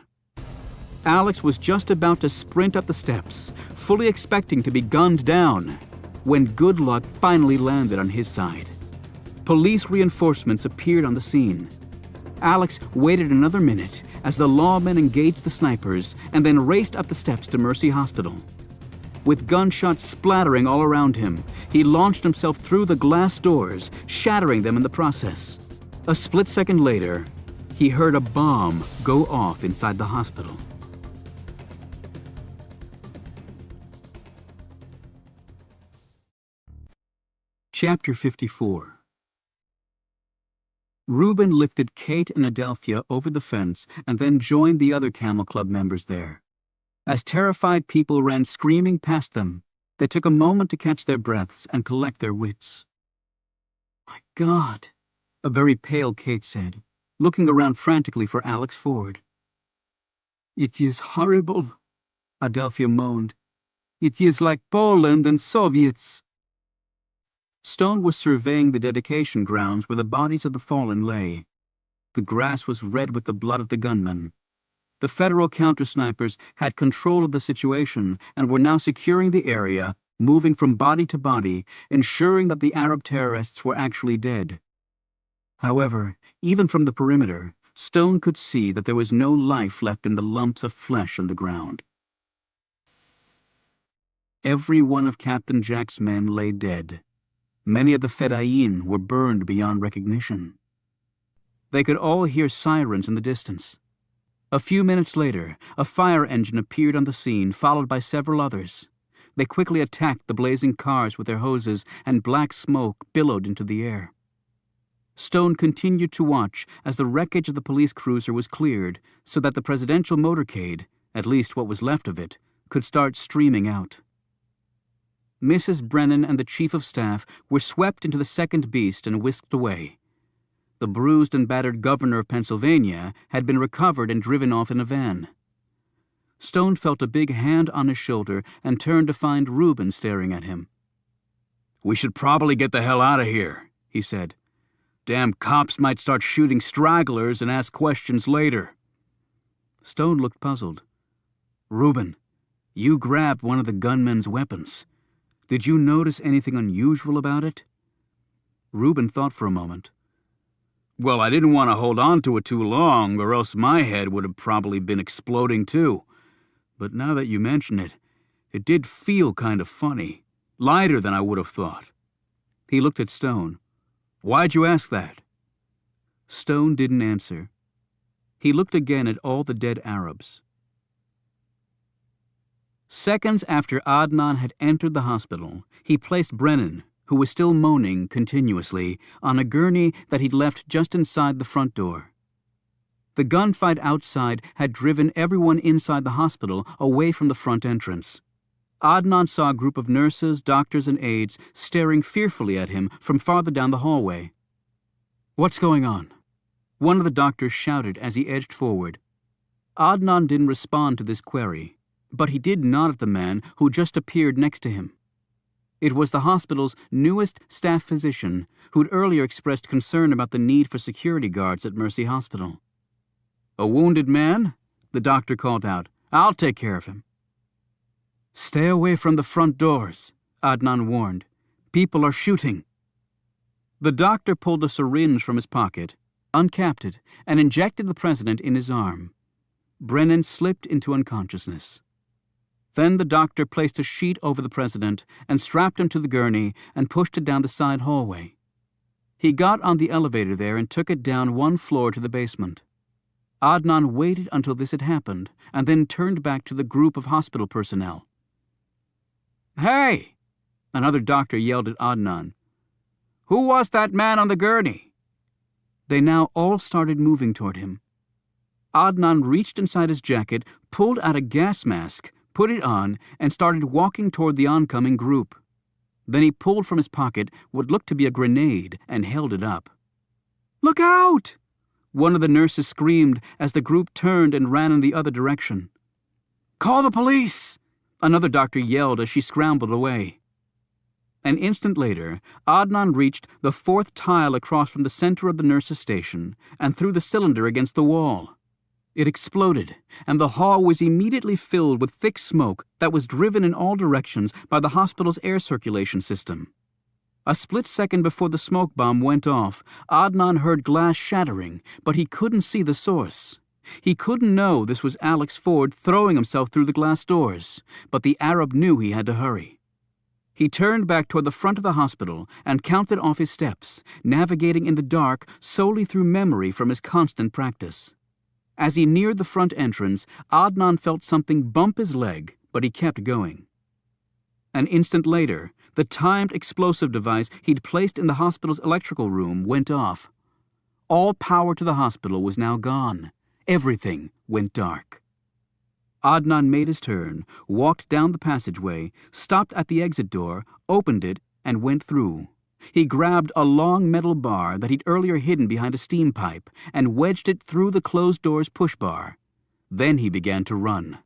Alex was just about to sprint up the steps, fully expecting to be gunned down, when good luck finally landed on his side. Police reinforcements appeared on the scene. Alex waited another minute as the lawmen engaged the snipers and then raced up the steps to Mercy Hospital. With gunshots splattering all around him, he launched himself through the glass doors, shattering them in the process. A split second later, he heard a bomb go off inside the hospital. Chapter 54. Reuben lifted Kate and Adelphia over the fence and then joined the other Camel Club members there. As terrified people ran screaming past them, they took a moment to catch their breaths and collect their wits. "My God," a very pale Kate said, looking around frantically for Alex Ford. "It is horrible," Adelphia moaned. "It is like Poland and Soviets." Stone was surveying the dedication grounds where the bodies of the fallen lay. The grass was red with the blood of the gunmen. The federal counter-snipers had control of the situation and were now securing the area, moving from body to body, ensuring that the Arab terrorists were actually dead. However, even from the perimeter, Stone could see that there was no life left in the lumps of flesh on the ground. Every one of Captain Jack's men lay dead. Many of the Fedayeen were burned beyond recognition. They could all hear sirens in the distance. A few minutes later, a fire engine appeared on the scene, followed by several others. They quickly attacked the blazing cars with their hoses, and black smoke billowed into the air. Stone continued to watch as the wreckage of the police cruiser was cleared so that the presidential motorcade, at least what was left of it, could start streaming out. Mrs. Brennan and the chief of staff were swept into the second beast and whisked away. The bruised and battered governor of Pennsylvania had been recovered and driven off in a van. Stone felt a big hand on his shoulder and turned to find Reuben staring at him. "We should probably get the hell out of here," he said. "Damn cops might start shooting stragglers and ask questions later." Stone looked puzzled. "Reuben, you grabbed one of the gunmen's weapons. Did you notice anything unusual about it?" Reuben thought for a moment. "Well, I didn't want to hold on to it too long, or else my head would have probably been exploding too. But now that you mention it, it did feel kind of funny, lighter than I would have thought." He looked at Stone. "Why'd you ask that?" Stone didn't answer. He looked again at all the dead Arabs. Seconds after Adnan had entered the hospital, he placed Brennan, who was still moaning continuously, on a gurney that he'd left just inside the front door. The gunfight outside had driven everyone inside the hospital away from the front entrance. Adnan saw a group of nurses, doctors, and aides staring fearfully at him from farther down the hallway. "What's going on?" One of the doctors shouted as he edged forward. Adnan didn't respond to this query, but he did nod at the man who just appeared next to him. It was the hospital's newest staff physician who'd earlier expressed concern about the need for security guards at Mercy Hospital. "A wounded man?" the doctor called out. "I'll take care of him." "Stay away from the front doors," Adnan warned. "People are shooting." The doctor pulled a syringe from his pocket, uncapped it, and injected the president in his arm. Brennan slipped into unconsciousness. Then the doctor placed a sheet over the president and strapped him to the gurney and pushed it down the side hallway. He got on the elevator there and took it down one floor to the basement. Adnan waited until this had happened and then turned back to the group of hospital personnel. "Hey!" another doctor yelled at Adnan. "Who was that man on the gurney?" They now all started moving toward him. Adnan reached inside his jacket, pulled out a gas mask, put it on, and started walking toward the oncoming group. Then he pulled from his pocket what looked to be a grenade and held it up. "Look out!" one of the nurses screamed as the group turned and ran in the other direction. "Call the police!" another doctor yelled as she scrambled away. An instant later, Adnan reached the fourth tile across from the center of the nurse's station and threw the cylinder against the wall. It exploded, and the hall was immediately filled with thick smoke that was driven in all directions by the hospital's air circulation system. A split second before the smoke bomb went off, Adnan heard glass shattering, but he couldn't see the source. He couldn't know this was Alex Ford throwing himself through the glass doors, but the Arab knew he had to hurry. He turned back toward the front of the hospital and counted off his steps, navigating in the dark solely through memory from his constant practice. As he neared the front entrance, Adnan felt something bump his leg, but he kept going. An instant later, the timed explosive device he'd placed in the hospital's electrical room went off. All power to the hospital was now gone. Everything went dark. Adnan made his turn, walked down the passageway, stopped at the exit door, opened it, and went through. He grabbed a long metal bar that he'd earlier hidden behind a steam pipe and wedged it through the closed door's push bar. Then he began to run.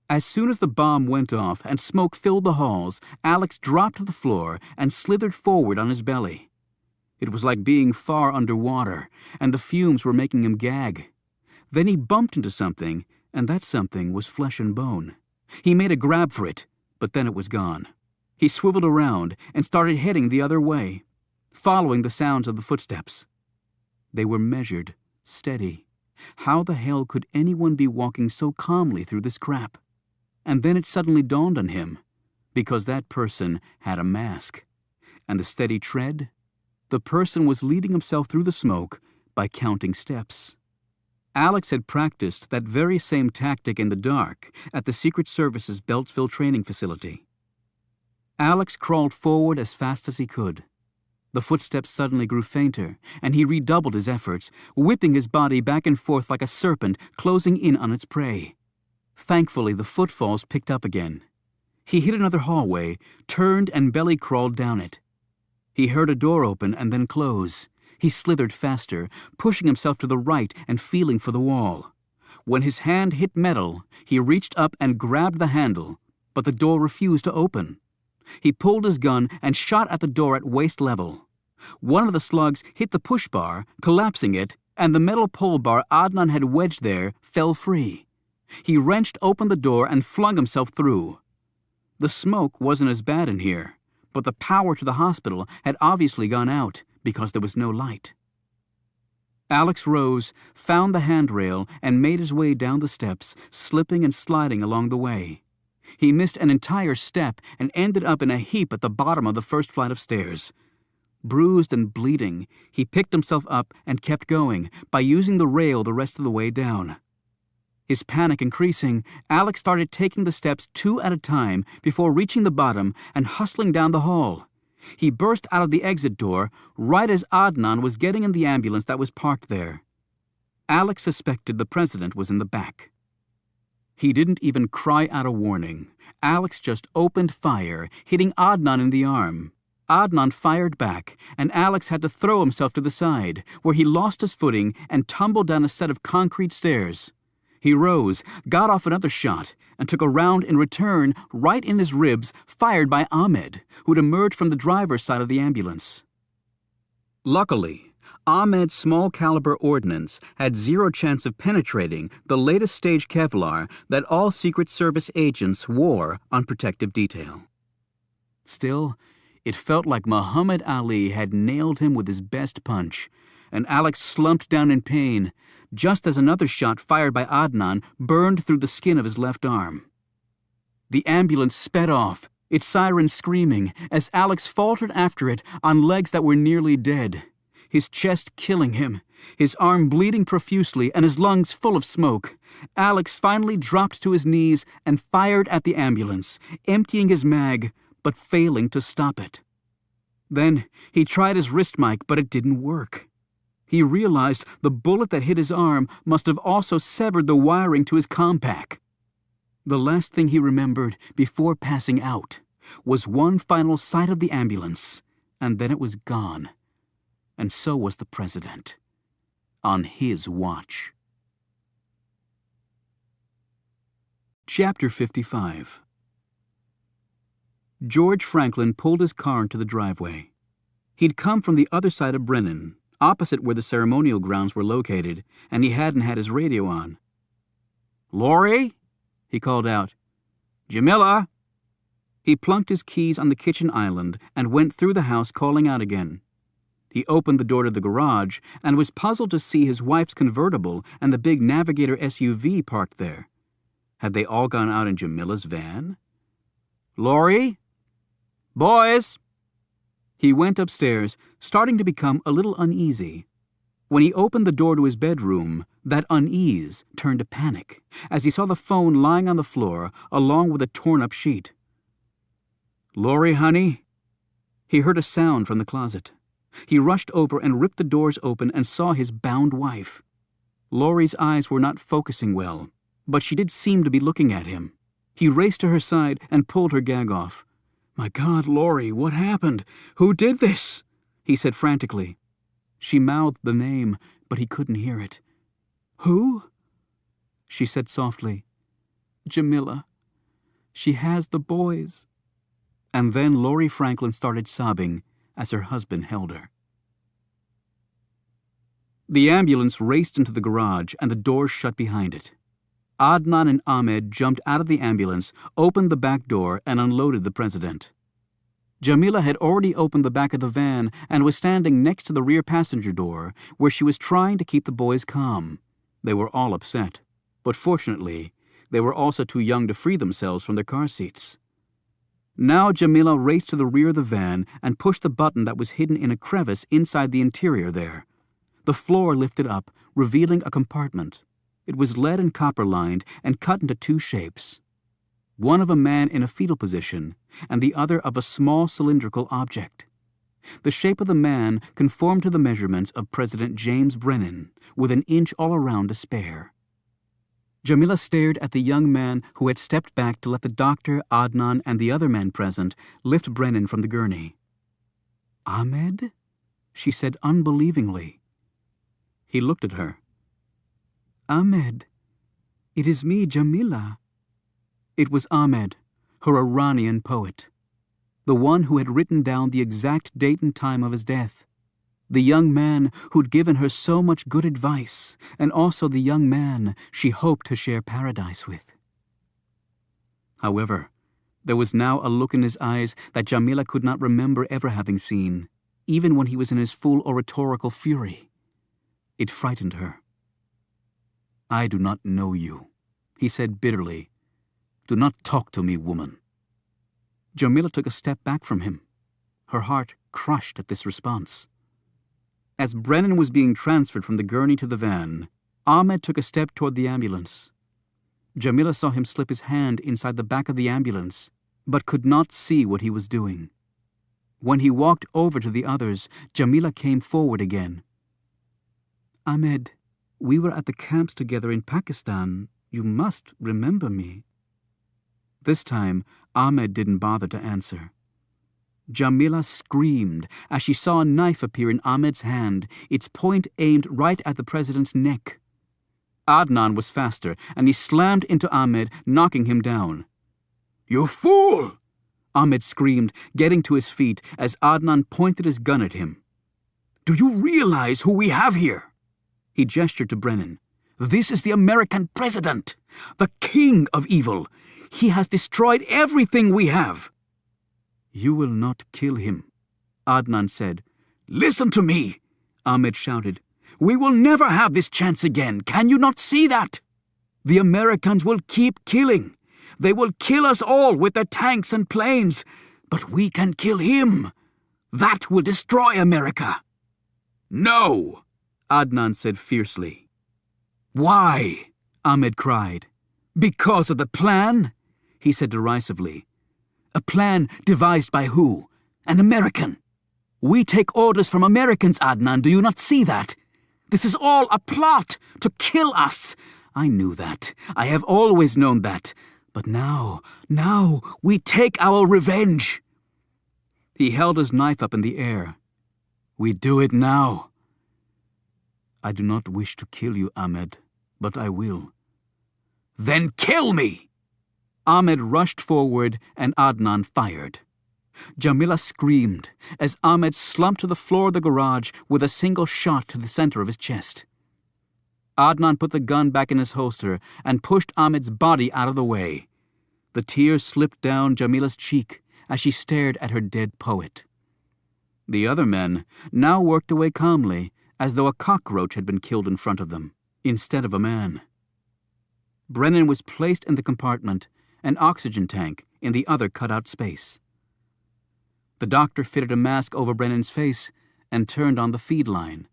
As soon as the bomb went off and smoke filled the halls, Alex dropped to the floor and slithered forward on his belly. It was like being far underwater, and the fumes were making him gag. Then he bumped into something, and that something was flesh and bone. He made a grab for it, but then it was gone. He swiveled around and started heading the other way, following the sounds of the footsteps. They were measured, steady. How the hell could anyone be walking so calmly through this crap? And then it suddenly dawned on him, because that person had a mask. And the steady tread? The person was leading himself through the smoke by counting steps. Alex had practiced that very same tactic in the dark at the Secret Service's Beltsville training facility. Alex crawled forward as fast as he could. The footsteps suddenly grew fainter, and he redoubled his efforts, whipping his body back and forth like a serpent closing in on its prey. Thankfully, the footfalls picked up again. He hit another hallway, turned and belly crawled down it. He heard a door open and then close. He slithered faster, pushing himself to the right and feeling for the wall. When his hand hit metal, he reached up and grabbed the handle, but the door refused to open. He pulled his gun and shot at the door at waist level. One of the slugs hit the push bar, collapsing it, and the metal pole bar Adnan had wedged there fell free. He wrenched open the door and flung himself through. The smoke wasn't as bad in here, but the power to the hospital had obviously gone out because there was no light. Alex rose, found the handrail, and made his way down the steps, slipping and sliding along the way. He missed an entire step and ended up in a heap at the bottom of the first flight of stairs. Bruised and bleeding, he picked himself up and kept going by using the rail the rest of the way down. His panic increasing, Alex started taking the steps 2 at a time before reaching the bottom and hustling down the hall. He burst out of the exit door right as Adnan was getting in the ambulance that was parked there. Alex suspected the president was in the back. He didn't even cry out a warning. Alex just opened fire, hitting Adnan in the arm. Adnan fired back, and Alex had to throw himself to the side, where he lost his footing and tumbled down a set of concrete stairs. He rose, got off another shot, and took a round in return right in his ribs, fired by Ahmed, who'd emerged from the driver's side of the ambulance. Luckily, Ahmed's small-caliber ordnance had zero chance of penetrating the latest stage Kevlar that all Secret Service agents wore on protective detail. Still, it felt like Muhammad Ali had nailed him with his best punch, and Alex slumped down in pain, just as another shot fired by Adnan burned through the skin of his left arm. The ambulance sped off, its siren screaming, as Alex faltered after it on legs that were nearly dead, his chest killing him, his arm bleeding profusely and his lungs full of smoke. Alex finally dropped to his knees and fired at the ambulance, emptying his mag, but failing to stop it. Then he tried his wrist mic, but it didn't work. He realized the bullet that hit his arm must have also severed the wiring to his compact. The last thing he remembered before passing out was one final sight of the ambulance, and then it was gone. And so was the president, on his watch. Chapter 55. George Franklin pulled his car into the driveway. He'd come from the other side of Brennan, opposite where the ceremonial grounds were located, and he hadn't had his radio on. "Laurie?" he called out. "Jamila?" He plunked his keys on the kitchen island and went through the house calling out again. He opened the door to the garage and was puzzled to see his wife's convertible and the big Navigator SUV parked there. Had they all gone out in Jamila's van? "Laurie? Boys?" He went upstairs, starting to become a little uneasy. When he opened the door to his bedroom, that unease turned to panic as he saw the phone lying on the floor along with a torn-up sheet. "Laurie, honey?" He heard a sound from the closet. He rushed over and ripped the doors open and saw his bound wife. Laurie's eyes were not focusing well, but she did seem to be looking at him. He raced to her side and pulled her gag off. "My God, Laurie, what happened? Who did this?" he said frantically. She mouthed the name, but he couldn't hear it. "Who?" she said softly. "Jamila. She has the boys." And then Laurie Franklin started sobbing as her husband held her. The ambulance raced into the garage and the doors shut behind it. Adnan and Ahmed jumped out of the ambulance, opened the back door, and unloaded the president. Jamila had already opened the back of the van and was standing next to the rear passenger door, where she was trying to keep the boys calm. They were all upset, but fortunately, they were also too young to free themselves from their car seats. Now Jamila raced to the rear of the van and pushed the button that was hidden in a crevice inside the interior there. The floor lifted up, revealing a compartment. It was lead and copper-lined and cut into two shapes, one of a man in a fetal position and the other of a small cylindrical object. The shape of the man conformed to the measurements of President James Brennan, with an inch all around to spare. Jamila stared at the young man who had stepped back to let the doctor, Adnan, and the other man present lift Brennan from the gurney. "Ahmed?" she said unbelievingly. He looked at her. "Ahmed, it is me, Jamila." It was Ahmed, her Iranian poet, the one who had written down the exact date and time of his death, the young man who'd given her so much good advice, and also the young man she hoped to share paradise with. However, there was now a look in his eyes that Jamila could not remember ever having seen, even when he was in his full oratorical fury. It frightened her. "I do not know you," he said bitterly. "Do not talk to me, woman." Jamila took a step back from him, her heart crushed at this response. As Brennan was being transferred from the gurney to the van, Ahmed took a step toward the ambulance. Jamila saw him slip his hand inside the back of the ambulance, but could not see what he was doing. When he walked over to the others, Jamila came forward again. "Ahmed, we were at the camps together in Pakistan. You must remember me." This time, Ahmed didn't bother to answer. Jamila screamed as she saw a knife appear in Ahmed's hand, its point aimed right at the president's neck. Adnan was faster, and he slammed into Ahmed, knocking him down. "You fool!" Ahmed screamed, getting to his feet as Adnan pointed his gun at him. "Do you realize who we have here?" He gestured to Brennan. "This is the American president, the king of evil. He has destroyed everything we have." "You will not kill him," Adnan said. "Listen to me," Ahmed shouted. "We will never have this chance again. Can you not see that? The Americans will keep killing. They will kill us all with their tanks and planes. But we can kill him. That will destroy America." "No," Adnan said fiercely. "Why?" Ahmed cried. "Because of the plan?" he said derisively. "A plan devised by who? An American. We take orders from Americans, Adnan. Do you not see that? This is all a plot to kill us. I knew that. I have always known that. But now we take our revenge." He held his knife up in the air. "We do it now." "I do not wish to kill you, Ahmed, but I will." "Then kill me!" Ahmed rushed forward and Adnan fired. Jamila screamed as Ahmed slumped to the floor of the garage with a single shot to the center of his chest. Adnan put the gun back in his holster and pushed Ahmed's body out of the way. The tears slipped down Jamila's cheek as she stared at her dead poet. The other men now worked away calmly, as though a cockroach had been killed in front of them, instead of a man. Brennan was placed in the compartment, an oxygen tank in the other cutout space. The doctor fitted a mask over Brennan's face and turned on the feed line.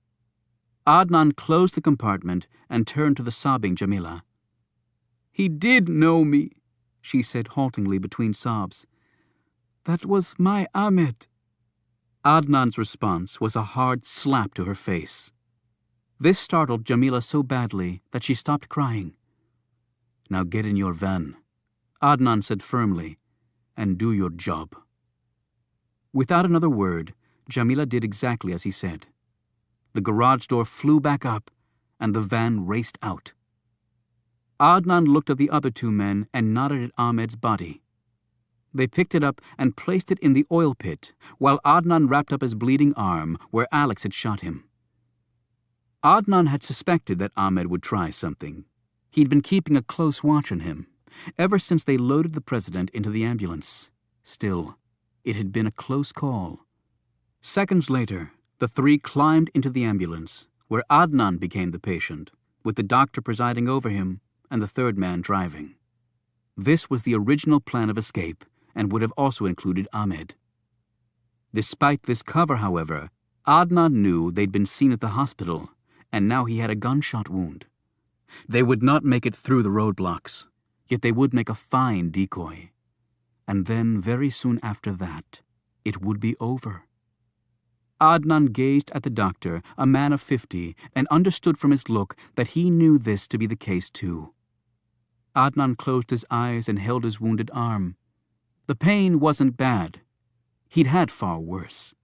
Adnan closed the compartment and turned to the sobbing Jamila. "He did know me," she said haltingly between sobs. "That was my Ahmed." Adnan's response was a hard slap to her face. This startled Jamila so badly that she stopped crying. "Now get in your van," Adnan said firmly, "and do your job." Without another word, Jamila did exactly as he said. The garage door flew back up, and the van raced out. Adnan looked at the other two men and nodded at Ahmed's body. They picked it up and placed it in the oil pit, while Adnan wrapped up his bleeding arm where Alex had shot him. Adnan had suspected that Ahmed would try something. He'd been keeping a close watch on him, ever since they loaded the president into the ambulance. Still, it had been a close call. Seconds later, the three climbed into the ambulance, where Adnan became the patient, with the doctor presiding over him and the third man driving. This was the original plan of escape and would have also included Ahmed. Despite this cover, however, Adnan knew they'd been seen at the hospital, and now he had a gunshot wound. They would not make it through the roadblocks, yet they would make a fine decoy. And then, very soon after that, it would be over. Adnan gazed at the doctor, a man of 50, and understood from his look that he knew this to be the case too. Adnan closed his eyes and held his wounded arm. The pain wasn't bad. He'd had far worse.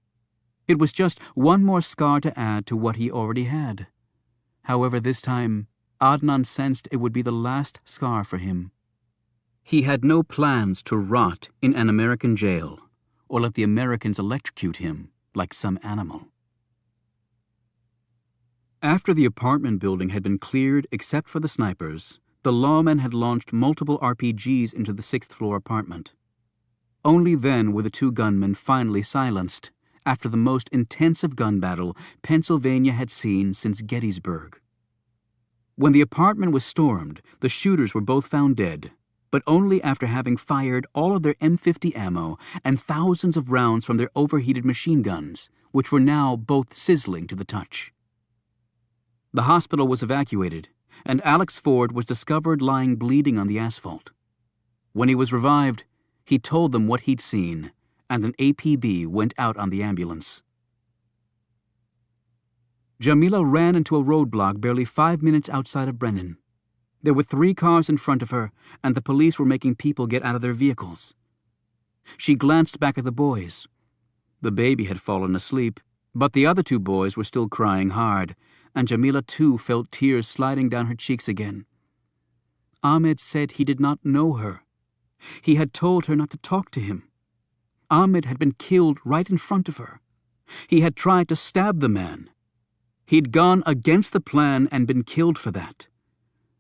It was just one more scar to add to what he already had. However, this time, Adnan sensed it would be the last scar for him. He had no plans to rot in an American jail or let the Americans electrocute him like some animal. After the apartment building had been cleared except for the snipers, the lawmen had launched multiple RPGs into the 6th-floor apartment. Only then were the two gunmen finally silenced, after the most intensive gun battle Pennsylvania had seen since Gettysburg. When the apartment was stormed, the shooters were both found dead, but only after having fired all of their M50 ammo and thousands of rounds from their overheated machine guns, which were now both sizzling to the touch. The hospital was evacuated, and Alex Ford was discovered lying bleeding on the asphalt. When he was revived, he told them what he'd seen, and an APB went out on the ambulance. Jamila ran into a roadblock barely 5 minutes outside of Brennan. There were 3 cars in front of her, and the police were making people get out of their vehicles. She glanced back at the boys. The baby had fallen asleep, but the other 2 boys were still crying hard, and Jamila too felt tears sliding down her cheeks again. Ahmed said he did not know her. He had told her not to talk to him. Ahmed had been killed right in front of her. He had tried to stab the man. He'd gone against the plan and been killed for that.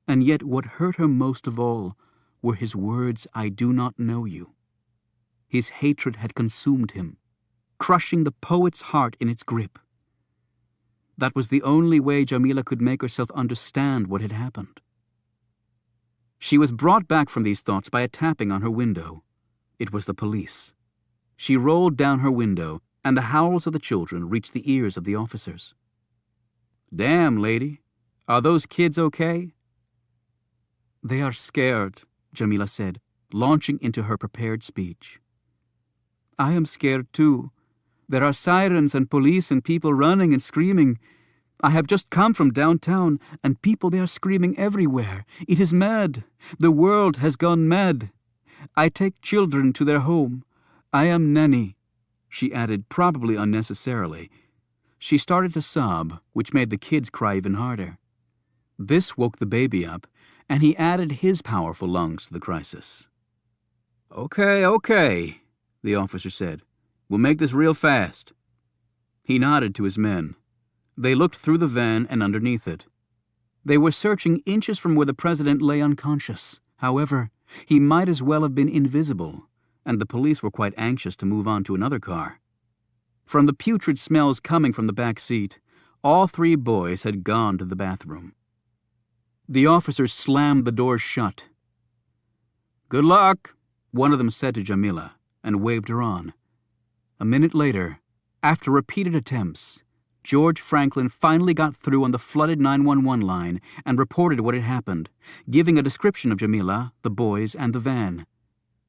And yet what hurt her most of all were his words, "I do not know you." His hatred had consumed him, crushing the poet's heart in its grip. That was the only way Jamila could make herself understand what had happened. She was brought back from these thoughts by a tapping on her window. It was the police. She rolled down her window, and the howls of the children reached the ears of the officers. "Damn, lady, are those kids okay?" "They are scared," Jamila said, launching into her prepared speech. "I am scared too. There are sirens and police and people running and screaming. I have just come from downtown, and people there screaming everywhere. It is mad. The world has gone mad. I take children to their home. I am nanny," she added, probably unnecessarily. She started to sob, which made the kids cry even harder. This woke the baby up, and he added his powerful lungs to the crisis. Okay, the officer said. "We'll make this real fast." He nodded to his men. They looked through the van and underneath it. They were searching inches from where the president lay unconscious. However, he might as well have been invisible, and the police were quite anxious to move on to another car. From the putrid smells coming from the back seat, all three boys had gone to the bathroom. The officers slammed the doors shut. "Good luck," one of them said to Jamila, and waved her on. A minute later, after repeated attempts, George Franklin finally got through on the flooded 911 line and reported what had happened, giving a description of Jamila, the boys, and the van.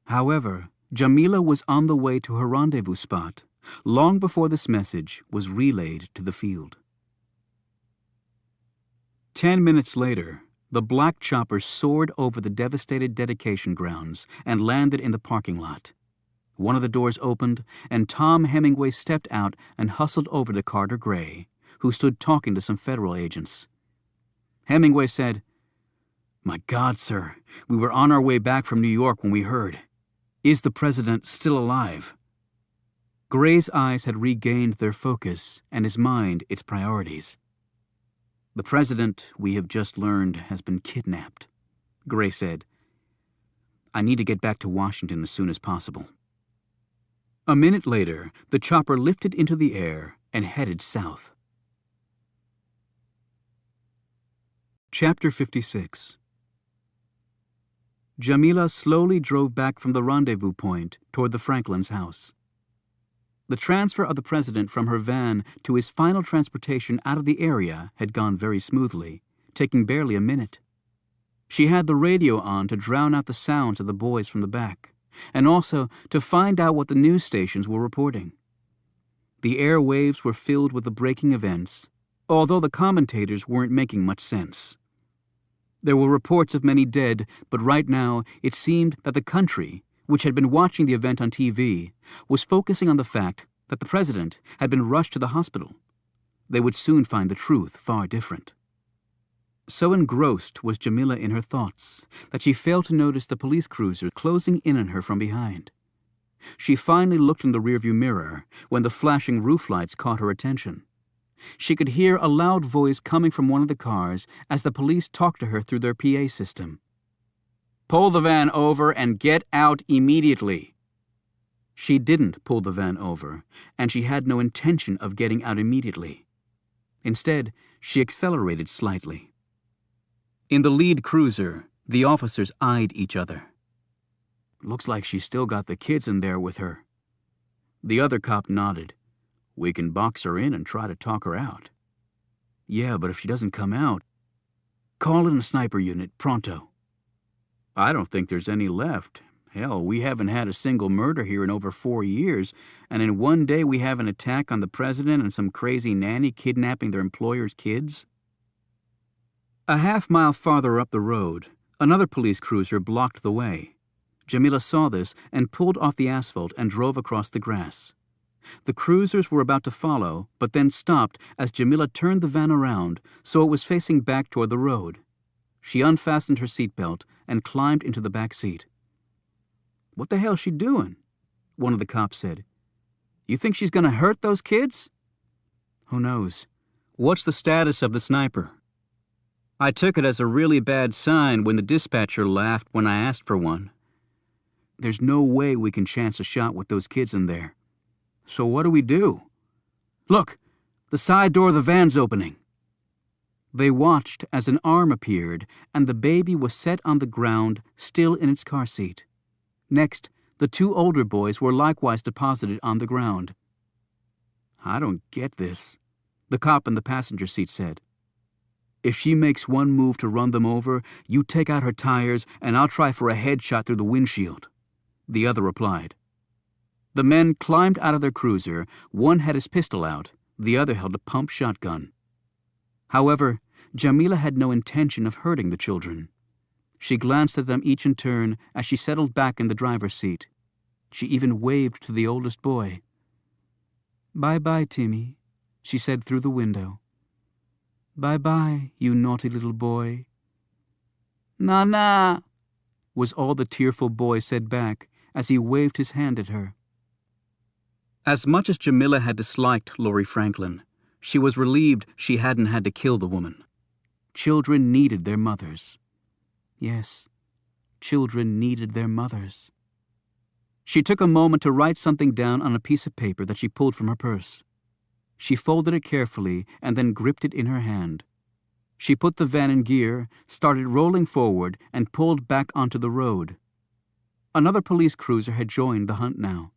However, Jamila was on the way to her rendezvous spot long before this message was relayed to the field. 10 minutes later, the black chopper soared over the devastated dedication grounds and landed in the parking lot. One of the doors opened, and Tom Hemingway stepped out and hustled over to Carter Gray, who stood talking to some federal agents. Hemingway said, "My God, sir, we were on our way back from New York when we heard. Is the president still alive?" Gray's eyes had regained their focus, and his mind its priorities. "The president, we have just learned, has been kidnapped," Gray said. "I need to get back to Washington as soon as possible." A minute later, the chopper lifted into the air and headed south. Chapter 56. Jamila slowly drove back from the rendezvous point toward the Franklins' house. The transfer of the president from her van to his final transportation out of the area had gone very smoothly, taking barely a minute. She had the radio on to drown out the sounds of the boys from the back, and also to find out what the news stations were reporting. The airwaves were filled with the breaking events, although the commentators weren't making much sense. There were reports of many dead, but right now it seemed that the country, which had been watching the event on TV, was focusing on the fact that the president had been rushed to the hospital. They would soon find the truth far different. So engrossed was Jamila in her thoughts that she failed to notice the police cruiser closing in on her from behind. She finally looked in the rearview mirror when the flashing roof lights caught her attention. She could hear a loud voice coming from one of the cars as the police talked to her through their PA system. "Pull the van over and get out immediately." She didn't pull the van over, and she had no intention of getting out immediately. Instead, she accelerated slightly. In the lead cruiser, the officers eyed each other. "Looks like she's still got the kids in there with her." The other cop nodded. "We can box her in and try to talk her out." "Yeah, but if she doesn't come out, call in a sniper unit, pronto." "I don't think there's any left. Hell, we haven't had a single murder here in over 4 years, and in one day we have an attack on the president and some crazy nanny kidnapping their employer's kids." A half-mile farther up the road, another police cruiser blocked the way. Jamila saw this and pulled off the asphalt and drove across the grass. The cruisers were about to follow, but then stopped as Jamila turned the van around so it was facing back toward the road. She unfastened her seatbelt and climbed into the back seat. "What the hell's she doing?" one of the cops said. "You think she's going to hurt those kids?" "Who knows? What's the status of the sniper?" I took it as a really bad sign when the dispatcher laughed when I asked for one. "There's no way we can chance a shot with those kids in there. So what do we do?" "Look, the side door of the van's opening." They watched as an arm appeared and the baby was set on the ground, still in its car seat. Next, the two older boys were likewise deposited on the ground. "I don't get this," the cop in the passenger seat said. "If she makes one move to run them over, you take out her tires and I'll try for a headshot through the windshield," the other replied. The men climbed out of their cruiser. One had his pistol out, the other held a pump shotgun. However, Jamila had no intention of hurting the children. She glanced at them each in turn as she settled back in the driver's seat. She even waved to the oldest boy. "Bye-bye, Timmy," she said through the window. "Bye-bye, you naughty little boy." "Na-na," was all the tearful boy said back as he waved his hand at her. As much as Jamila had disliked Laurie Franklin, she was relieved she hadn't had to kill the woman. Children needed their mothers. Yes, children needed their mothers. She took a moment to write something down on a piece of paper that she pulled from her purse. She folded it carefully and then gripped it in her hand. She put the van in gear, started rolling forward, and pulled back onto the road. Another police cruiser had joined the hunt now.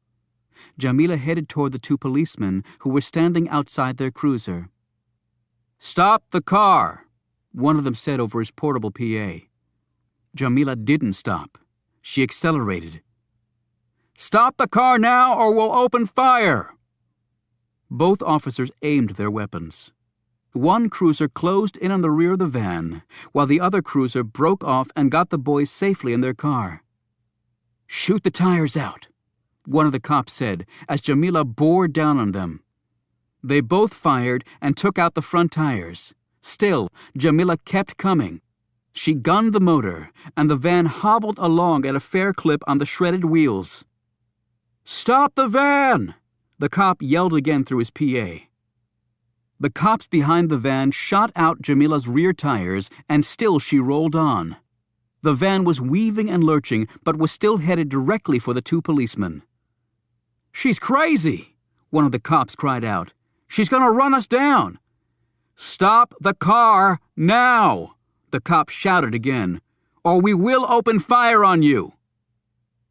Jamila headed toward the two policemen who were standing outside their cruiser. "Stop the car," one of them said over his portable PA. Jamila didn't stop. She accelerated. "Stop the car now or we'll open fire!" Both officers aimed their weapons. One cruiser closed in on the rear of the van, while the other cruiser broke off and got the boys safely in their car. "Shoot the tires out," one of the cops said as Jamila bore down on them. They both fired and took out the front tires. Still, Jamila kept coming. She gunned the motor, and the van hobbled along at a fair clip on the shredded wheels. "Stop the van!" the cop yelled again through his PA. The cops behind the van shot out Jamila's rear tires, and still she rolled on. The van was weaving and lurching, but was still headed directly for the two policemen. "She's crazy!" one of the cops cried out. "She's going to run us down!" "Stop the car now!" the cop shouted again, "or we will open fire on you!"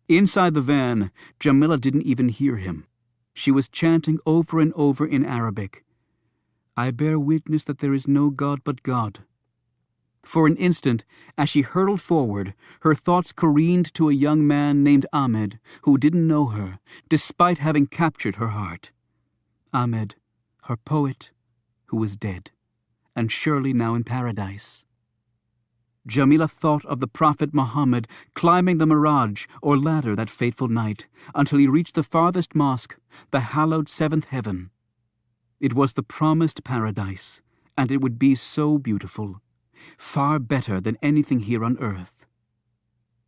Inside the van, Jamila didn't even hear him. She was chanting over and over in Arabic, "I bear witness that there is no God but God." For an instant, as she hurtled forward, her thoughts careened to a young man named Ahmed, who didn't know her, despite having captured her heart. Ahmed, her poet, who was dead, and surely now in paradise. Jamila thought of the Prophet Muhammad climbing the Miraj, or ladder, that fateful night, until he reached the farthest mosque, the hallowed seventh heaven. It was the promised paradise, and it would be so beautiful, far better than anything here on earth.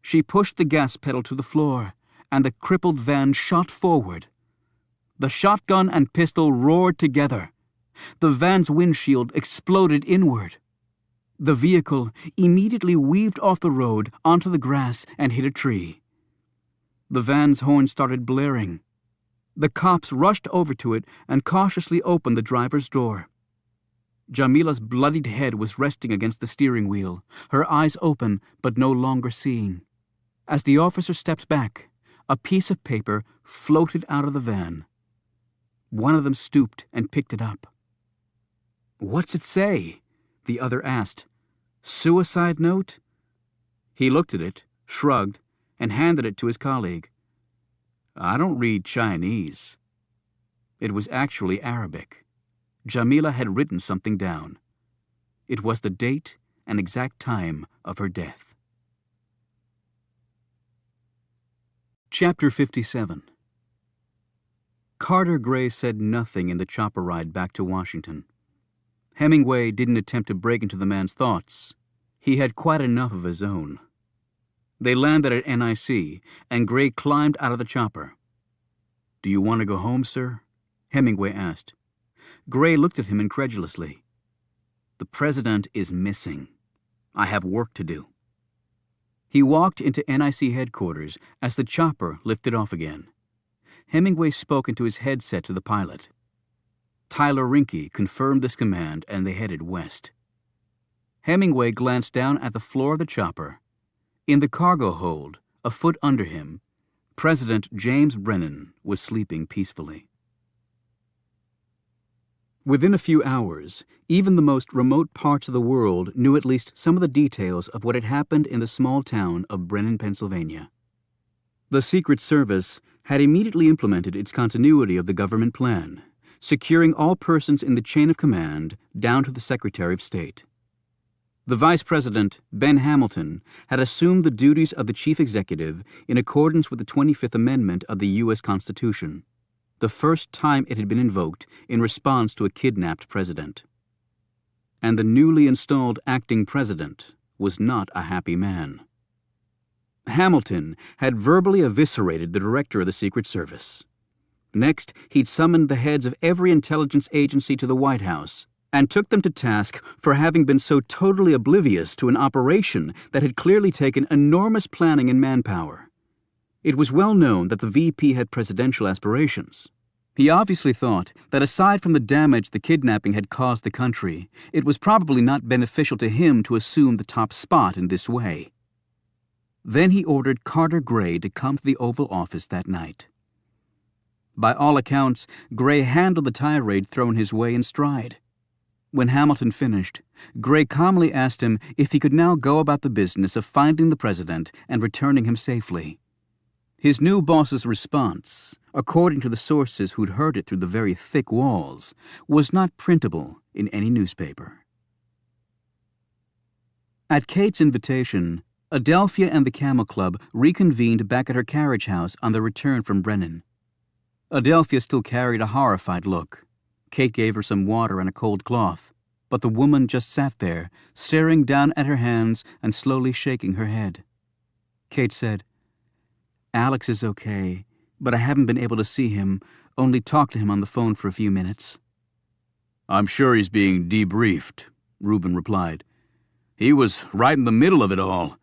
She pushed the gas pedal to the floor, and the crippled van shot forward. The shotgun and pistol roared together. The van's windshield exploded inward. The vehicle immediately weaved off the road onto the grass and hit a tree. The van's horn started blaring. The cops rushed over to it and cautiously opened the driver's door. Jamila's bloodied head was resting against the steering wheel, her eyes open but no longer seeing. As the officer stepped back, a piece of paper floated out of the van. One of them stooped and picked it up. "What's it say?" the other asked. "Suicide note?" He looked at it, shrugged, and handed it to his colleague. "I don't read Chinese." It was actually Arabic. Jamila had written something down. It was the date and exact time of her death. Chapter 57. Carter Gray said nothing in the chopper ride back to Washington. Hemingway didn't attempt to break into the man's thoughts. He had quite enough of his own. They landed at NIC, and Gray climbed out of the chopper. "Do you want to go home, sir?" Hemingway asked. Gray looked at him incredulously. "The president is missing. I have work to do." He walked into NIC headquarters as the chopper lifted off again. Hemingway spoke into his headset to the pilot. Tyler Rinke confirmed this command, and they headed west. Hemingway glanced down at the floor of the chopper. In the cargo hold, a foot under him, President James Brennan was sleeping peacefully. Within a few hours, even the most remote parts of the world knew at least some of the details of what had happened in the small town of Brennan, Pennsylvania. The Secret Service had immediately implemented its continuity of the government plan, securing all persons in the chain of command down to the Secretary of State. The Vice President, Ben Hamilton, had assumed the duties of the Chief Executive in accordance with the 25th Amendment of the U.S. Constitution, the first time it had been invoked in response to a kidnapped president. And the newly installed acting president was not a happy man. Hamilton had verbally eviscerated the director of the Secret Service. Next, he'd summoned the heads of every intelligence agency to the White House and took them to task for having been so totally oblivious to an operation that had clearly taken enormous planning and manpower. It was well known that the VP had presidential aspirations. He obviously thought that aside from the damage the kidnapping had caused the country, it was probably not beneficial to him to assume the top spot in this way. Then he ordered Carter Gray to come to the Oval Office that night. By all accounts, Gray handled the tirade thrown his way in stride. When Hamilton finished, Gray calmly asked him if he could now go about the business of finding the president and returning him safely. His new boss's response, according to the sources who'd heard it through the very thick walls, was not printable in any newspaper. At Kate's invitation, Adelphia and the Camel Club reconvened back at her carriage house on their return from Brennan. Adelphia still carried a horrified look. Kate gave her some water and a cold cloth, but the woman just sat there, staring down at her hands and slowly shaking her head. Kate said, "Alex is okay, but I haven't been able to see him, only talk to him on the phone for a few minutes." "I'm sure he's being debriefed," Reuben replied. "He was right in the middle of it all.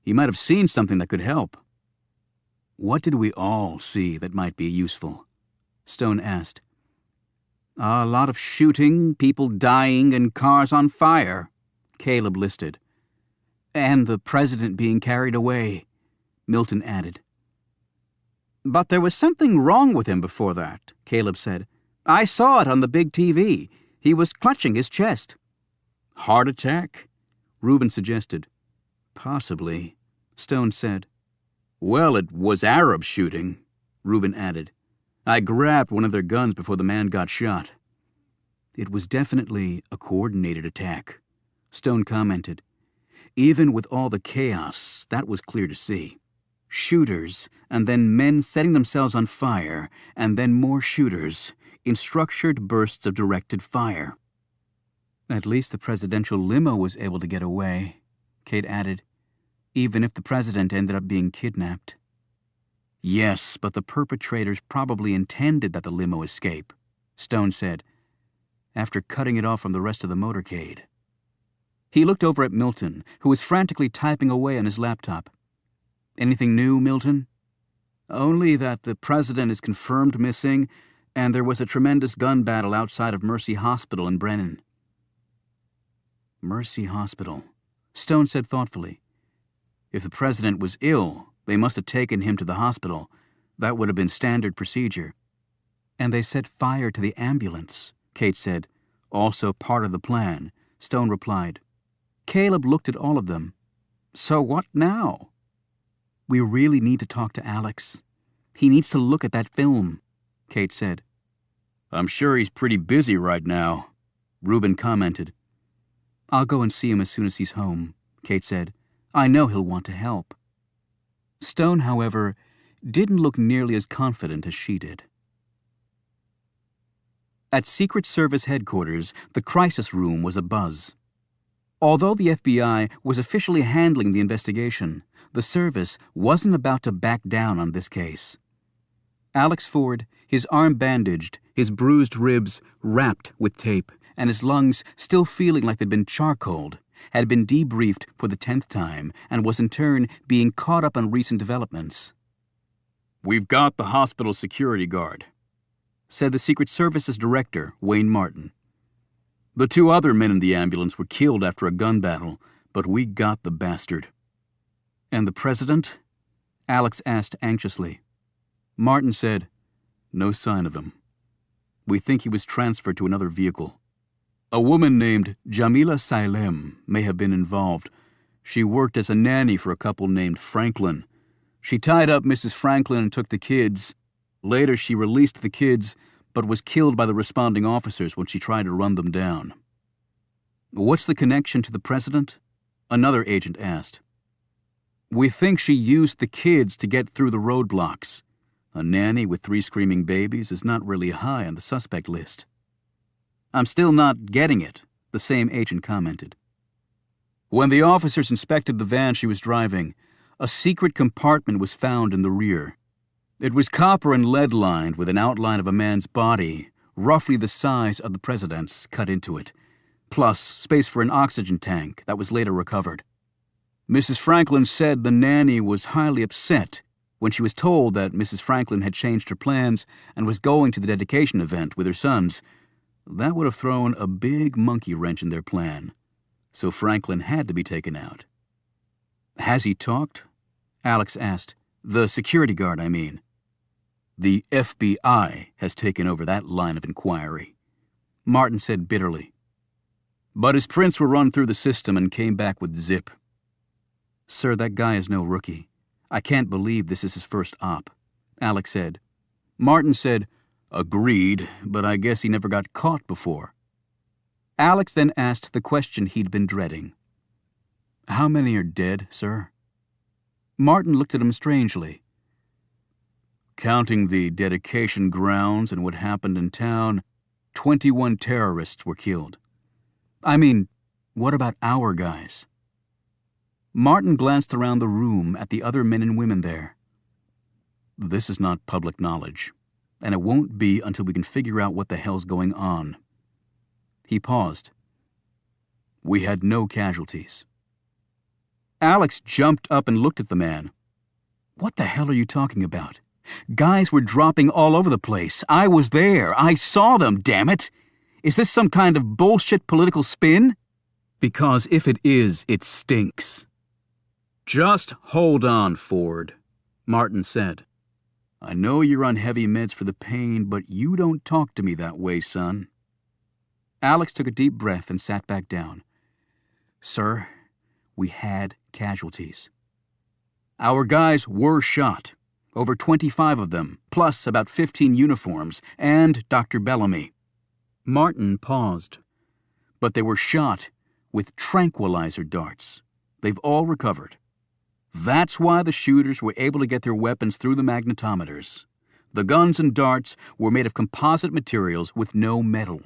He might have seen something that could help." "What did we all see that might be useful?" Stone asked. "A lot of shooting, people dying, and cars on fire," Caleb listed. "And the president being carried away," Milton added. "But there was something wrong with him before that," Caleb said. "I saw it on the big TV. He was clutching his chest." "Heart attack?" Reuben suggested. "Possibly," Stone said. "Well, it was Arab shooting," Reuben added. "I grabbed one of their guns before the man got shot." "It was definitely a coordinated attack," Stone commented. "Even with all the chaos, that was clear to see. Shooters, and then men setting themselves on fire, and then more shooters, in structured bursts of directed fire." "At least the presidential limo was able to get away," Kate added, "even if the president ended up being kidnapped." "Yes, but the perpetrators probably intended that the limo escape," Stone said, "after cutting it off from the rest of the motorcade." He looked over at Milton, who was frantically typing away on his laptop. "Anything new, Milton?" "Only that the president is confirmed missing, and there was a tremendous gun battle outside of Mercy Hospital in Brennan." "Mercy Hospital," Stone said thoughtfully. "If the president was ill, they must have taken him to the hospital. That would have been standard procedure." "And they set fire to the ambulance," Kate said. "Also part of the plan," Stone replied. Caleb looked at all of them. "So what now?" "We really need to talk to Alex. He needs to look at that film," Kate said. "I'm sure he's pretty busy right now," Reuben commented. "I'll go and see him as soon as he's home," Kate said. "I know he'll want to help." Stone, however, didn't look nearly as confident as she did. At Secret Service headquarters, the crisis room was abuzz. Although the FBI was officially handling the investigation, the service wasn't about to back down on this case. Alex Ford, his arm bandaged, his bruised ribs wrapped with tape, and his lungs still feeling like they'd been charcoaled, had been debriefed for the 10th time and was in turn being caught up on recent developments. "We've got the hospital security guard," said the Secret Service's director, Wayne Martin. "The 2 other men in the ambulance were killed after a gun battle, but we got the bastard." "And the president?" Alex asked anxiously. Martin said, "No sign of him. We think he was transferred to another vehicle. A woman named Jamila Salem may have been involved. She worked as a nanny for a couple named Franklin. She tied up Mrs. Franklin and took the kids. Later she released the kids, but was killed by the responding officers when she tried to run them down." "What's the connection to the president?" another agent asked. "We think she used the kids to get through the roadblocks. A nanny with 3 screaming babies is not really high on the suspect list." "I'm still not getting it," the same agent commented. When the officers inspected the van she was driving, a secret compartment was found in the rear. It was copper and lead-lined with an outline of a man's body, roughly the size of the president's, cut into it, plus space for an oxygen tank that was later recovered. Mrs. Franklin said the nanny was highly upset when she was told that Mrs. Franklin had changed her plans and was going to the dedication event with her sons. That would have thrown a big monkey wrench in their plan, so Franklin had to be taken out. "Has he talked?" Alex asked. "The security guard, I mean." "The FBI has taken over that line of inquiry," Martin said bitterly. "But his prints were run through the system and came back with zip." "Sir, that guy is no rookie. I can't believe this is his first op," Alex said. Martin said, "Agreed, but I guess he never got caught before." Alex then asked the question he'd been dreading. "How many are dead, sir?" Martin looked at him strangely. "Counting the dedication grounds and what happened in town, 21 terrorists were killed." "I mean, what about our guys?" Martin glanced around the room at the other men and women there. "This is not public knowledge, and it won't be until we can figure out what the hell's going on." He paused. "We had no casualties." Alex jumped up and looked at the man. "What the hell are you talking about? Guys were dropping all over the place. I was there. I saw them, damn it! Is this some kind of bullshit political spin?" "Because if it is, it stinks." "Just hold on, Ford," Martin said. "I know you're on heavy meds for the pain, but you don't talk to me that way, son." Alex took a deep breath and sat back down. "Sir, we had casualties. Our guys were shot, over 25 of them, plus about 15 uniforms, and Dr. Bellamy." Martin paused. "But they were shot with tranquilizer darts. They've all recovered. That's why the shooters were able to get their weapons through the magnetometers. The guns and darts were made of composite materials with no metal."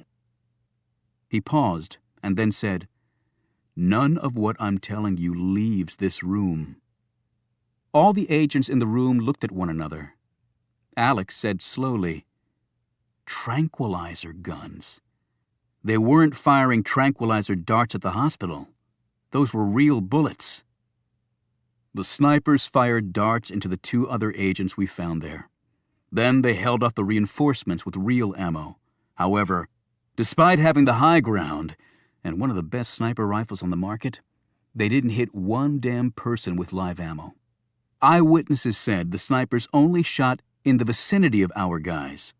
He paused and then said, "None of what I'm telling you leaves this room." All the agents in the room looked at one another. Alex said slowly, "Tranquilizer guns. They weren't firing tranquilizer darts at the hospital. Those were real bullets." "The snipers fired darts into the 2 other agents we found there. Then they held off the reinforcements with real ammo. However, despite having the high ground and one of the best sniper rifles on the market, they didn't hit one damn person with live ammo. Eyewitnesses said the snipers only shot in the vicinity of our guys.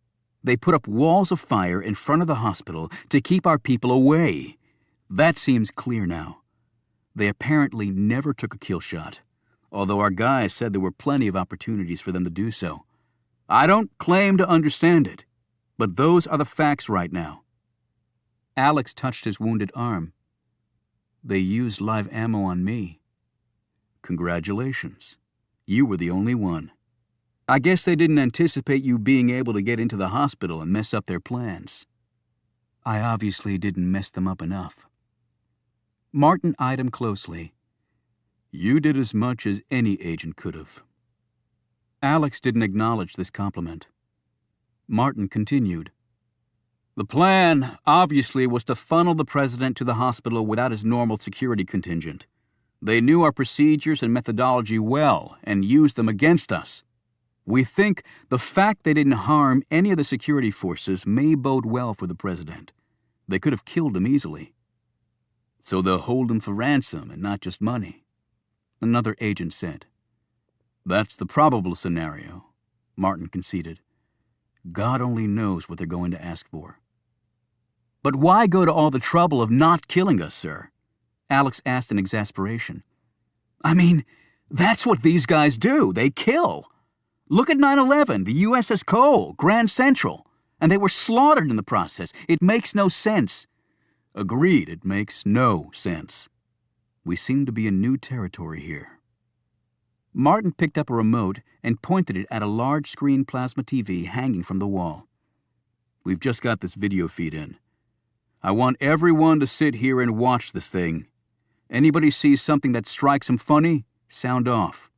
They put up walls of fire in front of the hospital to keep our people away. That seems clear now. They apparently never took a kill shot, although our guys said there were plenty of opportunities for them to do so. I don't claim to understand it, but those are the facts right now." Alex touched his wounded arm. "They used live ammo on me." "Congratulations. You were the only one. I guess they didn't anticipate you being able to get into the hospital and mess up their plans." I obviously didn't mess them up enough. Martin eyed him closely. You did as much as any agent could have. Alex didn't acknowledge this compliment. Martin continued. The plan, obviously, was to funnel the president to the hospital without his normal security contingent. They knew our procedures and methodology well and used them against us. We think the fact they didn't harm any of the security forces may bode well for the president. They could have killed him easily. So they'll hold him for ransom and not just money, another agent said. That's the probable scenario, Martin conceded. God only knows what they're going to ask for. But why go to all the trouble of not killing us, sir? Alex asked in exasperation. I mean, that's what these guys do. They kill. Look at 9/11, the USS Cole, Grand Central, and they were slaughtered in the process. It makes no sense. Agreed, it makes no sense. We seem to be in new territory here. Martin picked up a remote and pointed it at a large-screen plasma TV hanging from the wall. We've just got this video feed in. I want everyone to sit here and watch this thing. Anybody sees something that strikes them funny, sound off.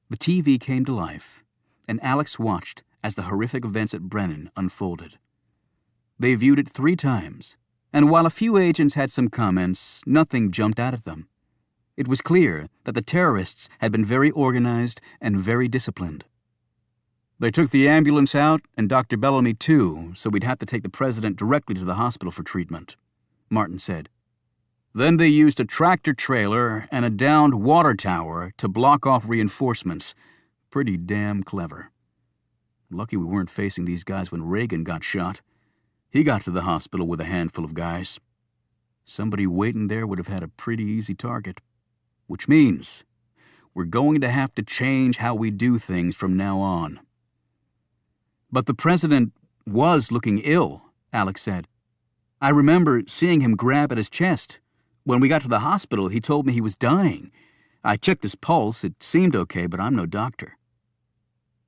The TV came to life, and Alex watched as the horrific events at Brennan unfolded. They viewed it 3 times, and while a few agents had some comments, nothing jumped out at them. It was clear that the terrorists had been very organized and very disciplined. They took the ambulance out and Dr. Bellamy too, so we'd have to take the president directly to the hospital for treatment, Martin said. Then they used a tractor trailer and a downed water tower to block off reinforcements. Pretty damn clever. Lucky we weren't facing these guys when Reagan got shot. He got to the hospital with a handful of guys. Somebody waiting there would have had a pretty easy target. Which means we're going to have to change how we do things from now on. But the president was looking ill, Alex said. I remember seeing him grab at his chest. When we got to the hospital, he told me he was dying. I checked his pulse. It seemed okay, but I'm no doctor.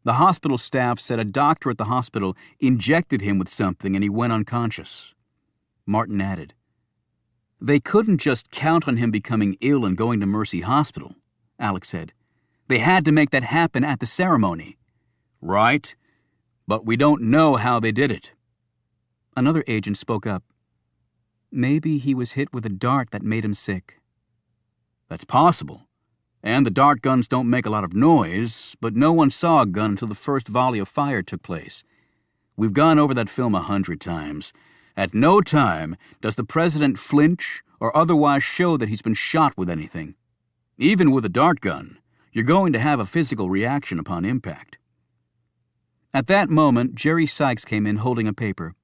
The hospital staff said a doctor at the hospital injected him with something and he went unconscious. Martin added. They couldn't just count on him becoming ill and going to Mercy Hospital, Alex said. They had to make that happen at the ceremony. Right, but we don't know how they did it. Another agent spoke up. Maybe he was hit with a dart that made him sick. That's possible. And the dart guns don't make a lot of noise, but no one saw a gun until the first volley of fire took place. We've gone over that film 100 times. At no time does the president flinch or otherwise show that he's been shot with anything. Even with a dart gun, you're going to have a physical reaction upon impact. At that moment, Jerry Sykes came in holding a paper.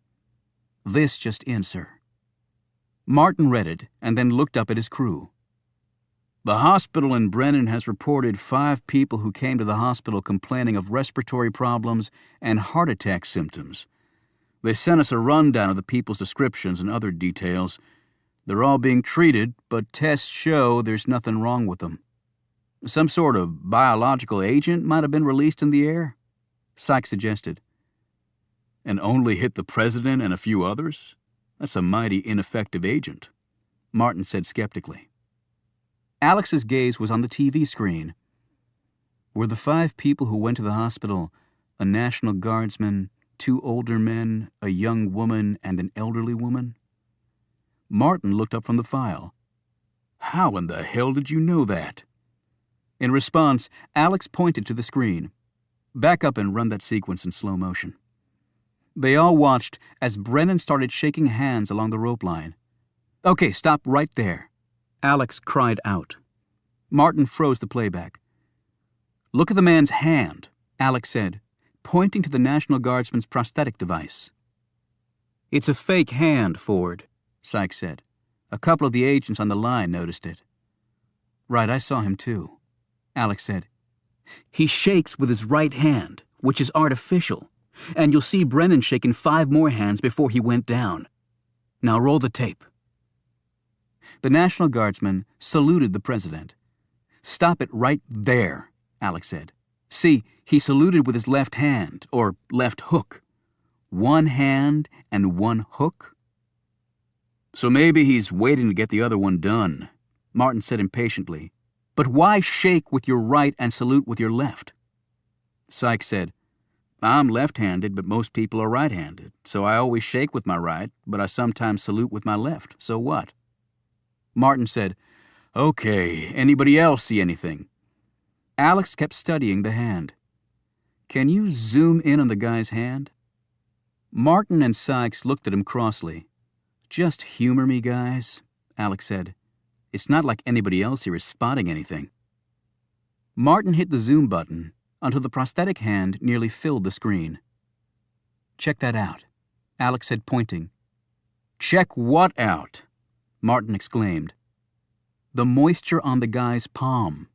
This just in, sir. Martin read it and then looked up at his crew. The hospital in Brennan has reported 5 people who came to the hospital complaining of respiratory problems and heart attack symptoms. They sent us a rundown of the people's descriptions and other details. They're all being treated, but tests show there's nothing wrong with them. Some sort of biological agent might have been released in the air, Sykes suggested. And only hit the president and a few others? That's a mighty ineffective agent, Martin said skeptically. Alex's gaze was on the TV screen. Were the 5 people who went to the hospital a National Guardsman, 2 older men, a young woman, and an elderly woman? Martin looked up from the file. How in the hell did you know that? In response, Alex pointed to the screen. Back up and run that sequence in slow motion. They all watched as Brennan started shaking hands along the rope line. Okay, stop right there, Alex cried out. Martin froze the playback. Look at the man's hand, Alex said, pointing to the National Guardsman's prosthetic device. It's a fake hand, Ford, Sykes said. A couple of the agents on the line noticed it. Right, I saw him too, Alex said. He shakes with his right hand, which is artificial, and you'll see Brennan shaking 5 more hands before he went down. Now roll the tape. The National Guardsman saluted the president. Stop it right there, Alex said. See, he saluted with his left hand, or left hook. 1 hand and 1 hook? So maybe he's waiting to get the other one done, Martin said impatiently. But why shake with your right and salute with your left? Sykes said, I'm left-handed, but most people are right-handed, so I always shake with my right, but I sometimes salute with my left. So what? Martin said, Okay, anybody else see anything? Alex kept studying the hand. Can you zoom in on the guy's hand? Martin and Sykes looked at him crossly. Just humor me, guys, Alex said. It's not like anybody else here is spotting anything. Martin hit the zoom button until the prosthetic hand nearly filled the screen. Check that out, Alex said, pointing. Check what out? Martin exclaimed. The moisture on the guy's palm.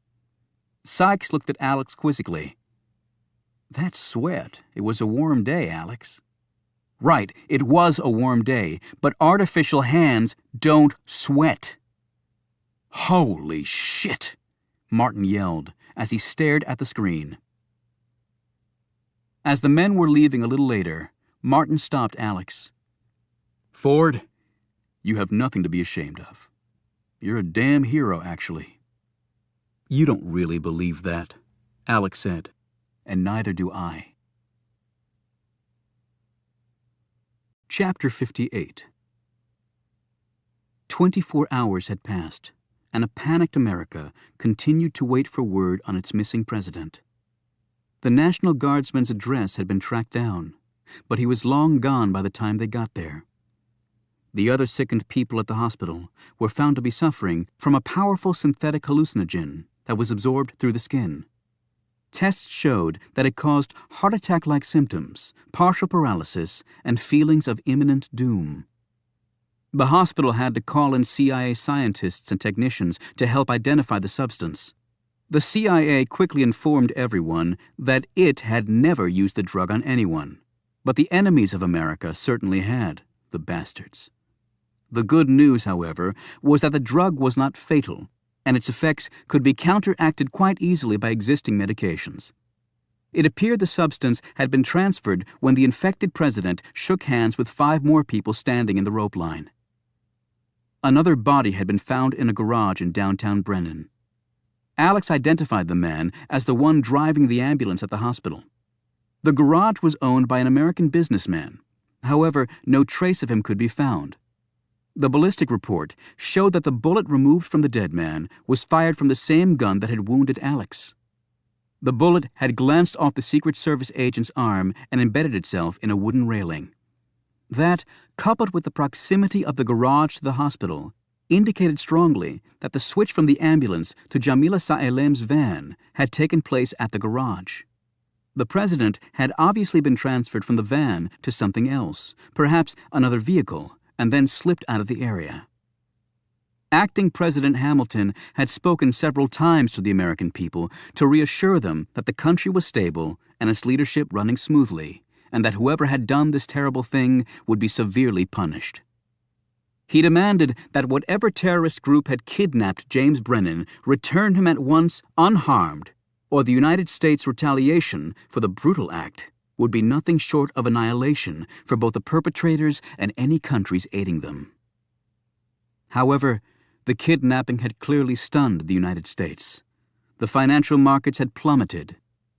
Sykes looked at Alex quizzically. That's sweat. It was a warm day, Alex. Right, it was a warm day, but artificial hands don't sweat. Holy shit, Martin yelled as he stared at the screen. As the men were leaving a little later, Martin stopped Alex. Ford, you have nothing to be ashamed of. You're a damn hero, actually. You don't really believe that, Alex said, and neither do I. Chapter 58. 24 hours had passed, and a panicked America continued to wait for word on its missing president. The National Guardsman's address had been tracked down, but he was long gone by the time they got there. The other sickened people at the hospital were found to be suffering from a powerful synthetic hallucinogen that was absorbed through the skin. Tests showed that it caused heart attack-like symptoms, partial paralysis, and feelings of imminent doom. The hospital had to call in CIA scientists and technicians to help identify the substance. The CIA quickly informed everyone that it had never used the drug on anyone, but the enemies of America certainly had, the bastards. The good news, however, was that the drug was not fatal, and its effects could be counteracted quite easily by existing medications. It appeared the substance had been transferred when the infected president shook hands with 5 more people standing in the rope line. Another body had been found in a garage in downtown Brennan. Alex identified the man as the one driving the ambulance at the hospital. The garage was owned by an American businessman. However, no trace of him could be found. The ballistic report showed that the bullet removed from the dead man was fired from the same gun that had wounded Alex. The bullet had glanced off the Secret Service agent's arm and embedded itself in a wooden railing. That, coupled with the proximity of the garage to the hospital, indicated strongly that the switch from the ambulance to Jamila Saelem's van had taken place at the garage. The president had obviously been transferred from the van to something else, perhaps another vehicle, and then slipped out of the area. Acting President Hamilton had spoken several times to the American people to reassure them that the country was stable and its leadership running smoothly, and that whoever had done this terrible thing would be severely punished. He demanded that whatever terrorist group had kidnapped James Brennan return him at once unharmed, or the United States' retaliation for the brutal act would be nothing short of annihilation for both the perpetrators and any countries aiding them. However, the kidnapping had clearly stunned the United States. The financial markets had plummeted.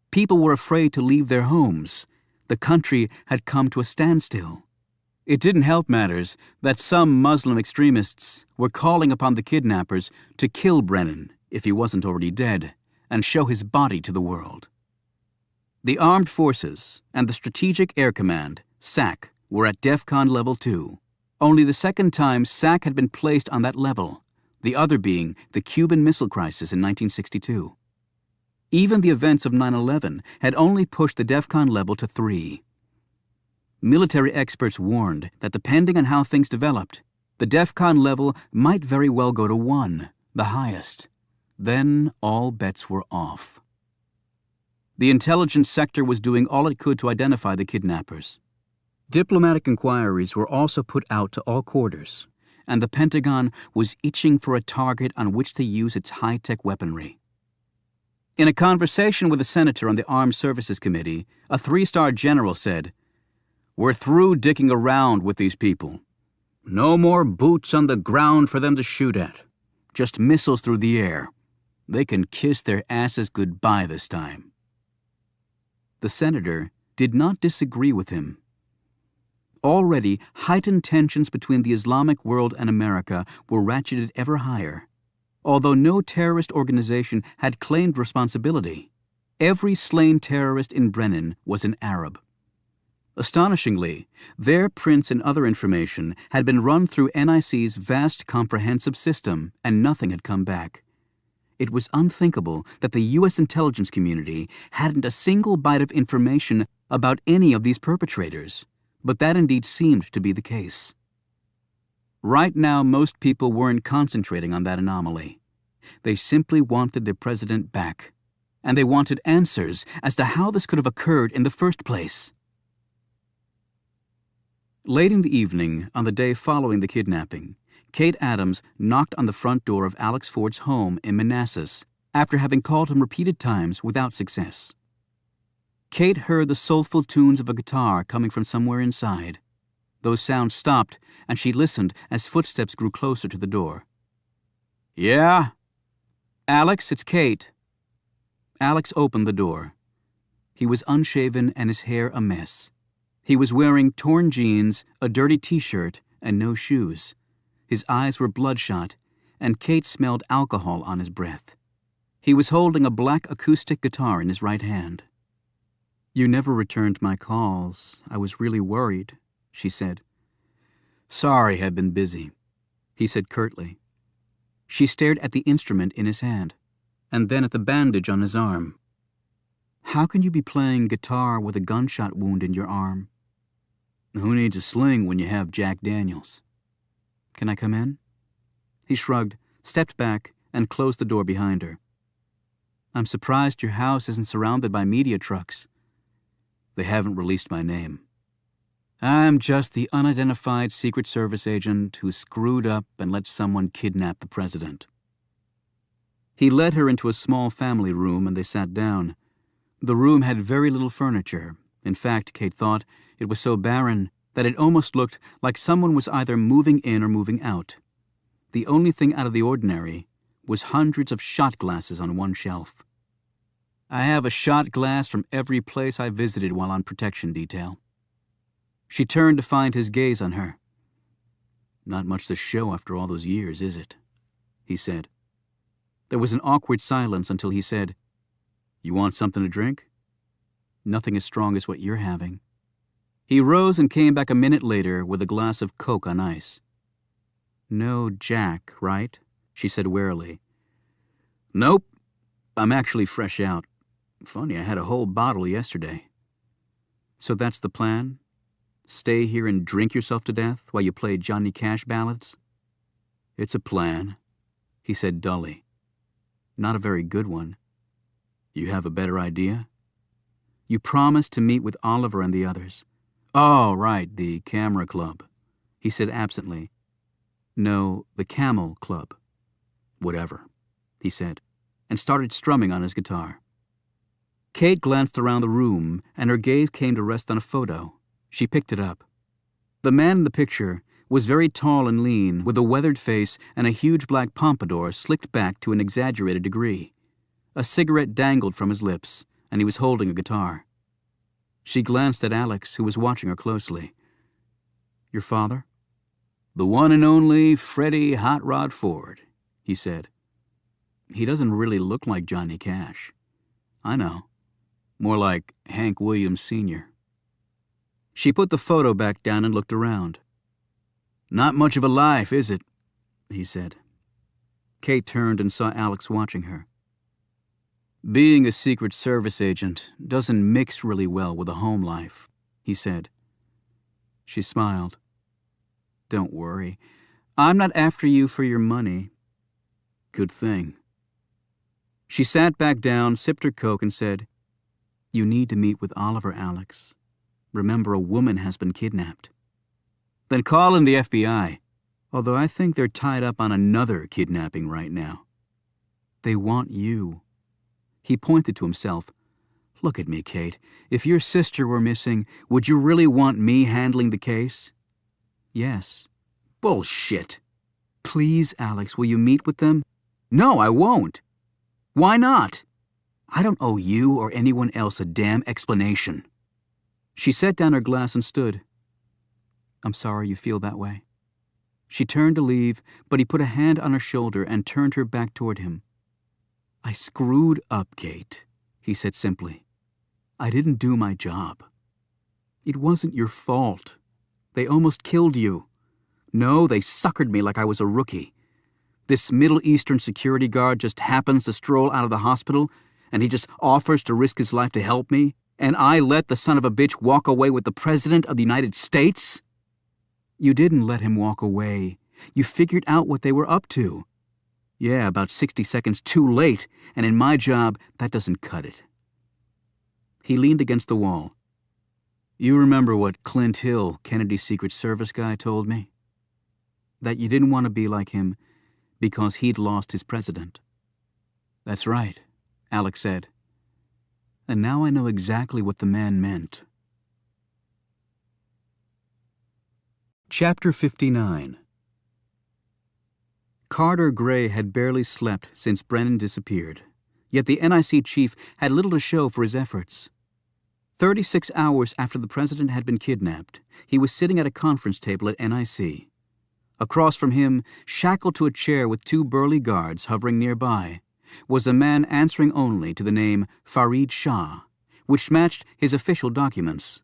People were afraid to leave their homes. The country had come to a standstill. It didn't help matters that some Muslim extremists were calling upon the kidnappers to kill Brennan, if he wasn't already dead, and show his body to the world. The Armed Forces and the Strategic Air Command, SAC, were at DEFCON Level 2, only the second time SAC had been placed on that level, the other being the Cuban Missile Crisis in 1962. Even the events of 9/11 had only pushed the DEFCON level to 3. Military experts warned that depending on how things developed, the DEFCON level might very well go to 1, the highest. Then all bets were off. The intelligence sector was doing all it could to identify the kidnappers. Diplomatic inquiries were also put out to all quarters, and the Pentagon was itching for a target on which to use its high-tech weaponry. In a conversation with a senator on the Armed Services Committee, a 3-star general said, "We're through dicking around with these people. No more boots on the ground for them to shoot at. Just missiles through the air. They can kiss their asses goodbye this time." The senator did not disagree with him. Already, heightened tensions between the Islamic world and America were ratcheted ever higher. Although no terrorist organization had claimed responsibility, every slain terrorist in Brennan was an Arab. Astonishingly, their prints and other information had been run through NIC's vast comprehensive system, and nothing had come back. It was unthinkable that the U.S. intelligence community hadn't a single bite of information about any of these perpetrators, but that indeed seemed to be the case. Right now, most people weren't concentrating on that anomaly. They simply wanted their president back, and they wanted answers as to how this could have occurred in the first place. Late in the evening, on the day following the kidnapping, Kate Adams knocked on the front door of Alex Ford's home in Manassas after having called him repeated times without success. Kate heard the soulful tunes of a guitar coming from somewhere inside. Those sounds stopped, and she listened as footsteps grew closer to the door. "Yeah? Alex, it's Kate." Alex opened the door. He was unshaven and his hair a mess. He was wearing torn jeans, a dirty t-shirt, and no shoes. His eyes were bloodshot, and Kate smelled alcohol on his breath. He was holding a black acoustic guitar in his right hand. "You never returned my calls. I was really worried," she said. "Sorry, I've been busy," he said curtly. She stared at the instrument in his hand, and then at the bandage on his arm. "How can you be playing guitar with a gunshot wound in your arm?" "Who needs a sling when you have Jack Daniels?" "Can I come in?" He shrugged, stepped back, and closed the door behind her. "I'm surprised your house isn't surrounded by media trucks." "They haven't released my name. I'm just the unidentified Secret Service agent who screwed up and let someone kidnap the president." He led her into a small family room, and they sat down. The room had very little furniture. In fact, Kate thought it was so barren that it almost looked like someone was either moving in or moving out. The only thing out of the ordinary was hundreds of shot glasses on one shelf. "I have a shot glass from every place I visited while on protection detail." She turned to find his gaze on her. "Not much to show after all those years, is it?" he said. There was an awkward silence until he said, "You want something to drink?" "Nothing as strong as what you're having." He rose and came back a minute later with a glass of Coke on ice. "No Jack, right?" she said warily. "Nope. I'm actually fresh out. Funny, I had a whole bottle yesterday." "So that's the plan? Stay here and drink yourself to death while you play Johnny Cash ballads?" "It's a plan," he said dully. "Not a very good one." "You have a better idea?" "You promised to meet with Oliver and the others." "Oh, right, the Camera Club," he said absently. "No, the Camel Club." "Whatever," he said, and started strumming on his guitar. Kate glanced around the room, and her gaze came to rest on a photo. She picked it up. The man in the picture was very tall and lean, with a weathered face and a huge black pompadour slicked back to an exaggerated degree. A cigarette dangled from his lips, and he was holding a guitar. She glanced at Alex, who was watching her closely. "Your father?" "The one and only Freddie Hot Rod Ford," he said. "He doesn't really look like Johnny Cash." "I know. More like Hank Williams Sr." She put the photo back down and looked around. "Not much of a life, is it?" he said. Kate turned and saw Alex watching her. "Being a Secret Service agent doesn't mix really well with a home life," he said. She smiled. "Don't worry. I'm not after you for your money." "Good thing." She sat back down, sipped her Coke, and said, "You need to meet with Oliver, Alex. Remember, a woman has been kidnapped." "Then call in the FBI. Although I think they're tied up on another kidnapping right now." "They want you." He pointed to himself. "Look at me, Kate. If your sister were missing, would you really want me handling the case?" "Yes, Bullshit. Please, Alex, will you meet with them? No, I won't. Why not? I don't owe you or anyone else a damn explanation. She set down her glass and stood. I'm sorry you feel that way. She turned to leave, but he put a hand on her shoulder and turned her back toward him. I screwed up, Kate, he said simply. I didn't do my job. It wasn't your fault. They almost killed you. No, they suckered me like I was a rookie. This Middle Eastern security guard just happens to stroll out of the hospital, and he just offers to risk his life to help me, and I let the son of a bitch walk away with the President of the United States? You didn't let him walk away. You figured out what they were up to. Yeah, about 60 seconds too late, and in my job, that doesn't cut it. He leaned against the wall. You remember what Clint Hill, Kennedy's Secret Service guy, told me? That you didn't want to be like him because he'd lost his president. That's right, Alex said. And now I know exactly what the man meant. Chapter 59. Carter Gray had barely slept since Brennan disappeared, yet the NIC chief had little to show for his efforts. 36 hours after the president had been kidnapped, he was sitting at a conference table at NIC. Across from him, shackled to a chair with two burly guards hovering nearby, was a man answering only to the name Farid Shah, which matched his official documents.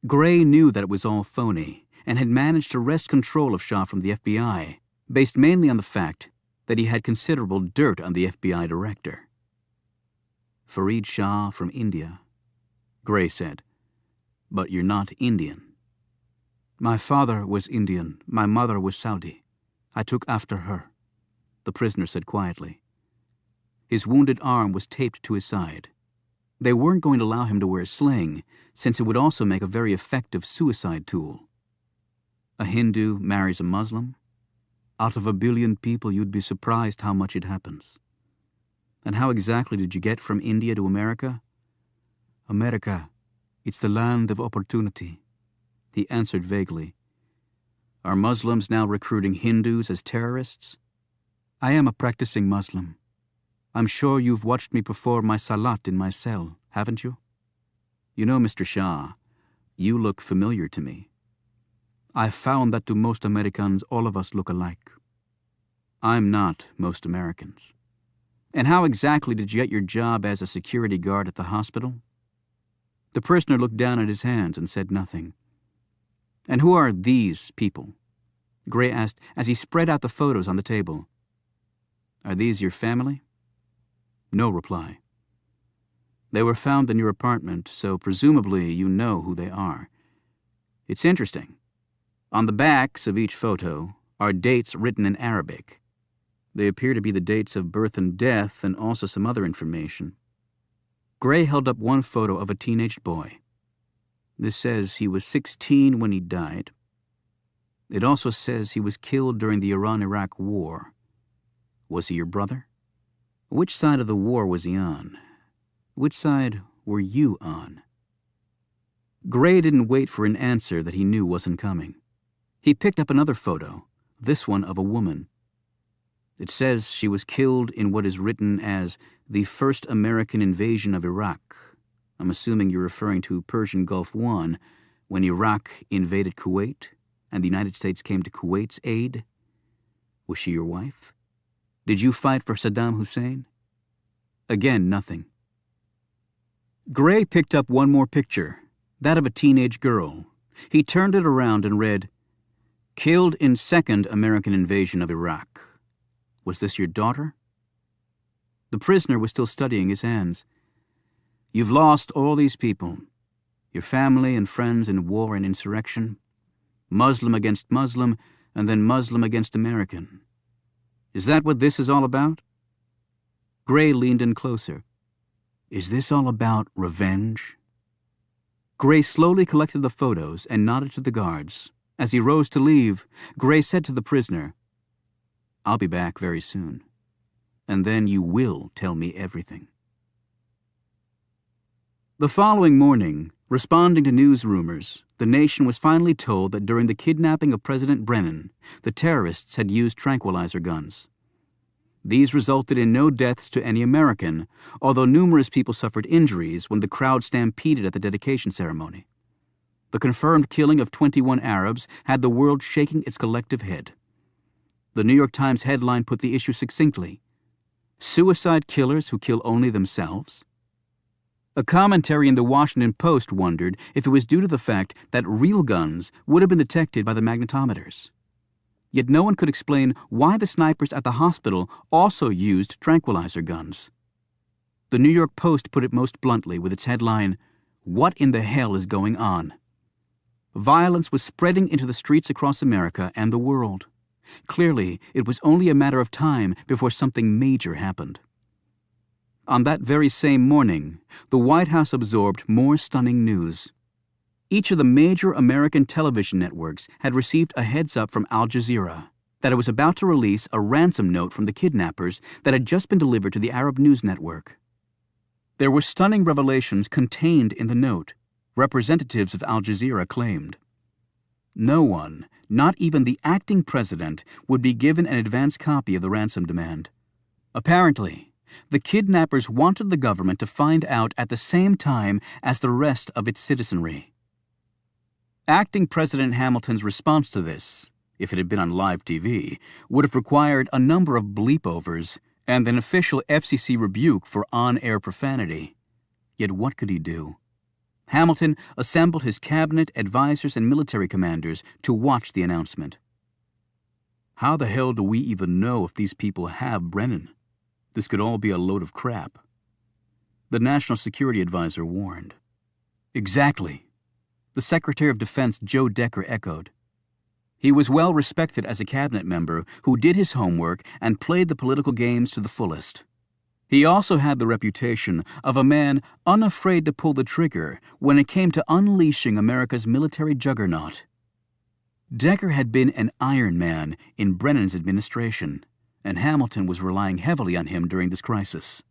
Gray knew that it was all phony, and had managed to wrest control of Shah from the FBI, based mainly on the fact that he had considerable dirt on the FBI director. Farid Shah from India, Gray said. But you're not Indian. My father was Indian. My mother was Saudi. I took after her, the prisoner said quietly. His wounded arm was taped to his side. They weren't going to allow him to wear a sling, since it would also make a very effective suicide tool. A Hindu marries a Muslim? Out of 1 billion people, you'd be surprised how much it happens. And how exactly did you get from India to America? America, it's the land of opportunity, he answered vaguely. Are Muslims now recruiting Hindus as terrorists? I am a practicing Muslim. I'm sure you've watched me perform my salat in my cell, haven't you? You know, Mr. Shah, you look familiar to me. I've found that to most Americans, all of us look alike. I'm not most Americans. And how exactly did you get your job as a security guard at the hospital? The prisoner looked down at his hands and said nothing. And who are these people? Gray asked as he spread out the photos on the table. Are these your family? No reply. They were found in your apartment, so presumably you know who they are. It's interesting. On the backs of each photo are dates written in Arabic. They appear to be the dates of birth and death and also some other information. Gray held up one photo of a teenage boy. This says he was 16 when he died. It also says he was killed during the Iran-Iraq War. Was he your brother? Which side of the war was he on? Which side were you on? Gray didn't wait for an answer that he knew wasn't coming. He picked up another photo, this one of a woman. It says she was killed in what is written as the first American invasion of Iraq. I'm assuming you're referring to Persian Gulf I, when Iraq invaded Kuwait and the United States came to Kuwait's aid. Was she your wife? Did you fight for Saddam Hussein? Again, nothing. Gray picked up one more picture, that of a teenage girl. He turned it around and read, Killed in second American invasion of Iraq. Was this your daughter? The prisoner was still studying his hands. You've lost all these people, your family and friends in war and insurrection, Muslim against Muslim, and then Muslim against American. Is that what this is all about? Gray leaned in closer. Is this all about revenge? Gray slowly collected the photos and nodded to the guards. As he rose to leave, Gray said to the prisoner, I'll be back very soon, and then you will tell me everything. The following morning, responding to news rumors, the the nation was finally told that during the kidnapping of President Brennan, the terrorists had used tranquilizer guns. These resulted in no deaths to any American, although numerous people suffered injuries when the crowd stampeded at the dedication ceremony. The confirmed killing of 21 Arabs had the world shaking its collective head. The New York Times headline put the issue succinctly: "Suicide killers who kill only themselves?" A commentary in the Washington Post wondered if it was due to the fact that real guns would have been detected by the magnetometers. Yet no one could explain why the snipers at the hospital also used tranquilizer guns. The New York Post put it most bluntly with its headline, "What in the hell is going on?" Violence was spreading into the streets across America and the world. Clearly, it was only a matter of time before something major happened. On that very same morning, the White House absorbed more stunning news. Each of the major American television networks had received a heads-up from Al Jazeera that it was about to release a ransom note from the kidnappers that had just been delivered to the Arab News Network. There were stunning revelations contained in the note, representatives of Al Jazeera claimed. No one, not even the acting president, would be given an advance copy of the ransom demand. Apparently, the kidnappers wanted the government to find out at the same time as the rest of its citizenry. Acting President Hamilton's response to this, if it had been on live TV, would have required a number of bleep-overs and an official FCC rebuke for on-air profanity. Yet what could he do? Hamilton assembled his cabinet, advisors, and military commanders to watch the announcement. "How the hell do we even know if these people have Brennan? This could all be a load of crap," the National Security Advisor warned. "Exactly," the Secretary of Defense Joe Decker echoed. He was well respected as a cabinet member who did his homework and played the political games to the fullest. He also had the reputation of a man unafraid to pull the trigger when it came to unleashing America's military juggernaut. Decker had been an Iron Man in Brennan's administration, and Hamilton was relying heavily on him during this crisis.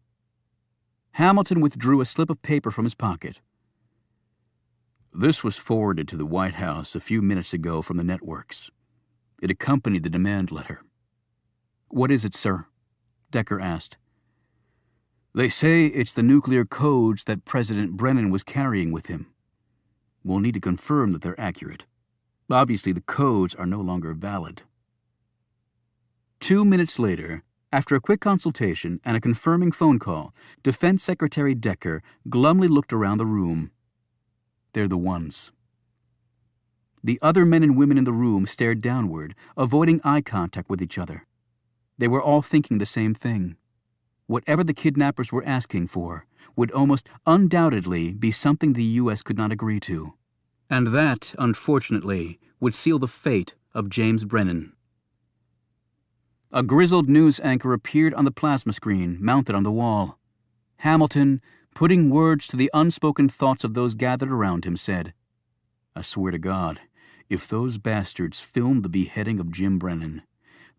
Hamilton withdrew a slip of paper from his pocket. "This was forwarded to the White House a few minutes ago from the networks. It accompanied the demand letter." "What is it, sir?" Decker asked. "They say it's the nuclear codes that President Brennan was carrying with him. We'll need to confirm that they're accurate. Obviously, the codes are no longer valid." 2 minutes later, after a quick consultation and a confirming phone call, Defense Secretary Decker glumly looked around the room. "They're the ones." The other men and women in the room stared downward, avoiding eye contact with each other. They were all thinking the same thing. Whatever the kidnappers were asking for would almost undoubtedly be something the U.S. could not agree to. And that, unfortunately, would seal the fate of James Brennan. A grizzled news anchor appeared on the plasma screen mounted on the wall. Hamilton, putting words to the unspoken thoughts of those gathered around him, said, "I swear to God, if those bastards filmed the beheading of Jim Brennan,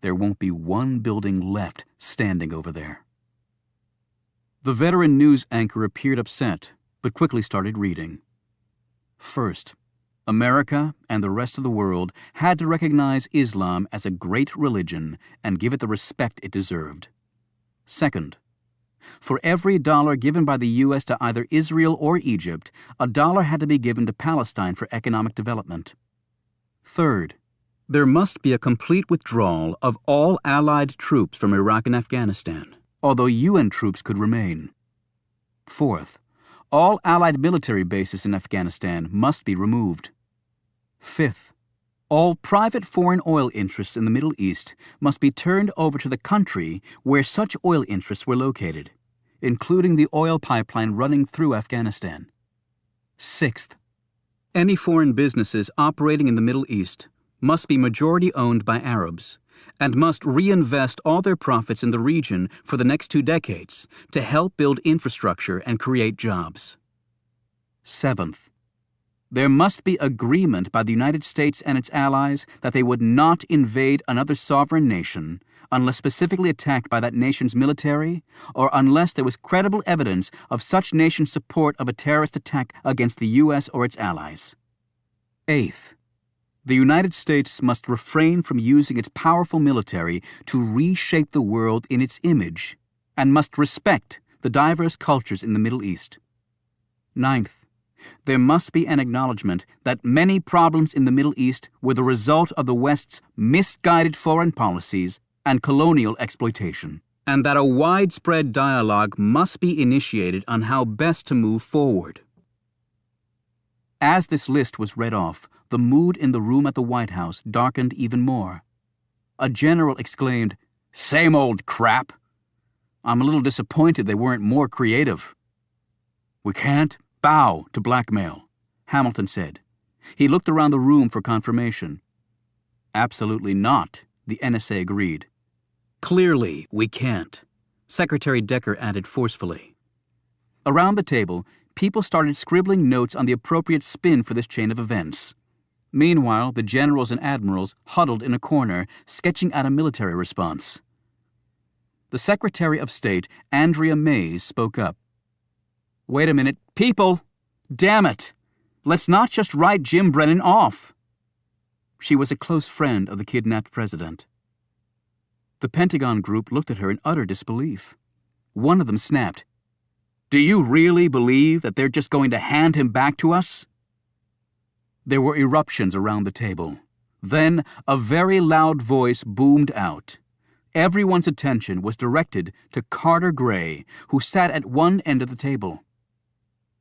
there won't be one building left standing over there." The veteran news anchor appeared upset, but quickly started reading. First, America and the rest of the world had to recognize Islam as a great religion and give it the respect it deserved. Second, for every dollar given by the U.S. to either Israel or Egypt, a dollar had to be given to Palestine for economic development. Third, there must be a complete withdrawal of all Allied troops from Iraq and Afghanistan, although UN troops could remain. Fourth, all Allied military bases in Afghanistan must be removed. Fifth, all private foreign oil interests in the Middle East must be turned over to the country where such oil interests were located, including the oil pipeline running through Afghanistan. Sixth, any foreign businesses operating in the Middle East must be majority owned by Arabs and must reinvest all their profits in the region for the next 2 decades to help build infrastructure and create jobs. Seventh, there must be agreement by the United States and its allies that they would not invade another sovereign nation unless specifically attacked by that nation's military or unless there was credible evidence of such nation's support of a terrorist attack against the U.S. or its allies. Eighth, the United States must refrain from using its powerful military to reshape the world in its image and must respect the diverse cultures in the Middle East. Ninth, there must be an acknowledgement that many problems in the Middle East were the result of the West's misguided foreign policies and colonial exploitation, and that a widespread dialogue must be initiated on how best to move forward. As this list was read off, the mood in the room at the White House darkened even more. A general exclaimed, "Same old crap. I'm a little disappointed they weren't more creative." "We can't bow to blackmail," Hamilton said. He looked around the room for confirmation. "Absolutely not," the NSA agreed. "Clearly, we can't," Secretary Decker added forcefully. Around the table, people started scribbling notes on the appropriate spin for this chain of events. Meanwhile, the generals and admirals huddled in a corner, sketching out a military response. The Secretary of State, Andrea Mays, spoke up. "Wait a minute, people! Damn it! Let's not just write Jim Brennan off." She was a close friend of the kidnapped president. The Pentagon group looked at her in utter disbelief. One of them snapped, "Do you really believe that they're just going to hand him back to us?" There were eruptions around the table. Then a very loud voice boomed out. Everyone's attention was directed to Carter Gray, who sat at one end of the table.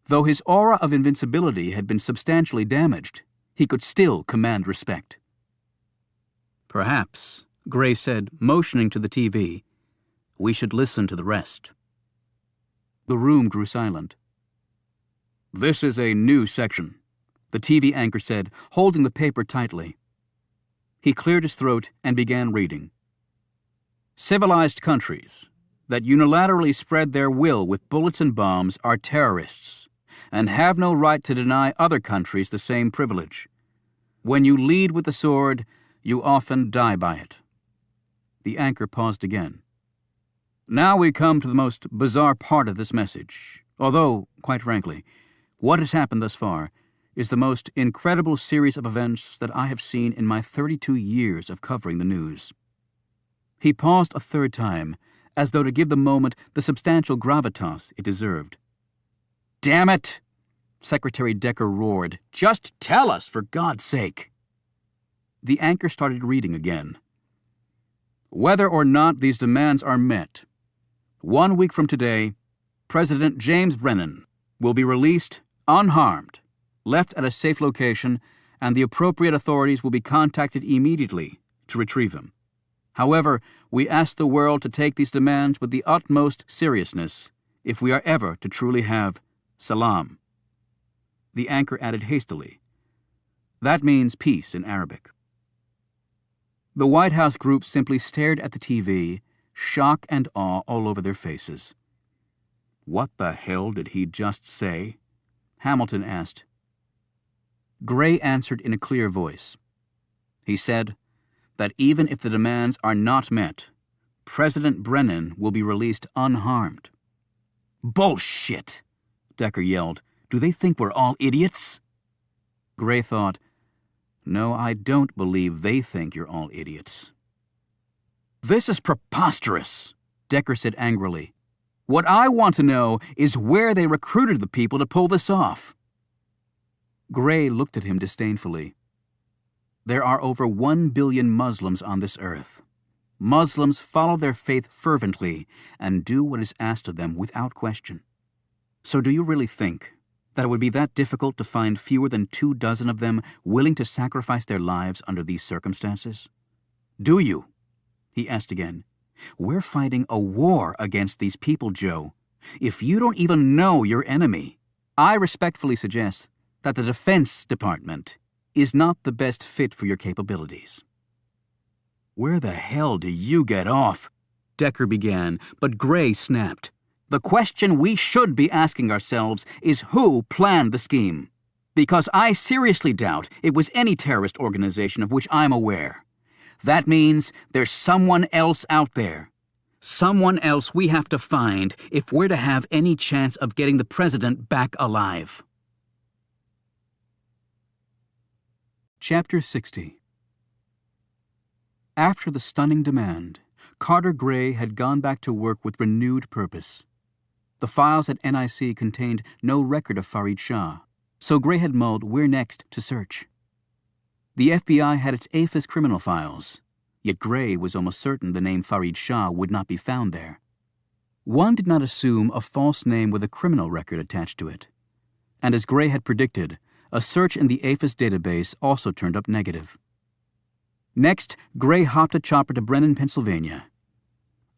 Though his aura of invincibility had been substantially damaged, he could still command respect. "Perhaps," Gray said, motioning to the TV, "we should listen to the rest." The room grew silent. "This is a new section," the TV anchor said, holding the paper tightly. He cleared his throat and began reading. "Civilized countries that unilaterally spread their will with bullets and bombs are terrorists and have no right to deny other countries the same privilege. When you lead with the sword, you often die by it." The anchor paused again. "Now we come to the most bizarre part of this message, although, quite frankly, what has happened thus far is the most incredible series of events that I have seen in my 32 years of covering the news." He paused a third time, as though to give the moment the substantial gravitas it deserved. "Damn it!" Secretary Decker roared. "Just tell us, for God's sake!" The anchor started reading again. "Whether or not these demands are met, 1 week from today, President James Brennan will be released unharmed, left at a safe location, and the appropriate authorities will be contacted immediately to retrieve him. However, we ask the world to take these demands with the utmost seriousness if we are ever to truly have salam." The anchor added hastily, "That means peace in Arabic." The White House group simply stared at the TV, shock and awe all over their faces. "What the hell did he just say?" Hamilton asked. Gray answered in a clear voice. He said that even if the demands are not met, President Brennan will be released unharmed. "Bullshit!" Decker yelled. "Do they think we're all idiots?" Gray thought, "No, I don't believe they think you're all idiots." "This is preposterous," Decker said angrily. "What I want to know is where they recruited the people to pull this off." Gray looked at him disdainfully. "There are over 1 billion Muslims on this earth. Muslims follow their faith fervently and do what is asked of them without question. So do you really think that it would be that difficult to find fewer than 24 of them willing to sacrifice their lives under these circumstances? Do you?" he asked again. "We're fighting a war against these people, Joe. If you don't even know your enemy, I respectfully suggest that the Defense Department is not the best fit for your capabilities." "Where the hell do you get off?" Decker began, but Gray snapped. "The question we should be asking ourselves is who planned the scheme. Because I seriously doubt it was any terrorist organization of which I'm aware. That means there's someone else out there. Someone else we have to find if we're to have any chance of getting the president back alive." Chapter 60. After the stunning demand, Carter Gray had gone back to work with renewed purpose. The files at NIC contained no record of Farid Shah, so Gray had mulled where next to search. The FBI had its APHIS criminal files, yet Gray was almost certain the name Farid Shah would not be found there. One did not assume a false name with a criminal record attached to it. And as Gray had predicted, a search in the APHIS database also turned up negative. Next, Gray hopped a chopper to Brennan, Pennsylvania.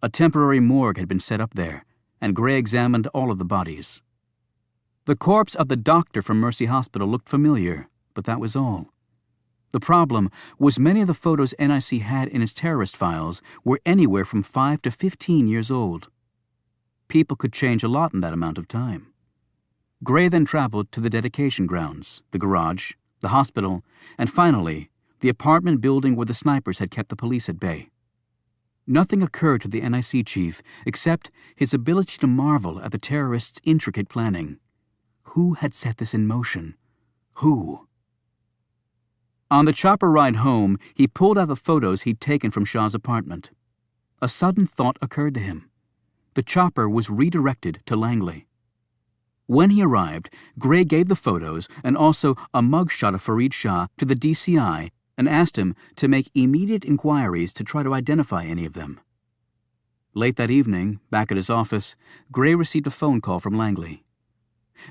A temporary morgue had been set up there, and Gray examined all of the bodies. The corpse of the doctor from Mercy Hospital looked familiar, but that was all. The problem was many of the photos NIC had in its terrorist files were anywhere from 5 to 15 years old. People could change a lot in that amount of time. Gray then traveled to the dedication grounds, the garage, the hospital, and finally, the apartment building where the snipers had kept the police at bay. Nothing occurred to the NIC chief except his ability to marvel at the terrorists' intricate planning. Who had set this in motion? Who? On the chopper ride home, he pulled out the photos he'd taken from Shah's apartment. A sudden thought occurred to him. The chopper was redirected to Langley. When he arrived, Gray gave the photos and also a mugshot of Farid Shah to the DCI and asked him to make immediate inquiries to try to identify any of them. Late that evening, back at his office, Gray received a phone call from Langley.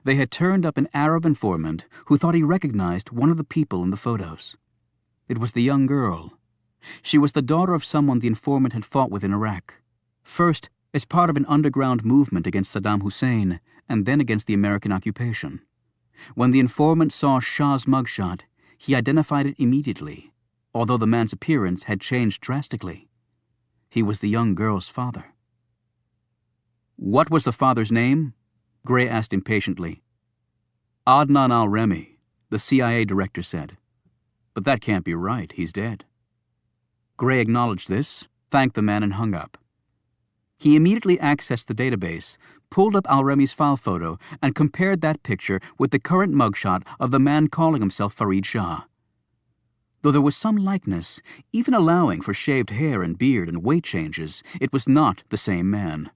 They had turned up an Arab informant who thought he recognized one of the people in the photos. It was the young girl. She was the daughter of someone the informant had fought with in Iraq. First, as part of an underground movement against Saddam Hussein, and then against the American occupation. When the informant saw Shah's mugshot, he identified it immediately, although the man's appearance had changed drastically. He was the young girl's father. "What was the father's name?" Gray asked impatiently. "Adnan al-Remi," the CIA director said. "But that can't be right. He's dead." Gray acknowledged this, thanked the man, and hung up. He immediately accessed the database, pulled up al-Remi's file photo, and compared that picture with the current mugshot of the man calling himself Farid Shah. Though there was some likeness, even allowing for shaved hair and beard and weight changes, it was not the same man.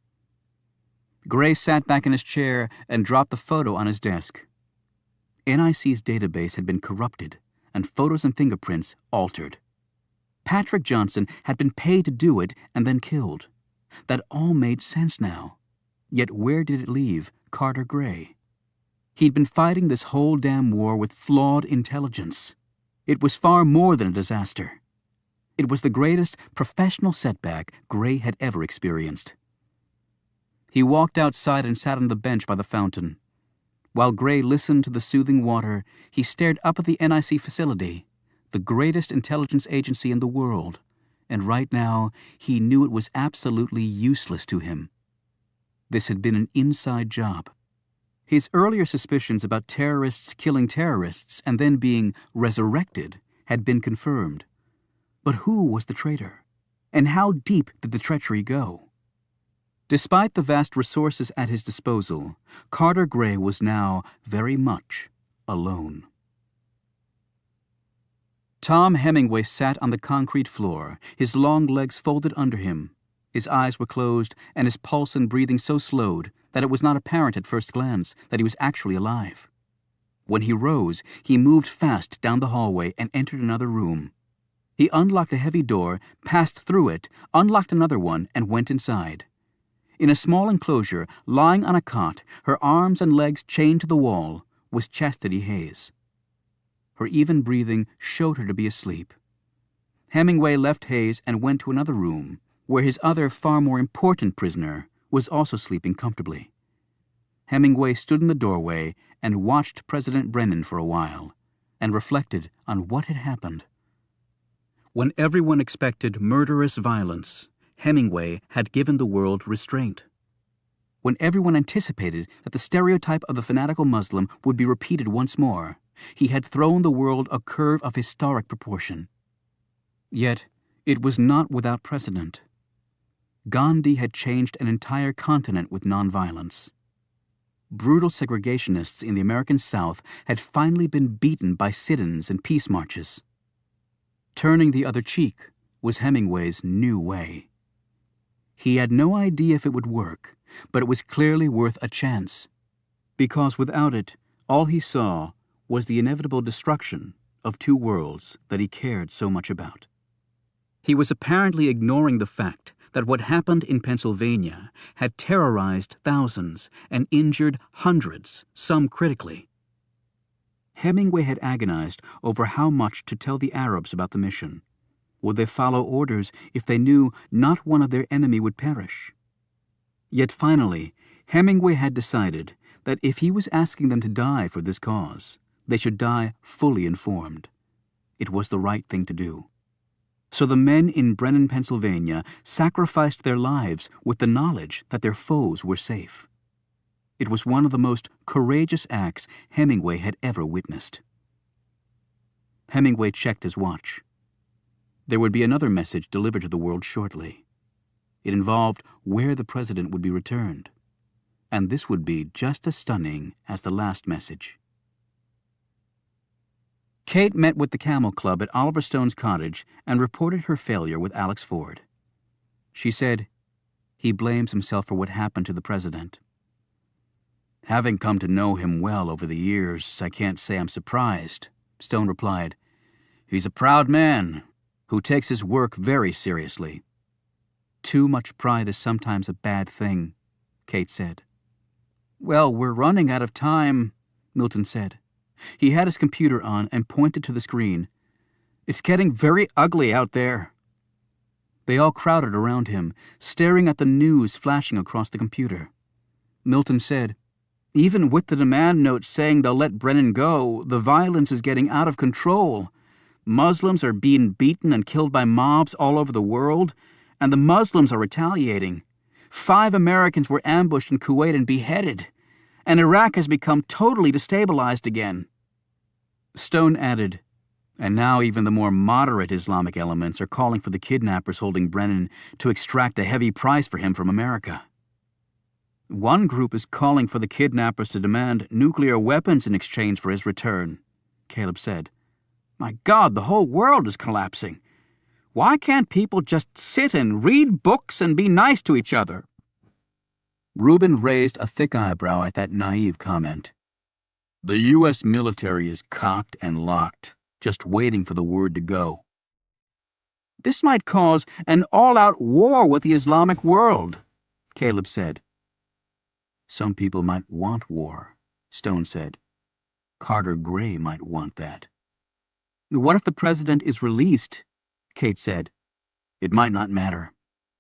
Gray sat back in his chair and dropped the photo on his desk. NIC's database had been corrupted, and photos and fingerprints altered. Patrick Johnson had been paid to do it and then killed. That all made sense now. Yet where did it leave Carter Gray? He'd been fighting this whole damn war with flawed intelligence. It was far more than a disaster. It was the greatest professional setback Gray had ever experienced. He walked outside and sat on the bench by the fountain. While Gray listened to the soothing water, he stared up at the NIC facility, the greatest intelligence agency in the world. And right now, he knew it was absolutely useless to him. This had been an inside job. His earlier suspicions about terrorists killing terrorists and then being resurrected had been confirmed. But who was the traitor? And how deep did the treachery go? Despite the vast resources at his disposal, Carter Gray was now very much alone. Tom Hemingway sat on the concrete floor, his long legs folded under him. His eyes were closed and his pulse and breathing so slowed that it was not apparent at first glance that he was actually alive. When he rose, he moved fast down the hallway and entered another room. He unlocked a heavy door, passed through it, unlocked another one, and went inside. In a small enclosure, lying on a cot, her arms and legs chained to the wall, was Chastity Hayes. Her even breathing showed her to be asleep. Hemingway left Hayes and went to another room, where his other far more important prisoner was also sleeping comfortably. Hemingway stood in the doorway and watched President Brennan for a while, and reflected on what had happened. When everyone expected murderous violence, Hemingway had given the world restraint. When everyone anticipated that the stereotype of the fanatical Muslim would be repeated once more, he had thrown the world a curve of historic proportion. Yet, it was not without precedent. Gandhi had changed an entire continent with nonviolence. Brutal segregationists in the American South had finally been beaten by sit-ins and peace marches. Turning the other cheek was Hemingway's new way. He had no idea if it would work, but it was clearly worth a chance, because without it, all he saw was the inevitable destruction of two worlds that he cared so much about. He was apparently ignoring the fact that what happened in Pennsylvania had terrorized thousands and injured hundreds, some critically. Hemingway had agonized over how much to tell the Arabs about the mission. Would they follow orders if they knew not one of their enemy would perish? Yet finally, Hemingway had decided that if he was asking them to die for this cause, they should die fully informed. It was the right thing to do. So the men in Brennan, Pennsylvania, sacrificed their lives with the knowledge that their foes were safe. It was one of the most courageous acts Hemingway had ever witnessed. Hemingway checked his watch. There would be another message delivered to the world shortly. It involved where the president would be returned, and this would be just as stunning as the last message. Kate met with the Camel Club at Oliver Stone's cottage and reported her failure with Alex Ford. She said, "He blames himself for what happened to the president. Having come to know him well over the years, I can't say I'm surprised," Stone replied. "He's a proud man who takes his work very seriously." "Too much pride is sometimes a bad thing," Kate said. "Well, we're running out of time," Milton said. He had his computer on and pointed to the screen. "It's getting very ugly out there." They all crowded around him, staring at the news flashing across the computer. Milton said, "Even with the demand note saying they'll let Brennan go, the violence is getting out of control. Muslims are being beaten and killed by mobs all over the world, and the Muslims are retaliating. 5 Americans were ambushed in Kuwait and beheaded, and Iraq has become totally destabilized again." Stone added, "And now even the more moderate Islamic elements are calling for the kidnappers holding Brennan to extract a heavy price for him from America. One group is calling for the kidnappers to demand nuclear weapons in exchange for his return," Caleb said. "My God, the whole world is collapsing. Why can't people just sit and read books and be nice to each other?" Reuben raised a thick eyebrow at that naive comment. "The U.S. military is cocked and locked, just waiting for the word to go." "This might cause an all-out war with the Islamic world," Caleb said. "Some people might want war," Stone said. "Carter Gray might want that." "What if the president is released?" Kate said. "It might not matter,"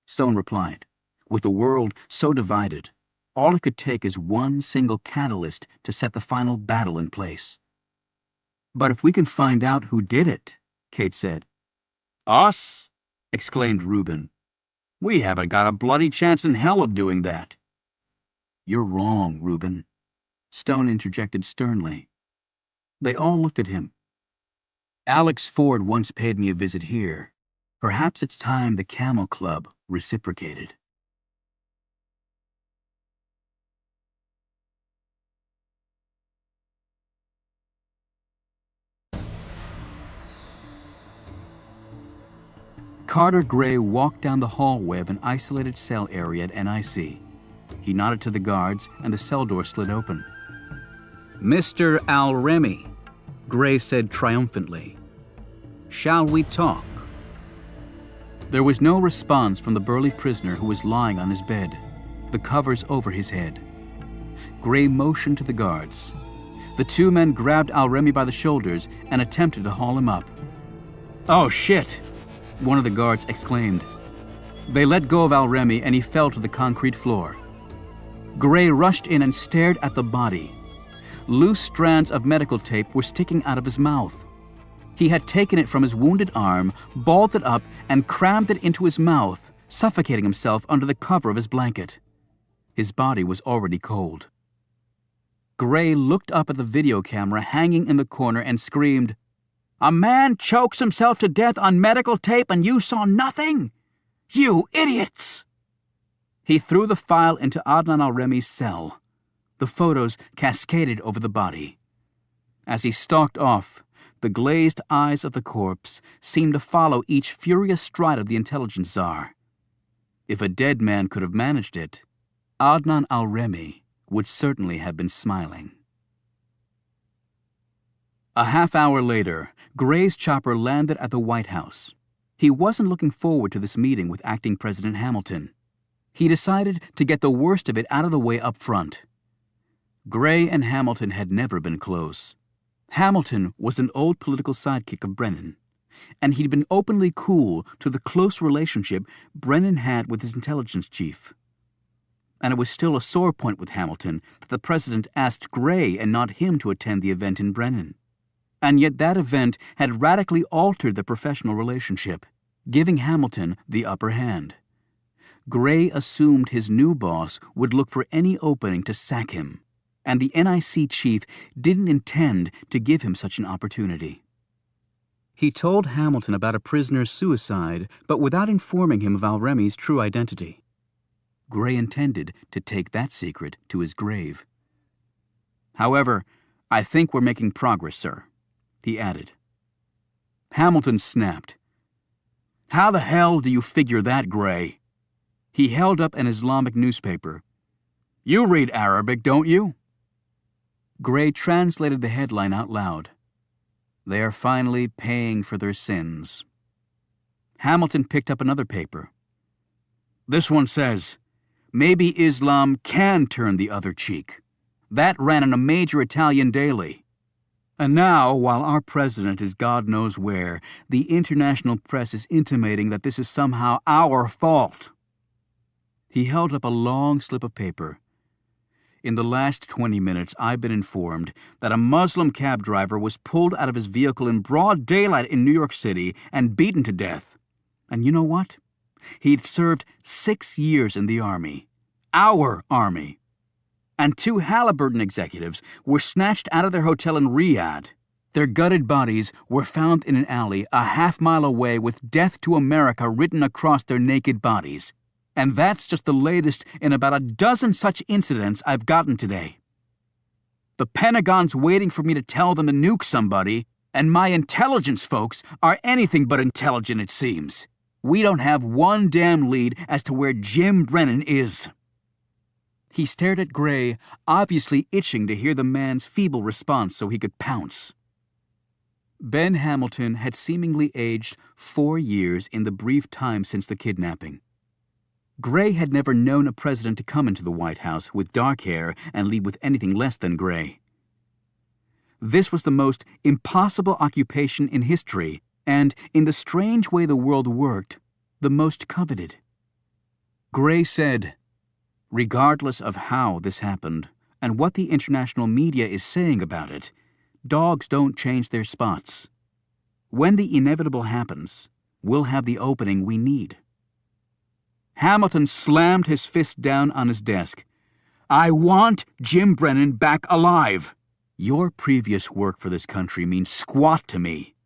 Stone replied. "With the world so divided, all it could take is one single catalyst to set the final battle in place." "But if we can find out who did it," Kate said. "Us?" exclaimed Reuben. "We haven't got a bloody chance in hell of doing that." "You're wrong, Reuben," Stone interjected sternly. They all looked at him. "Alex Ford once paid me a visit here. Perhaps it's time the Camel Club reciprocated." Carter Gray walked down the hallway of an isolated cell area at NIC. He nodded to the guards, and the cell door slid open. "Mr. Al-Remy," Gray said triumphantly. "Shall we talk?" There was no response from the burly prisoner who was lying on his bed, the covers over his head. Gray motioned to the guards. The 2 men grabbed Al-Remy by the shoulders and attempted to haul him up. "Oh, shit!" one of the guards exclaimed. They let go of Al-Remy and he fell to the concrete floor. Gray rushed in and stared at the body. Loose strands of medical tape were sticking out of his mouth. He had taken it from his wounded arm, balled it up, and crammed it into his mouth, suffocating himself under the cover of his blanket. His body was already cold. Gray looked up at the video camera hanging in the corner and screamed, "A man chokes himself to death on medical tape and you saw nothing? You idiots!" He threw the file into Adnan Al-Remy's cell. The photos cascaded over the body. As he stalked off, The glazed eyes of the corpse seemed to follow each furious stride of the intelligence czar. If a dead man could have managed it, Adnan al-Remi would certainly have been smiling. A half hour later, Gray's chopper landed at the White House. He wasn't looking forward to this meeting with acting President Hamilton. He decided to get the worst of it out of the way up front. Gray and Hamilton had never been close. Hamilton was an old political sidekick of Brennan, and he'd been openly cool to the close relationship Brennan had with his intelligence chief. And it was still a sore point with Hamilton that the president asked Gray and not him to attend the event in Brennan. And yet that event had radically altered the professional relationship, giving Hamilton the upper hand. Gray assumed his new boss would look for any opening to sack him, and the NIC chief didn't intend to give him such an opportunity. He told Hamilton about a prisoner's suicide, but without informing him of al-Remi's true identity. Gray intended to take that secret to his grave. "However, I think we're making progress, sir," he added. Hamilton snapped. "How the hell do you figure that, Gray?" He held up an Islamic newspaper. "You read Arabic, don't you?" Gray translated the headline out loud. "They are finally paying for their sins." Hamilton picked up another paper. "This one says, 'Maybe Islam can turn the other cheek.' That ran in a major Italian daily. And now, while our president is God knows where, the international press is intimating that this is somehow our fault." He held up a long slip of paper. "In the last 20 minutes, I've been informed that a Muslim cab driver was pulled out of his vehicle in broad daylight in New York City and beaten to death. And you know what? He'd served 6 years in the Army. Our Army. And 2 Halliburton executives were snatched out of their hotel in Riyadh. Their gutted bodies were found in an alley a half-mile away with 'Death to America' written across their naked bodies. And that's just the latest in about a dozen such incidents I've gotten today. The Pentagon's waiting for me to tell them to nuke somebody, and my intelligence folks are anything but intelligent, it seems. We don't have one damn lead as to where Jim Brennan is." He stared at Gray, obviously itching to hear the man's feeble response so he could pounce. Ben Hamilton had seemingly aged 4 years in the brief time since the kidnapping. Gray had never known a president to come into the White House with dark hair and leave with anything less than gray. This was the most impossible occupation in history, and, in the strange way the world worked, the most coveted. Gray said, "Regardless of how this happened, and what the international media is saying about it, dogs don't change their spots. When the inevitable happens, we'll have the opening we need." Hamilton slammed his fist down on his desk. "I want Jim Brennan back alive. Your previous work for this country means squat to me.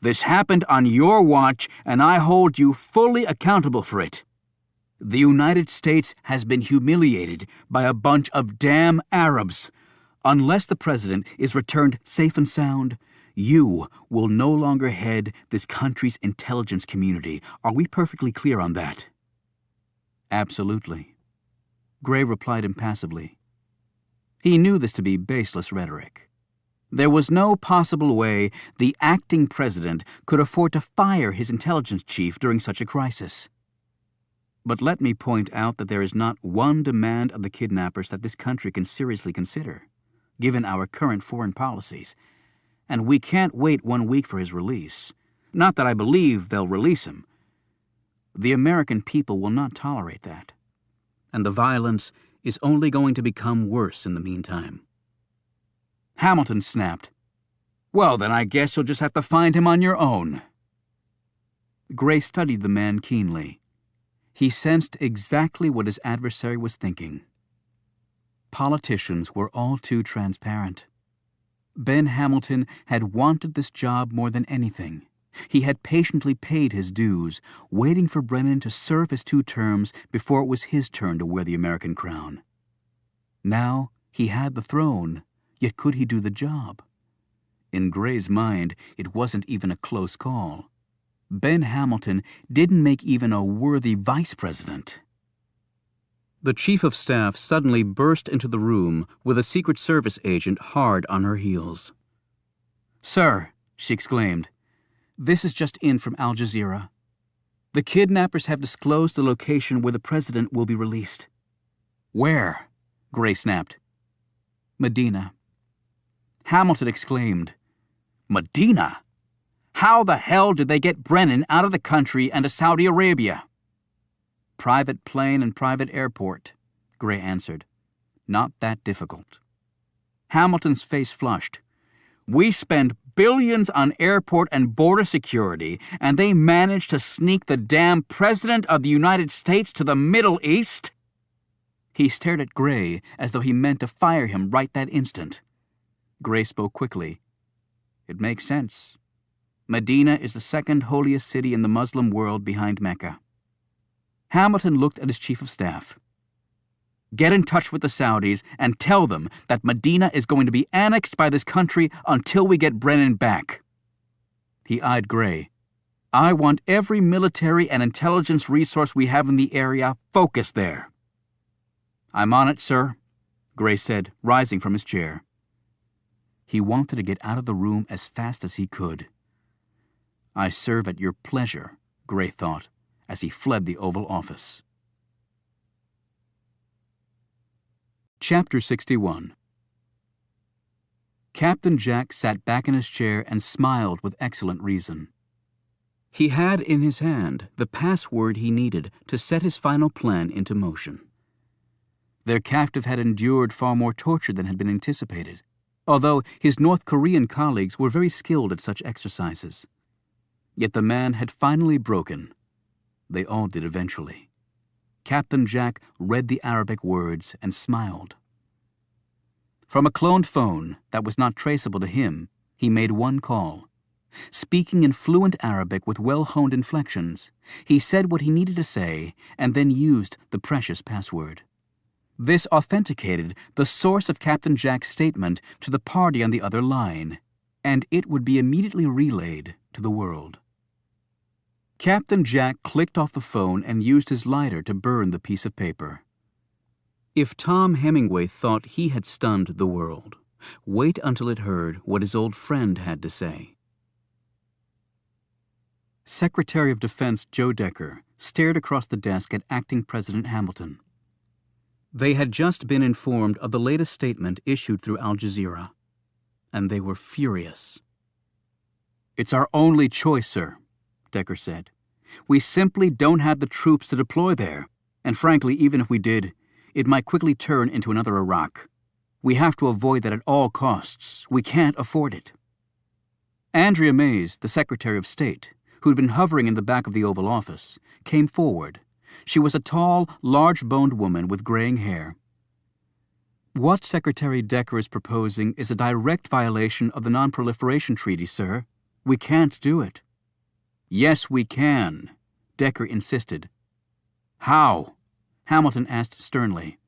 This happened on your watch, and I hold you fully accountable for it. The United States has been humiliated by a bunch of damn Arabs. Unless the president is returned safe and sound, you will no longer head this country's intelligence community. Are we perfectly clear on that?" "Absolutely," Gray replied impassively. He knew this to be baseless rhetoric. There was no possible way the acting president could afford to fire his intelligence chief during such a crisis. But let me point out that there is not one demand of the kidnappers that this country can seriously consider, given our current foreign policies, and we can't wait 1 week for his release. Not that I believe they'll release him. The American people will not tolerate that, and the violence is only going to become worse in the meantime. Hamilton snapped, "Well, then I guess you'll just have to find him on your own." Gray studied the man keenly. He sensed exactly what his adversary was thinking. Politicians were all too transparent. Ben Hamilton had wanted this job more than anything. He had patiently paid his dues, waiting for Brennan to serve his 2 terms before it was his turn to wear the American crown. Now he had the throne, yet could he do the job? In Gray's mind, it wasn't even a close call. Ben Hamilton didn't make even a worthy vice president. The chief of staff suddenly burst into the room with a Secret Service agent hard on her heels. "Sir," she exclaimed, "this is just in from Al Jazeera. The kidnappers have disclosed the location where the president will be released." "Where?" Gray snapped. "Medina." Hamilton exclaimed, "Medina? How the hell did they get Brennan out of the country and to Saudi Arabia?" "Private plane and private airport," Gray answered. "Not that difficult." Hamilton's face flushed. "We spend billions on airport and border security, and they managed to sneak the damn President of the United States to the Middle East?" He stared at Gray as though he meant to fire him right that instant. Gray spoke quickly. "It makes sense. Medina is the second holiest city in the Muslim world behind Mecca." Hamilton looked at his chief of staff. "Get in touch with the Saudis and tell them that Medina is going to be annexed by this country until we get Brennan back." He eyed Gray. "I want every military and intelligence resource we have in the area focused there." "I'm on it, sir," Gray said, rising from his chair. He wanted to get out of the room as fast as he could. "I serve at your pleasure," Gray thought, as he fled the Oval Office. Chapter 61. Captain Jack sat back in his chair and smiled with excellent reason. He had in his hand the password he needed to set his final plan into motion. Their captive had endured far more torture than had been anticipated, although his North Korean colleagues were very skilled at such exercises. Yet the man had finally broken. They all did eventually. Captain Jack read the Arabic words and smiled. From a cloned phone that was not traceable to him, he made one call. Speaking in fluent Arabic with well-honed inflections, he said what he needed to say and then used the precious password. This authenticated the source of Captain Jack's statement to the party on the other line, and it would be immediately relayed to the world. Captain Jack clicked off the phone and used his lighter to burn the piece of paper. If Tom Hemingway thought he had stunned the world, wait until it heard what his old friend had to say. Secretary of Defense Joe Decker stared across the desk at Acting President Hamilton. They had just been informed of the latest statement issued through Al Jazeera, and they were furious. "It's our only choice, sir," Decker said. "We simply don't have the troops to deploy there, and frankly, even if we did, it might quickly turn into another Iraq. We have to avoid that at all costs. We can't afford it." Andrea Mays, the Secretary of State, who'd been hovering in the back of the Oval Office, came forward. She was a tall, large-boned woman with graying hair. "What Secretary Decker is proposing is a direct violation of the Non-Proliferation Treaty, sir. We can't do it." "Yes, we can," Decker insisted. "How?" Hamilton asked sternly.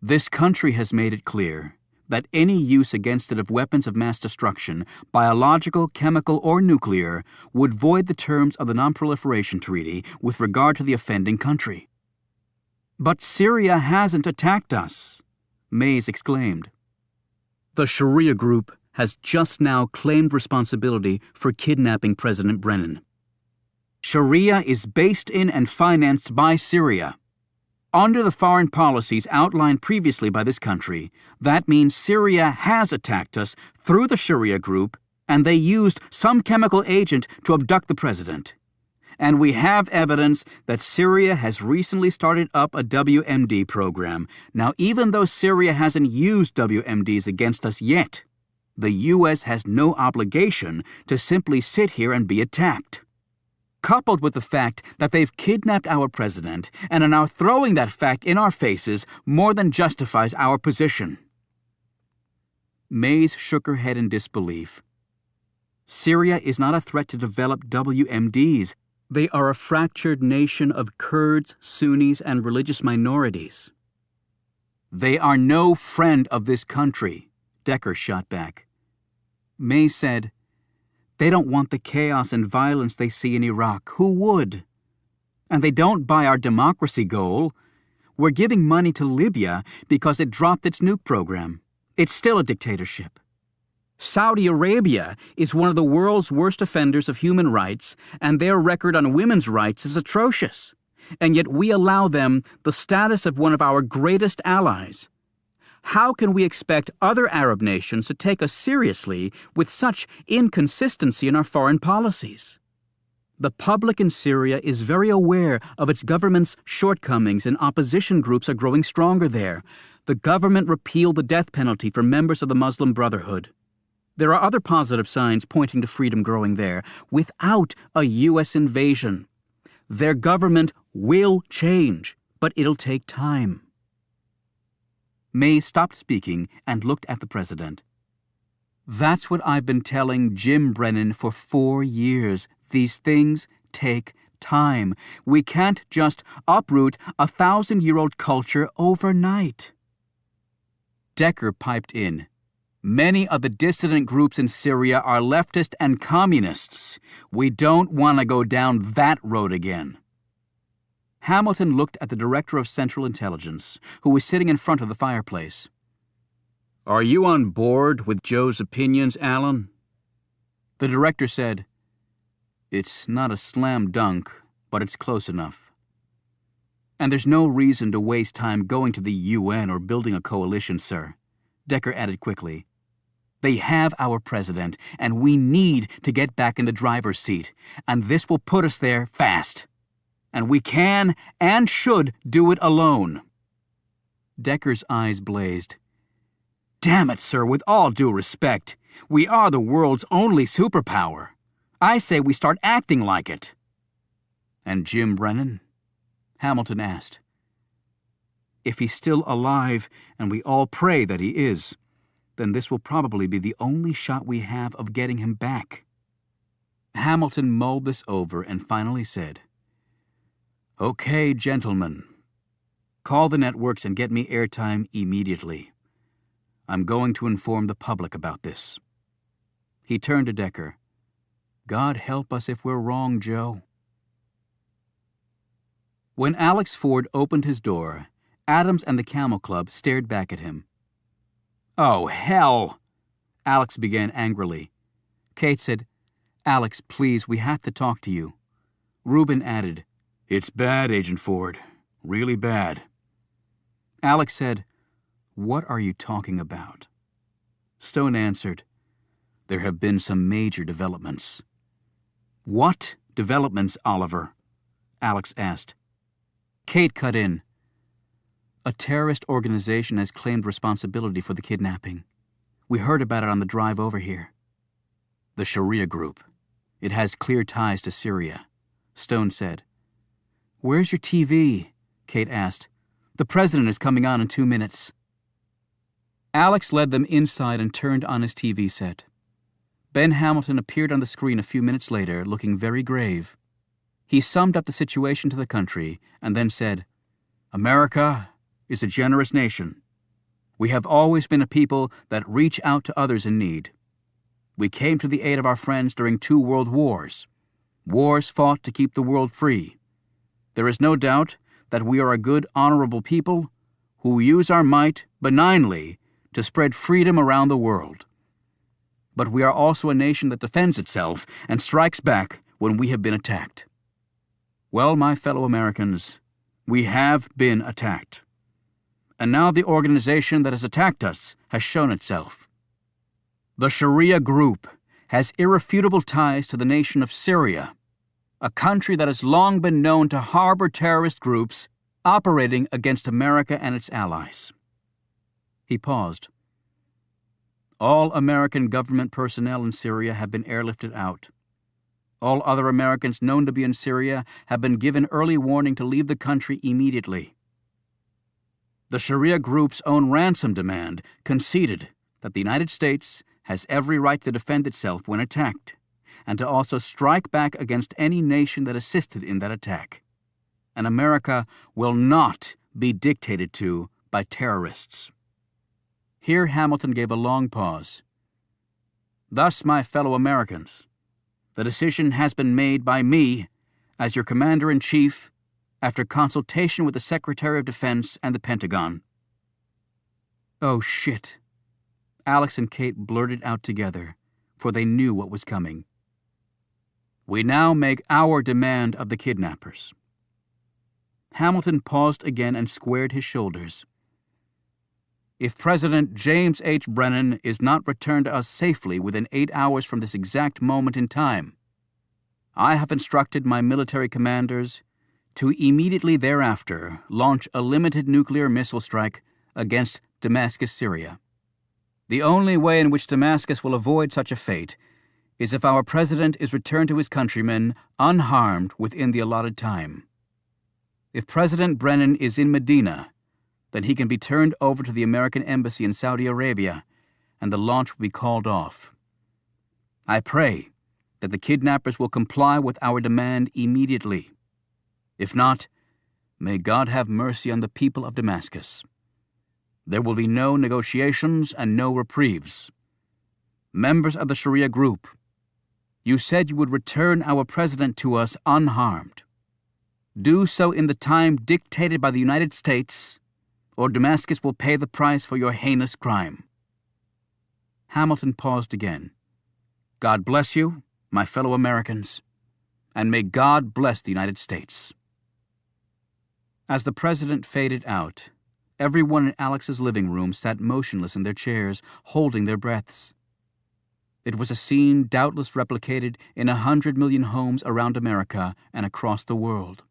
"This country has made it clear that any use against it of weapons of mass destruction, biological, chemical, or nuclear, would void the terms of the Non-Proliferation Treaty with regard to the offending country." "But Syria hasn't attacked us," Mays exclaimed. "The Sharia group has just now claimed responsibility for kidnapping President Brennan. Sharia is based in and financed by Syria. Under the foreign policies outlined previously by this country, that means Syria has attacked us through the Sharia group, and they used some chemical agent to abduct the president. And we have evidence that Syria has recently started up a WMD program. Now, even though Syria hasn't used WMDs against us yet, the U.S. has no obligation to simply sit here and be attacked. Coupled with the fact that they've kidnapped our president and are now throwing that fact in our faces, more than justifies our position." Mays shook her head in disbelief. "Syria is not a threat to develop WMDs. They are a fractured nation of Kurds, Sunnis, and religious minorities." "They are no friend of this country," Decker shot back. May said, "They don't want the chaos and violence they see in Iraq. Who would? And they don't buy our democracy goal. We're giving money to Libya because it dropped its nuke program. It's still a dictatorship. Saudi Arabia is one of the world's worst offenders of human rights, and their record on women's rights is atrocious. And yet we allow them the status of one of our greatest allies. How can we expect other Arab nations to take us seriously with such inconsistency in our foreign policies? The public in Syria is very aware of its government's shortcomings, and opposition groups are growing stronger there. The government repealed the death penalty for members of the Muslim Brotherhood. There are other positive signs pointing to freedom growing there without a U.S. invasion. Their government will change, but it'll take time." May stopped speaking and looked at the president. "That's what I've been telling Jim Brennan for 4 years. These things take time. We can't just uproot a 1,000-year-old culture overnight." Decker piped in. "Many of the dissident groups in Syria are leftist and communists. We don't want to go down that road again." Hamilton looked at the Director of Central Intelligence, who was sitting in front of the fireplace. "Are you on board with Joe's opinions, Alan?" The director said, "It's not a slam dunk, but it's close enough. And there's no reason to waste time going to the UN or building a coalition, sir," Decker added quickly. "They have our president, and we need to get back in the driver's seat, and this will put us there fast. And we can and should do it alone." Decker's eyes blazed. "Damn it, sir, with all due respect, we are the world's only superpower. I say we start acting like it." "And Jim Brennan?" Hamilton asked. "If he's still alive, and we all pray that he is, then this will probably be the only shot we have of getting him back." Hamilton mulled this over and finally said, "Okay, gentlemen. Call the networks and get me airtime immediately. I'm going to inform the public about this." He turned to Decker. "God help us if we're wrong, Joe." When Alex Ford opened his door, Adams and the Camel Club stared back at him. "Oh, hell!" Alex began angrily. Kate said, "Alex, please, we have to talk to you." Reuben added, "It's bad, Agent Ford. Really bad." Alex said, "What are you talking about?" Stone answered, "There have been some major developments." "What developments, Oliver?" Alex asked. Kate cut in. "A terrorist organization has claimed responsibility for the kidnapping. We heard about it on the drive over here." "The Sharia group. It has clear ties to Syria," Stone said. "Where's your TV?" Kate asked. "The president is coming on in 2 minutes." Alex led them inside and turned on his TV set. Ben Hamilton appeared on the screen a few minutes later, looking very grave. He summed up the situation to the country and then said, "America is a generous nation. We have always been a people that reach out to others in need. We came to the aid of our friends during 2 world wars, wars fought to keep the world free. There is no doubt that we are a good, honorable people who use our might benignly to spread freedom around the world. But we are also a nation that defends itself and strikes back when we have been attacked. Well, my fellow Americans, we have been attacked. And now the organization that has attacked us has shown itself. The Sharia group has irrefutable ties to the nation of Syria, a country that has long been known to harbor terrorist groups operating against America and its allies." He paused. "All American government personnel in Syria have been airlifted out. All other Americans known to be in Syria have been given early warning to leave the country immediately. The Sharia group's own ransom demand conceded that the United States has every right to defend itself when attacked, and to also strike back against any nation that assisted in that attack. And America will not be dictated to by terrorists." Here Hamilton gave a long pause. Thus, my fellow Americans, the decision has been made by me, as your Commander-in-Chief, after consultation with the Secretary of Defense and the Pentagon." "Oh, shit," Alex and Kate blurted out together, for they knew what was coming. "We now make our demand of the kidnappers." Hamilton paused again and squared his shoulders. "If President James H. Brennan is not returned to us safely within 8 hours from this exact moment in time, I have instructed my military commanders to immediately thereafter launch a limited nuclear missile strike against Damascus, Syria. The only way in which Damascus will avoid such a fate is if our president is returned to his countrymen unharmed within the allotted time. If President Brennan is in Medina, then he can be turned over to the American embassy in Saudi Arabia, and the launch will be called off. I pray that the kidnappers will comply with our demand immediately. If not, may God have mercy on the people of Damascus. There will be no negotiations and no reprieves. Members of the Sharia group, you said you would return our president to us unharmed. Do so in the time dictated by the United States, or Damascus will pay the price for your heinous crime." Hamilton paused again. "God bless you, my fellow Americans, and may God bless the United States." As the president faded out, everyone in Alex's living room sat motionless in their chairs, holding their breaths. It was a scene doubtless replicated in 100 million homes around America and across the world.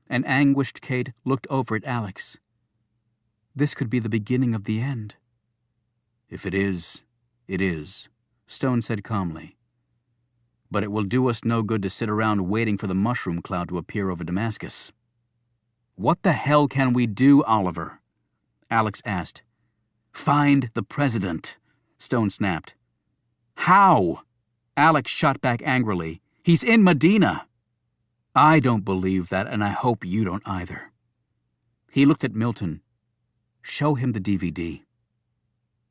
An anguished Kate looked over at Alex. This could be the beginning of the end. "If it is, it is," Stone said calmly. "But it will do us no good to sit around waiting for the mushroom cloud to appear over Damascus." "What the hell can we do, Oliver?" Alex asked. "Find the president," Stone snapped. "How?" Alex shot back angrily. "He's in Medina." "I don't believe that, and I hope you don't either." He looked at Milton. "Show him the DVD."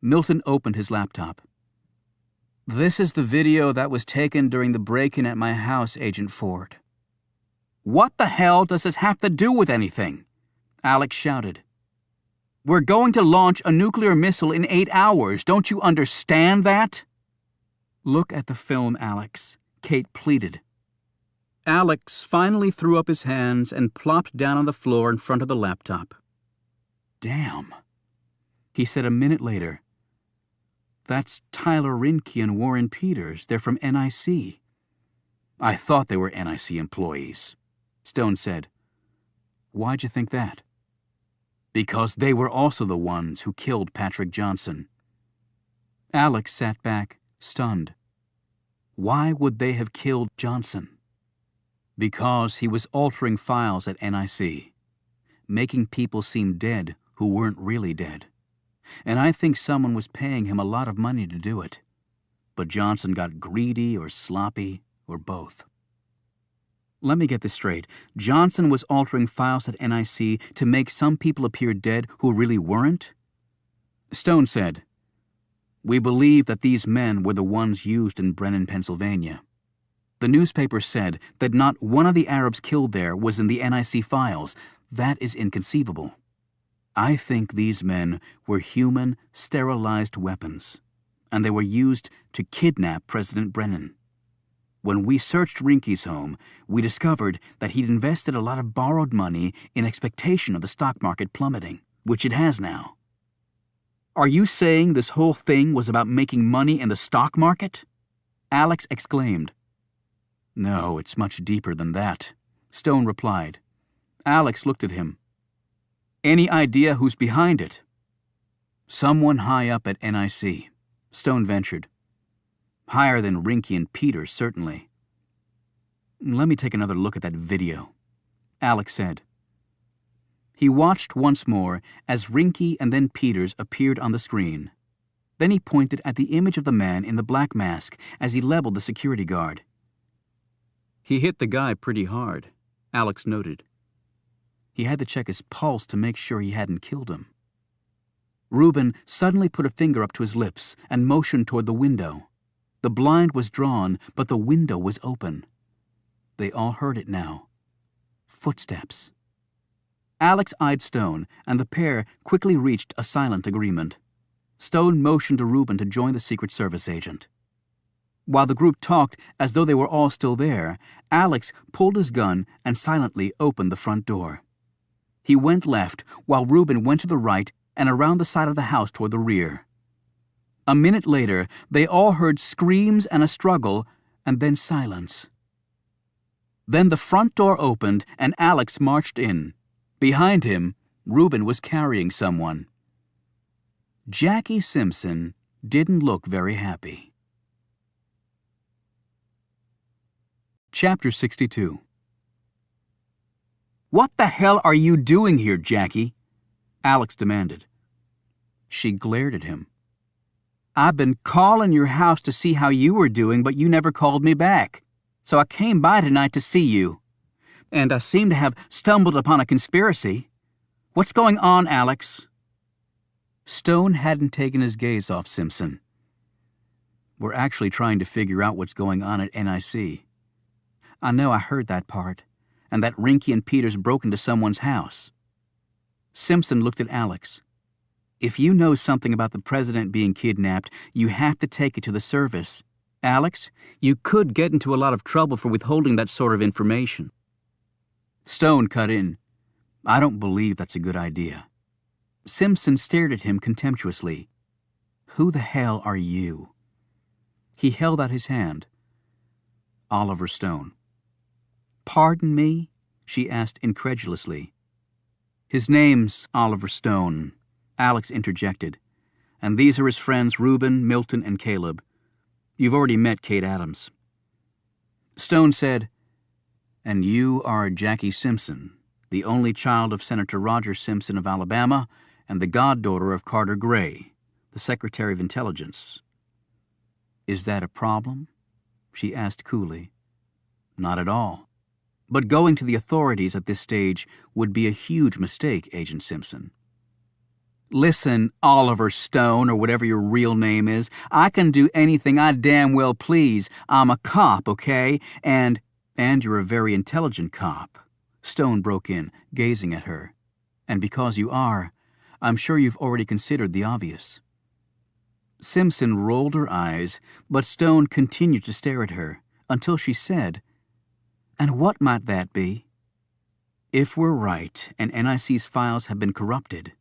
Milton opened his laptop. "This is the video that was taken during the break-in at my house, Agent Ford." "What the hell does this have to do with anything?" Alex shouted. "We're going to launch a nuclear missile in 8 hours. Don't you understand that?" "Look at the film, Alex," Kate pleaded. Alex finally threw up his hands and plopped down on the floor in front of the laptop. "Damn," he said a minute later. "That's Tyler Rinke and Warren Peters. They're from NIC." "I thought they were NIC employees," Stone said. "Why'd you think that?" "Because they were also the ones who killed Patrick Johnson." Alex sat back, stunned. Why would they have killed Johnson? Because he was altering files at NIC, making people seem dead who weren't really dead. And I think someone was paying him a lot of money to do it. But Johnson got greedy or sloppy or both. Let me get this straight. Johnson was altering files at NIC to make some people appear dead who really weren't? Stone said, "We believe that these men were the ones used in Brennan, Pennsylvania. The newspaper said that not one of the Arabs killed there was in the NIC files. That is inconceivable. I think these men were human, sterilized weapons, and they were used to kidnap President Brennan. When we searched Rinke's home, we discovered that he'd invested a lot of borrowed money in expectation of the stock market plummeting, which it has now." "Are you saying this whole thing was about making money in the stock market?" Alex exclaimed. "No, it's much deeper than that," Stone replied. Alex looked at him. "Any idea who's behind it?" "Someone high up at NIC," Stone ventured. "Higher than Rinke and Peters, certainly." "Let me take another look at that video," Alex said. He watched once more as Rinke and then Peters appeared on the screen. Then he pointed at the image of the man in the black mask as he leveled the security guard. "He hit the guy pretty hard," Alex noted. "He had to check his pulse to make sure he hadn't killed him." Reuben suddenly put a finger up to his lips and motioned toward the window. The blind was drawn, but the window was open. They all heard it now. Footsteps. Alex eyed Stone, and the pair quickly reached a silent agreement. Stone motioned to Reuben to join the Secret Service agent. While the group talked as though they were all still there, Alex pulled his gun and silently opened the front door. He went left, while Reuben went to the right and around the side of the house toward the rear. A minute later, they all heard screams and a struggle, and then silence. Then the front door opened and Alex marched in. Behind him, Reuben was carrying someone. Jackie Simpson didn't look very happy. Chapter 62. "What the hell are you doing here, Jackie?" Alex demanded. She glared at him. "I've been calling your house to see how you were doing, but you never called me back. So I came by tonight to see you. And I seem to have stumbled upon a conspiracy. What's going on, Alex?" Stone hadn't taken his gaze off Simpson. "We're actually trying to figure out what's going on at NIC. I know I heard that part, and that Rinky and Peters broke into someone's house." Simpson looked at Alex. "If you know something about the president being kidnapped, you have to take it to the service. Alex, you could get into a lot of trouble for withholding that sort of information." Stone cut in. "I don't believe that's a good idea." Simpson stared at him contemptuously. "Who the hell are you?" He held out his hand. "Oliver Stone." "Pardon me?" she asked incredulously. "His name's Oliver Stone," Alex interjected. "And these are his friends Reuben, Milton, and Caleb. You've already met Kate Adams." Stone said, "And you are Jackie Simpson, the only child of Senator Roger Simpson of Alabama and the goddaughter of Carter Gray, the Secretary of Intelligence. Is that a problem?" she asked coolly. "Not at all. But going to the authorities at this stage would be a huge mistake, Agent Simpson." "Listen, Oliver Stone, or whatever your real name is, I can do anything I damn well please. I'm a cop, okay? And you're a very intelligent cop," Stone broke in, gazing at her. "And because you are, I'm sure you've already considered the obvious." Simpson rolled her eyes, but Stone continued to stare at her, until she said, "And what might that be?" "If we're right, and NIC's files have been corrupted,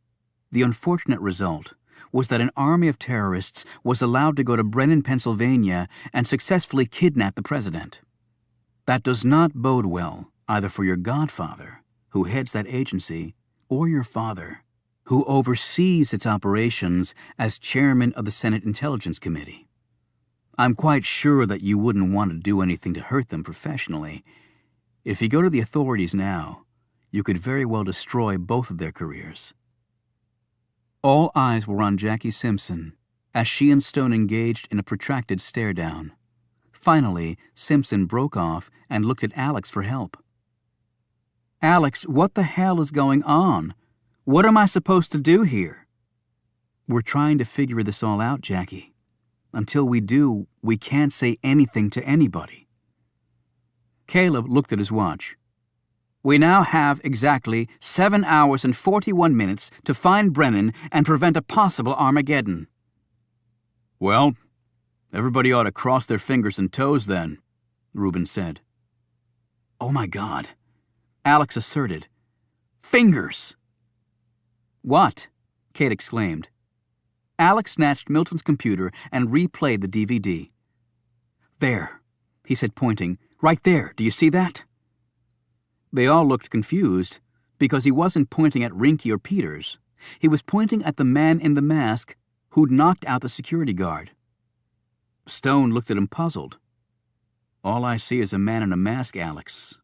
the unfortunate result was that an army of terrorists was allowed to go to Brennan, Pennsylvania, and successfully kidnap the president. That does not bode well either for your godfather, who heads that agency, or your father, who oversees its operations as chairman of the Senate Intelligence Committee. I'm quite sure that you wouldn't want to do anything to hurt them professionally. If you go to the authorities now, you could very well destroy both of their careers." All eyes were on Jackie Simpson as she and Stone engaged in a protracted stare-down. Finally, Simpson broke off and looked at Alex for help. "Alex, what the hell is going on? What am I supposed to do here?" "We're trying to figure this all out, Jackie. Until we do, we can't say anything to anybody." Caleb looked at his watch. "We now have exactly 7 hours and 41 minutes to find Brennan and prevent a possible Armageddon." "Well, everybody ought to cross their fingers and toes then," Reuben said. "Oh my God," Alex asserted. "Fingers!" "What?" Kate exclaimed. Alex snatched Milton's computer and replayed the DVD. "There," he said, pointing. "Right there. Do you see that?" They all looked confused, because he wasn't pointing at Rinky or Peters. He was pointing at the man in the mask who'd knocked out the security guard. Stone looked at him puzzled. "All I see is a man in a mask, Alex.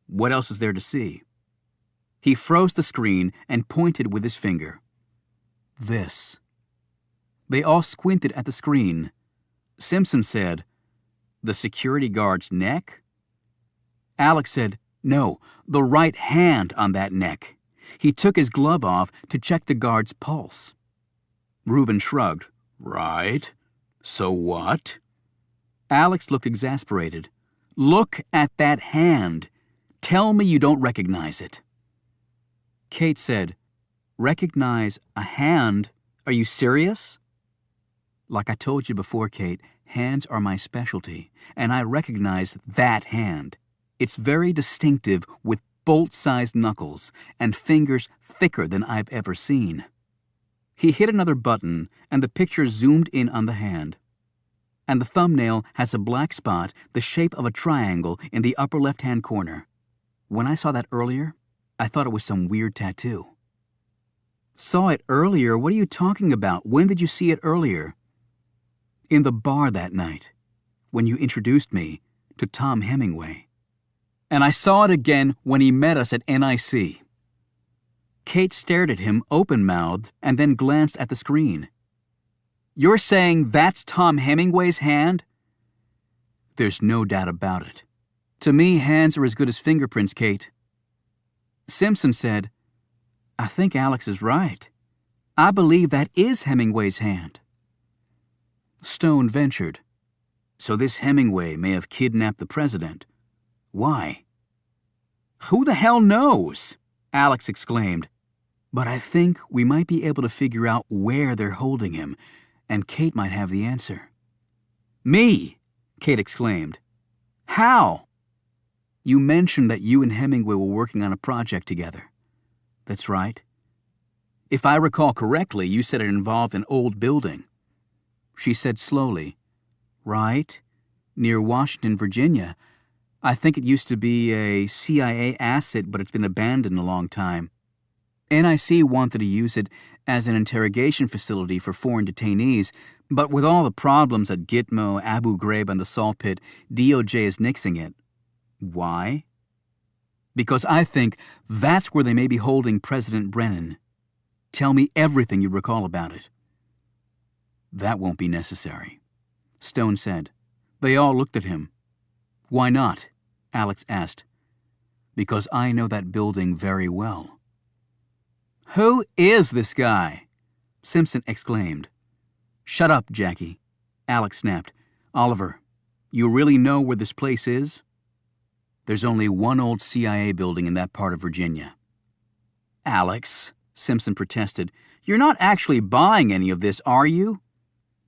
What else is there to see?" He froze the screen and pointed with his finger. "This." They all squinted at the screen. Simpson said, "The security guard's neck?" Alex said, "No, the right hand on that neck." He took his glove off to check the guard's pulse. Reuben shrugged. Right. So what? Alex looked exasperated. Look at that hand. Tell me you don't recognize it. Kate said, Recognize a hand? Are you serious? Like I told you before, Kate, hands are my specialty, and I recognize that hand. It's very distinctive with bolt-sized knuckles and fingers thicker than I've ever seen. He hit another button, and the picture zoomed in on the hand. And the thumbnail has a black spot the shape of a triangle in the upper left-hand corner. When I saw that earlier, I thought it was some weird tattoo. Saw it earlier? What are you talking about? When did you see it earlier? In the bar that night, when you introduced me to Tom Hemingway. And I saw it again when he met us at NIC. Kate stared at him open-mouthed and then glanced at the screen. You're saying that's Tom Hemingway's hand? There's no doubt about it. To me, hands are as good as fingerprints, Kate. Simpson said, I think Alex is right. I believe that is Hemingway's hand. Stone ventured. So this Hemingway may have kidnapped the president. Why? Who the hell knows? Alex exclaimed. But I think we might be able to figure out where they're holding him, and Kate might have the answer. Me! Kate exclaimed. How? You mentioned that you and Hemingway were working on a project together. That's right. If I recall correctly, you said it involved an old building. She said slowly, Right, near Washington, Virginia. I think it used to be a CIA asset, but it's been abandoned a long time. NIC wanted to use it as an interrogation facility for foreign detainees, but with all the problems at Gitmo, Abu Ghraib, and the Salt Pit, DOJ is nixing it. Why? Because I think that's where they may be holding President Brennan. Tell me everything you recall about it. That won't be necessary, Stone said. They all looked at him. Why not? Alex asked. Because I know that building very well. Who is this guy? Simpson exclaimed. Shut up, Jackie, Alex snapped. Oliver, you really know where this place is? There's only one old CIA building in that part of Virginia. Alex, Simpson protested, you're not actually buying any of this, are you?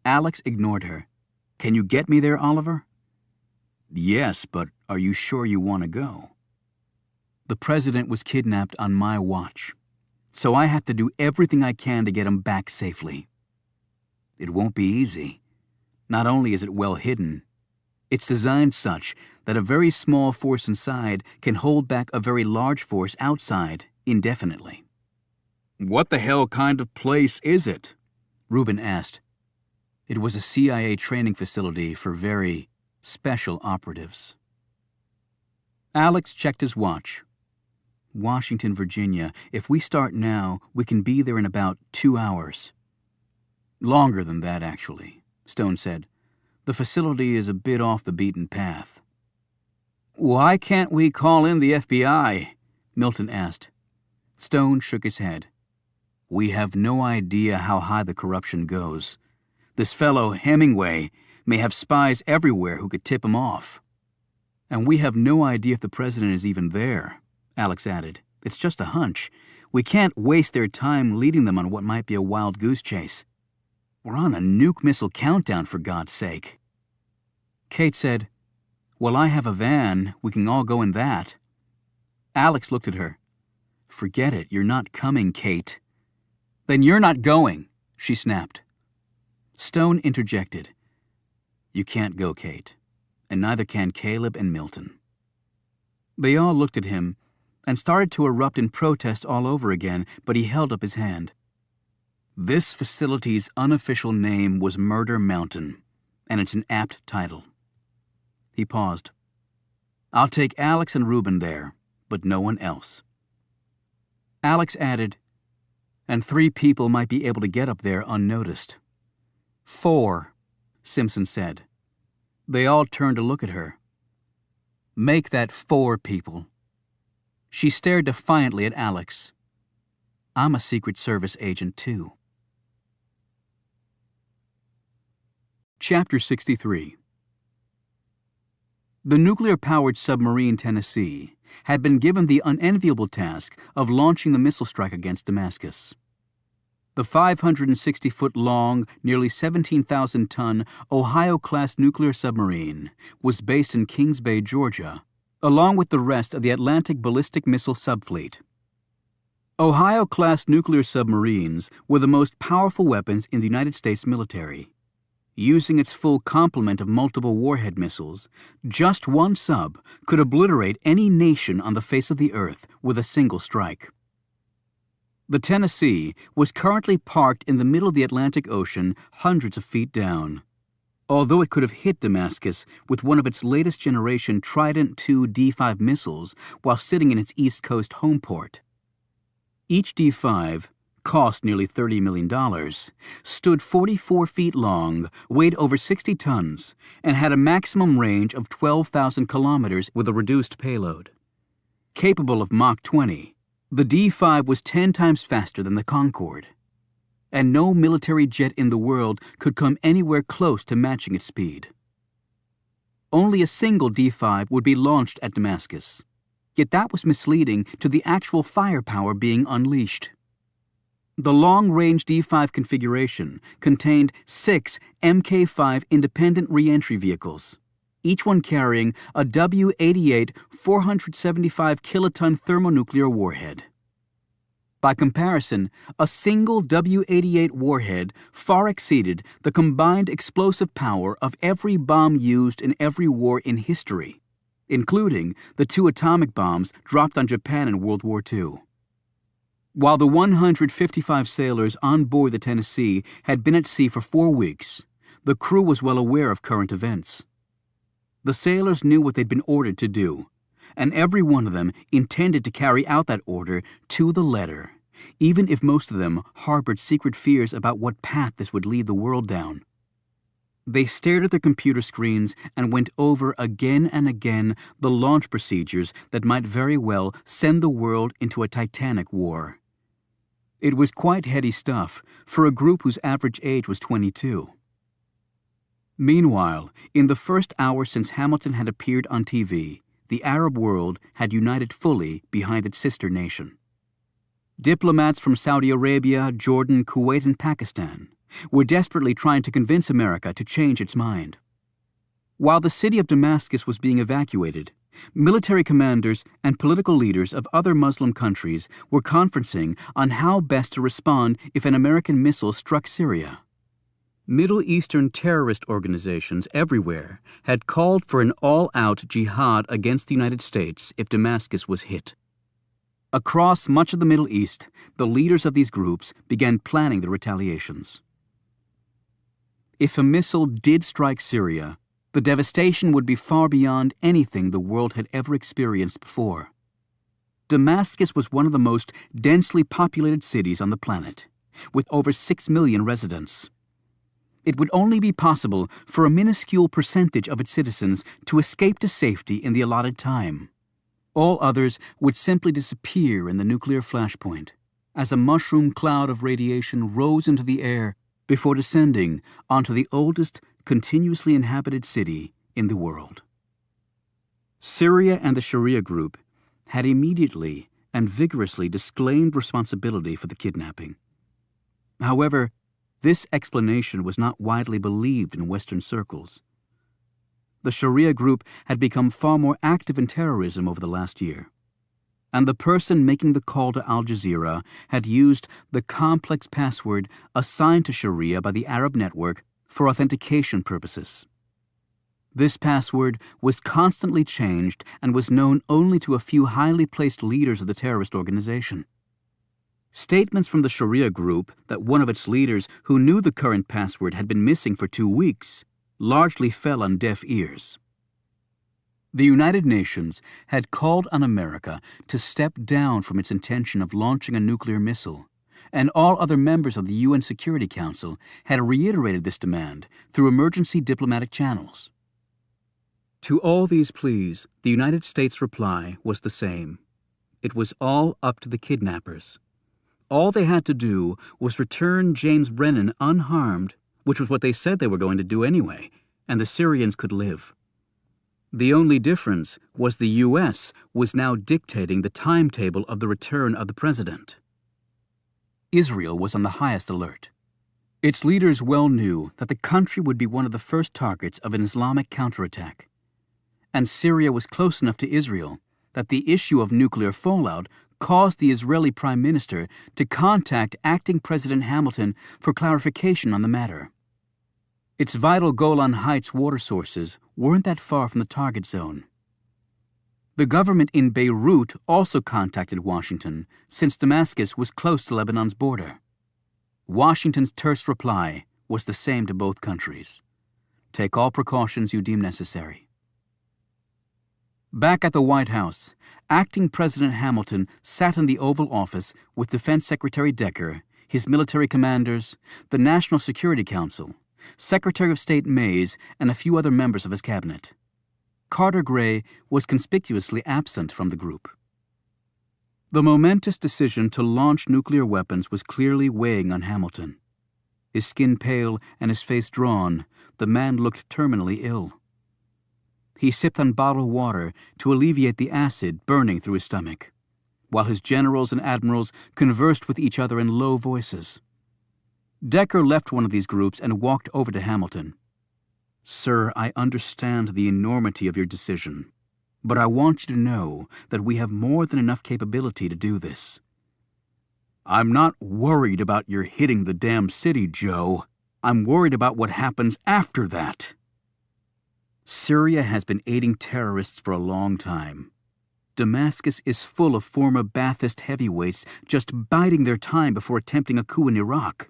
Alex ignored her. Can you get me there, Oliver? Yes, but are you sure you want to go? The president was kidnapped on my watch, so I have to do everything I can to get him back safely. It won't be easy. Not only is it well hidden, it's designed such that a very small force inside can hold back a very large force outside indefinitely. What the hell kind of place is it? Reuben asked. It was a CIA training facility for very special operatives. Alex checked his watch. Washington, Virginia. If we start now, we can be there in about 2 hours. Longer than that, actually, Stone said. The facility is a bit off the beaten path. Why can't we call in the FBI? Milton asked. Stone shook his head. We have no idea how high the corruption goes. This fellow, Hemingway, may have spies everywhere who could tip him off. And we have no idea if the president is even there, Alex added. It's just a hunch. We can't waste their time leading them on what might be a wild goose chase. We're on a nuke missile countdown, for God's sake. Kate said, Well, I have a van. We can all go in that. Alex looked at her. Forget it. You're not coming, Kate. Then you're not going, she snapped. Stone interjected. You can't go, Kate, and neither can Caleb and Milton. They all looked at him and started to erupt in protest all over again, but he held up his hand. This facility's unofficial name was Murder Mountain, and it's an apt title. He paused. I'll take Alex and Reuben there, but no one else. Alex added, and 3 people might be able to get up there unnoticed. 4, Simpson said. They all turned to look at her. Make that 4 people. She stared defiantly at Alex. I'm a Secret Service agent, too. Chapter 63. The nuclear-powered submarine Tennessee had been given the unenviable task of launching the missile strike against Damascus. The 560-foot-long, nearly 17,000-ton Ohio-class nuclear submarine was based in Kings Bay, Georgia, along with the rest of the Atlantic ballistic missile subfleet. Ohio-class nuclear submarines were the most powerful weapons in the United States military. Using its full complement of multiple warhead missiles, just one sub could obliterate any nation on the face of the earth with a single strike. The Tennessee was currently parked in the middle of the Atlantic Ocean, hundreds of feet down. Although it could have hit Damascus with one of its latest generation Trident II D5 missiles while sitting in its East Coast home port. Each D5, cost nearly $30 million, stood 44 feet long, weighed over 60 tons, and had a maximum range of 12,000 kilometers with a reduced payload. Capable of Mach 20, the D5 was 10 times faster than the Concorde, and no military jet in the world could come anywhere close to matching its speed. Only a single D5 would be launched at Damascus, yet that was misleading to the actual firepower being unleashed. The long-range D5 configuration contained 6 Mk5 independent re-entry vehicles, each one carrying a W-88 475-kiloton thermonuclear warhead. By comparison, a single W-88 warhead far exceeded the combined explosive power of every bomb used in every war in history, including the 2 atomic bombs dropped on Japan in World War II. While the 155 sailors on board the Tennessee had been at sea for 4 weeks, the crew was well aware of current events. The sailors knew what they'd been ordered to do, and every one of them intended to carry out that order to the letter, even if most of them harbored secret fears about what path this would lead the world down. They stared at their computer screens and went over again and again the launch procedures that might very well send the world into a titanic war. It was quite heady stuff for a group whose average age was 22. Meanwhile, in the first hour since Hamilton had appeared on TV, the Arab world had united fully behind its sister nation. Diplomats from Saudi Arabia, Jordan, Kuwait, and Pakistan were desperately trying to convince America to change its mind. While the city of Damascus was being evacuated, military commanders and political leaders of other Muslim countries were conferencing on how best to respond if an American missile struck Syria. Middle Eastern terrorist organizations everywhere had called for an all-out jihad against the United States if Damascus was hit. Across much of the Middle East, the leaders of these groups began planning the retaliations. If a missile did strike Syria, the devastation would be far beyond anything the world had ever experienced before. Damascus was one of the most densely populated cities on the planet, with over 6 million residents. It would only be possible for a minuscule percentage of its citizens to escape to safety in the allotted time. All others would simply disappear in the nuclear flashpoint, as a mushroom cloud of radiation rose into the air before descending onto the oldest continuously inhabited city in the world. Syria and the Sharia group had immediately and vigorously disclaimed responsibility for the kidnapping. However, this explanation was not widely believed in Western circles. The Sharia group had become far more active in terrorism over the last year, and the person making the call to Al Jazeera had used the complex password assigned to Sharia by the Arab network for authentication purposes. This password was constantly changed and was known only to a few highly placed leaders of the terrorist organization. Statements from the Sharia group that one of its leaders who knew the current password had been missing for 2 weeks largely fell on deaf ears. The United Nations had called on America to step down from its intention of launching a nuclear missile, and all other members of the UN Security Council had reiterated this demand through emergency diplomatic channels. To all these pleas, the United States' reply was the same. It was all up to the kidnappers. All they had to do was return James Brennan unharmed, which was what they said they were going to do anyway, and the Syrians could live. The only difference was the U.S. was now dictating the timetable of the return of the president. Israel was on the highest alert. Its leaders well knew that the country would be one of the first targets of an Islamic counterattack. And Syria was close enough to Israel that the issue of nuclear fallout caused the Israeli Prime Minister to contact acting President Hamilton for clarification on the matter. Its vital Golan Heights water sources weren't that far from the target zone. The government in Beirut also contacted Washington, since Damascus was close to Lebanon's border. Washington's terse reply was the same to both countries. Take all precautions you deem necessary. Back at the White House, acting President Hamilton sat in the Oval Office with Defense Secretary Decker, his military commanders, the National Security Council, Secretary of State Mays, and a few other members of his cabinet. Carter Gray was conspicuously absent from the group. The momentous decision to launch nuclear weapons was clearly weighing on Hamilton. His skin pale and his face drawn, the man looked terminally ill. He sipped on bottled water to alleviate the acid burning through his stomach, while his generals and admirals conversed with each other in low voices. Decker left one of these groups and walked over to Hamilton. "Sir, I understand the enormity of your decision, but I want you to know that we have more than enough capability to do this." "I'm not worried about your hitting the damn city, Joe. I'm worried about what happens after that." Syria has been aiding terrorists for a long time. Damascus is full of former Ba'athist heavyweights just biding their time before attempting a coup in Iraq.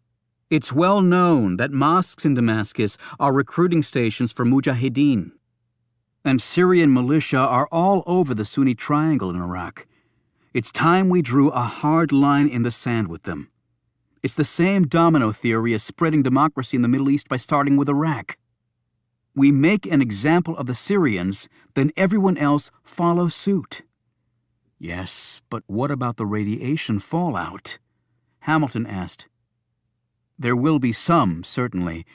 It's well known that mosques in Damascus are recruiting stations for mujahideen. And Syrian militia are all over the Sunni Triangle in Iraq. It's time we drew a hard line in the sand with them. It's the same domino theory as spreading democracy in the Middle East by starting with Iraq. We make an example of the Syrians, then everyone else follows suit. "Yes, but what about the radiation fallout?" Hamilton asked. "There will be some, certainly,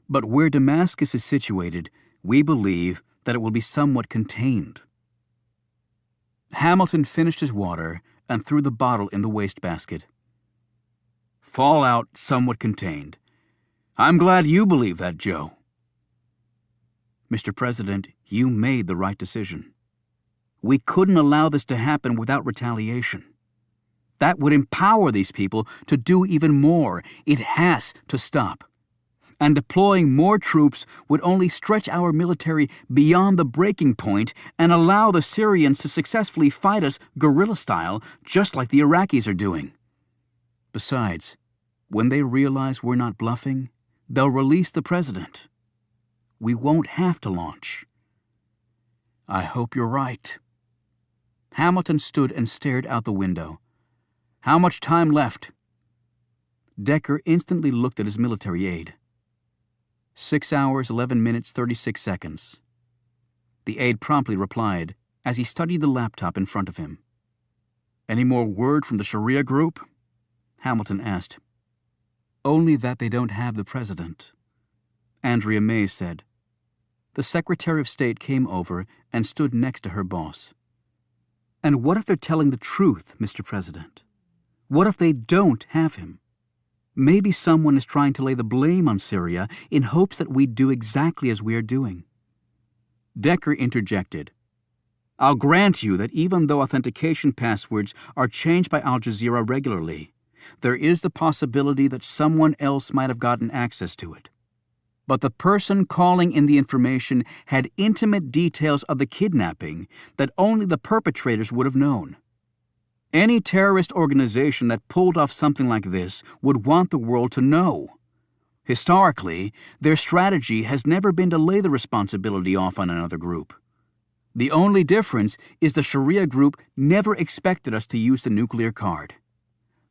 but where Damascus is situated, we believe that it will be somewhat contained." Hamilton finished his water and threw the bottle in the wastebasket. "Fallout somewhat contained. I'm glad you believe that, Joe." "Mr. President, you made the right decision. We couldn't allow this to happen without retaliation. That would empower these people to do even more. It has to stop. And deploying more troops would only stretch our military beyond the breaking point and allow the Syrians to successfully fight us guerrilla style, just like the Iraqis are doing. Besides, when they realize we're not bluffing, they'll release the president. We won't have to launch." "I hope you're right." Hamilton stood and stared out the window. "How much time left?" Decker instantly looked at his military aide. 6 hours, 11 minutes, 36 seconds. The aide promptly replied as he studied the laptop in front of him. "Any more word from the Sharia group?" Hamilton asked. "Only that they don't have the president," Andrea Mays said. The Secretary of State came over and stood next to her boss. "And what if they're telling the truth, Mr. President? What if they don't have him? Maybe someone is trying to lay the blame on Syria in hopes that we do exactly as we are doing." Decker interjected. "I'll grant you that even though authentication passwords are changed by Al Jazeera regularly, there is the possibility that someone else might have gotten access to it. But the person calling in the information had intimate details of the kidnapping that only the perpetrators would have known. Any terrorist organization that pulled off something like this would want the world to know. Historically, their strategy has never been to lay the responsibility off on another group. The only difference is the Sharia group never expected us to use the nuclear card.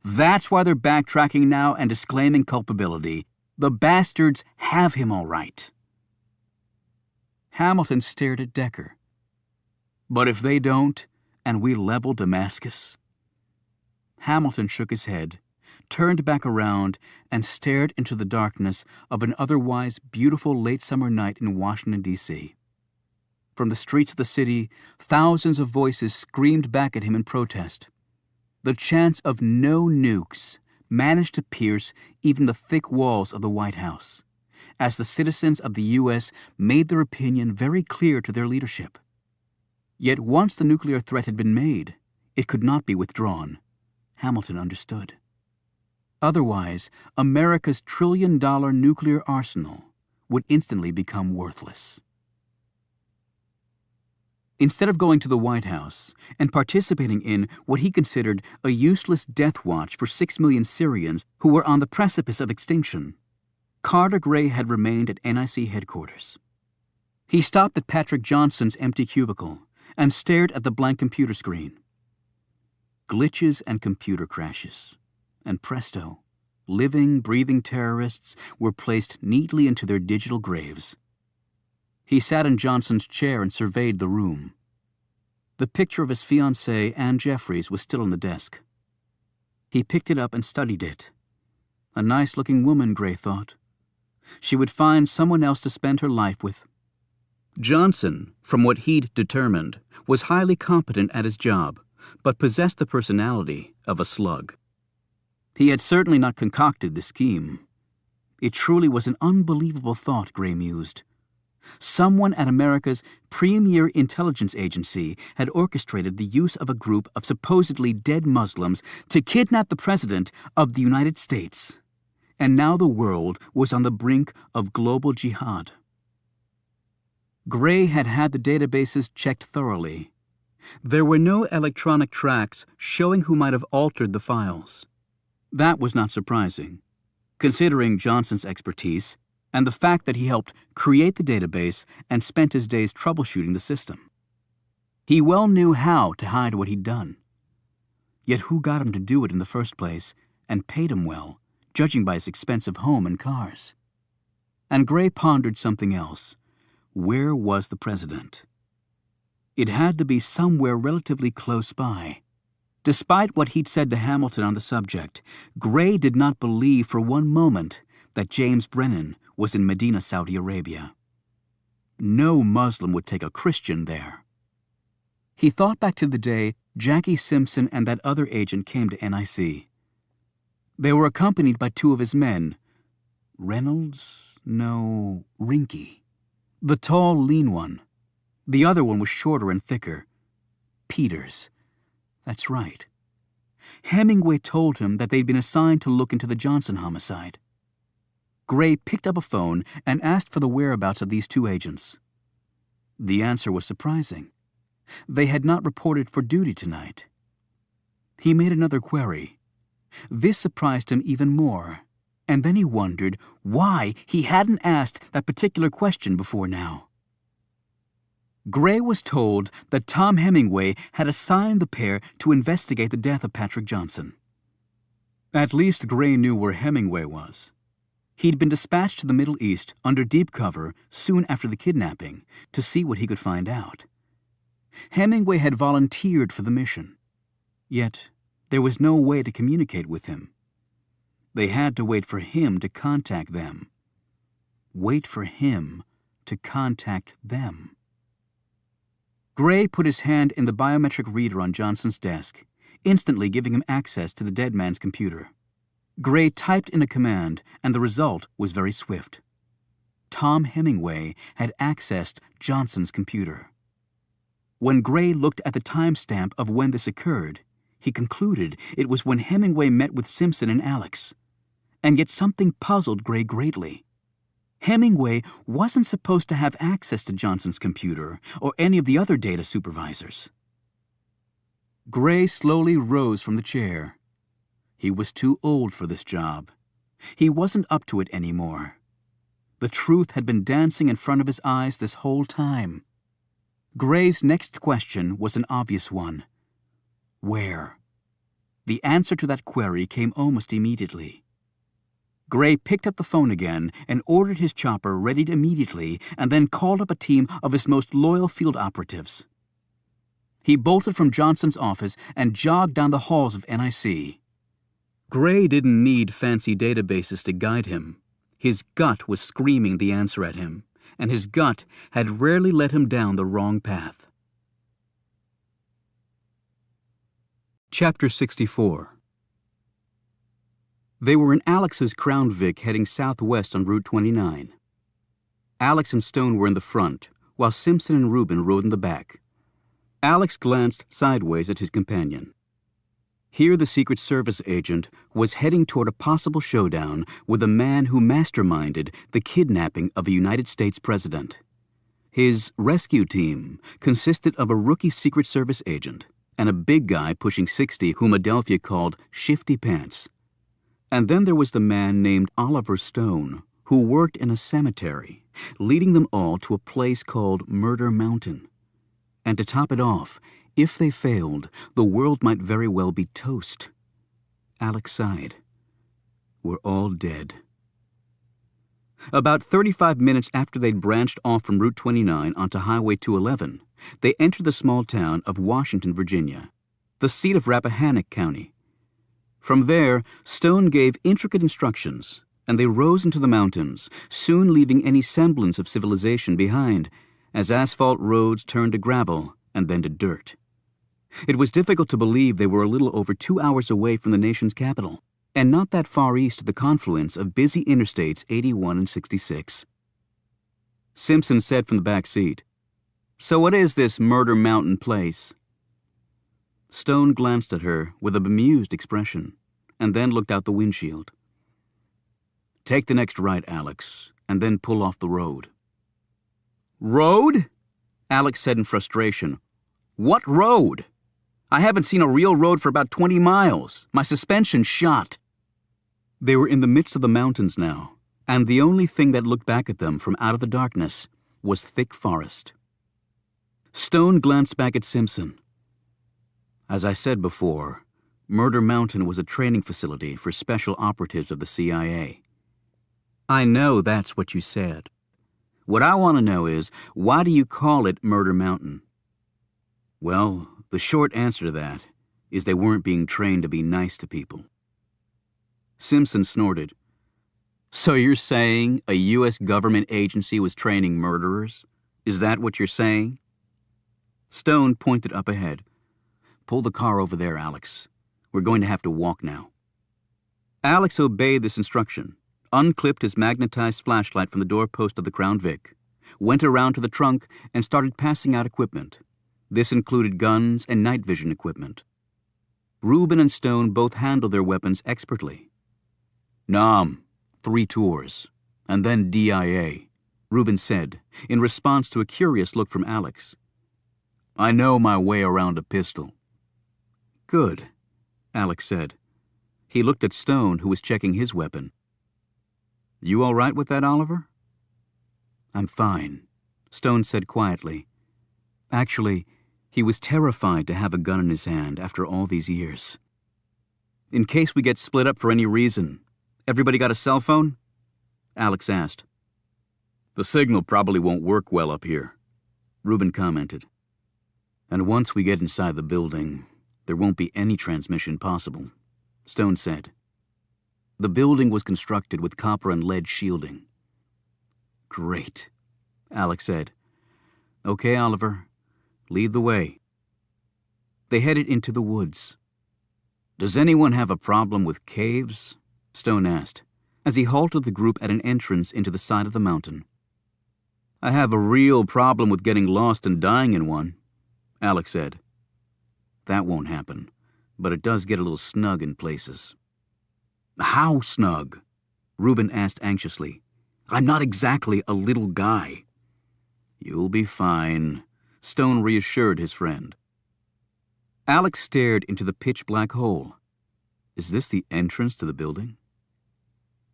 That's why they're backtracking now and disclaiming culpability. The bastards have him all right." Hamilton stared at Decker. "But if they don't, and we level Damascus?" Hamilton shook his head, turned back around, and stared into the darkness of an otherwise beautiful late summer night in Washington, D.C. From the streets of the city, thousands of voices screamed back at him in protest. The chants of no nukes managed to pierce even the thick walls of the White House, as the citizens of the U.S. made their opinion very clear to their leadership. Yet once the nuclear threat had been made, it could not be withdrawn. Hamilton understood. Otherwise, America's trillion-dollar nuclear arsenal would instantly become worthless. Instead of going to the White House and participating in what he considered a useless death watch for 6 million Syrians who were on the precipice of extinction, Carter Gray had remained at NIC headquarters. He stopped at Patrick Johnson's empty cubicle and stared at the blank computer screen. Glitches and computer crashes, and presto, living, breathing terrorists were placed neatly into their digital graves. He sat in Johnson's chair and surveyed the room. The picture of his fiancée, Anne Jeffries, was still on the desk. He picked it up and studied it. A nice-looking woman, Gray thought. She would find someone else to spend her life with. Johnson, from what he'd determined, was highly competent at his job, but possessed the personality of a slug. He had certainly not concocted the scheme. It truly was an unbelievable thought, Gray mused. Someone at America's premier intelligence agency had orchestrated the use of a group of supposedly dead Muslims to kidnap the President of the United States. And now the world was on the brink of global jihad. Gray had had the databases checked thoroughly. There were no electronic tracks showing who might have altered the files. That was not surprising, considering Johnson's expertise and the fact that he helped create the database and spent his days troubleshooting the system. He well knew how to hide what he'd done. Yet who got him to do it in the first place and paid him well, judging by his expensive home and cars? And Gray pondered something else. Where was the President? It had to be somewhere relatively close by. Despite what he'd said to Hamilton on the subject, Gray did not believe for one moment that James Brennan was in Medina, Saudi Arabia. No Muslim would take a Christian there. He thought back to the day Jackie Simpson and that other agent came to NIC. They were accompanied by 2 of his men. Reynolds? No, Rinky. The tall, lean one. The other one was shorter and thicker. Peters. That's right. Hemingway told him that they'd been assigned to look into the Johnson homicide. Gray picked up a phone and asked for the whereabouts of these 2 agents. The answer was surprising. They had not reported for duty tonight. He made another query. This surprised him even more, and then he wondered why he hadn't asked that particular question before now. Gray was told that Tom Hemingway had assigned the pair to investigate the death of Patrick Johnson. At least Gray knew where Hemingway was. He'd been dispatched to the Middle East under deep cover soon after the kidnapping to see what he could find out. Hemingway had volunteered for the mission. Yet there was no way to communicate with him. They had to wait for him to contact them. Wait for him to contact them. Gray put his hand in the biometric reader on Johnson's desk, instantly giving him access to the dead man's computer. Gray typed in a command, and the result was very swift. Tom Hemingway had accessed Johnson's computer. When Gray looked at the timestamp of when this occurred, he concluded it was when Hemingway met with Simpson and Alex. And yet something puzzled Gray greatly. Hemingway wasn't supposed to have access to Johnson's computer or any of the other data supervisors. Gray slowly rose from the chair. He was too old for this job. He wasn't up to it anymore. The truth had been dancing in front of his eyes this whole time. Gray's next question was an obvious one. Where? The answer to that query came almost immediately. Gray picked up the phone again and ordered his chopper readied immediately and then called up a team of his most loyal field operatives. He bolted from Johnson's office and jogged down the halls of NIC. Gray didn't need fancy databases to guide him. His gut was screaming the answer at him, and his gut had rarely led him down the wrong path. Chapter 64. They were in Alex's Crown Vic heading southwest on Route 29. Alex and Stone were in the front, while Simpson and Reuben rode in the back. Alex glanced sideways at his companion. Here the Secret Service agent was heading toward a possible showdown with a man who masterminded the kidnapping of a United States president. His rescue team consisted of a rookie Secret Service agent and a big guy pushing 60 whom Adelphia called Shifty Pants. And then there was the man named Oliver Stone, who worked in a cemetery, leading them all to a place called Murder Mountain. And to top it off, if they failed, the world might very well be toast. Alex sighed. We're all dead. About 35 minutes after they'd branched off from Route 29 onto Highway 211, they entered the small town of Washington, Virginia, the seat of Rappahannock County. From there, Stone gave intricate instructions, and they rose into the mountains, soon leaving any semblance of civilization behind, as asphalt roads turned to gravel and then to dirt. It was difficult to believe they were a little over 2 hours away from the nation's capital, and not that far east of the confluence of busy interstates 81 and 66. Simpson said from the back seat, "So what is this Murder Mountain place?" Stone glanced at her with a bemused expression, and then looked out the windshield. "Take the next right, Alex, and then pull off the road." "Road?" Alex said in frustration. "What road? I haven't seen a real road for about 20 miles. My suspension's shot." They were in the midst of the mountains now, and the only thing that looked back at them from out of the darkness was thick forest. Stone glanced back at Simpson. "As I said before, Murder Mountain was a training facility for special operatives of the CIA." "I know that's what you said. What I want to know is, why do you call it Murder Mountain?" "Well, the short answer to that is they weren't being trained to be nice to people." Simpson snorted. "So you're saying a U.S. government agency was training murderers? Is that what you're saying?" Stone pointed up ahead. "Pull the car over there, Alex. We're going to have to walk now." Alex obeyed this instruction, unclipped his magnetized flashlight from the doorpost of the Crown Vic, went around to the trunk, and started passing out equipment. This included guns and night vision equipment. Reuben and Stone both handled their weapons expertly. "Nom, 3 tours, and then DIA," Reuben said, in response to a curious look from Alex. "I know my way around a pistol." "Good," Alex said. He looked at Stone, who was checking his weapon. "You all right with that, Oliver?" "I'm fine," Stone said quietly. Actually, he was terrified to have a gun in his hand after all these years. "In case we get split up for any reason, everybody got a cell phone?" Alex asked. "The signal probably won't work well up here," Reuben commented. "And once we get inside the building, there won't be any transmission possible," Stone said. The building was constructed with copper and lead shielding. "Great," Alex said. "Okay, Oliver, lead the way." They headed into the woods. "Does anyone have a problem with caves?" Stone asked, as he halted the group at an entrance into the side of the mountain. "I have a real problem with getting lost and dying in one," Alex said. "That won't happen, but it does get a little snug in places." "How snug?" Reuben asked anxiously. "I'm not exactly a little guy." "You'll be fine," Stone reassured his friend. Alex stared into the pitch-black hole. Is this the entrance to the building?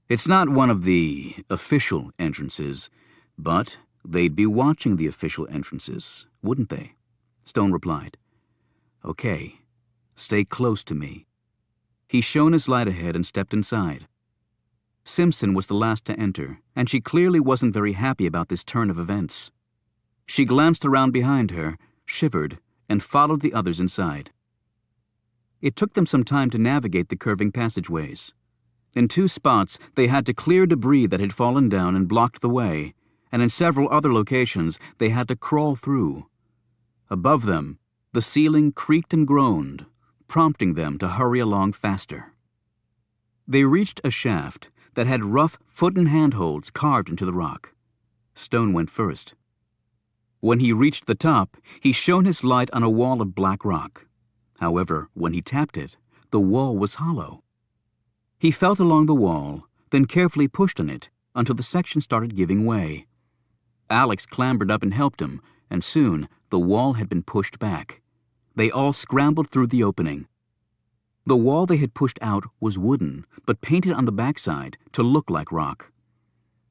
"It's not one of the official entrances, but they'd be watching the official entrances, wouldn't they?" Stone replied. "Okay, stay close to me." He shone his light ahead and stepped inside. Simpson was the last to enter, and she clearly wasn't very happy about this turn of events. She glanced around behind her, shivered, and followed the others inside. It took them some time to navigate the curving passageways. In 2 spots, they had to clear debris that had fallen down and blocked the way, and in several other locations, they had to crawl through. Above them, the ceiling creaked and groaned, prompting them to hurry along faster. They reached a shaft that had rough foot and handholds carved into the rock. Stone went first. When he reached the top, he shone his light on a wall of black rock. However, when he tapped it, the wall was hollow. He felt along the wall, then carefully pushed on it until the section started giving way. Alex clambered up and helped him, and soon the wall had been pushed back. They all scrambled through the opening. The wall they had pushed out was wooden, but painted on the backside to look like rock.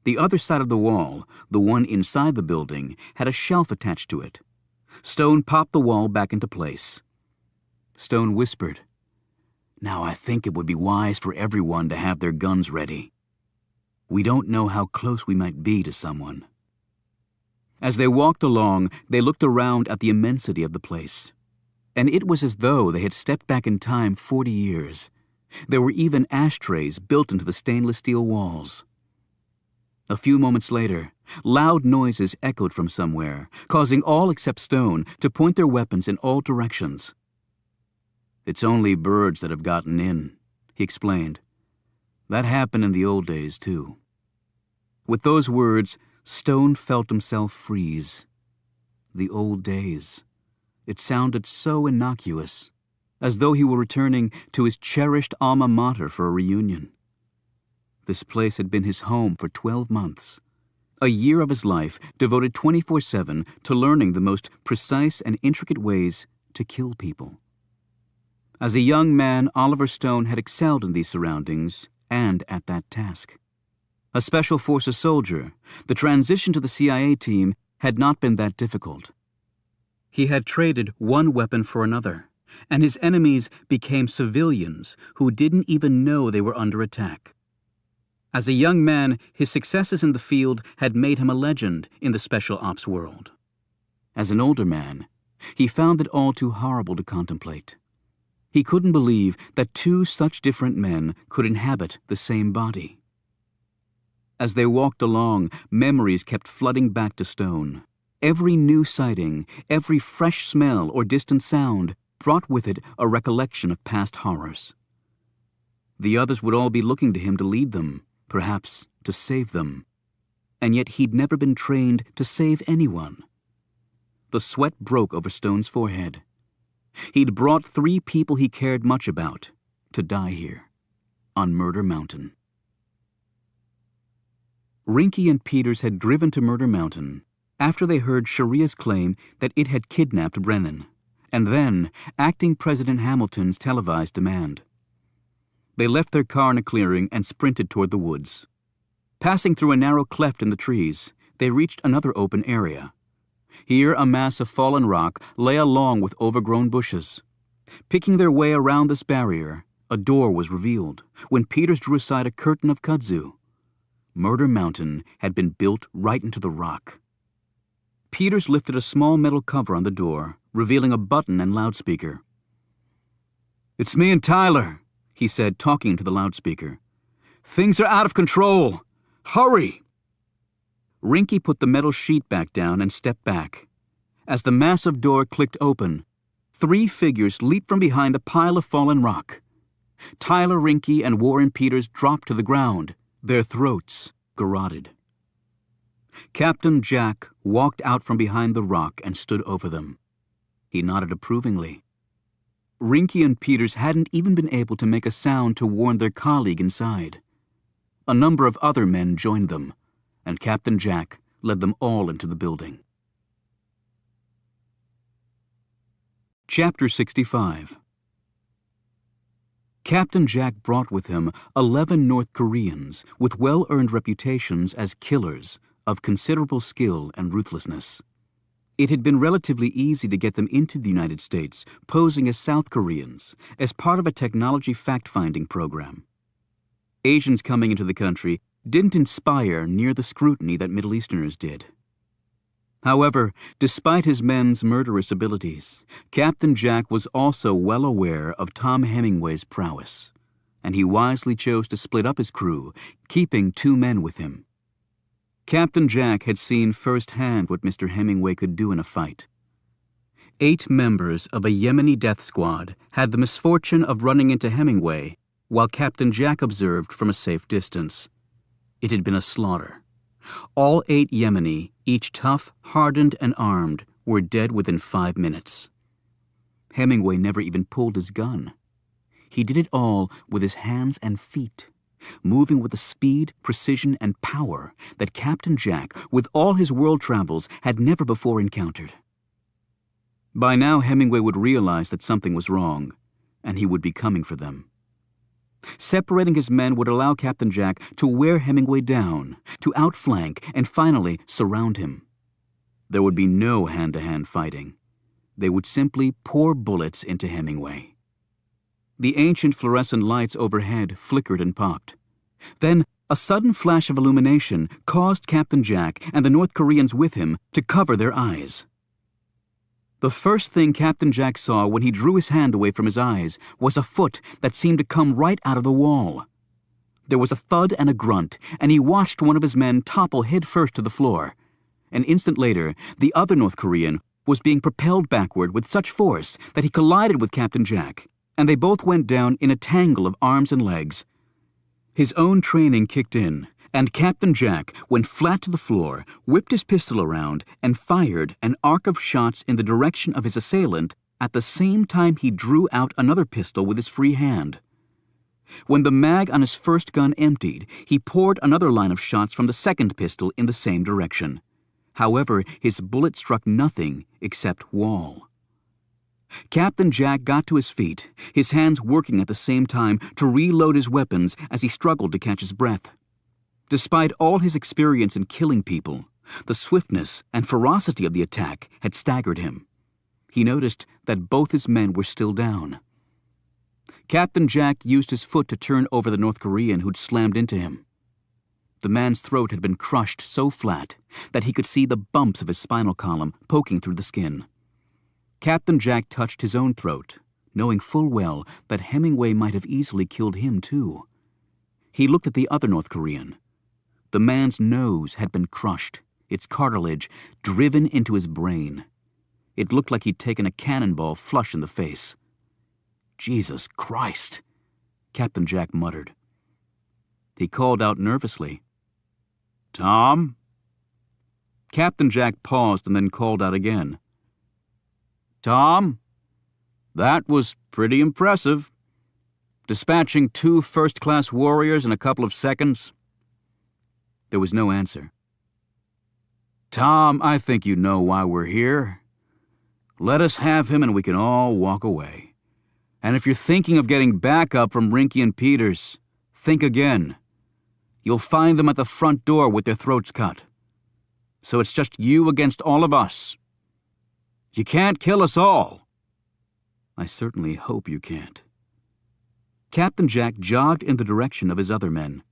The other side of the wall, the one inside the building, had a shelf attached to it. Stone popped the wall back into place. Stone whispered, "Now I think it would be wise for everyone to have their guns ready. We don't know how close we might be to someone." As they walked along, they looked around at the immensity of the place. And it was as though they had stepped back in time 40 years. There were even ashtrays built into the stainless steel walls. A few moments later, loud noises echoed from somewhere, causing all except Stone to point their weapons in all directions. "It's only birds that have gotten in," he explained. "That happened in the old days, too." With those words, Stone felt himself freeze. The old days. It sounded so innocuous, as though he were returning to his cherished alma mater for a reunion. This place had been his home for 12 months, a year of his life devoted 24/7 to learning the most precise and intricate ways to kill people. As a young man, Oliver Stone had excelled in these surroundings and at that task. A Special Forces soldier, the transition to the CIA team had not been that difficult. He had traded one weapon for another, and his enemies became civilians who didn't even know they were under attack. As a young man, his successes in the field had made him a legend in the special ops world. As an older man, he found it all too horrible to contemplate. He couldn't believe that 2 such different men could inhabit the same body. As they walked along, memories kept flooding back to Stone. Every new sighting, every fresh smell or distant sound brought with it a recollection of past horrors. The others would all be looking to him to lead them, perhaps to save them. And yet he'd never been trained to save anyone. The sweat broke over Stone's forehead. He'd brought 3 people he cared much about to die here, on Murder Mountain. Rinky and Peters had driven to Murder Mountain after they heard Sharia's claim that it had kidnapped Brennan, and then acting President Hamilton's televised demand. They left their car in a clearing and sprinted toward the woods. Passing through a narrow cleft in the trees, they reached another open area. Here a mass of fallen rock lay along with overgrown bushes. Picking their way around this barrier, a door was revealed when Peters drew aside a curtain of kudzu. Murder Mountain had been built right into the rock. Peters lifted a small metal cover on the door, revealing a button and loudspeaker. "It's me and Tyler," he said, talking into the loudspeaker. "Things are out of control. Hurry!" Rinky put the metal sheet back down and stepped back. As the massive door clicked open, 3 figures leaped from behind a pile of fallen rock. Tyler, Rinky, and Warren Peters dropped to the ground, their throats garroted. Captain Jack walked out from behind the rock and stood over them. He nodded approvingly. Rinky and Peters hadn't even been able to make a sound to warn their colleague inside. A number of other men joined them, and Captain Jack led them all into the building. Chapter 65. Captain Jack brought with him 11 North Koreans with well-earned reputations as killers of considerable skill and ruthlessness. It had been relatively easy to get them into the United States, posing as South Koreans, as part of a technology fact-finding program. Asians coming into the country didn't inspire near the scrutiny that Middle Easterners did. However, despite his men's murderous abilities, Captain Jack was also well aware of Tom Hemingway's prowess, and he wisely chose to split up his crew, keeping 2 men with him. Captain Jack had seen firsthand what Mr. Hemingway could do in a fight. 8 members of a Yemeni death squad had the misfortune of running into Hemingway while Captain Jack observed from a safe distance. It had been a slaughter. All 8 Yemeni, each tough, hardened, and armed, were dead within 5 minutes. Hemingway never even pulled his gun. He did it all with his hands and feet, moving with a speed, precision, and power that Captain Jack, with all his world travels, had never before encountered. By now, Hemingway would realize that something was wrong, and he would be coming for them. Separating his men would allow Captain Jack to wear Hemingway down, to outflank, and finally surround him. There would be no hand-to-hand fighting. They would simply pour bullets into Hemingway. The ancient fluorescent lights overhead flickered and popped. Then, a sudden flash of illumination caused Captain Jack and the North Koreans with him to cover their eyes. The first thing Captain Jack saw when he drew his hand away from his eyes was a foot that seemed to come right out of the wall. There was a thud and a grunt, and he watched one of his men topple headfirst to the floor. An instant later, the other North Korean was being propelled backward with such force that he collided with Captain Jack, and they both went down in a tangle of arms and legs. His own training kicked in, and Captain Jack went flat to the floor, whipped his pistol around, and fired an arc of shots in the direction of his assailant at the same time he drew out another pistol with his free hand. When the mag on his first gun emptied, he poured another line of shots from the second pistol in the same direction. However, his bullet struck nothing except wall. Captain Jack got to his feet, his hands working at the same time to reload his weapons as he struggled to catch his breath. Despite all his experience in killing people, the swiftness and ferocity of the attack had staggered him. He noticed that both his men were still down. Captain Jack used his foot to turn over the North Korean who'd slammed into him. The man's throat had been crushed so flat that he could see the bumps of his spinal column poking through the skin. Captain Jack touched his own throat, knowing full well that Hemingway might have easily killed him too. He looked at the other North Korean. The man's nose had been crushed, its cartilage driven into his brain. It looked like he'd taken a cannonball flush in the face. "Jesus Christ," Captain Jack muttered. He called out nervously, "Tom?" Captain Jack paused and then called out again. "Tom? That was pretty impressive. Dispatching 2 first-class warriors in a couple of seconds." There was no answer. "Tom, I think you know why we're here. Let us have him and we can all walk away. And if you're thinking of getting backup from Rinky and Peters, think again. You'll find them at the front door with their throats cut. So it's just you against all of us. You can't kill us all." "I certainly hope you can't." Captain Jack jogged in the direction of his other men.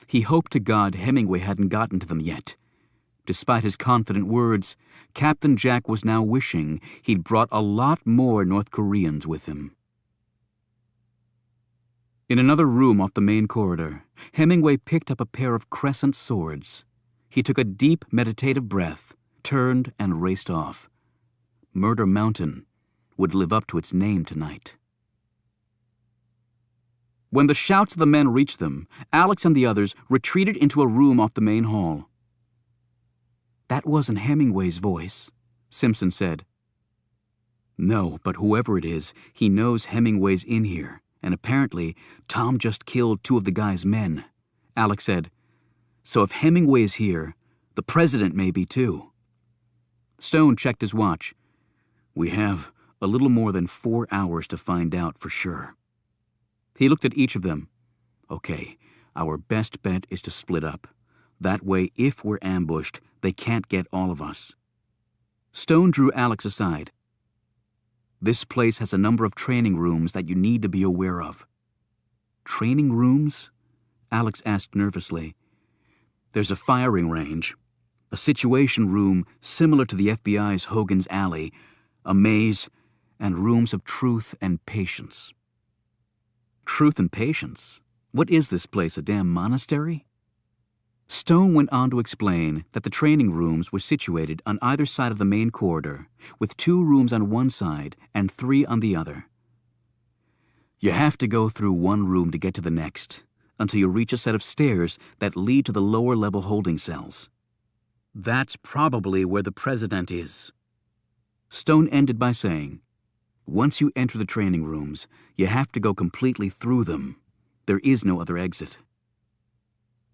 He hoped to God Hemingway hadn't gotten to them yet. Despite his confident words, Captain Jack was now wishing he'd brought a lot more North Koreans with him. In another room off the main corridor, Hemingway picked up a pair of crescent swords. He took a deep, meditative breath, turned, and raced off. Murder Mountain would live up to its name tonight. When the shouts of the men reached them, Alex and the others retreated into a room off the main hall. "That wasn't Hemingway's voice," Simpson said. "No, but whoever it is, he knows Hemingway's in here, and apparently Tom just killed 2 of the guy's men," Alex said. "So if Hemingway is here, the president may be too." Stone checked his watch. "We have a little more than 4 hours to find out for sure." He looked at each of them. "Okay, our best bet is to split up. That way, if we're ambushed, they can't get all of us." Stone drew Alex aside. "This place has a number of training rooms that you need to be aware of." "Training rooms?" Alex asked nervously. "There's a firing range. A situation room similar to the FBI's Hogan's Alley, a maze, and rooms of truth and patience. Truth and patience? What is this place, a damn monastery? Stone went on to explain that the training rooms were situated on either side of the main corridor, with 2 rooms on one side and 3 on the other. You have to go through one room to get to the next, until you reach a set of stairs that lead to the lower-level holding cells. That's probably where the president is. Stone ended by saying, once you enter the training rooms, you have to go completely through them. There is no other exit.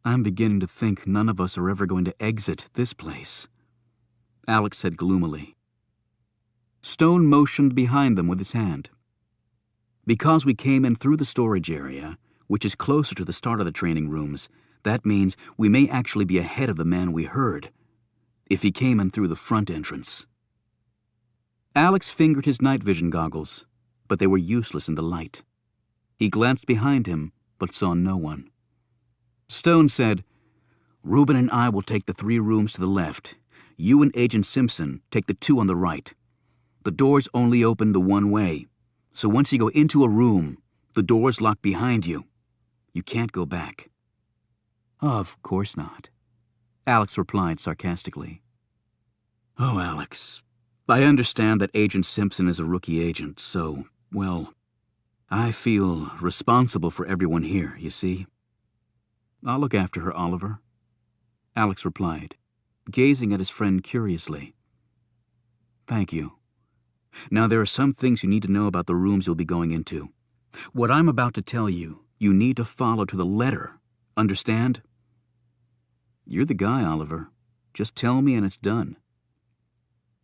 I'm beginning to think none of us are ever going to exit this place, Alex said gloomily. Stone motioned behind them with his hand. Because we came in through the storage area, which is closer to the start of the training rooms, that means we may actually be ahead of the man we heard, if he came in through the front entrance. Alex fingered his night vision goggles, but they were useless in the light. He glanced behind him, but saw no one. Stone said, Reuben and I will take the 3 rooms to the left. You and Agent Simpson take the 2 on the right. The doors only open the one way, so once you go into a room, the doors lock behind you. You can't go back. Of course not, Alex replied sarcastically. Oh, Alex, I understand that Agent Simpson is a rookie agent, so, well, I feel responsible for everyone here, you see. I'll look after her, Oliver, Alex replied, gazing at his friend curiously. Thank you. Now there are some things you need to know about the rooms you'll be going into. What I'm about to tell you, you need to follow to the letter. Understand? You're the guy, Oliver. Just tell me and it's done.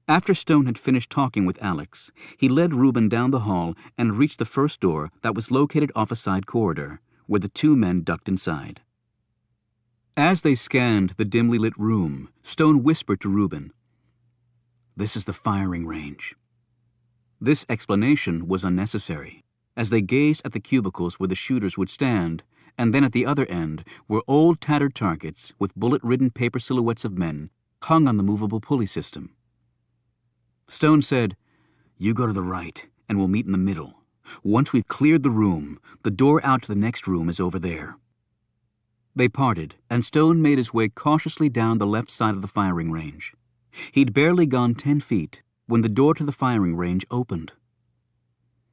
After Stone had finished talking with Alex, he led Reuben down the hall and reached the first door that was located off a side corridor, where the 2 men ducked inside. As they scanned the dimly lit room, Stone whispered to Reuben, This is the firing range. This explanation was unnecessary, as they gazed at the cubicles where the shooters would stand, and then at the other end were old tattered targets with bullet-ridden paper silhouettes of men hung on the movable pulley system. Stone said, You go to the right, and we'll meet in the middle. Once we've cleared the room, the door out to the next room is over there. They parted, and Stone made his way cautiously down the left side of the firing range. He'd barely gone 10 feet when the door to the firing range opened.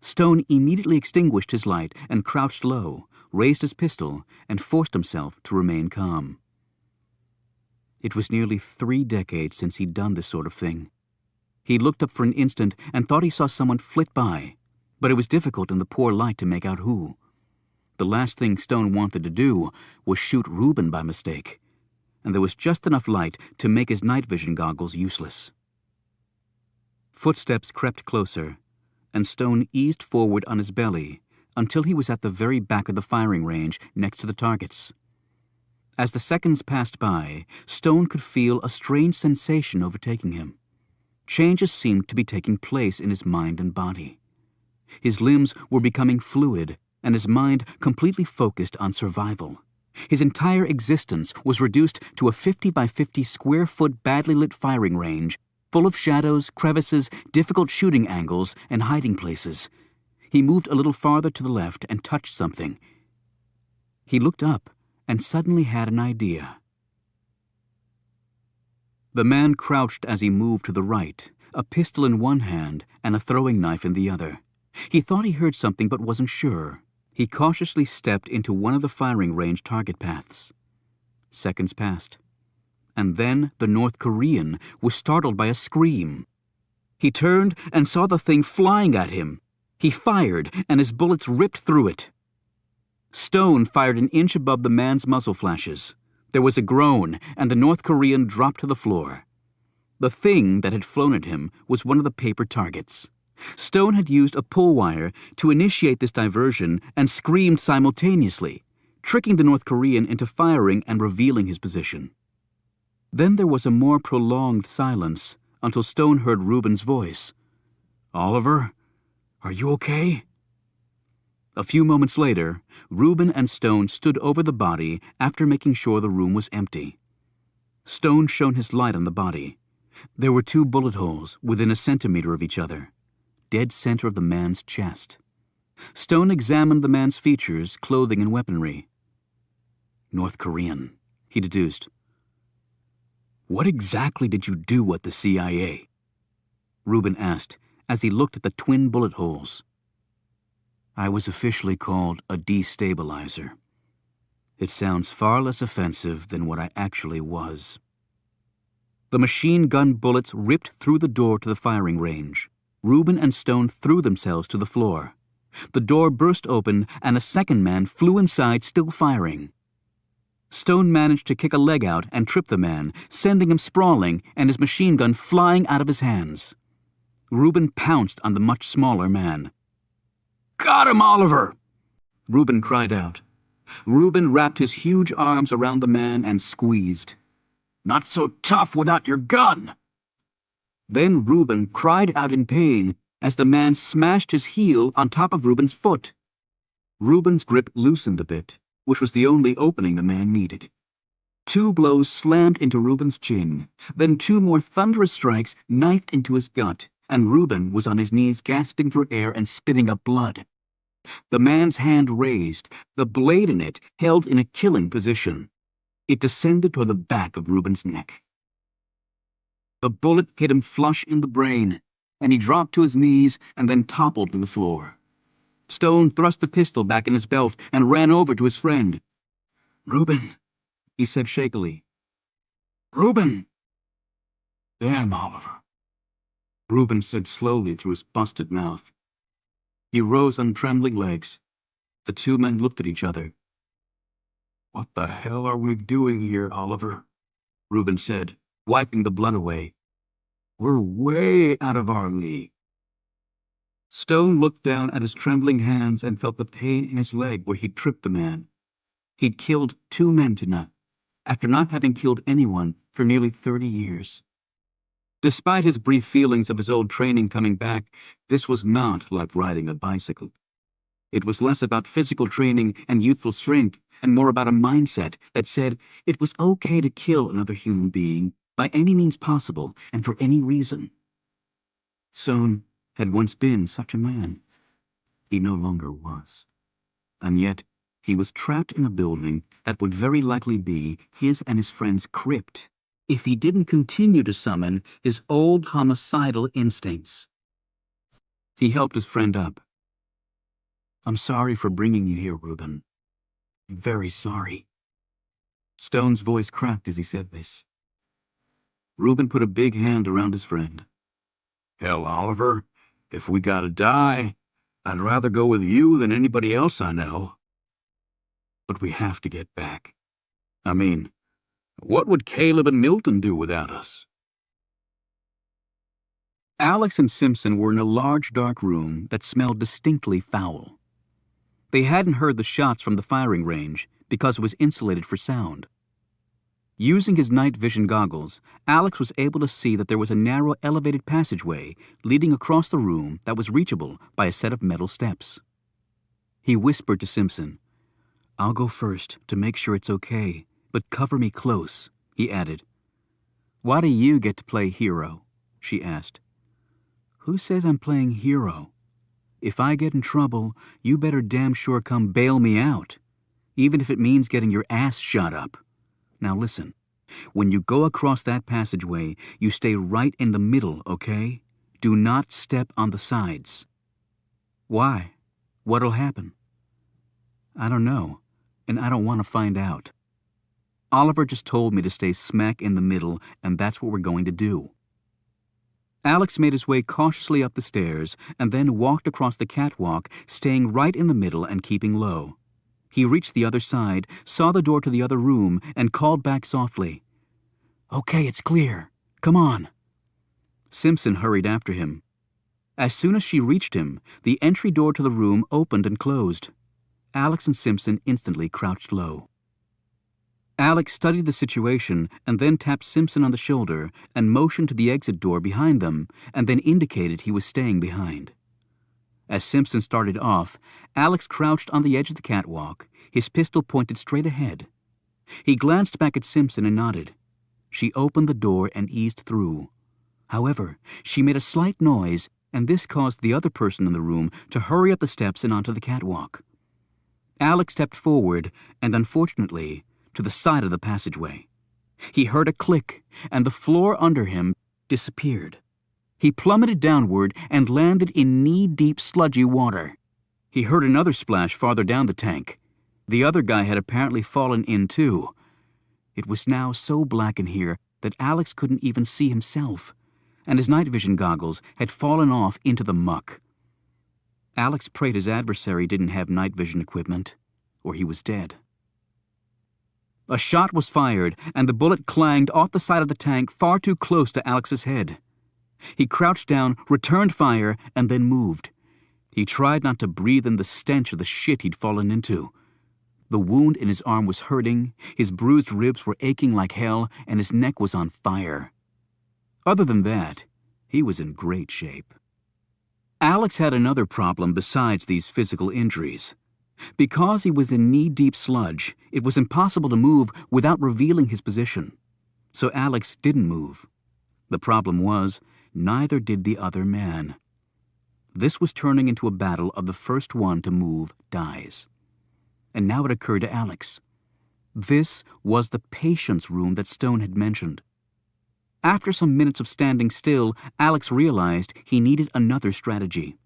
Stone immediately extinguished his light and crouched low, raised his pistol, and forced himself to remain calm. It was nearly 3 decades since he'd done this sort of thing. He looked up for an instant and thought he saw someone flit by, but it was difficult in the poor light to make out who. The last thing Stone wanted to do was shoot Reuben by mistake, and there was just enough light to make his night vision goggles useless. Footsteps crept closer, and Stone eased forward on his belly until he was at the very back of the firing range next to the targets. As the seconds passed by, Stone could feel a strange sensation overtaking him. Changes seemed to be taking place in his mind and body. His limbs were becoming fluid, and his mind completely focused on survival. His entire existence was reduced to a 50 by 50 square foot badly lit firing range, full of shadows, crevices, difficult shooting angles, and hiding places. He moved a little farther to the left and touched something. He looked up and suddenly had an idea. The man crouched as he moved to the right, a pistol in one hand and a throwing knife in the other. He thought he heard something but wasn't sure. He cautiously stepped into one of the firing range target paths. Seconds passed, and then the North Korean was startled by a scream. He turned and saw the thing flying at him. He fired, and his bullets ripped through it. Stone fired an inch above the man's muzzle flashes. There was a groan, and the North Korean dropped to the floor. The thing that had flown at him was one of the paper targets. Stone had used a pull wire to initiate this diversion and screamed simultaneously, tricking the North Korean into firing and revealing his position. Then there was a more prolonged silence until Stone heard Reuben's voice. "Oliver, are you okay?" A few moments later, Reuben and Stone stood over the body after making sure the room was empty. Stone shone his light on the body. There were 2 bullet holes within a centimeter of each other, dead center of the man's chest. Stone examined the man's features, clothing, and weaponry. North Korean, he deduced. What exactly did you do at the CIA? Rubin asked as he looked at the twin bullet holes. I was officially called a destabilizer. It sounds far less offensive than what I actually was. The machine gun bullets ripped through the door to the firing range. Rubin and Stone threw themselves to the floor. The door burst open and a second man flew inside, still firing. Stone managed to kick a leg out and trip the man, sending him sprawling and his machine gun flying out of his hands. Rubin pounced on the much smaller man. Got him, Oliver! Rubin cried out. Rubin wrapped his huge arms around the man and squeezed. Not so tough without your gun! Then Rubin cried out in pain as the man smashed his heel on top of Rubin's foot. Rubin's grip loosened a bit, which was the only opening the man needed. 2 blows slammed into Rubin's chin, then 2 more thunderous strikes knifed into his gut, and Rubin was on his knees gasping for air and spitting up blood. The man's hand raised, the blade in it held in a killing position. It descended toward the back of Rubin's neck. The bullet hit him flush in the brain, and he dropped to his knees and then toppled to the floor. Stone thrust the pistol back in his belt and ran over to his friend. Rubin, he said shakily. Rubin! Damn, Oliver, Rubin said slowly through his busted mouth. He rose on trembling legs. The 2 men looked at each other. What the hell are we doing here, Oliver? Rubin said, wiping the blood away. We're way out of our league. Stone looked down at his trembling hands and felt the pain in his leg where he'd tripped the man. He'd killed 2 men tonight, after not having killed anyone for nearly 30 years. Despite his brief feelings of his old training coming back, this was not like riding a bicycle. It was less about physical training and youthful strength, and more about a mindset that said it was okay to kill another human being by any means possible and for any reason. Stone had once been such a man. He no longer was. And yet, he was trapped in a building that would very likely be his and his friend's crypt if he didn't continue to summon his old homicidal instincts. He helped his friend up. I'm sorry for bringing you here, Rubin. I'm very sorry. Stone's voice cracked as he said this. Rubin put a big hand around his friend. Hell, Oliver, if we gotta die, I'd rather go with you than anybody else I know. But we have to get back. I mean, what would Caleb and Milton do without us? Alex and Simpson were in a large dark room that smelled distinctly foul. They hadn't heard the shots from the firing range because it was insulated for sound. Using his night vision goggles, Alex was able to see that there was a narrow elevated passageway leading across the room that was reachable by a set of metal steps. He whispered to Simpson, I'll go first to make sure it's okay, but cover me close, he added. Why do you get to play hero? She asked. Who says I'm playing hero? If I get in trouble, you better damn sure come bail me out, even if it means getting your ass shot up. Now listen, when you go across that passageway, you stay right in the middle, okay? Do not step on the sides. Why? What'll happen? I don't know, and I don't want to find out. Oliver just told me to stay smack in the middle, and that's what we're going to do. Alex made his way cautiously up the stairs and then walked across the catwalk, staying right in the middle and keeping low. He reached the other side, saw the door to the other room, and called back softly. Okay, it's clear. Come on. Simpson hurried after him. As soon as she reached him, the entry door to the room opened and closed. Alex and Simpson instantly crouched low. Alex studied the situation and then tapped Simpson on the shoulder and motioned to the exit door behind them and then indicated he was staying behind. As Simpson started off, Alex crouched on the edge of the catwalk, his pistol pointed straight ahead. He glanced back at Simpson and nodded. She opened the door and eased through. However, she made a slight noise, and this caused the other person in the room to hurry up the steps and onto the catwalk. Alex stepped forward and, unfortunately, to the side of the passageway. He heard a click, and the floor under him disappeared. He plummeted downward and landed in knee-deep sludgy water. He heard another splash farther down the tank. The other guy had apparently fallen in too. It was now so black in here that Alex couldn't even see himself, and his night vision goggles had fallen off into the muck. Alex prayed his adversary didn't have night vision equipment, or he was dead. A shot was fired, and the bullet clanged off the side of the tank far too close to Alex's head. He crouched down, returned fire, and then moved. He tried not to breathe in the stench of the shit he'd fallen into. The wound in his arm was hurting, his bruised ribs were aching like hell, and his neck was on fire. Other than that, he was in great shape. Alex had another problem besides these physical injuries. Because he was in knee-deep sludge, it was impossible to move without revealing his position. So Alex didn't move. The problem was, neither did the other man. This was turning into a battle of the first one to move dies. And now it occurred to Alex. This was the patience room that Stone had mentioned. After some minutes of standing still, Alex realized he needed another strategy.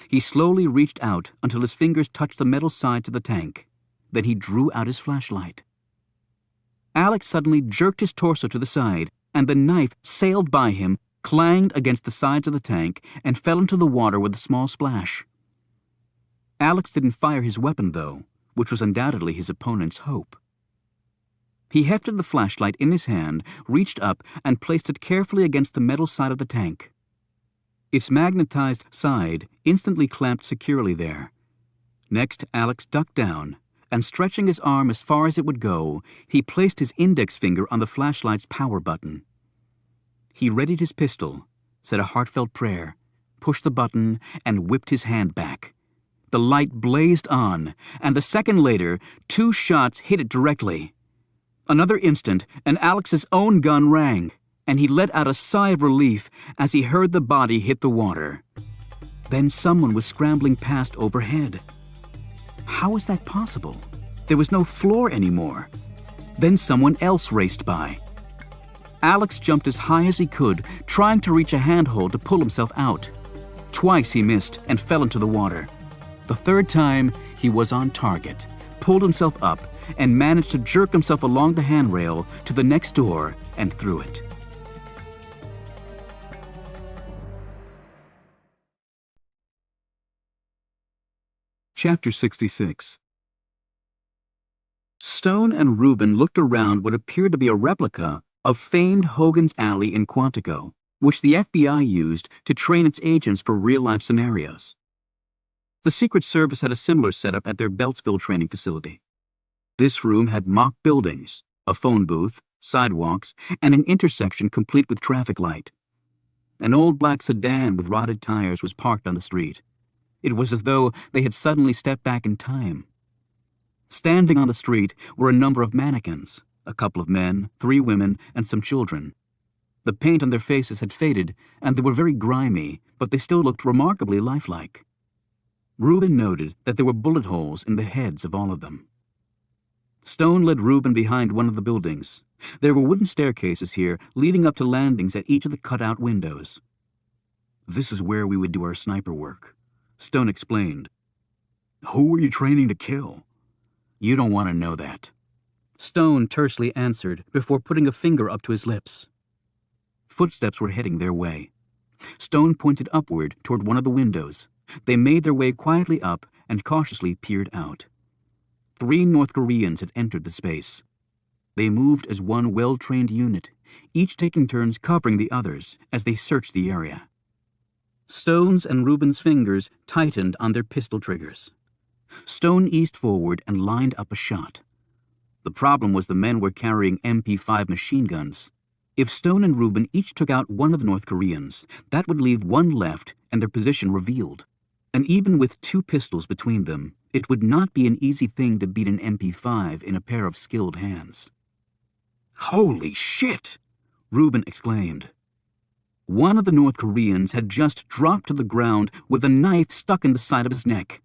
He slowly reached out until his fingers touched the metal sides of the tank. Then he drew out his flashlight. Alex suddenly jerked his torso to the side, and the knife sailed by him, clanged against the sides of the tank, and fell into the water with a small splash. Alex didn't fire his weapon, though, which was undoubtedly his opponent's hope. He hefted the flashlight in his hand, reached up, and placed it carefully against the metal side of the tank. Its magnetized side instantly clamped securely there. Next, Alex ducked down, and stretching his arm as far as it would go, he placed his index finger on the flashlight's power button. He readied his pistol, said a heartfelt prayer, pushed the button, and whipped his hand back. The light blazed on, and a second later, 2 shots hit it directly. Another instant, and Alex's own gun rang, and he let out a sigh of relief as he heard the body hit the water. Then someone was scrambling past overhead. How was that possible? There was no floor anymore. Then someone else raced by. Alex jumped as high as he could, trying to reach a handhold to pull himself out. Twice he missed and fell into the water. The third time, he was on target, pulled himself up, and managed to jerk himself along the handrail to the next door and through it. Chapter 66. Stone and Rubin looked around what appeared to be a replica of famed Hogan's Alley in Quantico, which the FBI used to train its agents for real-life scenarios. The Secret Service had a similar setup at their Beltsville training facility. This room had mock buildings, a phone booth, sidewalks, and an intersection complete with traffic light. An old black sedan with rotted tires was parked on the street. It was as though they had suddenly stepped back in time. Standing on the street were a number of mannequins, a couple of men, 3 women, and some children. The paint on their faces had faded, and they were very grimy, but they still looked remarkably lifelike. Rubin noted that there were bullet holes in the heads of all of them. Stone led Rubin behind one of the buildings. There were wooden staircases here leading up to landings at each of the cut-out windows. "This is where we would do our sniper work," Stone explained. "Who were you training to kill?" "You don't want to know that," Stone tersely answered before putting a finger up to his lips. Footsteps were heading their way. Stone pointed upward toward one of the windows. They made their way quietly up and cautiously peered out. 3 North Koreans had entered the space. They moved as one well-trained unit, each taking turns covering the others as they searched the area. Stone's and Rubin's fingers tightened on their pistol triggers. Stone eased forward and lined up a shot. The problem was the men were carrying MP5 machine guns. If Stone and Rubin each took out one of the North Koreans, that would leave one left and their position revealed. And even with 2 pistols between them, it would not be an easy thing to beat an MP5 in a pair of skilled hands. "Holy shit!" Reuben exclaimed. One of the North Koreans had just dropped to the ground with a knife stuck in the side of his neck.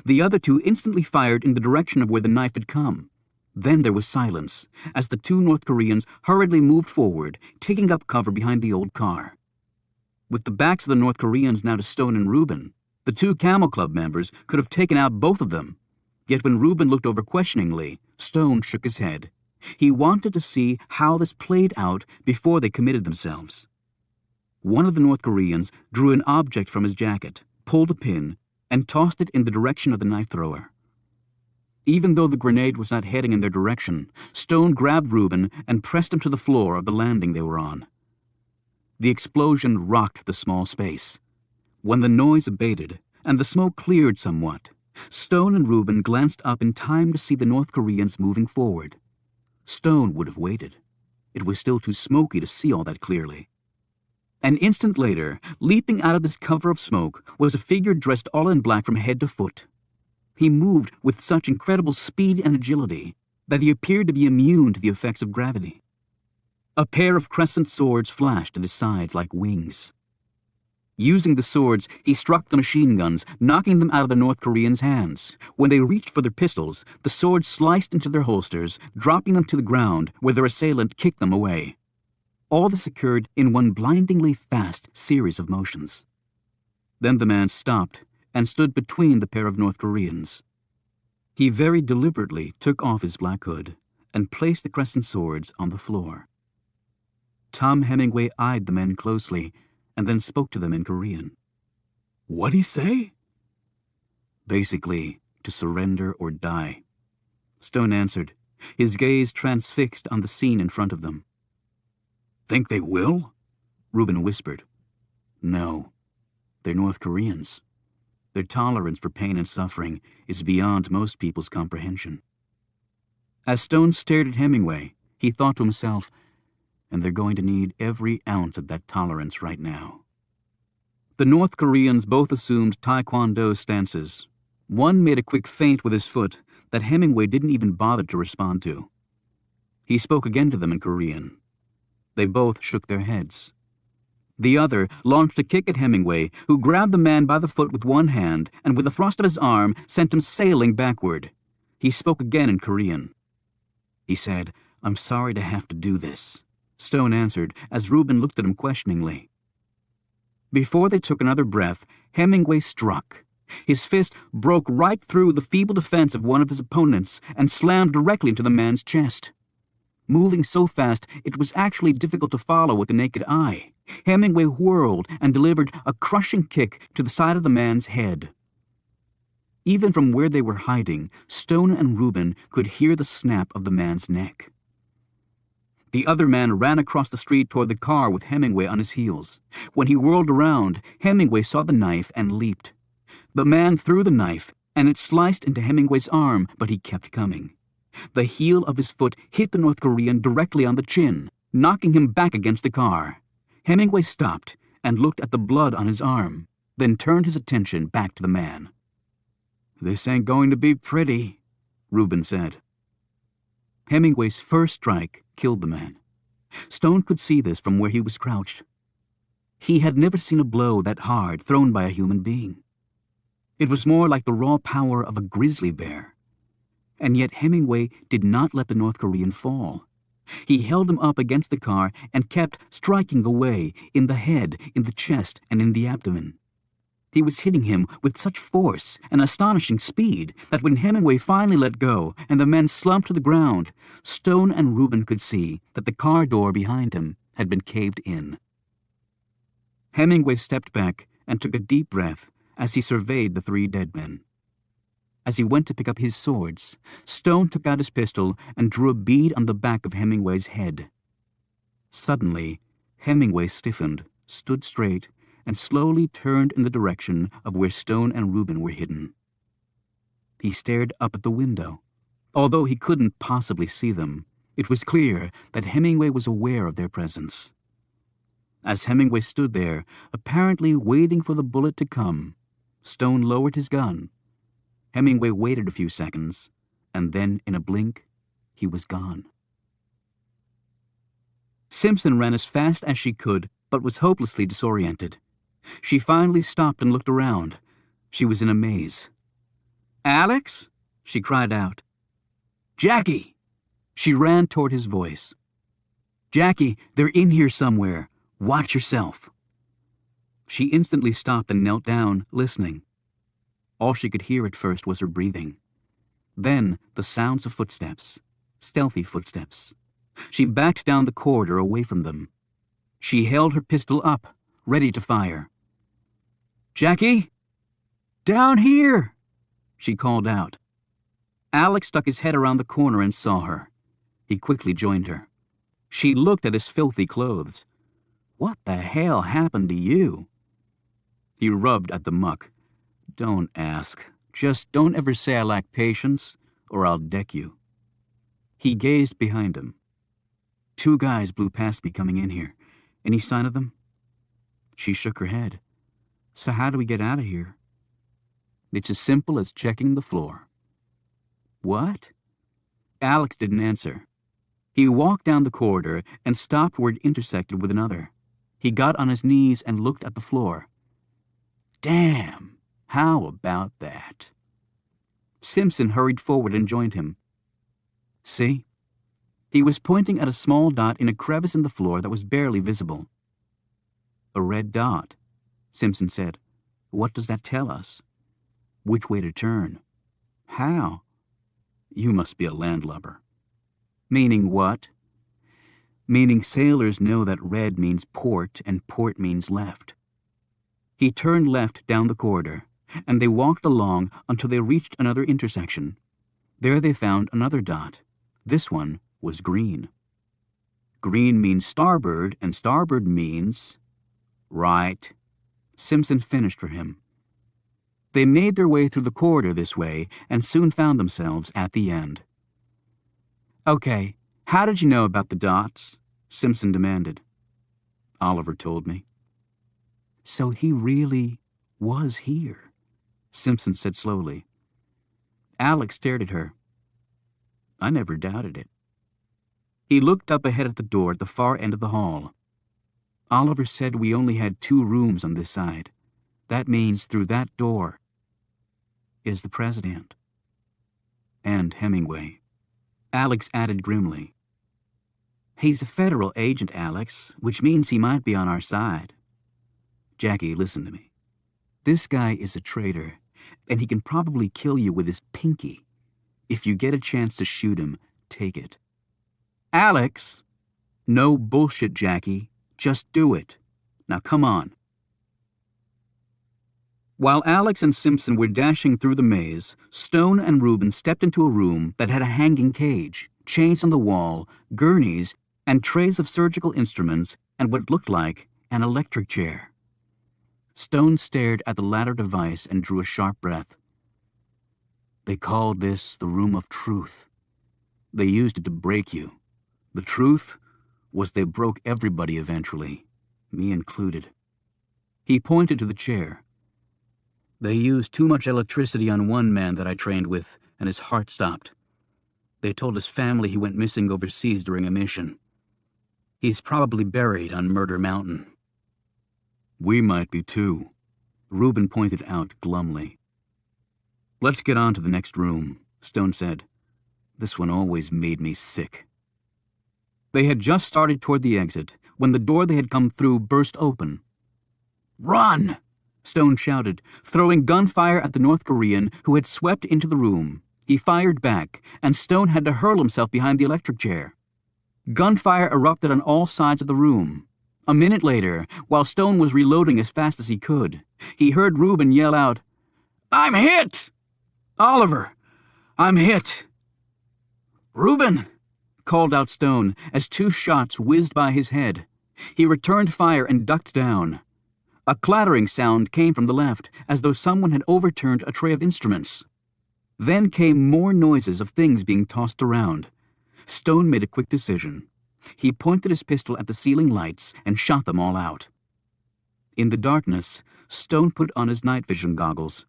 The other two instantly fired in the direction of where the knife had come. Then there was silence, as the two North Koreans hurriedly moved forward, taking up cover behind the old car. With the backs of the North Koreans now to Stone and Reuben, the two Camel Club members could have taken out both of them. Yet when Reuben looked over questioningly, Stone shook his head. He wanted to see how this played out before they committed themselves. One of the North Koreans drew an object from his jacket, pulled a pin, and tossed it in the direction of the knife thrower. Even though the grenade was not heading in their direction, Stone grabbed Reuben and pressed him to the floor of the landing they were on. The explosion rocked the small space. When the noise abated and the smoke cleared somewhat, Stone and Reuben glanced up in time to see the North Koreans moving forward. Stone would have waited. It was still too smoky to see all that clearly. An instant later, leaping out of this cover of smoke, was a figure dressed all in black from head to foot. He moved with such incredible speed and agility that he appeared to be immune to the effects of gravity. A pair of crescent swords flashed at his sides like wings. Using the swords, he struck the machine guns, knocking them out of the North Koreans' hands. When they reached for their pistols, the swords sliced into their holsters, dropping them to the ground where their assailant kicked them away. All this occurred in one blindingly fast series of motions. Then the man stopped and stood between the pair of North Koreans. He very deliberately took off his black hood and placed the crescent swords on the floor. Tom Hemingway eyed the men closely and then spoke to them in Korean. "What'd he say?" "Basically, to surrender or die," Stone answered, his gaze transfixed on the scene in front of them. "Think they will?" Reuben whispered. "No. They're North Koreans. Their tolerance for pain and suffering is beyond most people's comprehension." As Stone stared at Hemingway, he thought to himself, and they're going to need every ounce of that tolerance right now. The North Koreans both assumed Taekwondo stances. One made a quick feint with his foot that Hemingway didn't even bother to respond to. He spoke again to them in Korean. They both shook their heads. The other launched a kick at Hemingway, who grabbed the man by the foot with one hand and with a thrust of his arm sent him sailing backward. He spoke again in Korean. He said, "I'm sorry to have to do this," Stone answered as Reuben looked at him questioningly. Before they took another breath, Hemingway struck. His fist broke right through the feeble defense of one of his opponents and slammed directly into the man's chest. Moving so fast, it was actually difficult to follow with the naked eye. Hemingway whirled and delivered a crushing kick to the side of the man's head. Even from where they were hiding, Stone and Reuben could hear the snap of the man's neck. The other man ran across the street toward the car with Hemingway on his heels. When he whirled around, Hemingway saw the knife and leaped. The man threw the knife, and it sliced into Hemingway's arm, but he kept coming. The heel of his foot hit the North Korean directly on the chin, knocking him back against the car. Hemingway stopped and looked at the blood on his arm, then turned his attention back to the man. "This ain't going to be pretty," Reuben said. Hemingway's first strike killed the man. Stone could see this from where he was crouched. He had never seen a blow that hard thrown by a human being. It was more like the raw power of a grizzly bear. And yet Hemingway did not let the North Korean fall. He held him up against the car and kept striking away in the head, in the chest, and in the abdomen. He was hitting him with such force and astonishing speed that when Hemingway finally let go and the men slumped to the ground, Stone and Reuben could see that the car door behind him had been caved in. Hemingway stepped back and took a deep breath as he surveyed the three dead men. As he went to pick up his swords, Stone took out his pistol and drew a bead on the back of Hemingway's head. Suddenly, Hemingway stiffened, stood straight, and slowly turned in the direction of where Stone and Reuben were hidden. He stared up at the window. Although he couldn't possibly see them, it was clear that Hemingway was aware of their presence. As Hemingway stood there, apparently waiting for the bullet to come, Stone lowered his gun. Hemingway waited a few seconds, and then, in a blink, he was gone. Simpson ran as fast as she could, but was hopelessly disoriented. She finally stopped and looked around. She was in a maze. "Alex?" she cried out. "Jackie!" She ran toward his voice. "Jackie, they're in here somewhere. Watch yourself." She instantly stopped and knelt down, listening. All she could hear at first was her breathing. Then the sounds of footsteps, stealthy footsteps. She backed down the corridor away from them. She held her pistol up, ready to fire. "Jackie? Down here!" she called out. Alex stuck his head around the corner and saw her. He quickly joined her. She looked at his filthy clothes. "What the hell happened to you?" He rubbed at the muck. "Don't ask. Just don't ever say I lack patience, or I'll deck you." He gazed behind him. "2 guys blew past me coming in here. Any sign of them?" She shook her head. "So how do we get out of here?" "It's as simple as checking the floor." "What?" Alex didn't answer. He walked down the corridor and stopped where it intersected with another. He got on his knees and looked at the floor. "Damn! How about that?" Simpson hurried forward and joined him. "See?" He was pointing at a small dot in a crevice in the floor that was barely visible. "A red dot," Simpson said. "What does that tell us?" "Which way to turn." "How?" "You must be a landlubber." "Meaning what?" "Meaning sailors know that red means port and port means left." He turned left down the corridor, and they walked along until they reached another intersection. There they found another dot. This one was green. Green means starboard, and starboard means... Right. Simpson finished for him. They made their way through the corridor this way and soon found themselves at the end. "Okay, how did you know about the dots?" Simpson demanded. "Oliver told me." "So he really was here," Simpson said slowly. Alex stared at her. "I never doubted it." He looked up ahead at the door at the far end of the hall. "Oliver said we only had 2 rooms on this side. That means through that door is the president. And Hemingway." Alex added grimly, "He's a federal agent, Alex, which means he might be on our side." "Jackie, listen to me. This guy is a traitor, and he can probably kill you with his pinky. If you get a chance to shoot him, take it." "Alex!" "No bullshit, Jackie. Just do it. Now come on." While Alex and Simpson were dashing through the maze, Stone and Reuben stepped into a room that had a hanging cage, chains on the wall, gurneys, and trays of surgical instruments, and what looked like an electric chair. Stone stared at the latter device and drew a sharp breath. "They called this the Room of Truth. They used it to break you. The truth was they broke everybody eventually, me included." He pointed to the chair. "They used too much electricity on one man that I trained with, and his heart stopped. They told his family he went missing overseas during a mission. He's probably buried on Murder Mountain." "We might be too," Reuben pointed out glumly. "Let's get on to the next room," Stone said. "This one always made me sick." They had just started toward the exit when the door they had come through burst open. "Run!" Stone shouted, throwing gunfire at the North Korean who had swept into the room. He fired back, and Stone had to hurl himself behind the electric chair. Gunfire erupted on all sides of the room. A minute later, while Stone was reloading as fast as he could, he heard Reuben yell out, "I'm hit! Oliver, I'm hit!" "Reuben!" called out Stone as 2 shots whizzed by his head. He returned fire and ducked down. A clattering sound came from the left, as though someone had overturned a tray of instruments. Then came more noises of things being tossed around. Stone made a quick decision. He pointed his pistol at the ceiling lights and shot them all out. In the darkness, Stone put on his night vision goggles,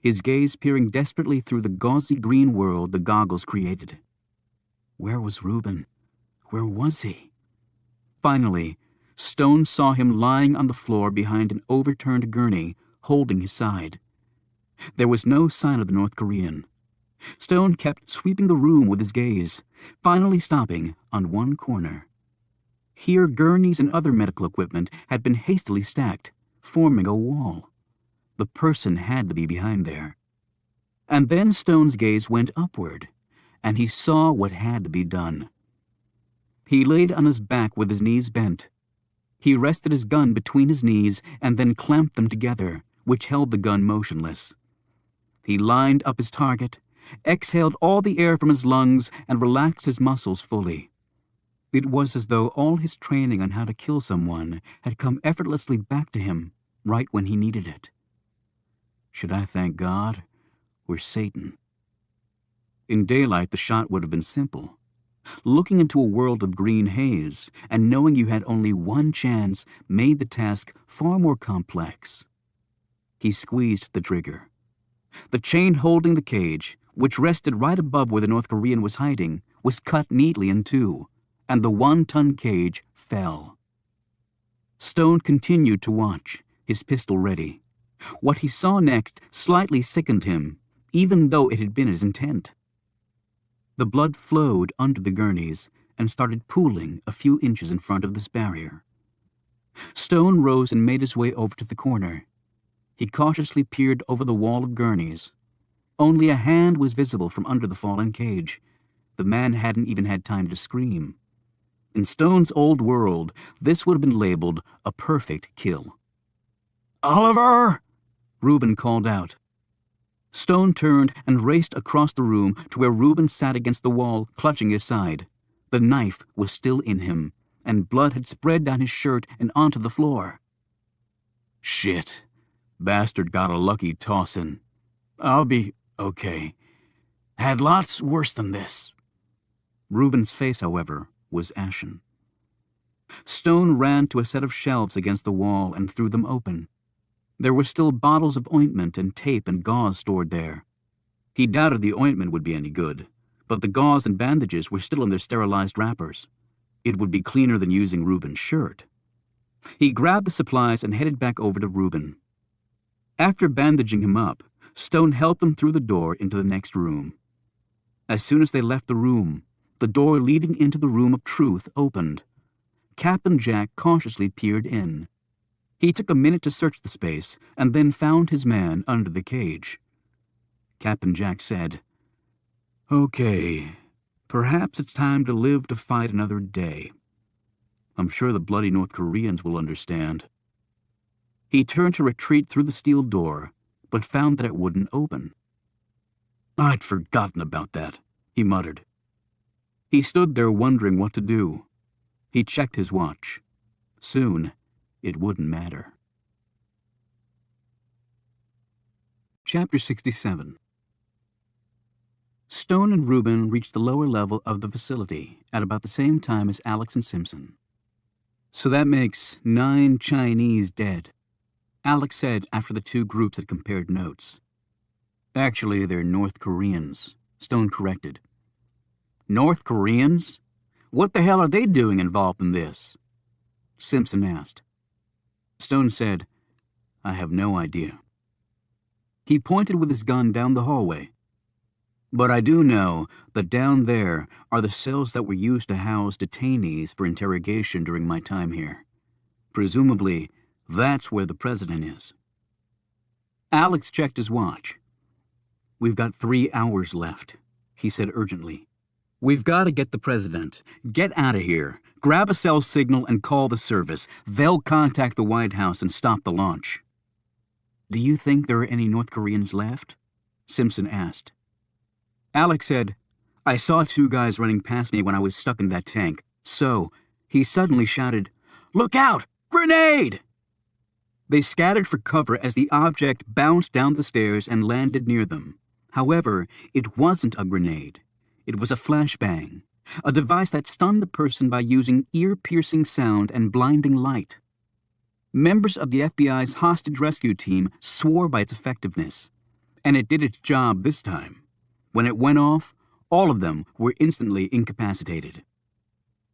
his gaze peering desperately through the gauzy green world the goggles created. Where was Reuben? Where was he? Finally, Stone saw him lying on the floor behind an overturned gurney, holding his side. There was no sign of the North Korean. Stone kept sweeping the room with his gaze, finally stopping on one corner. Here gurneys and other medical equipment had been hastily stacked, forming a wall. The person had to be behind there. And then Stone's gaze went upward, and he saw what had to be done. He laid on his back with his knees bent. He rested his gun between his knees and then clamped them together, which held the gun motionless. He lined up his target, exhaled all the air from his lungs, and relaxed his muscles fully. It was as though all his training on how to kill someone had come effortlessly back to him right when he needed it. Should I thank God or Satan? In daylight, the shot would have been simple. Looking into a world of green haze and knowing you had only one chance made the task far more complex. He squeezed the trigger. The chain holding the cage, which rested right above where the North Korean was hiding, was cut neatly in two, and the 1-ton cage fell. Stone continued to watch, his pistol ready. What he saw next slightly sickened him, even though it had been his intent. The blood flowed under the gurneys and started pooling a few inches in front of this barrier. Stone rose and made his way over to the corner. He cautiously peered over the wall of gurneys. Only a hand was visible from under the fallen cage. The man hadn't even had time to scream. In Stone's old world, this would have been labeled a perfect kill. "Oliver!" Reuben called out. Stone turned and raced across the room to where Reuben sat against the wall, clutching his side. The knife was still in him, and blood had spread down his shirt and onto the floor. "Shit. Bastard got a lucky tossin'. I'll be okay. Had lots worse than this." Reuben's face, however, was ashen. Stone ran to a set of shelves against the wall and threw them open. There were still bottles of ointment and tape and gauze stored there. He doubted the ointment would be any good, but the gauze and bandages were still in their sterilized wrappers. It would be cleaner than using Reuben's shirt. He grabbed the supplies and headed back over to Reuben. After bandaging him up, Stone helped him through the door into the next room. As soon as they left the room, the door leading into the room of truth opened. Captain Jack cautiously peered in. He took a minute to search the space and then found his man under the cage. Captain Jack said, "Okay, perhaps it's time to live to fight another day. I'm sure the bloody North Koreans will understand." He turned to retreat through the steel door, but found that it wouldn't open. "I'd forgotten about that," he muttered. He stood there wondering what to do. He checked his watch. Soon, it wouldn't matter. Chapter 67. Stone and Reuben reached the lower level of the facility at about the same time as Alex and Simpson. "So that makes 9 Chinese dead," Alex said after the two groups had compared notes. "Actually, they're North Koreans," Stone corrected. "North Koreans? What the hell are they doing involved in this?" Simpson asked. Stone said, "I have no idea." He pointed with his gun down the hallway. "But I do know that down there are the cells that were used to house detainees for interrogation during my time here. Presumably, that's where the president is." Alex checked his watch. "We've got 3 hours left," he said urgently. "We've got to get the president. Get out of here. Grab a cell signal and call the service. They'll contact the White House and stop the launch." "Do you think there are any North Koreans left?" Simpson asked. Alex said, "I saw 2 guys running past me when I was stuck in that tank. So," he suddenly shouted, "Look out! Grenade!" They scattered for cover as the object bounced down the stairs and landed near them. However, it wasn't a grenade. It was a flashbang, a device that stunned a person by using ear-piercing sound and blinding light. Members of the FBI's hostage rescue team swore by its effectiveness, and it did its job this time. When it went off, all of them were instantly incapacitated.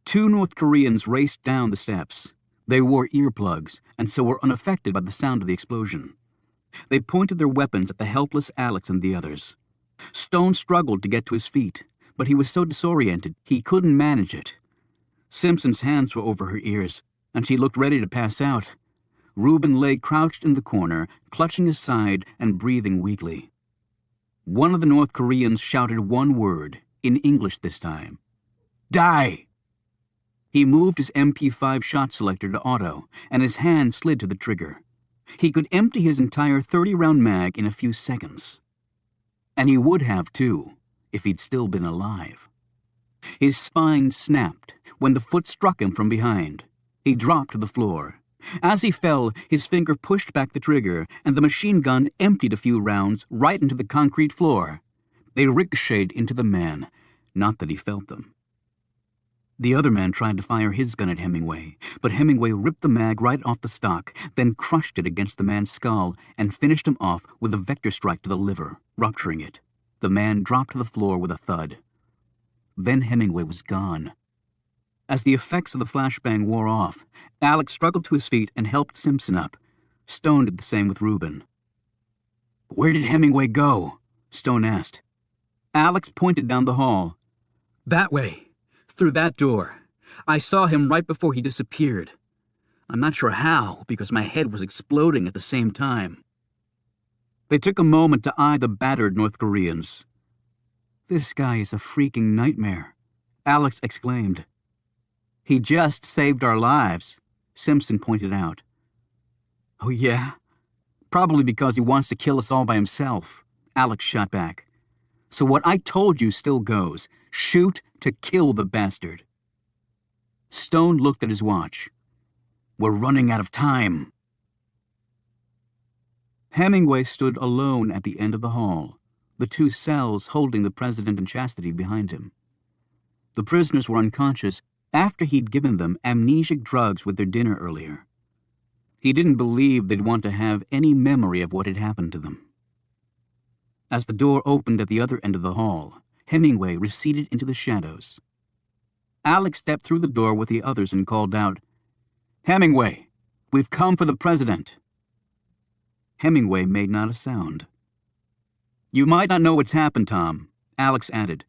Two North Koreans raced down the steps. They wore earplugs and so were unaffected by the sound of the explosion. They pointed their weapons at the helpless Alex and the others. Stone struggled to get to his feet, but he was so disoriented he couldn't manage it. Simpson's hands were over her ears, and she looked ready to pass out. Reuben lay crouched in the corner, clutching his side and breathing weakly. One of the North Koreans shouted one word, in English this time. "Die!" He moved his MP5 shot selector to auto, and his hand slid to the trigger. He could empty his entire 30-round mag in a few seconds. And he would have, too, if he'd still been alive. His spine snapped when the foot struck him from behind. He dropped to the floor. As he fell, his finger pushed back the trigger, and the machine gun emptied a few rounds right into the concrete floor. They ricocheted into the man, not that he felt them. The other man tried to fire his gun at Hemingway, but Hemingway ripped the mag right off the stock, then crushed it against the man's skull and finished him off with a vector strike to the liver, rupturing it. The man dropped to the floor with a thud. Then Hemingway was gone. As the effects of the flashbang wore off, Alex struggled to his feet and helped Simpson up. Stone did the same with Reuben. "Where did Hemingway go?" Stone asked. Alex pointed down the hall. "That way. Through that door. I saw him right before he disappeared. I'm not sure how, because my head was exploding at the same time." They took a moment to eye the battered North Koreans. "This guy is a freaking nightmare," Alex exclaimed. "He just saved our lives," Simpson pointed out. "Oh yeah? Probably because he wants to kill us all by himself," Alex shot back. "So what I told you still goes. Shoot to kill the bastard." Stone looked at his watch. "We're running out of time." Hemingway stood alone at the end of the hall, the two cells holding the president and Chastity behind him. The prisoners were unconscious after he'd given them amnesic drugs with their dinner earlier. He didn't believe they'd want to have any memory of what had happened to them. As the door opened at the other end of the hall, Hemingway receded into the shadows. Alex stepped through the door with the others and called out, "Hemingway, we've come for the president." Hemingway made not a sound. "You might not know what's happened, Tom," Alex added.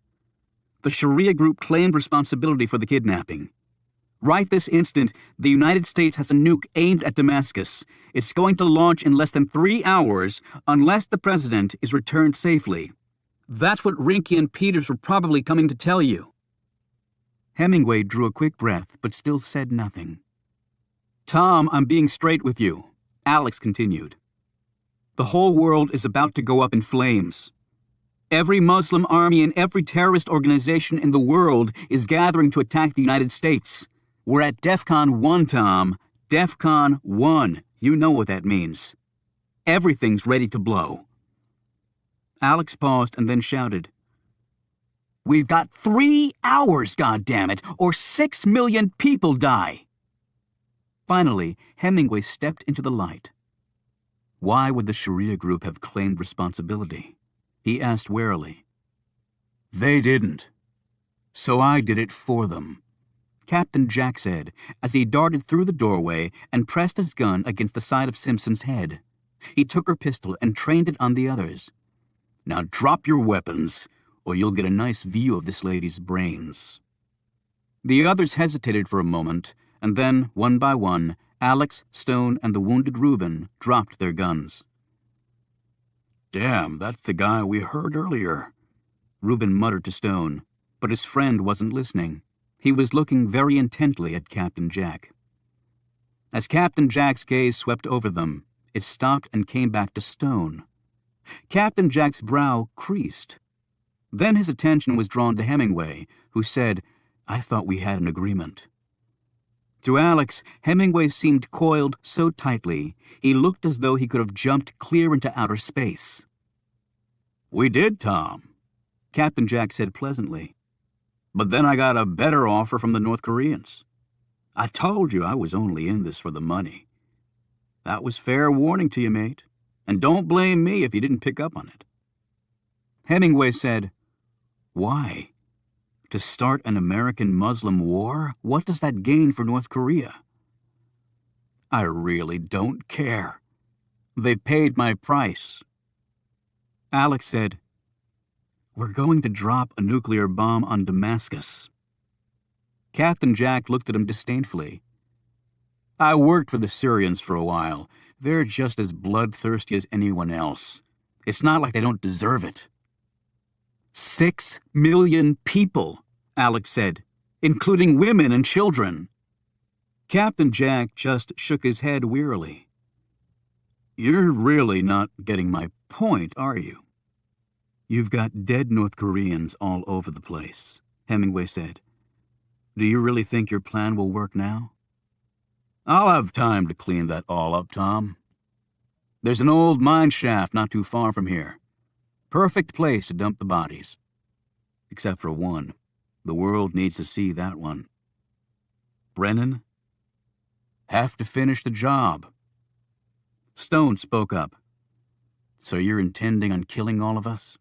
"The Sharia group claimed responsibility for the kidnapping. Right this instant, the United States has a nuke aimed at Damascus. It's going to launch in less than 3 hours unless the president is returned safely. That's what Rinke and Peters were probably coming to tell you." Hemingway drew a quick breath, but still said nothing. "Tom, I'm being straight with you," Alex continued. "The whole world is about to go up in flames. Every Muslim army and every terrorist organization in the world is gathering to attack the United States. We're at DEFCON 1, Tom. DEFCON 1. You know what that means. Everything's ready to blow." Alex paused and then shouted, "We've got 3 hours, goddammit, or 6 million people die." Finally, Hemingway stepped into the light. Why would the Sharia group have claimed responsibility? He asked warily. "They didn't. So I did it for them," Captain Jack said as he darted through the doorway and pressed his gun against the side of Simpson's head. He took her pistol and trained it on the others. "Now drop your weapons, or you'll get a nice view of this lady's brains." The others hesitated for a moment, and then, one by one, Alex, Stone, and the wounded Reuben dropped their guns. "Damn, that's the guy we heard earlier," Reuben muttered to Stone, but his friend wasn't listening. He was looking very intently at Captain Jack. As Captain Jack's gaze swept over them, it stopped and came back to Stone. Captain Jack's brow creased. Then his attention was drawn to Hemingway, who said, "I thought we had an agreement." To Alex, Hemingway seemed coiled so tightly, he looked as though he could have jumped clear into outer space. "We did, Tom," Captain Jack said pleasantly. "But then I got a better offer from the North Koreans. I told you I was only in this for the money. That was fair warning to you, mate, and don't blame me if you didn't pick up on it." Hemingway said, "Why?" To start an American-Muslim war? What does that gain for North Korea? I really don't care. They paid my price. Alex said, "We're going to drop a nuclear bomb on Damascus." Captain Jack looked at him disdainfully. "I worked for the Syrians for a while. They're just as bloodthirsty as anyone else. It's not like they don't deserve it." 6 million people, Alex said, including women and children. Captain Jack just shook his head wearily. "You're really not getting my point, are you?" "You've got dead North Koreans all over the place," Hemingway said. "Do you really think your plan will work now?" "I'll have time to clean that all up, Tom. There's an old mine shaft not too far from here. Perfect place to dump the bodies. Except for one. The world needs to see that one. Brennan? Have to finish the job." Stone spoke up. "So you're intending on killing all of us?"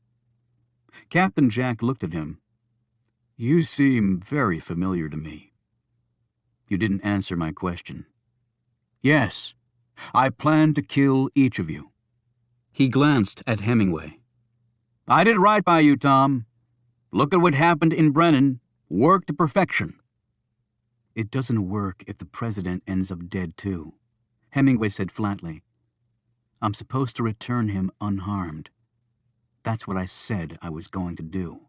Captain Jack looked at him. "You seem very familiar to me." "You didn't answer my question." "Yes, I plan to kill each of you." He glanced at Hemingway. "I did right by you, Tom. Look at what happened in Brennan. Work to perfection." "It doesn't work if the president ends up dead too," Hemingway said flatly. "I'm supposed to return him unharmed. That's what I said I was going to do."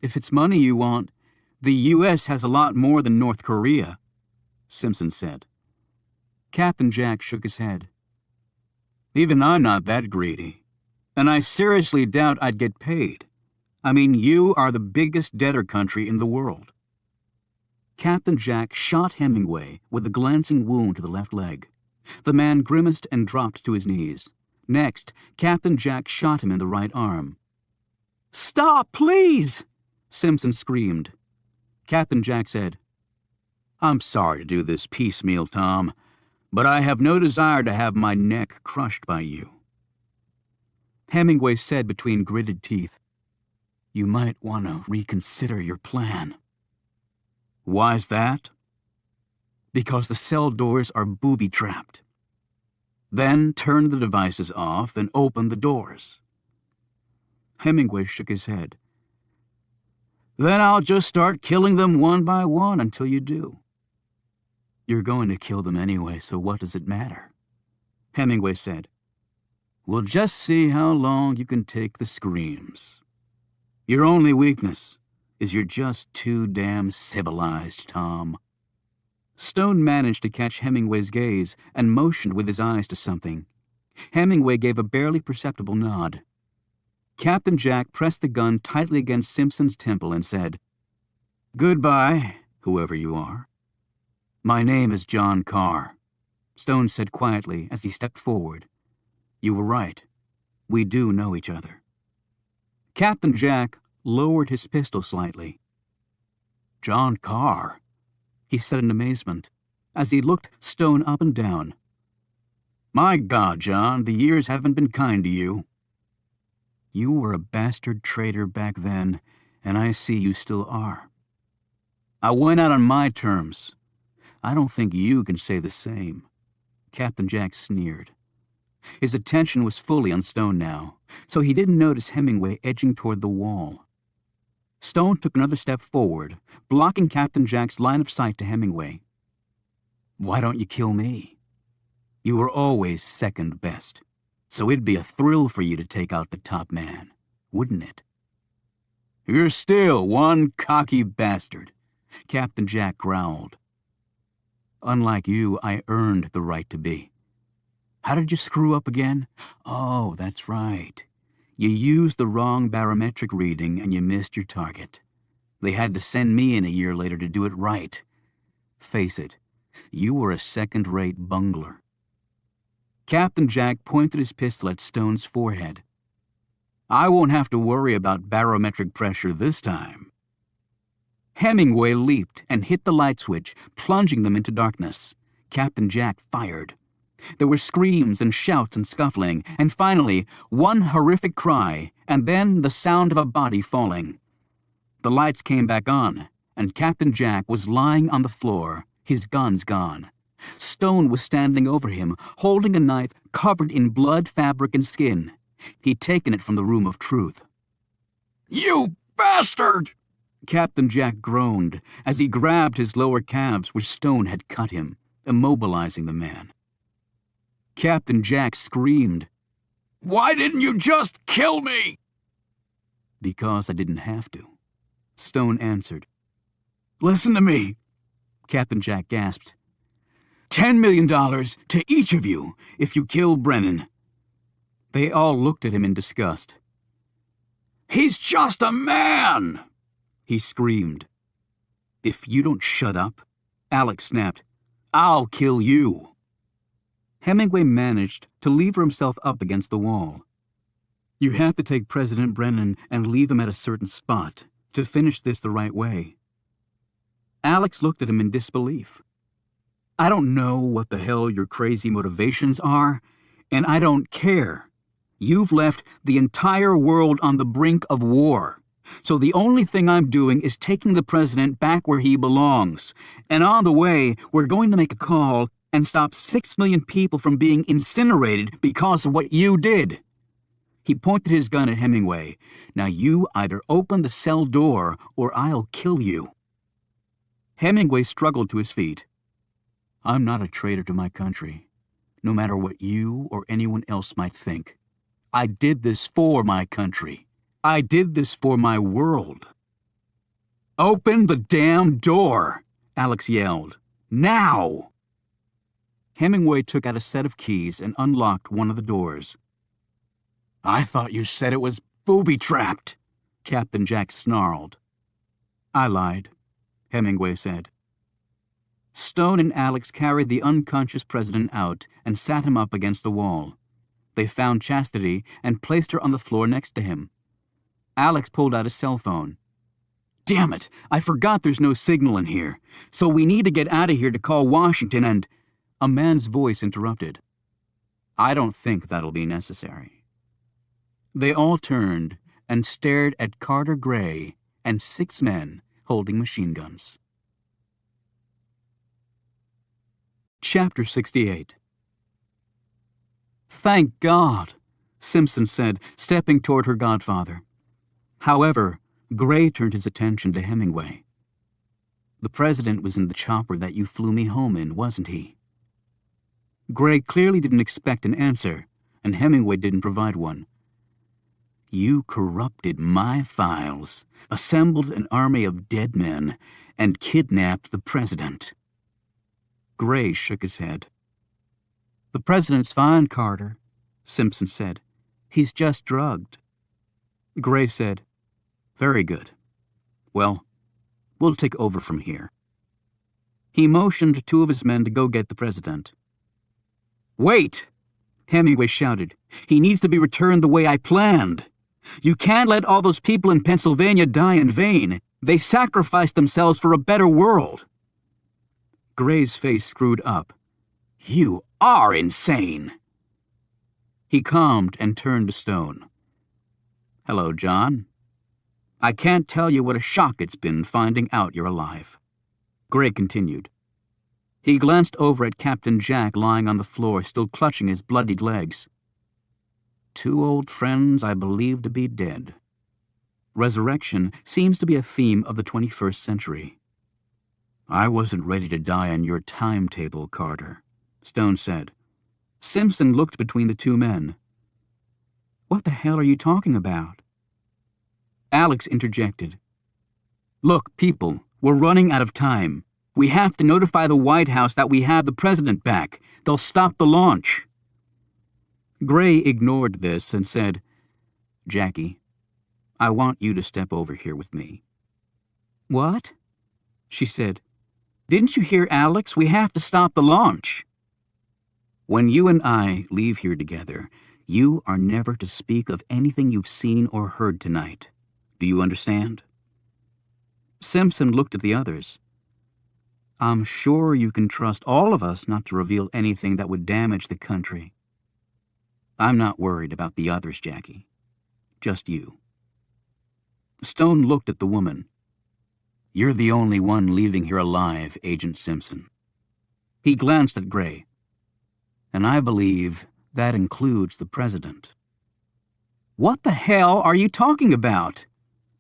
"If it's money you want, the U.S. has a lot more than North Korea," Simpson said. Captain Jack shook his head. "Even I'm not that greedy, and I seriously doubt I'd get paid. I mean, you are the biggest debtor country in the world." Captain Jack shot Hemingway with a glancing wound to the left leg. The man grimaced and dropped to his knees. Next, Captain Jack shot him in the right arm. "Stop, please!" Simpson screamed. Captain Jack said, "I'm sorry to do this piecemeal, Tom, but I have no desire to have my neck crushed by you." Hemingway said between gritted teeth, "You might want to reconsider your plan." "Why's that?" "Because the cell doors are booby-trapped." "Then turn the devices off and open the doors." Hemingway shook his head. "Then I'll just start killing them one by one until you do." "You're going to kill them anyway, so what does it matter?" Hemingway said. "We'll just see how long you can take the screams. Your only weakness is you're just too damn civilized, Tom." Stone managed to catch Hemingway's gaze and motioned with his eyes to something. Hemingway gave a barely perceptible nod. Captain Jack pressed the gun tightly against Simpson's temple and said, "Goodbye, whoever you are." "My name is John Carr," Stone said quietly as he stepped forward. "You were right. We do know each other." Captain Jack lowered his pistol slightly. "John Carr," he said in amazement, as he looked Stone up and down. "My God, John, the years haven't been kind to you." "You were a bastard traitor back then, and I see you still are." "I went out on my terms. I don't think you can say the same." Captain Jack sneered. His attention was fully on Stone now, so he didn't notice Hemingway edging toward the wall. Stone took another step forward, blocking Captain Jack's line of sight to Hemingway. "Why don't you kill me? You were always second best, so it'd be a thrill for you to take out the top man, wouldn't it?" "You're still one cocky bastard," Captain Jack growled. "Unlike you, I earned the right to be." "How did you screw up again?" "Oh, that's right. You used the wrong barometric reading and you missed your target. They had to send me in a year later to do it right. Face it, you were a second-rate bungler." Captain Jack pointed his pistol at Stone's forehead. "I won't have to worry about barometric pressure this time." Hemingway leaped and hit the light switch, plunging them into darkness. Captain Jack fired. There were screams and shouts and scuffling, and finally, one horrific cry, and then the sound of a body falling. The lights came back on, and Captain Jack was lying on the floor, his guns gone. Stone was standing over him, holding a knife covered in blood, fabric, and skin. He'd taken it from the room of truth. "You bastard!" Captain Jack groaned as he grabbed his lower calves where Stone had cut him, immobilizing the man. Captain Jack screamed, "Why didn't you just kill me?" "Because I didn't have to," Stone answered. "Listen to me," Captain Jack gasped. $10 million to each of you if you kill Brennan." They all looked at him in disgust. "He's just a man!" he screamed. "If you don't shut up," Alex snapped, "I'll kill you." Hemingway managed to lever himself up against the wall. "You have to take President Brennan and leave him at a certain spot to finish this the right way." Alex looked at him in disbelief. "I don't know what the hell your crazy motivations are, and I don't care. You've left the entire world on the brink of war. So the only thing I'm doing is taking the president back where he belongs. And on the way, we're going to make a call and stop 6 million people from being incinerated because of what you did." He pointed his gun at Hemingway. "Now you either open the cell door or I'll kill you." Hemingway struggled to his feet. "I'm not a traitor to my country, no matter what you or anyone else might think. I did this for my country. I did this for my world." "Open the damn door!" Alex yelled. "Now!" Hemingway took out a set of keys and unlocked one of the doors. "I thought you said it was booby-trapped," Captain Jack snarled. "I lied," Hemingway said. Stone and Alex carried the unconscious president out and sat him up against the wall. They found Chastity and placed her on the floor next to him. Alex pulled out his cell phone. "Damn it, I forgot there's no signal in here, so we need to get out of here to call Washington and—" A man's voice interrupted. "I don't think that'll be necessary." They all turned and stared at Carter Gray and 6 men holding machine guns. Chapter 68. "Thank God," Simpson said, stepping toward her godfather. However, Gray turned his attention to Hemingway. "The president was in the chopper that you flew me home in, wasn't he?" Gray clearly didn't expect an answer, and Hemingway didn't provide one. "You corrupted my files, assembled an army of dead men, and kidnapped the president." Gray shook his head. "The president's fine, Carter," Simpson said. "He's just drugged." Gray said, "Very good. Well, we'll take over from here." He motioned 2 of his men to go get the president. "Wait!" Hemingway shouted. "He needs to be returned the way I planned. You can't let all those people in Pennsylvania die in vain. They sacrificed themselves for a better world." Gray's face screwed up. "You are insane." He calmed and turned to Stone. "Hello, John. I can't tell you what a shock it's been finding out you're alive." Gray continued. He glanced over at Captain Jack lying on the floor, still clutching his bloodied legs. "2 old friends I believe to be dead. Resurrection seems to be a theme of the 21st century." "I wasn't ready to die on your timetable, Carter," Stone said. Simpson looked between the 2 men. "What the hell are you talking about?" Alex interjected. "Look, people, we're running out of time. We have to notify the White House that we have the president back. They'll stop the launch." Gray ignored this and said, "Jackie, I want you to step over here with me." "What?" she said. "Didn't you hear Alex? We have to stop the launch." "When you and I leave here together, you are never to speak of anything you've seen or heard tonight. Do you understand?" Simpson looked at the others. "I'm sure you can trust all of us not to reveal anything that would damage the country." "I'm not worried about the others, Jackie. Just you." Stone looked at the woman. You're the only one leaving here alive, Agent Simpson. He glanced at Gray. And I believe that includes the president. What the hell are you talking about?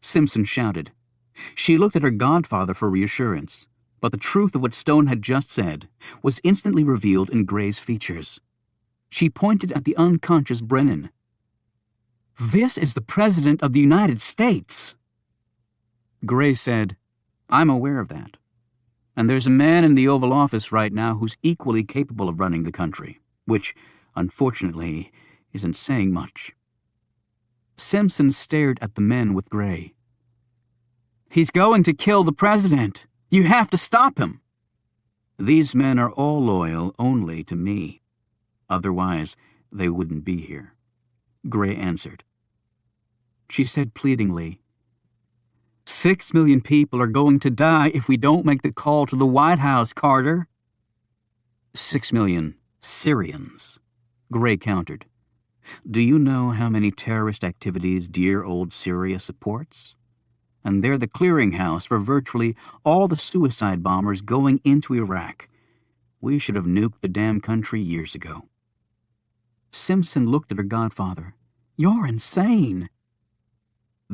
Simpson shouted. She looked at her godfather for reassurance, but the truth of what Stone had just said was instantly revealed in Gray's features. She pointed at the unconscious Brennan. This is the President of the United States. Gray said, I'm aware of that. And there's a man in the Oval Office right now who's equally capable of running the country, which, unfortunately, isn't saying much. Simpson stared at the men with Gray. He's going to kill the president. You have to stop him. These men are all loyal only to me. Otherwise, they wouldn't be here, Gray answered. She said pleadingly, 6 million people are going to die if we don't make the call to the White House, Carter. 6 million Syrians, Gray countered. Do you know how many terrorist activities dear old Syria supports? And they're the clearinghouse for virtually all the suicide bombers going into Iraq. We should have nuked the damn country years ago. Simpson looked at her godfather. You're insane.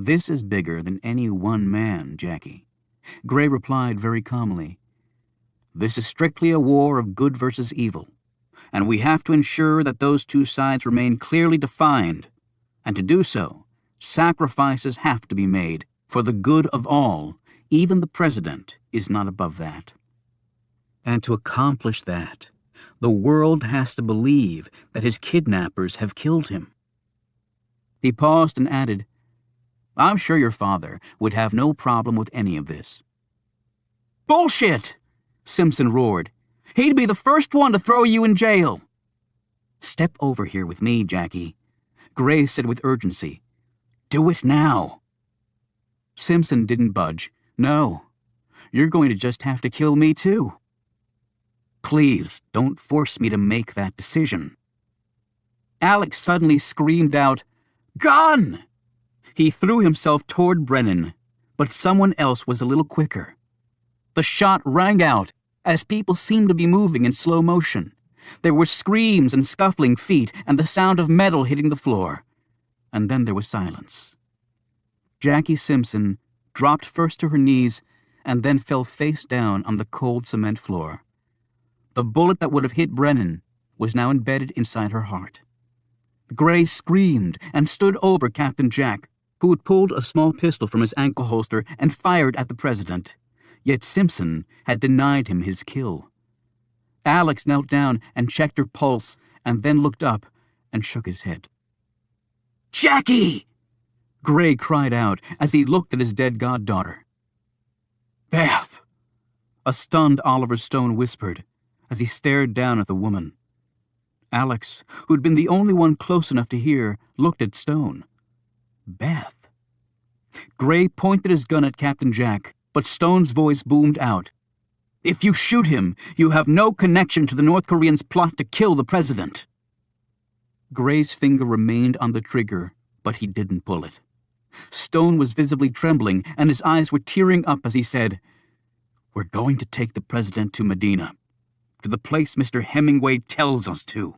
This is bigger than any one man, Jackie. Gray replied very calmly. This is strictly a war of good versus evil, and we have to ensure that those two sides remain clearly defined. And to do so, sacrifices have to be made for the good of all. Even the president is not above that. And to accomplish that, the world has to believe that his kidnappers have killed him. He paused and added, I'm sure your father would have no problem with any of this. Bullshit! Simpson roared. He'd be the first one to throw you in jail. Step over here with me, Jackie, Gray said with urgency. Do it now. Simpson didn't budge. No, you're going to just have to kill me too. Please, don't force me to make that decision. Alex suddenly screamed out, Gun! He threw himself toward Brennan, but someone else was a little quicker. The shot rang out as people seemed to be moving in slow motion. There were screams and scuffling feet and the sound of metal hitting the floor. And then there was silence. Jackie Simpson dropped first to her knees and then fell face down on the cold cement floor. The bullet that would have hit Brennan was now embedded inside her heart. Gray screamed and stood over Captain Jack, who had pulled a small pistol from his ankle holster and fired at the president. Yet Simpson had denied him his kill. Alex knelt down and checked her pulse and then looked up and shook his head. Jackie! Gray cried out as he looked at his dead goddaughter. Beth! A stunned Oliver Stone whispered as he stared down at the woman. Alex, who'd been the only one close enough to hear, looked at Stone. Beth. Gray pointed his gun at Captain Jack, but Stone's voice boomed out. If you shoot him, you have no connection to the North Koreans' plot to kill the president. Gray's finger remained on the trigger, but he didn't pull it. Stone was visibly trembling, and his eyes were tearing up as he said, We're going to take the president to Medina, to the place Mr. Hemingway tells us to.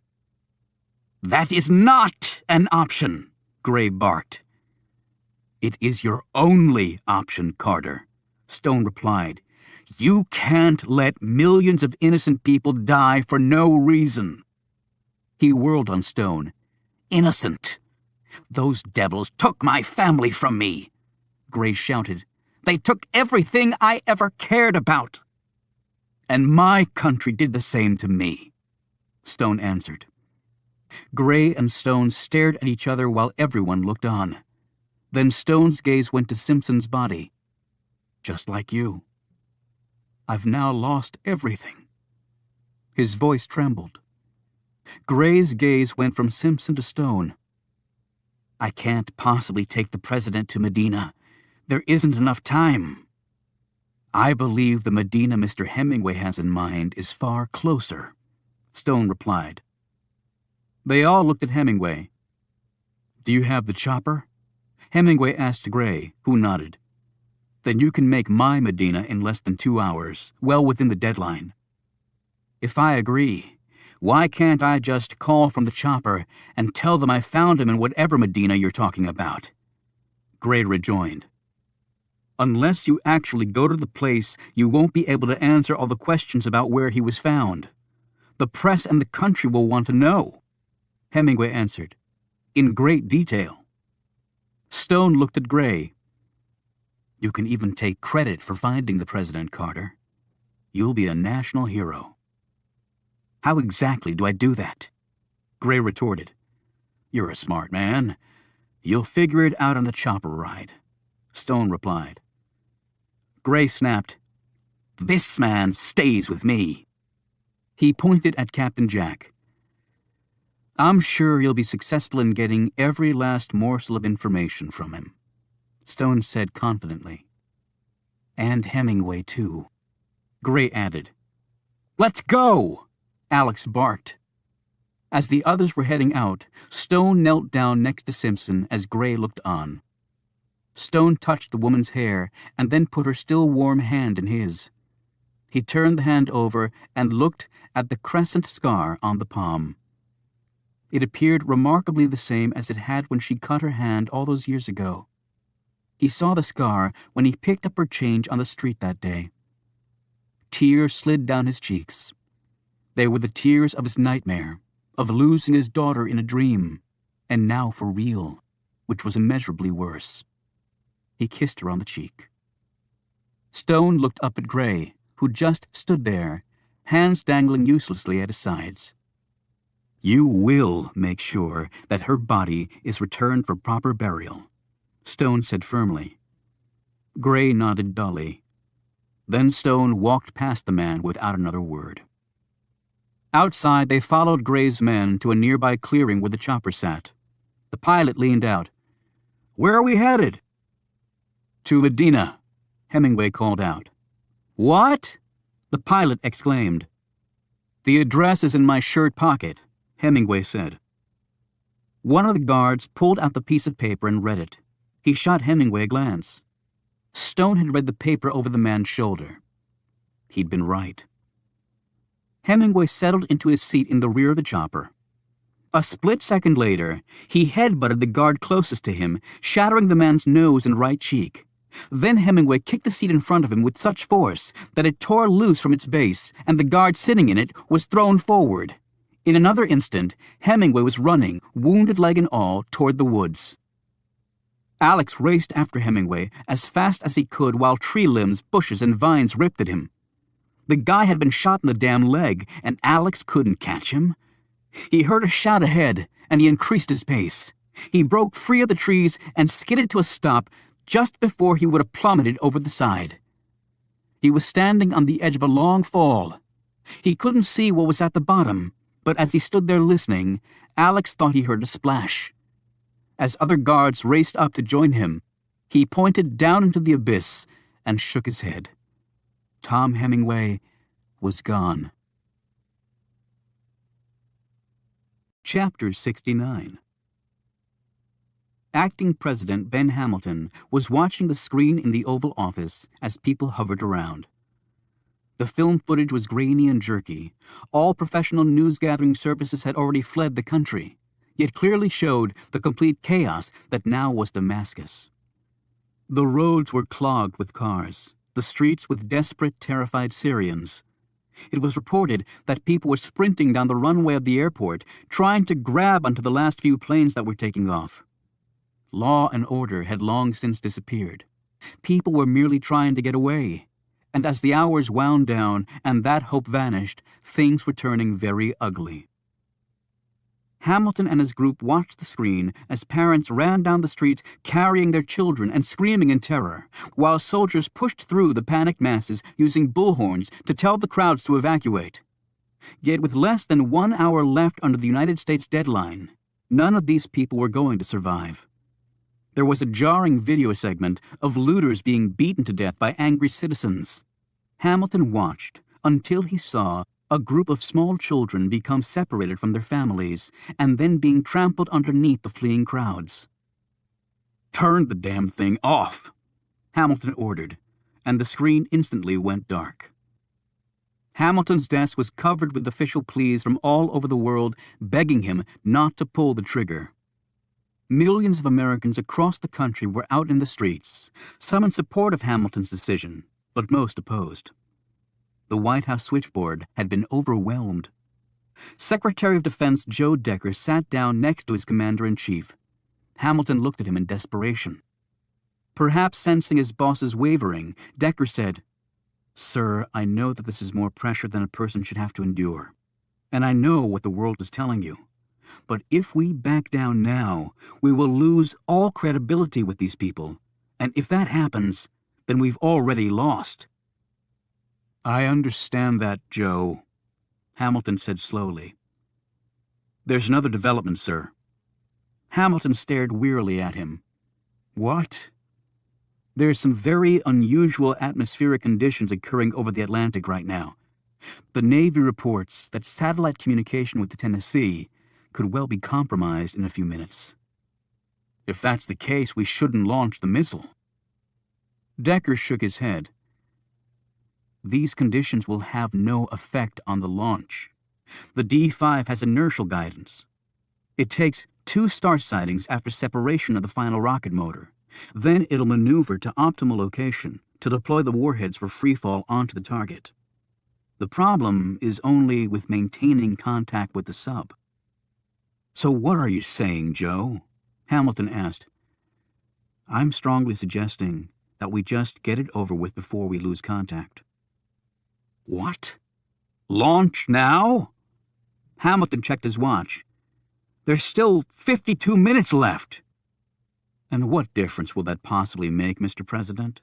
That is not an option, Gray barked. It is your only option, Carter, Stone replied. You can't let millions of innocent people die for no reason. He whirled on Stone. Innocent. Those devils took my family from me, Gray shouted. They took everything I ever cared about. And my country did the same to me, Stone answered. Gray and Stone stared at each other while everyone looked on. Then Stone's gaze went to Simpson's body. Just like you. I've now lost everything. His voice trembled. Gray's gaze went from Simpson to Stone. I can't possibly take the president to Medina. There isn't enough time. I believe the Medina Mr. Hemingway has in mind is far closer, Stone replied. They all looked at Hemingway. Do you have the chopper? Hemingway asked Gray, who nodded. Then you can make my Medina in less than 2 hours, well within the deadline. If I agree, why can't I just call from the chopper and tell them I found him in whatever Medina you're talking about? Gray rejoined. Unless you actually go to the place, you won't be able to answer all the questions about where he was found. The press and the country will want to know. Hemingway answered, in great detail. Stone looked at Gray. You can even take credit for finding the president, Carter. You'll be a national hero. How exactly do I do that? Gray retorted. You're a smart man. You'll figure it out on the chopper ride. Stone replied. Gray snapped, This man stays with me. He pointed at Captain Jack. I'm sure you'll be successful in getting every last morsel of information from him, Stone said confidently. And Hemingway, too. Gray added. Let's go! Alex barked. As the others were heading out, Stone knelt down next to Simpson as Gray looked on. Stone touched the woman's hair and then put her still warm hand in his. He turned the hand over and looked at the crescent scar on the palm. It appeared remarkably the same as it had when she cut her hand all those years ago. He saw the scar when he picked up her change on the street that day. Tears slid down his cheeks. They were the tears of his nightmare, of losing his daughter in a dream, and now for real, which was immeasurably worse. He kissed her on the cheek. Stone looked up at Gray, who just stood there, hands dangling uselessly at his sides. You will make sure that her body is returned for proper burial, Stone said firmly. Gray nodded dully. Then Stone walked past the man without another word. Outside, they followed Gray's men to a nearby clearing where the chopper sat. The pilot leaned out. Where are we headed? To Medina, Hemingway called out. What? The pilot exclaimed. The address is in my shirt pocket, Hemingway said. One of the guards pulled out the piece of paper and read it. He shot Hemingway a glance. Stone had read the paper over the man's shoulder. He'd been right. Hemingway settled into his seat in the rear of the chopper. A split second later, he headbutted the guard closest to him, shattering the man's nose and right cheek. Then Hemingway kicked the seat in front of him with such force that it tore loose from its base, and the guard sitting in it was thrown forward. In another instant, Hemingway was running, wounded leg and all, toward the woods. Alex raced after Hemingway as fast as he could while tree limbs, bushes, and vines ripped at him. The guy had been shot in the damn leg, and Alex couldn't catch him. He heard a shout ahead, and he increased his pace. He broke free of the trees and skidded to a stop just before he would have plummeted over the side. He was standing on the edge of a long fall. He couldn't see what was at the bottom, but as he stood there listening, Alex thought he heard a splash. As other guards raced up to join him, he pointed down into the abyss and shook his head. Tom Hemingway was gone. Chapter 69. Acting President Ben Hamilton was watching the screen in the Oval Office as people hovered around. The film footage was grainy and jerky. All professional news-gathering services had already fled the country, yet clearly showed the complete chaos that now was Damascus. The roads were clogged with cars, the streets with desperate, terrified Syrians. It was reported that people were sprinting down the runway of the airport, trying to grab onto the last few planes that were taking off. Law and order had long since disappeared. People were merely trying to get away. And as the hours wound down and that hope vanished, things were turning very ugly. Hamilton and his group watched the screen as parents ran down the streets carrying their children and screaming in terror, while soldiers pushed through the panicked masses using bullhorns to tell the crowds to evacuate. Yet with less than 1 hour left under the United States deadline, none of these people were going to survive. There was a jarring video segment of looters being beaten to death by angry citizens. Hamilton watched until he saw a group of small children become separated from their families and then being trampled underneath the fleeing crowds. "Turn the damn thing off," Hamilton ordered, and the screen instantly went dark. Hamilton's desk was covered with official pleas from all over the world begging him not to pull the trigger. Millions of Americans across the country were out in the streets, some in support of Hamilton's decision, but most opposed. The White House switchboard had been overwhelmed. Secretary of Defense Joe Decker sat down next to his commander-in-chief. Hamilton looked at him in desperation. Perhaps sensing his boss's wavering, Decker said, "Sir, I know that this is more pressure than a person should have to endure. And I know what the world is telling you. But if we back down now, we will lose all credibility with these people. And if that happens, then we've already lost." "I understand that, Joe," Hamilton said slowly. "There's another development, sir." Hamilton stared wearily at him. "What?" "There's some very unusual atmospheric conditions occurring over the Atlantic right now. The Navy reports that satellite communication with the Tennessee could well be compromised in a few minutes. If that's the case, we shouldn't launch the missile." Decker shook his head. "These conditions will have no effect on the launch. The D-5 has inertial guidance. It takes 2 start sightings after separation of the final rocket motor. Then it'll maneuver to optimal location to deploy the warheads for freefall onto the target. The problem is only with maintaining contact with the sub." "So what are you saying, Joe?" Hamilton asked. "I'm strongly suggesting that we just get it over with before we lose contact." "What? Launch now?" Hamilton checked his watch. "There's still 52 minutes left." "And what difference will that possibly make, Mr. President?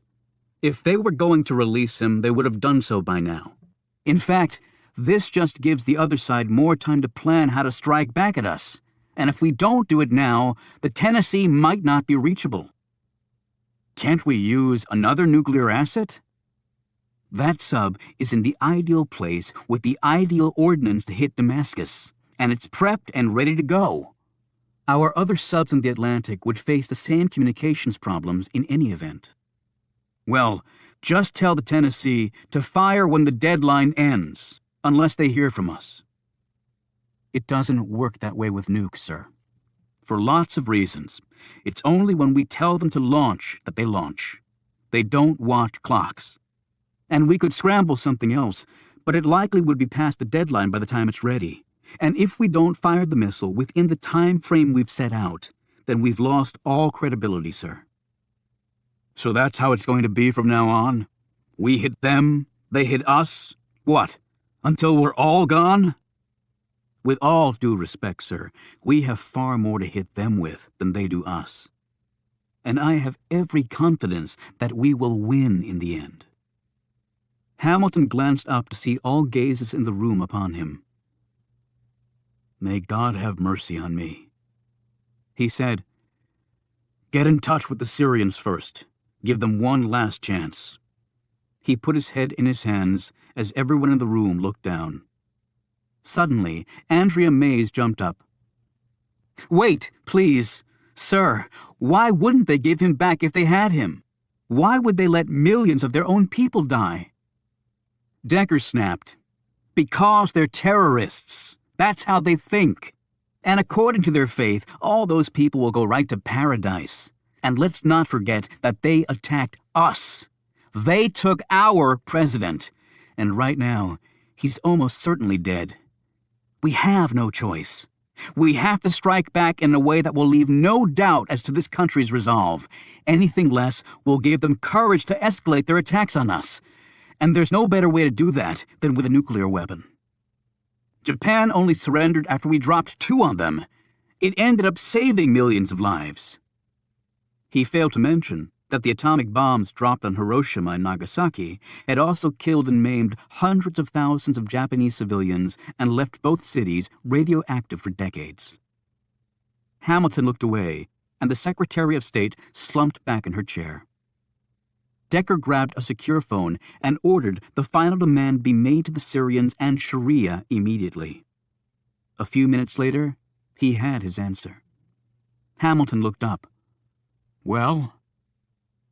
If they were going to release him, they would have done so by now. In fact, this just gives the other side more time to plan how to strike back at us. And if we don't do it now, the Tennessee might not be reachable." "Can't we use another nuclear asset?" "That sub is in the ideal place with the ideal ordnance to hit Damascus, and it's prepped and ready to go. Our other subs in the Atlantic would face the same communications problems in any event." "Well, just tell the Tennessee to fire when the deadline ends, unless they hear from us." "It doesn't work that way with nukes, sir. For lots of reasons. It's only when we tell them to launch that they launch. They don't watch clocks. And we could scramble something else, but it likely would be past the deadline by the time it's ready. And if we don't fire the missile within the time frame we've set out, then we've lost all credibility, sir." "So that's how it's going to be from now on? We hit them, they hit us? What, until we're all gone?" "With all due respect, sir, we have far more to hit them with than they do us. And I have every confidence that we will win in the end." Hamilton glanced up to see all gazes in the room upon him. "May God have mercy on me," he said. "Get in touch with the Syrians first. Give them one last chance." He put his head in his hands as everyone in the room looked down. Suddenly, Andrea Mays jumped up. "Wait, please. Sir, why wouldn't they give him back if they had him? Why would they let millions of their own people die?" Decker snapped. "Because they're terrorists. That's how they think. And according to their faith, all those people will go right to paradise. And let's not forget that they attacked us. They took our president. And right now, he's almost certainly dead. We have no choice. We have to strike back in a way that will leave no doubt as to this country's resolve. Anything less will give them courage to escalate their attacks on us. And there's no better way to do that than with a nuclear weapon. Japan only surrendered after we dropped 2 on them. It ended up saving millions of lives." He failed to mention that the atomic bombs dropped on Hiroshima and Nagasaki had also killed and maimed hundreds of thousands of Japanese civilians and left both cities radioactive for decades. Hamilton looked away, and the Secretary of State slumped back in her chair. Decker grabbed a secure phone and ordered the final demand be made to the Syrians and Sharia immediately. A few minutes later, he had his answer. Hamilton looked up. "Well?"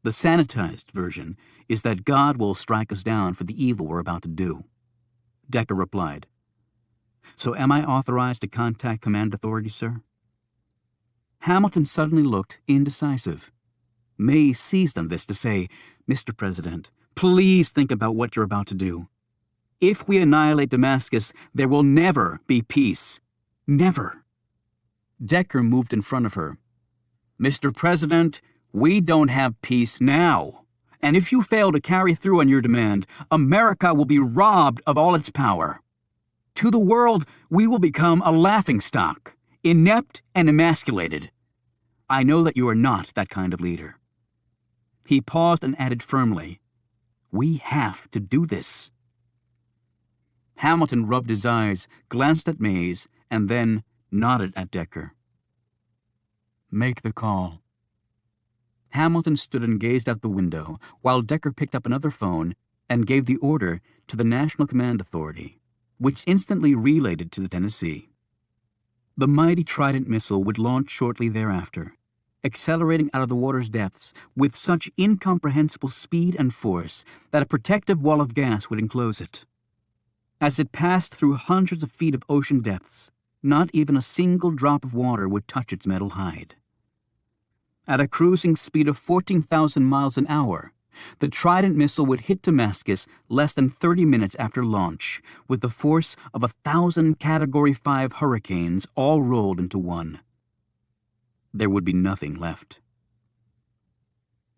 The sanitized version is that God will strike us down for the evil we're about to do. Decker replied, "So am I authorized to contact command authorities, sir?" Hamilton suddenly looked indecisive. May seized on this to say, "Mr. President, please think about what you're about to do. If we annihilate Damascus, there will never be peace. Never." Decker moved in front of her. "Mr. President, we don't have peace now. And if you fail to carry through on your demand, America will be robbed of all its power. To the world, we will become a laughingstock, inept and emasculated. I know that you are not that kind of leader." He paused and added firmly, "We have to do this." Hamilton rubbed his eyes, glanced at Mays, and then nodded at Decker. "Make the call." Hamilton stood and gazed out the window, while Decker picked up another phone and gave the order to the National Command Authority, which instantly relayed it to the Tennessee. The mighty Trident missile would launch shortly thereafter, accelerating out of the water's depths with such incomprehensible speed and force that a protective wall of gas would enclose it. As it passed through hundreds of feet of ocean depths, not even a single drop of water would touch its metal hide. At a cruising speed of 14,000 miles an hour, the Trident missile would hit Damascus less than 30 minutes after launch, with the force of 1,000 Category 5 hurricanes all rolled into one. There would be nothing left.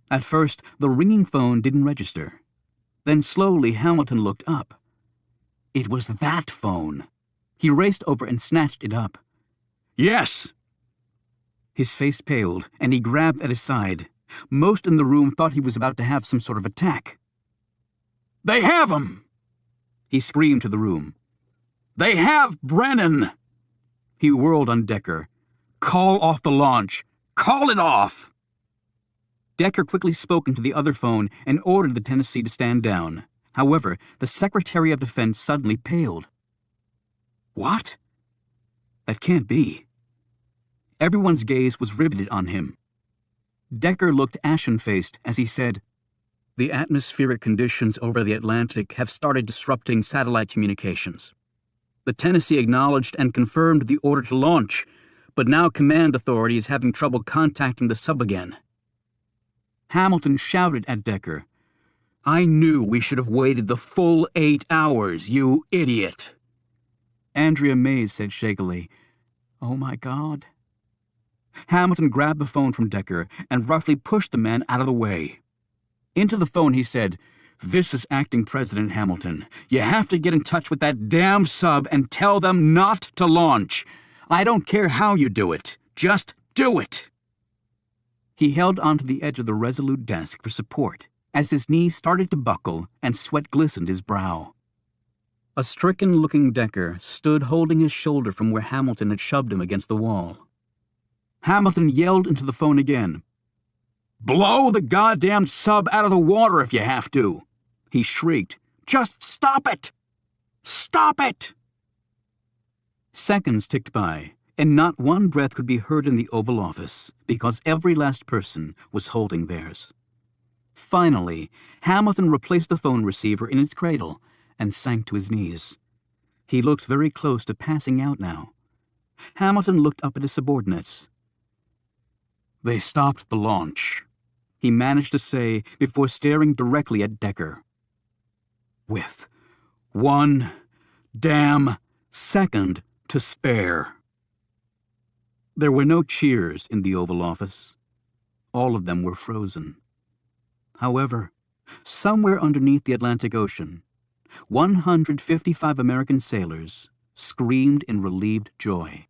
At first, the ringing phone didn't register. Then slowly Hamilton looked up. It was that phone. He raced over and snatched it up. "Yes!" His face paled, and he grabbed at his side. Most in the room thought he was about to have some sort of attack. "They have him!" He screamed to the room. "They have Brennan!" He whirled on Decker. "Call off the launch! Call it off!" Decker quickly spoke into the other phone and ordered the Tennessee to stand down. However, the Secretary of Defense suddenly paled. "What? That can't be." Everyone's gaze was riveted on him. Decker looked ashen-faced as he said, "The atmospheric conditions over the Atlantic have started disrupting satellite communications. The Tennessee acknowledged and confirmed the order to launch, but now command authority is having trouble contacting the sub again." Hamilton shouted at Decker, "I knew we should have waited the full 8 hours, you idiot!" Andrea Mays said shakily, "Oh my God." Hamilton grabbed the phone from Decker and roughly pushed the man out of the way. Into the phone he said, "This is Acting President Hamilton. You have to get in touch with that damn sub and tell them not to launch. I don't care how you do it. Just do it." He held onto the edge of the Resolute desk for support as his knees started to buckle and sweat glistened his brow. A stricken-looking Decker stood holding his shoulder from where Hamilton had shoved him against the wall. Hamilton yelled into the phone again. "Blow the goddamn sub out of the water if you have to!" He shrieked. "Just stop it! Stop it!" Seconds ticked by, and not one breath could be heard in the Oval Office, because every last person was holding theirs. Finally, Hamilton replaced the phone receiver in its cradle and sank to his knees. He looked very close to passing out now. Hamilton looked up at his subordinates. "They stopped the launch," he managed to say before staring directly at Decker. "With 1 damn second to spare." There were no cheers in the Oval Office. All of them were frozen. However, somewhere underneath the Atlantic Ocean, 155 American sailors screamed in relieved joy.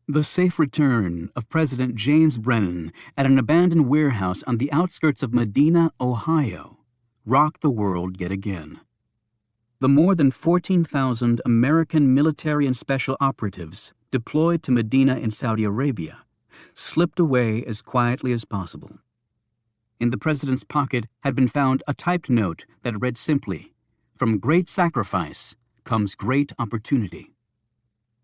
The safe return of President James Brennan at an abandoned warehouse on the outskirts of Medina, Ohio, rocked the world yet again. The more than 14,000 American military and special operatives deployed to Medina in Saudi Arabia slipped away as quietly as possible. In the president's pocket had been found a typed note that read simply, "From great sacrifice comes great opportunity."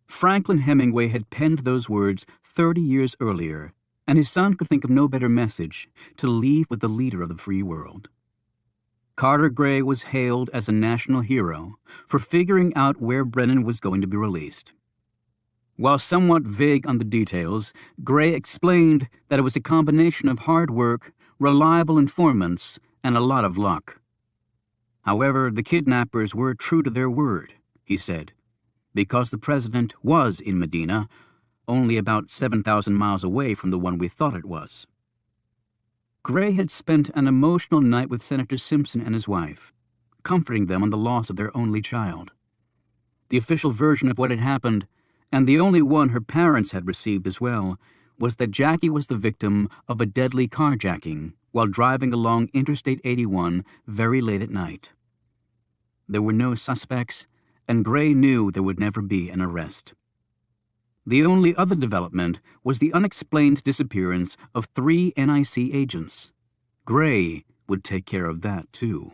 Franklin Hemingway had penned those words 30 years earlier, and his son could think of no better message to leave with the leader of the free world. Carter Gray was hailed as a national hero for figuring out where Brennan was going to be released. While somewhat vague on the details, Gray explained that it was a combination of hard work, reliable informants, and a lot of luck. However, the kidnappers were true to their word, he said, because the president was in Medina, only about 7,000 miles away from the one we thought it was. Gray had spent an emotional night with Senator Simpson and his wife, comforting them on the loss of their only child. The official version of what had happened, and the only one her parents had received as well, was that Jackie was the victim of a deadly carjacking while driving along Interstate 81 very late at night. There were no suspects, and Gray knew there would never be an arrest. The only other development was the unexplained disappearance of 3 NIC agents. Gray would take care of that, too.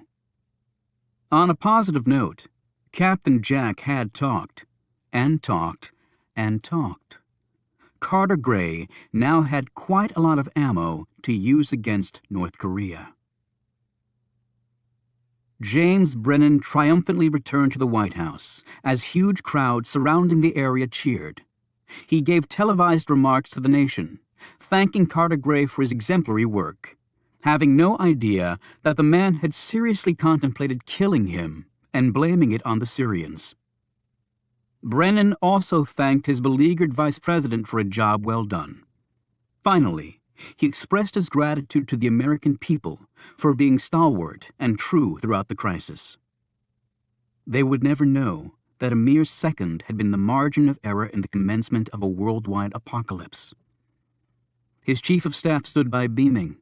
On a positive note, Captain Jack had talked, and talked, and talked. Carter Gray now had quite a lot of ammo to use against North Korea. James Brennan triumphantly returned to the White House as huge crowds surrounding the area cheered. He gave televised remarks to the nation, thanking Carter Gray for his exemplary work, having no idea that the man had seriously contemplated killing him and blaming it on the Syrians. Brennan also thanked his beleaguered vice president for a job well done. Finally, he expressed his gratitude to the American people for being stalwart and true throughout the crisis. They would never know that a mere second had been the margin of error in the commencement of a worldwide apocalypse. His chief of staff stood by beaming.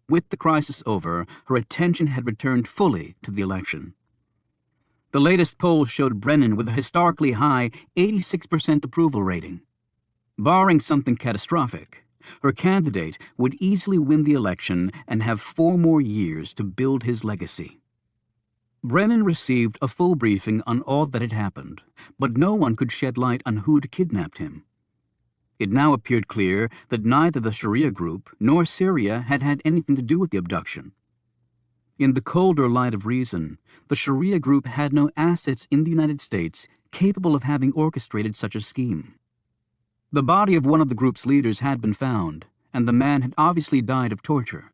With the crisis over, her attention had returned fully to the election. The latest poll showed Brennan with a historically high 86% approval rating. Barring something catastrophic, her candidate would easily win the election and have 4 more years to build his legacy. Brennan received a full briefing on all that had happened, but no one could shed light on who'd kidnapped him. It now appeared clear that neither the Sharia group nor Syria had had anything to do with the abduction. In the colder light of reason, the Sharia group had no assets in the United States capable of having orchestrated such a scheme. The body of one of the group's leaders had been found, and the man had obviously died of torture.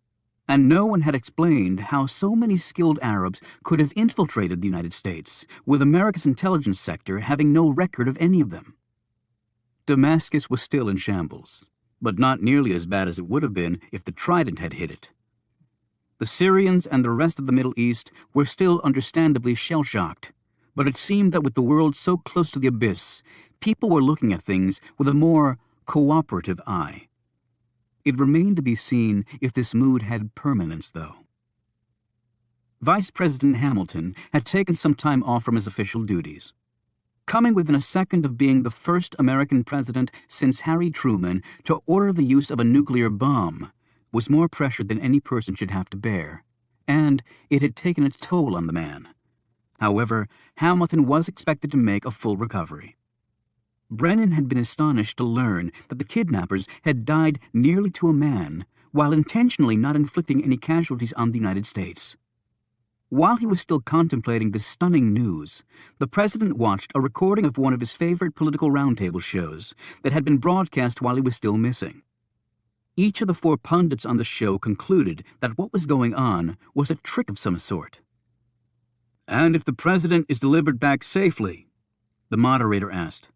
And no one had explained how so many skilled Arabs could have infiltrated the United States, with America's intelligence sector having no record of any of them. Damascus was still in shambles, but not nearly as bad as it would have been if the Trident had hit it. The Syrians and the rest of the Middle East were still understandably shell-shocked, but it seemed that with the world so close to the abyss, people were looking at things with a more cooperative eye. It remained to be seen if this mood had permanence, though. Vice President Hamilton had taken some time off from his official duties. Coming within a second of being the first American president since Harry Truman to order the use of a nuclear bomb was more pressure than any person should have to bear, and it had taken its toll on the man. However, Hamilton was expected to make a full recovery. Brennan had been astonished to learn that the kidnappers had died nearly to a man, while intentionally not inflicting any casualties on the United States. While he was still contemplating this stunning news, the president watched a recording of one of his favorite political roundtable shows that had been broadcast while he was still missing. Each of the 4 pundits on the show concluded that what was going on was a trick of some sort. "And if the president is delivered back safely?" the moderator asked.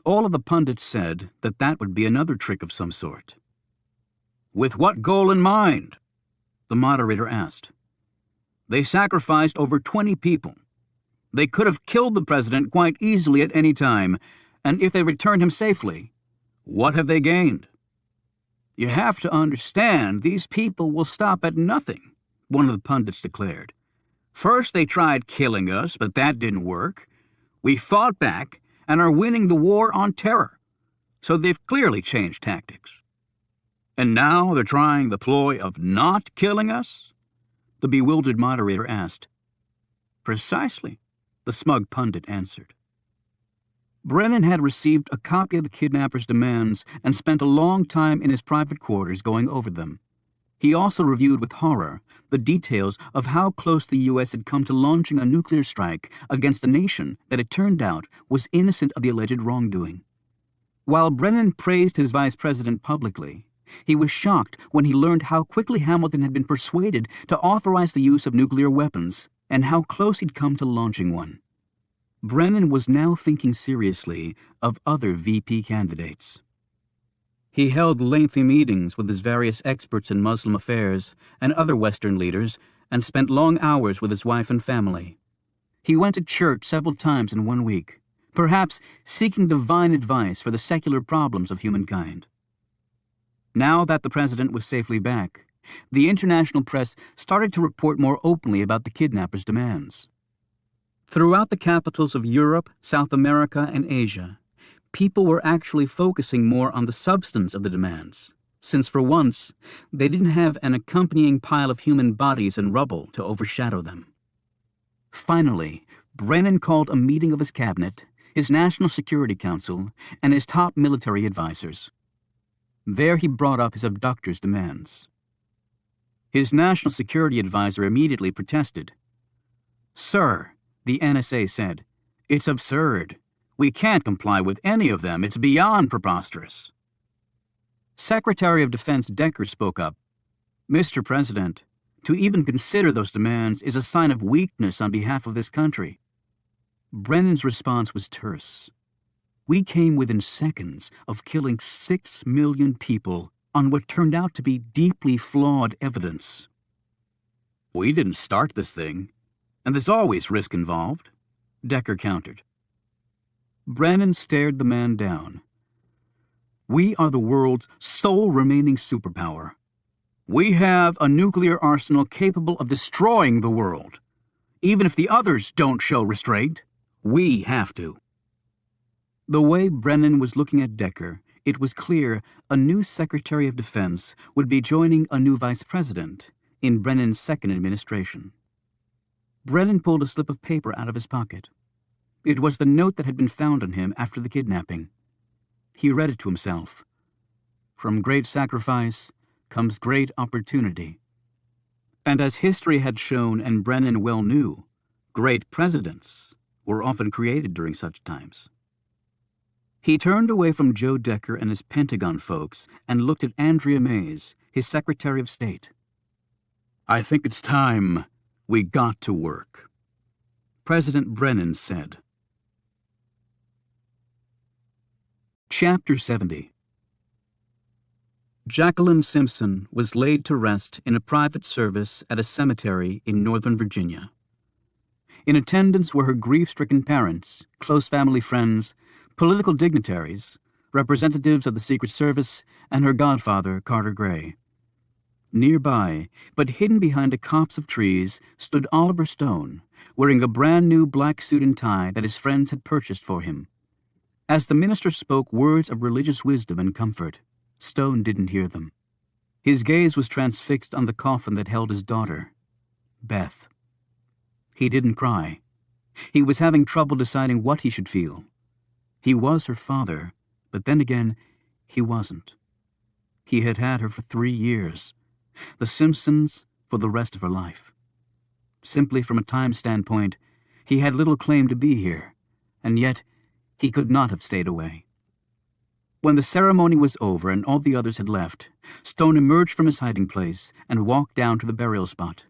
All of the pundits said that that would be another trick of some sort. "With what goal in mind?" the moderator asked. "They sacrificed over 20 people. They could have killed the president quite easily at any time, and if they returned him safely, what have they gained?" "You have to understand, these people will stop at nothing," one of the pundits declared. "First they tried killing us, but that didn't work. We fought back and are winning the war on terror, so they've clearly changed tactics. And now they're trying the ploy of not killing us?" the bewildered moderator asked. "Precisely," the smug pundit answered. Brennan had received a copy of the kidnappers' demands and spent a long time in his private quarters going over them. He also reviewed with horror the details of how close the U.S. had come to launching a nuclear strike against a nation that it turned out was innocent of the alleged wrongdoing. While Brennan praised his vice president publicly, he was shocked when he learned how quickly Hamilton had been persuaded to authorize the use of nuclear weapons and how close he'd come to launching one. Brennan was now thinking seriously of other VP candidates. He held lengthy meetings with his various experts in Muslim affairs and other Western leaders and spent long hours with his wife and family. He went to church several times in 1 week, perhaps seeking divine advice for the secular problems of humankind. Now that the president was safely back, the international press started to report more openly about the kidnappers' demands. Throughout the capitals of Europe, South America, and Asia, people were actually focusing more on the substance of the demands, since for once, they didn't have an accompanying pile of human bodies and rubble to overshadow them. Finally, Brennan called a meeting of his cabinet, his National Security Council, and his top military advisors. There he brought up his abductors' demands. His National Security Advisor immediately protested. "Sir," the NSA said, "it's absurd. We can't comply with any of them. It's beyond preposterous." Secretary of Defense Decker spoke up. "Mr. President, to even consider those demands is a sign of weakness on behalf of this country." Brennan's response was terse. "We came within seconds of killing 6 million people on what turned out to be deeply flawed evidence." "We didn't start this thing, and there's always risk involved," Decker countered. Brennan stared the man down. "We are the world's sole remaining superpower. We have a nuclear arsenal capable of destroying the world. Even if the others don't show restraint, we have to." The way Brennan was looking at Decker, it was clear a new Secretary of Defense would be joining a new Vice President in Brennan's second administration. Brennan pulled a slip of paper out of his pocket. It was the note that had been found on him after the kidnapping. He read it to himself. "From great sacrifice comes great opportunity." And as history had shown and Brennan well knew, great presidents were often created during such times. He turned away from Joe Decker and his Pentagon folks and looked at Andrea Mays, his Secretary of State. "I think it's time we got to work," President Brennan said. Chapter 70. Jacqueline Simpson was laid to rest in a private service at a cemetery in Northern Virginia. In attendance were her grief-stricken parents, close family friends, political dignitaries, representatives of the Secret Service, and her godfather, Carter Gray. Nearby, but hidden behind a copse of trees, stood Oliver Stone, wearing a brand-new black suit and tie that his friends had purchased for him. As the minister spoke words of religious wisdom and comfort, Stone didn't hear them. His gaze was transfixed on the coffin that held his daughter, Beth. He didn't cry. He was having trouble deciding what he should feel. He was her father, but then again, he wasn't. He had had her for 3 years. The Simpsons for the rest of her life. Simply from a time standpoint, he had little claim to be here, and yet he could not have stayed away. When the ceremony was over and all the others had left, Stone emerged from his hiding place and walked down to the burial spot.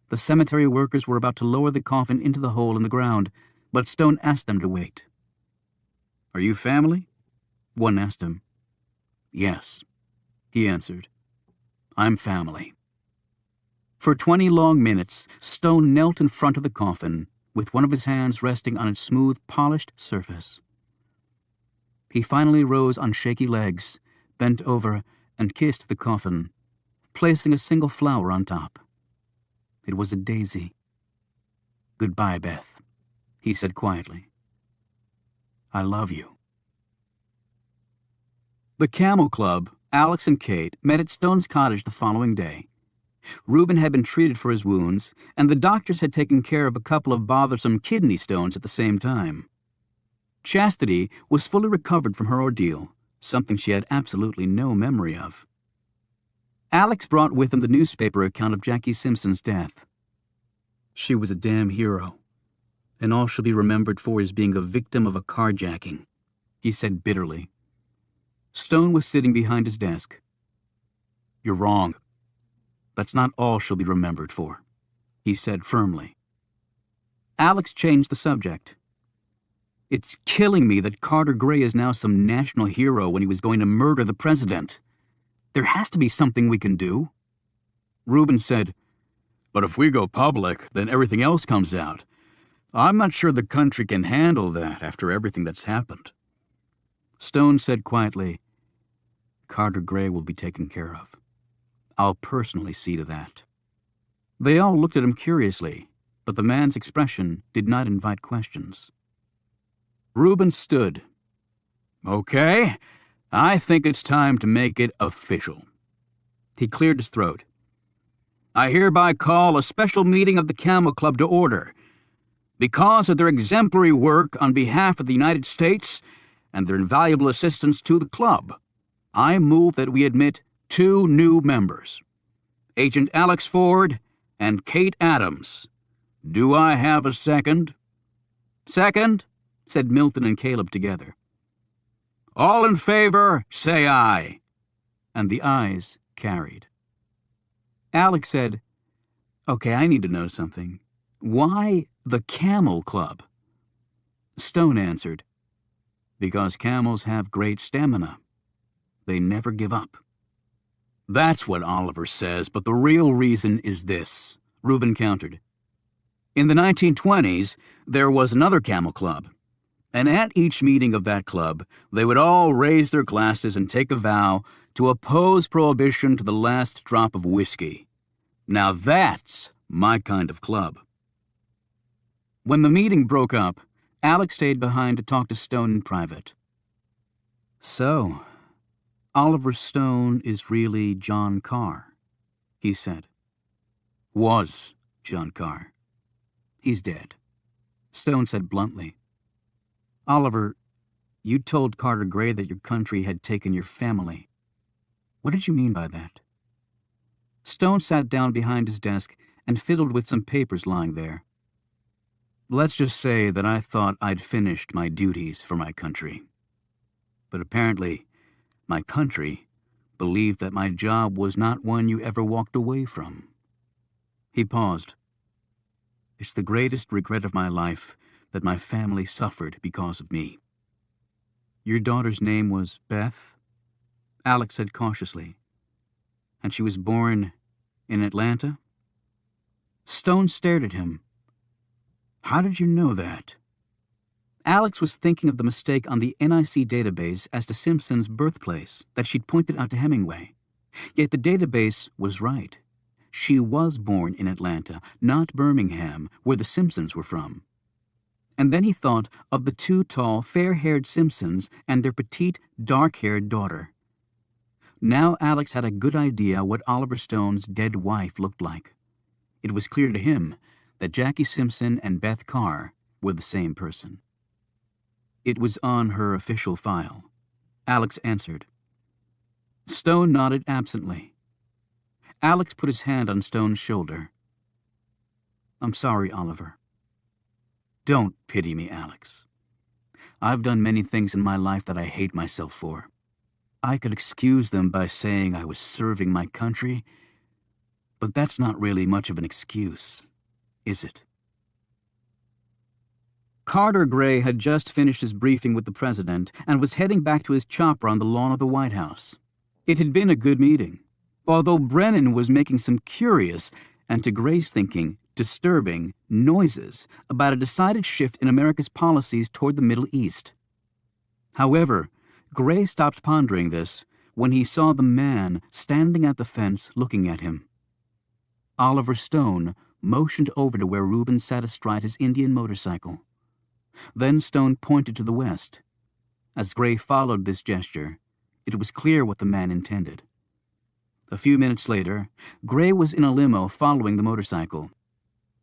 The cemetery workers were about to lower the coffin into the hole in the ground, but Stone asked them to wait. "Are you family?" one asked him. "Yes," he answered. "I'm family." For 20 long minutes, Stone knelt in front of the coffin, with one of his hands resting on its smooth, polished surface. He finally rose on shaky legs, bent over, and kissed the coffin, placing a single flower on top. It was a daisy. "Goodbye, Beth," he said quietly. "I love you." The Camel Club, Alex and Kate, met at Stone's cottage the following day. Reuben had been treated for his wounds, and the doctors had taken care of a couple of bothersome kidney stones at the same time. Chastity was fully recovered from her ordeal, something she had absolutely no memory of. Alex brought with him the newspaper account of Jackie Simpson's death. She was a damn hero, and all she'll be remembered for is being a victim of a carjacking, he said bitterly. Stone was sitting behind his desk. You're wrong. That's not all she'll be remembered for, he said firmly. Alex changed the subject. It's killing me that Carter Gray is now some national hero when he was going to murder the president. There has to be something we can do. Reuben said, But if we go public, then everything else comes out. I'm not sure the country can handle that after everything that's happened. Stone said quietly, Carter Gray will be taken care of. I'll personally see to that. They all looked at him curiously, but the man's expression did not invite questions. Reuben stood. Okay, I think it's time to make it official. He cleared his throat. I hereby call a special meeting of the Camel Club to order. Because of their exemplary work on behalf of the United States and their invaluable assistance to the club, I move that we admit 2 new members, Agent Alex Ford and Kate Adams. Do I have a second? Second, said Milton and Caleb together. All in favor, say aye. And the ayes carried. Alex said, Okay, I need to know something. Why the Camel Club? Stone answered, Because camels have great stamina. They never give up. That's what Oliver says, but the real reason is this, Reuben countered. In the 1920s, there was another Camel Club, and at each meeting of that club, they would all raise their glasses and take a vow to oppose prohibition to the last drop of whiskey. Now that's my kind of club. When the meeting broke up, Alex stayed behind to talk to Stone in private. So, Oliver Stone is really John Carr, he said. Was John Carr. He's dead. Stone said bluntly. Oliver, you told Carter Gray that your country had taken your family. What did you mean by that? Stone sat down behind his desk and fiddled with some papers lying there. Let's just say that I thought I'd finished my duties for my country. But apparently, my country believed that my job was not one you ever walked away from. He paused. It's the greatest regret of my life that my family suffered because of me. Your daughter's name was Beth? Alex said cautiously. And she was born in Atlanta? Stone stared at him. How did you know that? Alex was thinking of the mistake on the NIC database as to Simpson's birthplace that she'd pointed out to Hemingway. Yet the database was right. She was born in Atlanta, not Birmingham, where the Simpsons were from. And then he thought of the 2 tall, fair-haired Simpsons and their petite, dark-haired daughter. Now Alex had a good idea what Oliver Stone's dead wife looked like. It was clear to him that Jackie Simpson and Beth Carr were the same person. It was on her official file. Alex answered. Stone nodded absently. Alex put his hand on Stone's shoulder. I'm sorry, Oliver. Don't pity me, Alex. I've done many things in my life that I hate myself for. I could excuse them by saying I was serving my country, but that's not really much of an excuse, is it? Carter Gray had just finished his briefing with the president and was heading back to his chopper on the lawn of the White House. It had been a good meeting, although Brennan was making some curious, and to Gray's thinking, disturbing noises about a decided shift in America's policies toward the Middle East. However, Gray stopped pondering this when he saw the man standing at the fence looking at him. Oliver Stone motioned over to where Reuben sat astride his Indian motorcycle. Then Stone pointed to the west. As Gray followed this gesture, it was clear what the man intended. A few minutes later, Gray was in a limo following the motorcycle.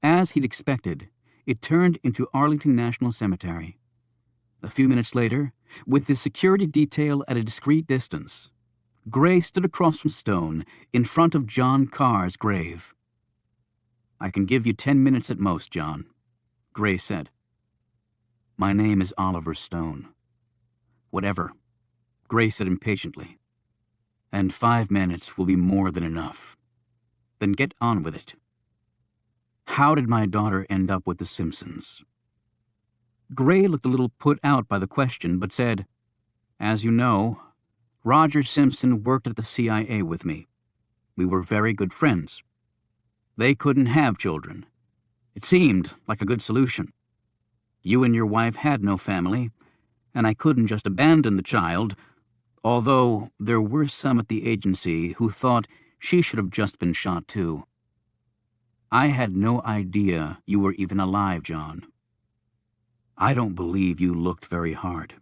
As he'd expected, it turned into Arlington National Cemetery. A few minutes later, with the security detail at a discreet distance, Gray stood across from Stone in front of John Carr's grave. "I can give you 10 minutes at most, John," Gray said. "My name is Oliver Stone." "Whatever," Gray said impatiently. "And 5 minutes will be more than enough. Then get on with it. How did my daughter end up with the Simpsons?" Gray looked a little put out by the question, but said, "As you know, Roger Simpson worked at the CIA with me. We were very good friends. They couldn't have children. It seemed like a good solution. You and your wife had no family, and I couldn't just abandon the child, although there were some at the agency who thought she should have just been shot too. I had no idea you were even alive, John. I don't believe you looked very hard.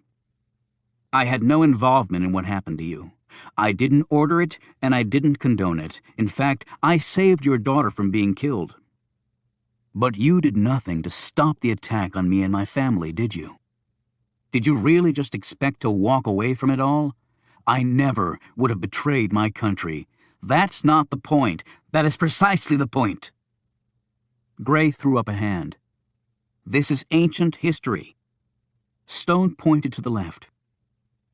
I had no involvement in what happened to you. I didn't order it, and I didn't condone it. In fact, I saved your daughter from being killed. But you did nothing to stop the attack on me and my family, did you? Did you really just expect to walk away from it all? I never would have betrayed my country. That's not the point. That is precisely the point." Gray threw up a hand. "This is ancient history." Stone pointed to the left.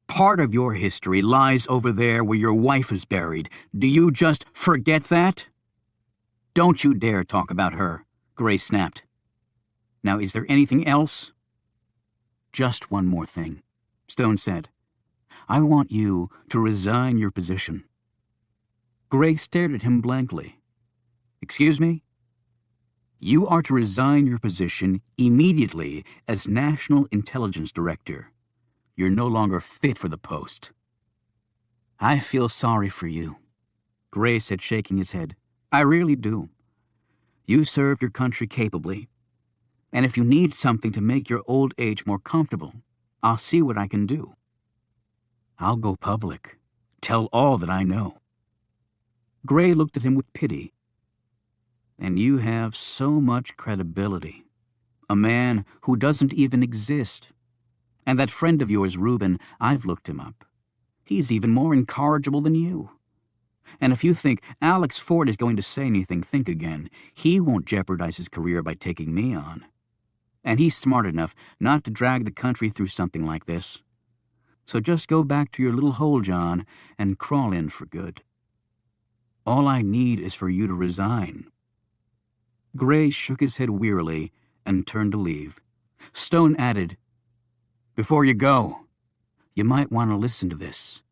"Part of your history lies over there where your wife is buried. Do you just forget that?" "Don't you dare talk about her," Gray snapped. "Now, is there anything else?" "Just one more thing," Stone said. "I want you to resign your position." Gray stared at him blankly. "Excuse me?" "You are to resign your position immediately as National Intelligence Director. You're no longer fit for the post." "I feel sorry for you," Gray said, shaking his head. "I really do. You served your country capably, and if you need something to make your old age more comfortable, I'll see what I can do. I'll go public, tell all that I know." Gray looked at him with pity. "And you have so much credibility. A man who doesn't even exist. And that friend of yours, Reuben, I've looked him up. He's even more incorrigible than you. And if you think Alex Ford is going to say anything, think again. He won't jeopardize his career by taking me on. And he's smart enough not to drag the country through something like this. So just go back to your little hole, John, and crawl in for good. All I need is for you to resign." Gray shook his head wearily and turned to leave. Stone added, "Before you go, you might want to listen to this."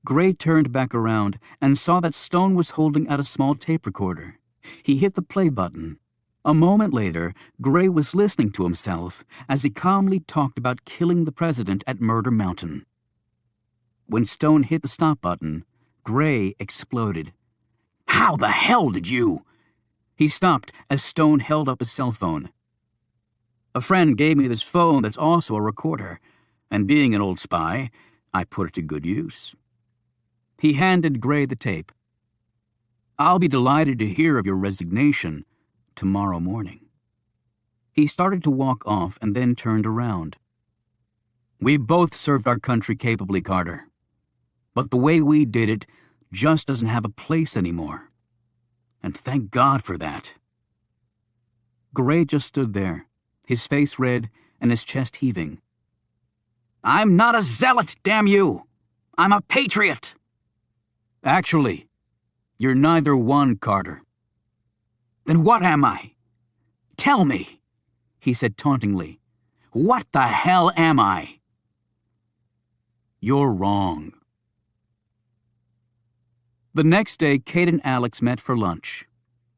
Gray turned back around and saw that Stone was holding out a small tape recorder. He hit the play button. A moment later, Gray was listening to himself as he calmly talked about killing the president at Murder Mountain. When Stone hit the stop button, Gray exploded. "How the hell did you—" He stopped as Stone held up his cell phone. "A friend gave me this phone that's also a recorder, and being an old spy, I put it to good use." He handed Gray the tape. "I'll be delighted to hear of your resignation tomorrow morning." He started to walk off and then turned around. "We both served our country capably, Carter. But the way we did it just doesn't have a place anymore. And thank God for that." Gray just stood there, his face red and his chest heaving. "I'm not a zealot, damn you! I'm a patriot!" "Actually, you're neither one, Carter." "Then what am I? Tell me," he said tauntingly. "What the hell am I?" "You're wrong." The next day, Kate and Alex met for lunch.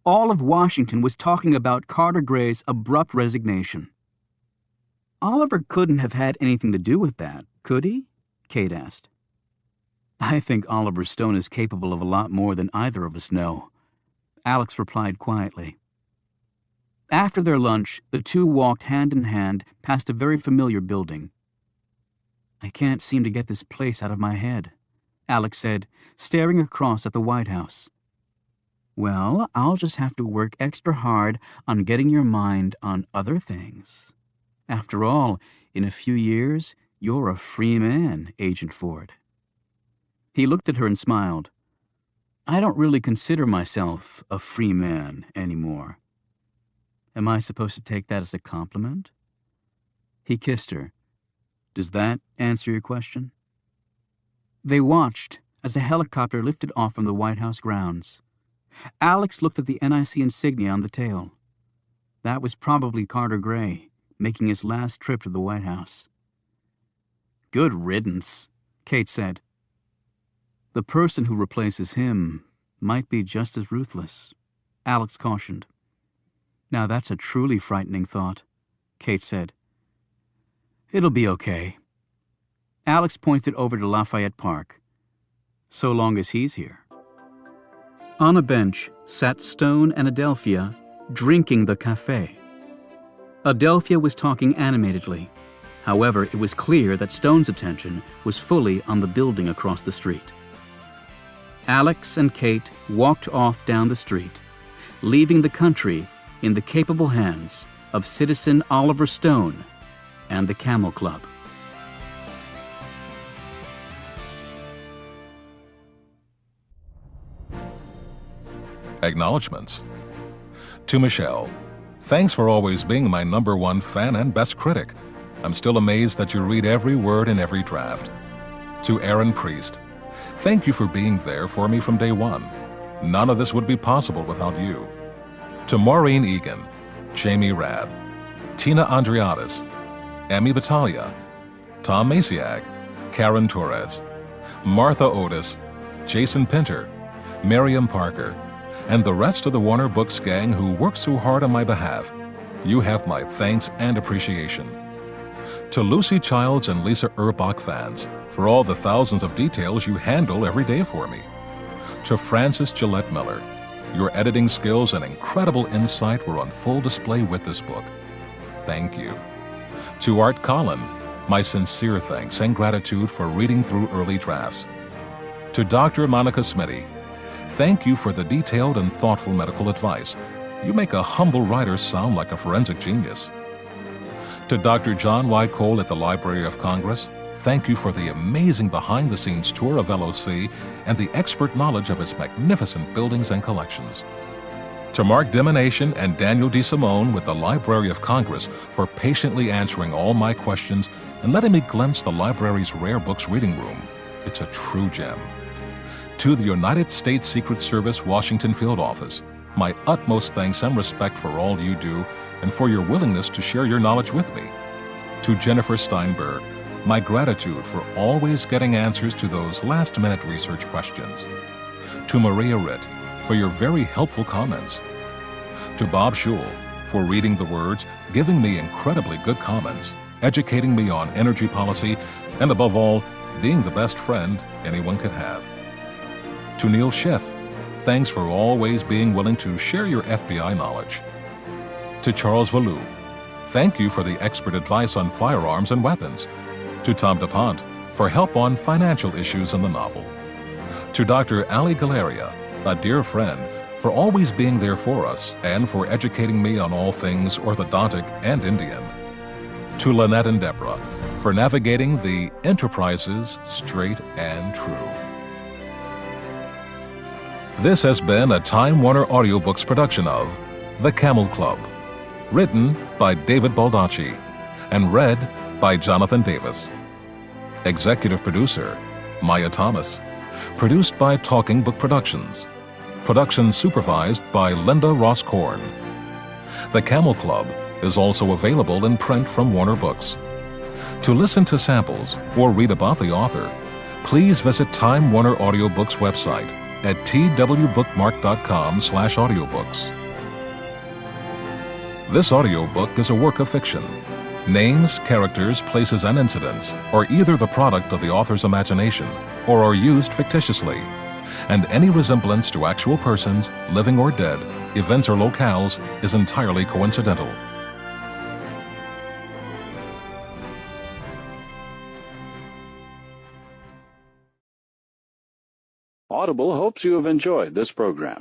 All of Washington was talking about Carter Gray's abrupt resignation. "Oliver couldn't have had anything to do with that, could he?" Kate asked. "I think Oliver Stone is capable of a lot more than either of us know," Alex replied quietly. After their lunch, the two walked hand in hand past a very familiar building. "I can't seem to get this place out of my head," Alex said, staring across at the White House. "Well, I'll just have to work extra hard on getting your mind on other things. After all, In a few years, you're a free man, Agent Ford." He looked at her and smiled. "I don't really consider myself a free man anymore. Am I supposed to take that as a compliment?" He kissed her. "Does that answer your question?" They watched as a helicopter lifted off from the White House grounds. Alex looked at the NIC insignia on the tail. That was probably Carter Gray, making his last trip to the White House. "Good riddance," Kate said. "The person who replaces him might be just as ruthless," Alex cautioned. "Now that's a truly frightening thought," Kate said. "It'll be okay." Alex pointed over to Lafayette Park. "So long as he's here." On a bench sat Stone and Adelphia, drinking the café. Adelphia was talking animatedly. However, it was clear that Stone's attention was fully on the building across the street. Alex and Kate walked off down the street, leaving the country in the capable hands of Citizen Oliver Stone and the Camel Club. Acknowledgements. To Michelle, thanks for always being my #1 fan and best critic. I'm still amazed that you read every word in every draft. To Aaron Priest, thank you for being there for me from day one. None of this would be possible without you. To Maureen Egan, Jamie Rabb, Tina Andriadis, Emmy Battaglia, Tom Masiak, Karen Torres, Martha Otis, Jason Pinter, Miriam Parker, and the rest of the Warner Books gang who worked so hard on my behalf. You have my thanks and appreciation. To Lucy Childs and Lisa Urbach fans, for all the thousands of details you handle every day for me. To Frances Gillette Miller, your editing skills and incredible insight were on full display with this book. Thank you. To Art Collin, my sincere thanks and gratitude for reading through early drafts. To Dr. Monica Smitty, thank you for the detailed and thoughtful medical advice. You make a humble writer sound like a forensic genius. To Dr. John Y. Cole at the Library of Congress, thank you for the amazing behind-the-scenes tour of LOC and the expert knowledge of its magnificent buildings and collections. To Mark Dimination and Daniel DeSimone with the Library of Congress for patiently answering all my questions and letting me glimpse the library's rare books reading room. It's a true gem. To the United States Secret Service Washington Field Office, my utmost thanks and respect for all you do and for your willingness to share your knowledge with me. To Jennifer Steinberg, my gratitude for always getting answers to those last-minute research questions. To Maria Ritt, for your very helpful comments. To Bob Schul, for reading the words, giving me incredibly good comments, educating me on energy policy, and above all, being the best friend anyone could have. To Neil Schiff, thanks for always being willing to share your FBI knowledge. To Charles Vallue, thank you for the expert advice on firearms and weapons. To Tom DuPont, for help on financial issues in the novel. To Dr. Ali Galeria, a dear friend, for always being there for us and for educating me on all things orthodontic and Indian. To Lynette and Deborah, for navigating the Enterprises straight and true. This has been a Time Warner Audiobooks production of The Camel Club, written by David Baldacci and read by Jonathan Davis. Executive producer, Maya Thomas. Produced by Talking Book Productions. Production supervised by Linda Ross Korn. The Camel Club is also available in print from Warner Books. To listen to samples or read about the author, please visit Time Warner Audiobooks website at twbookmark.com/audiobooks. This audiobook is a work of fiction. Names, characters, places, and incidents are either the product of the author's imagination or are used fictitiously, and any resemblance to actual persons, living or dead, events or locales is entirely coincidental. Audible hopes you have enjoyed this program.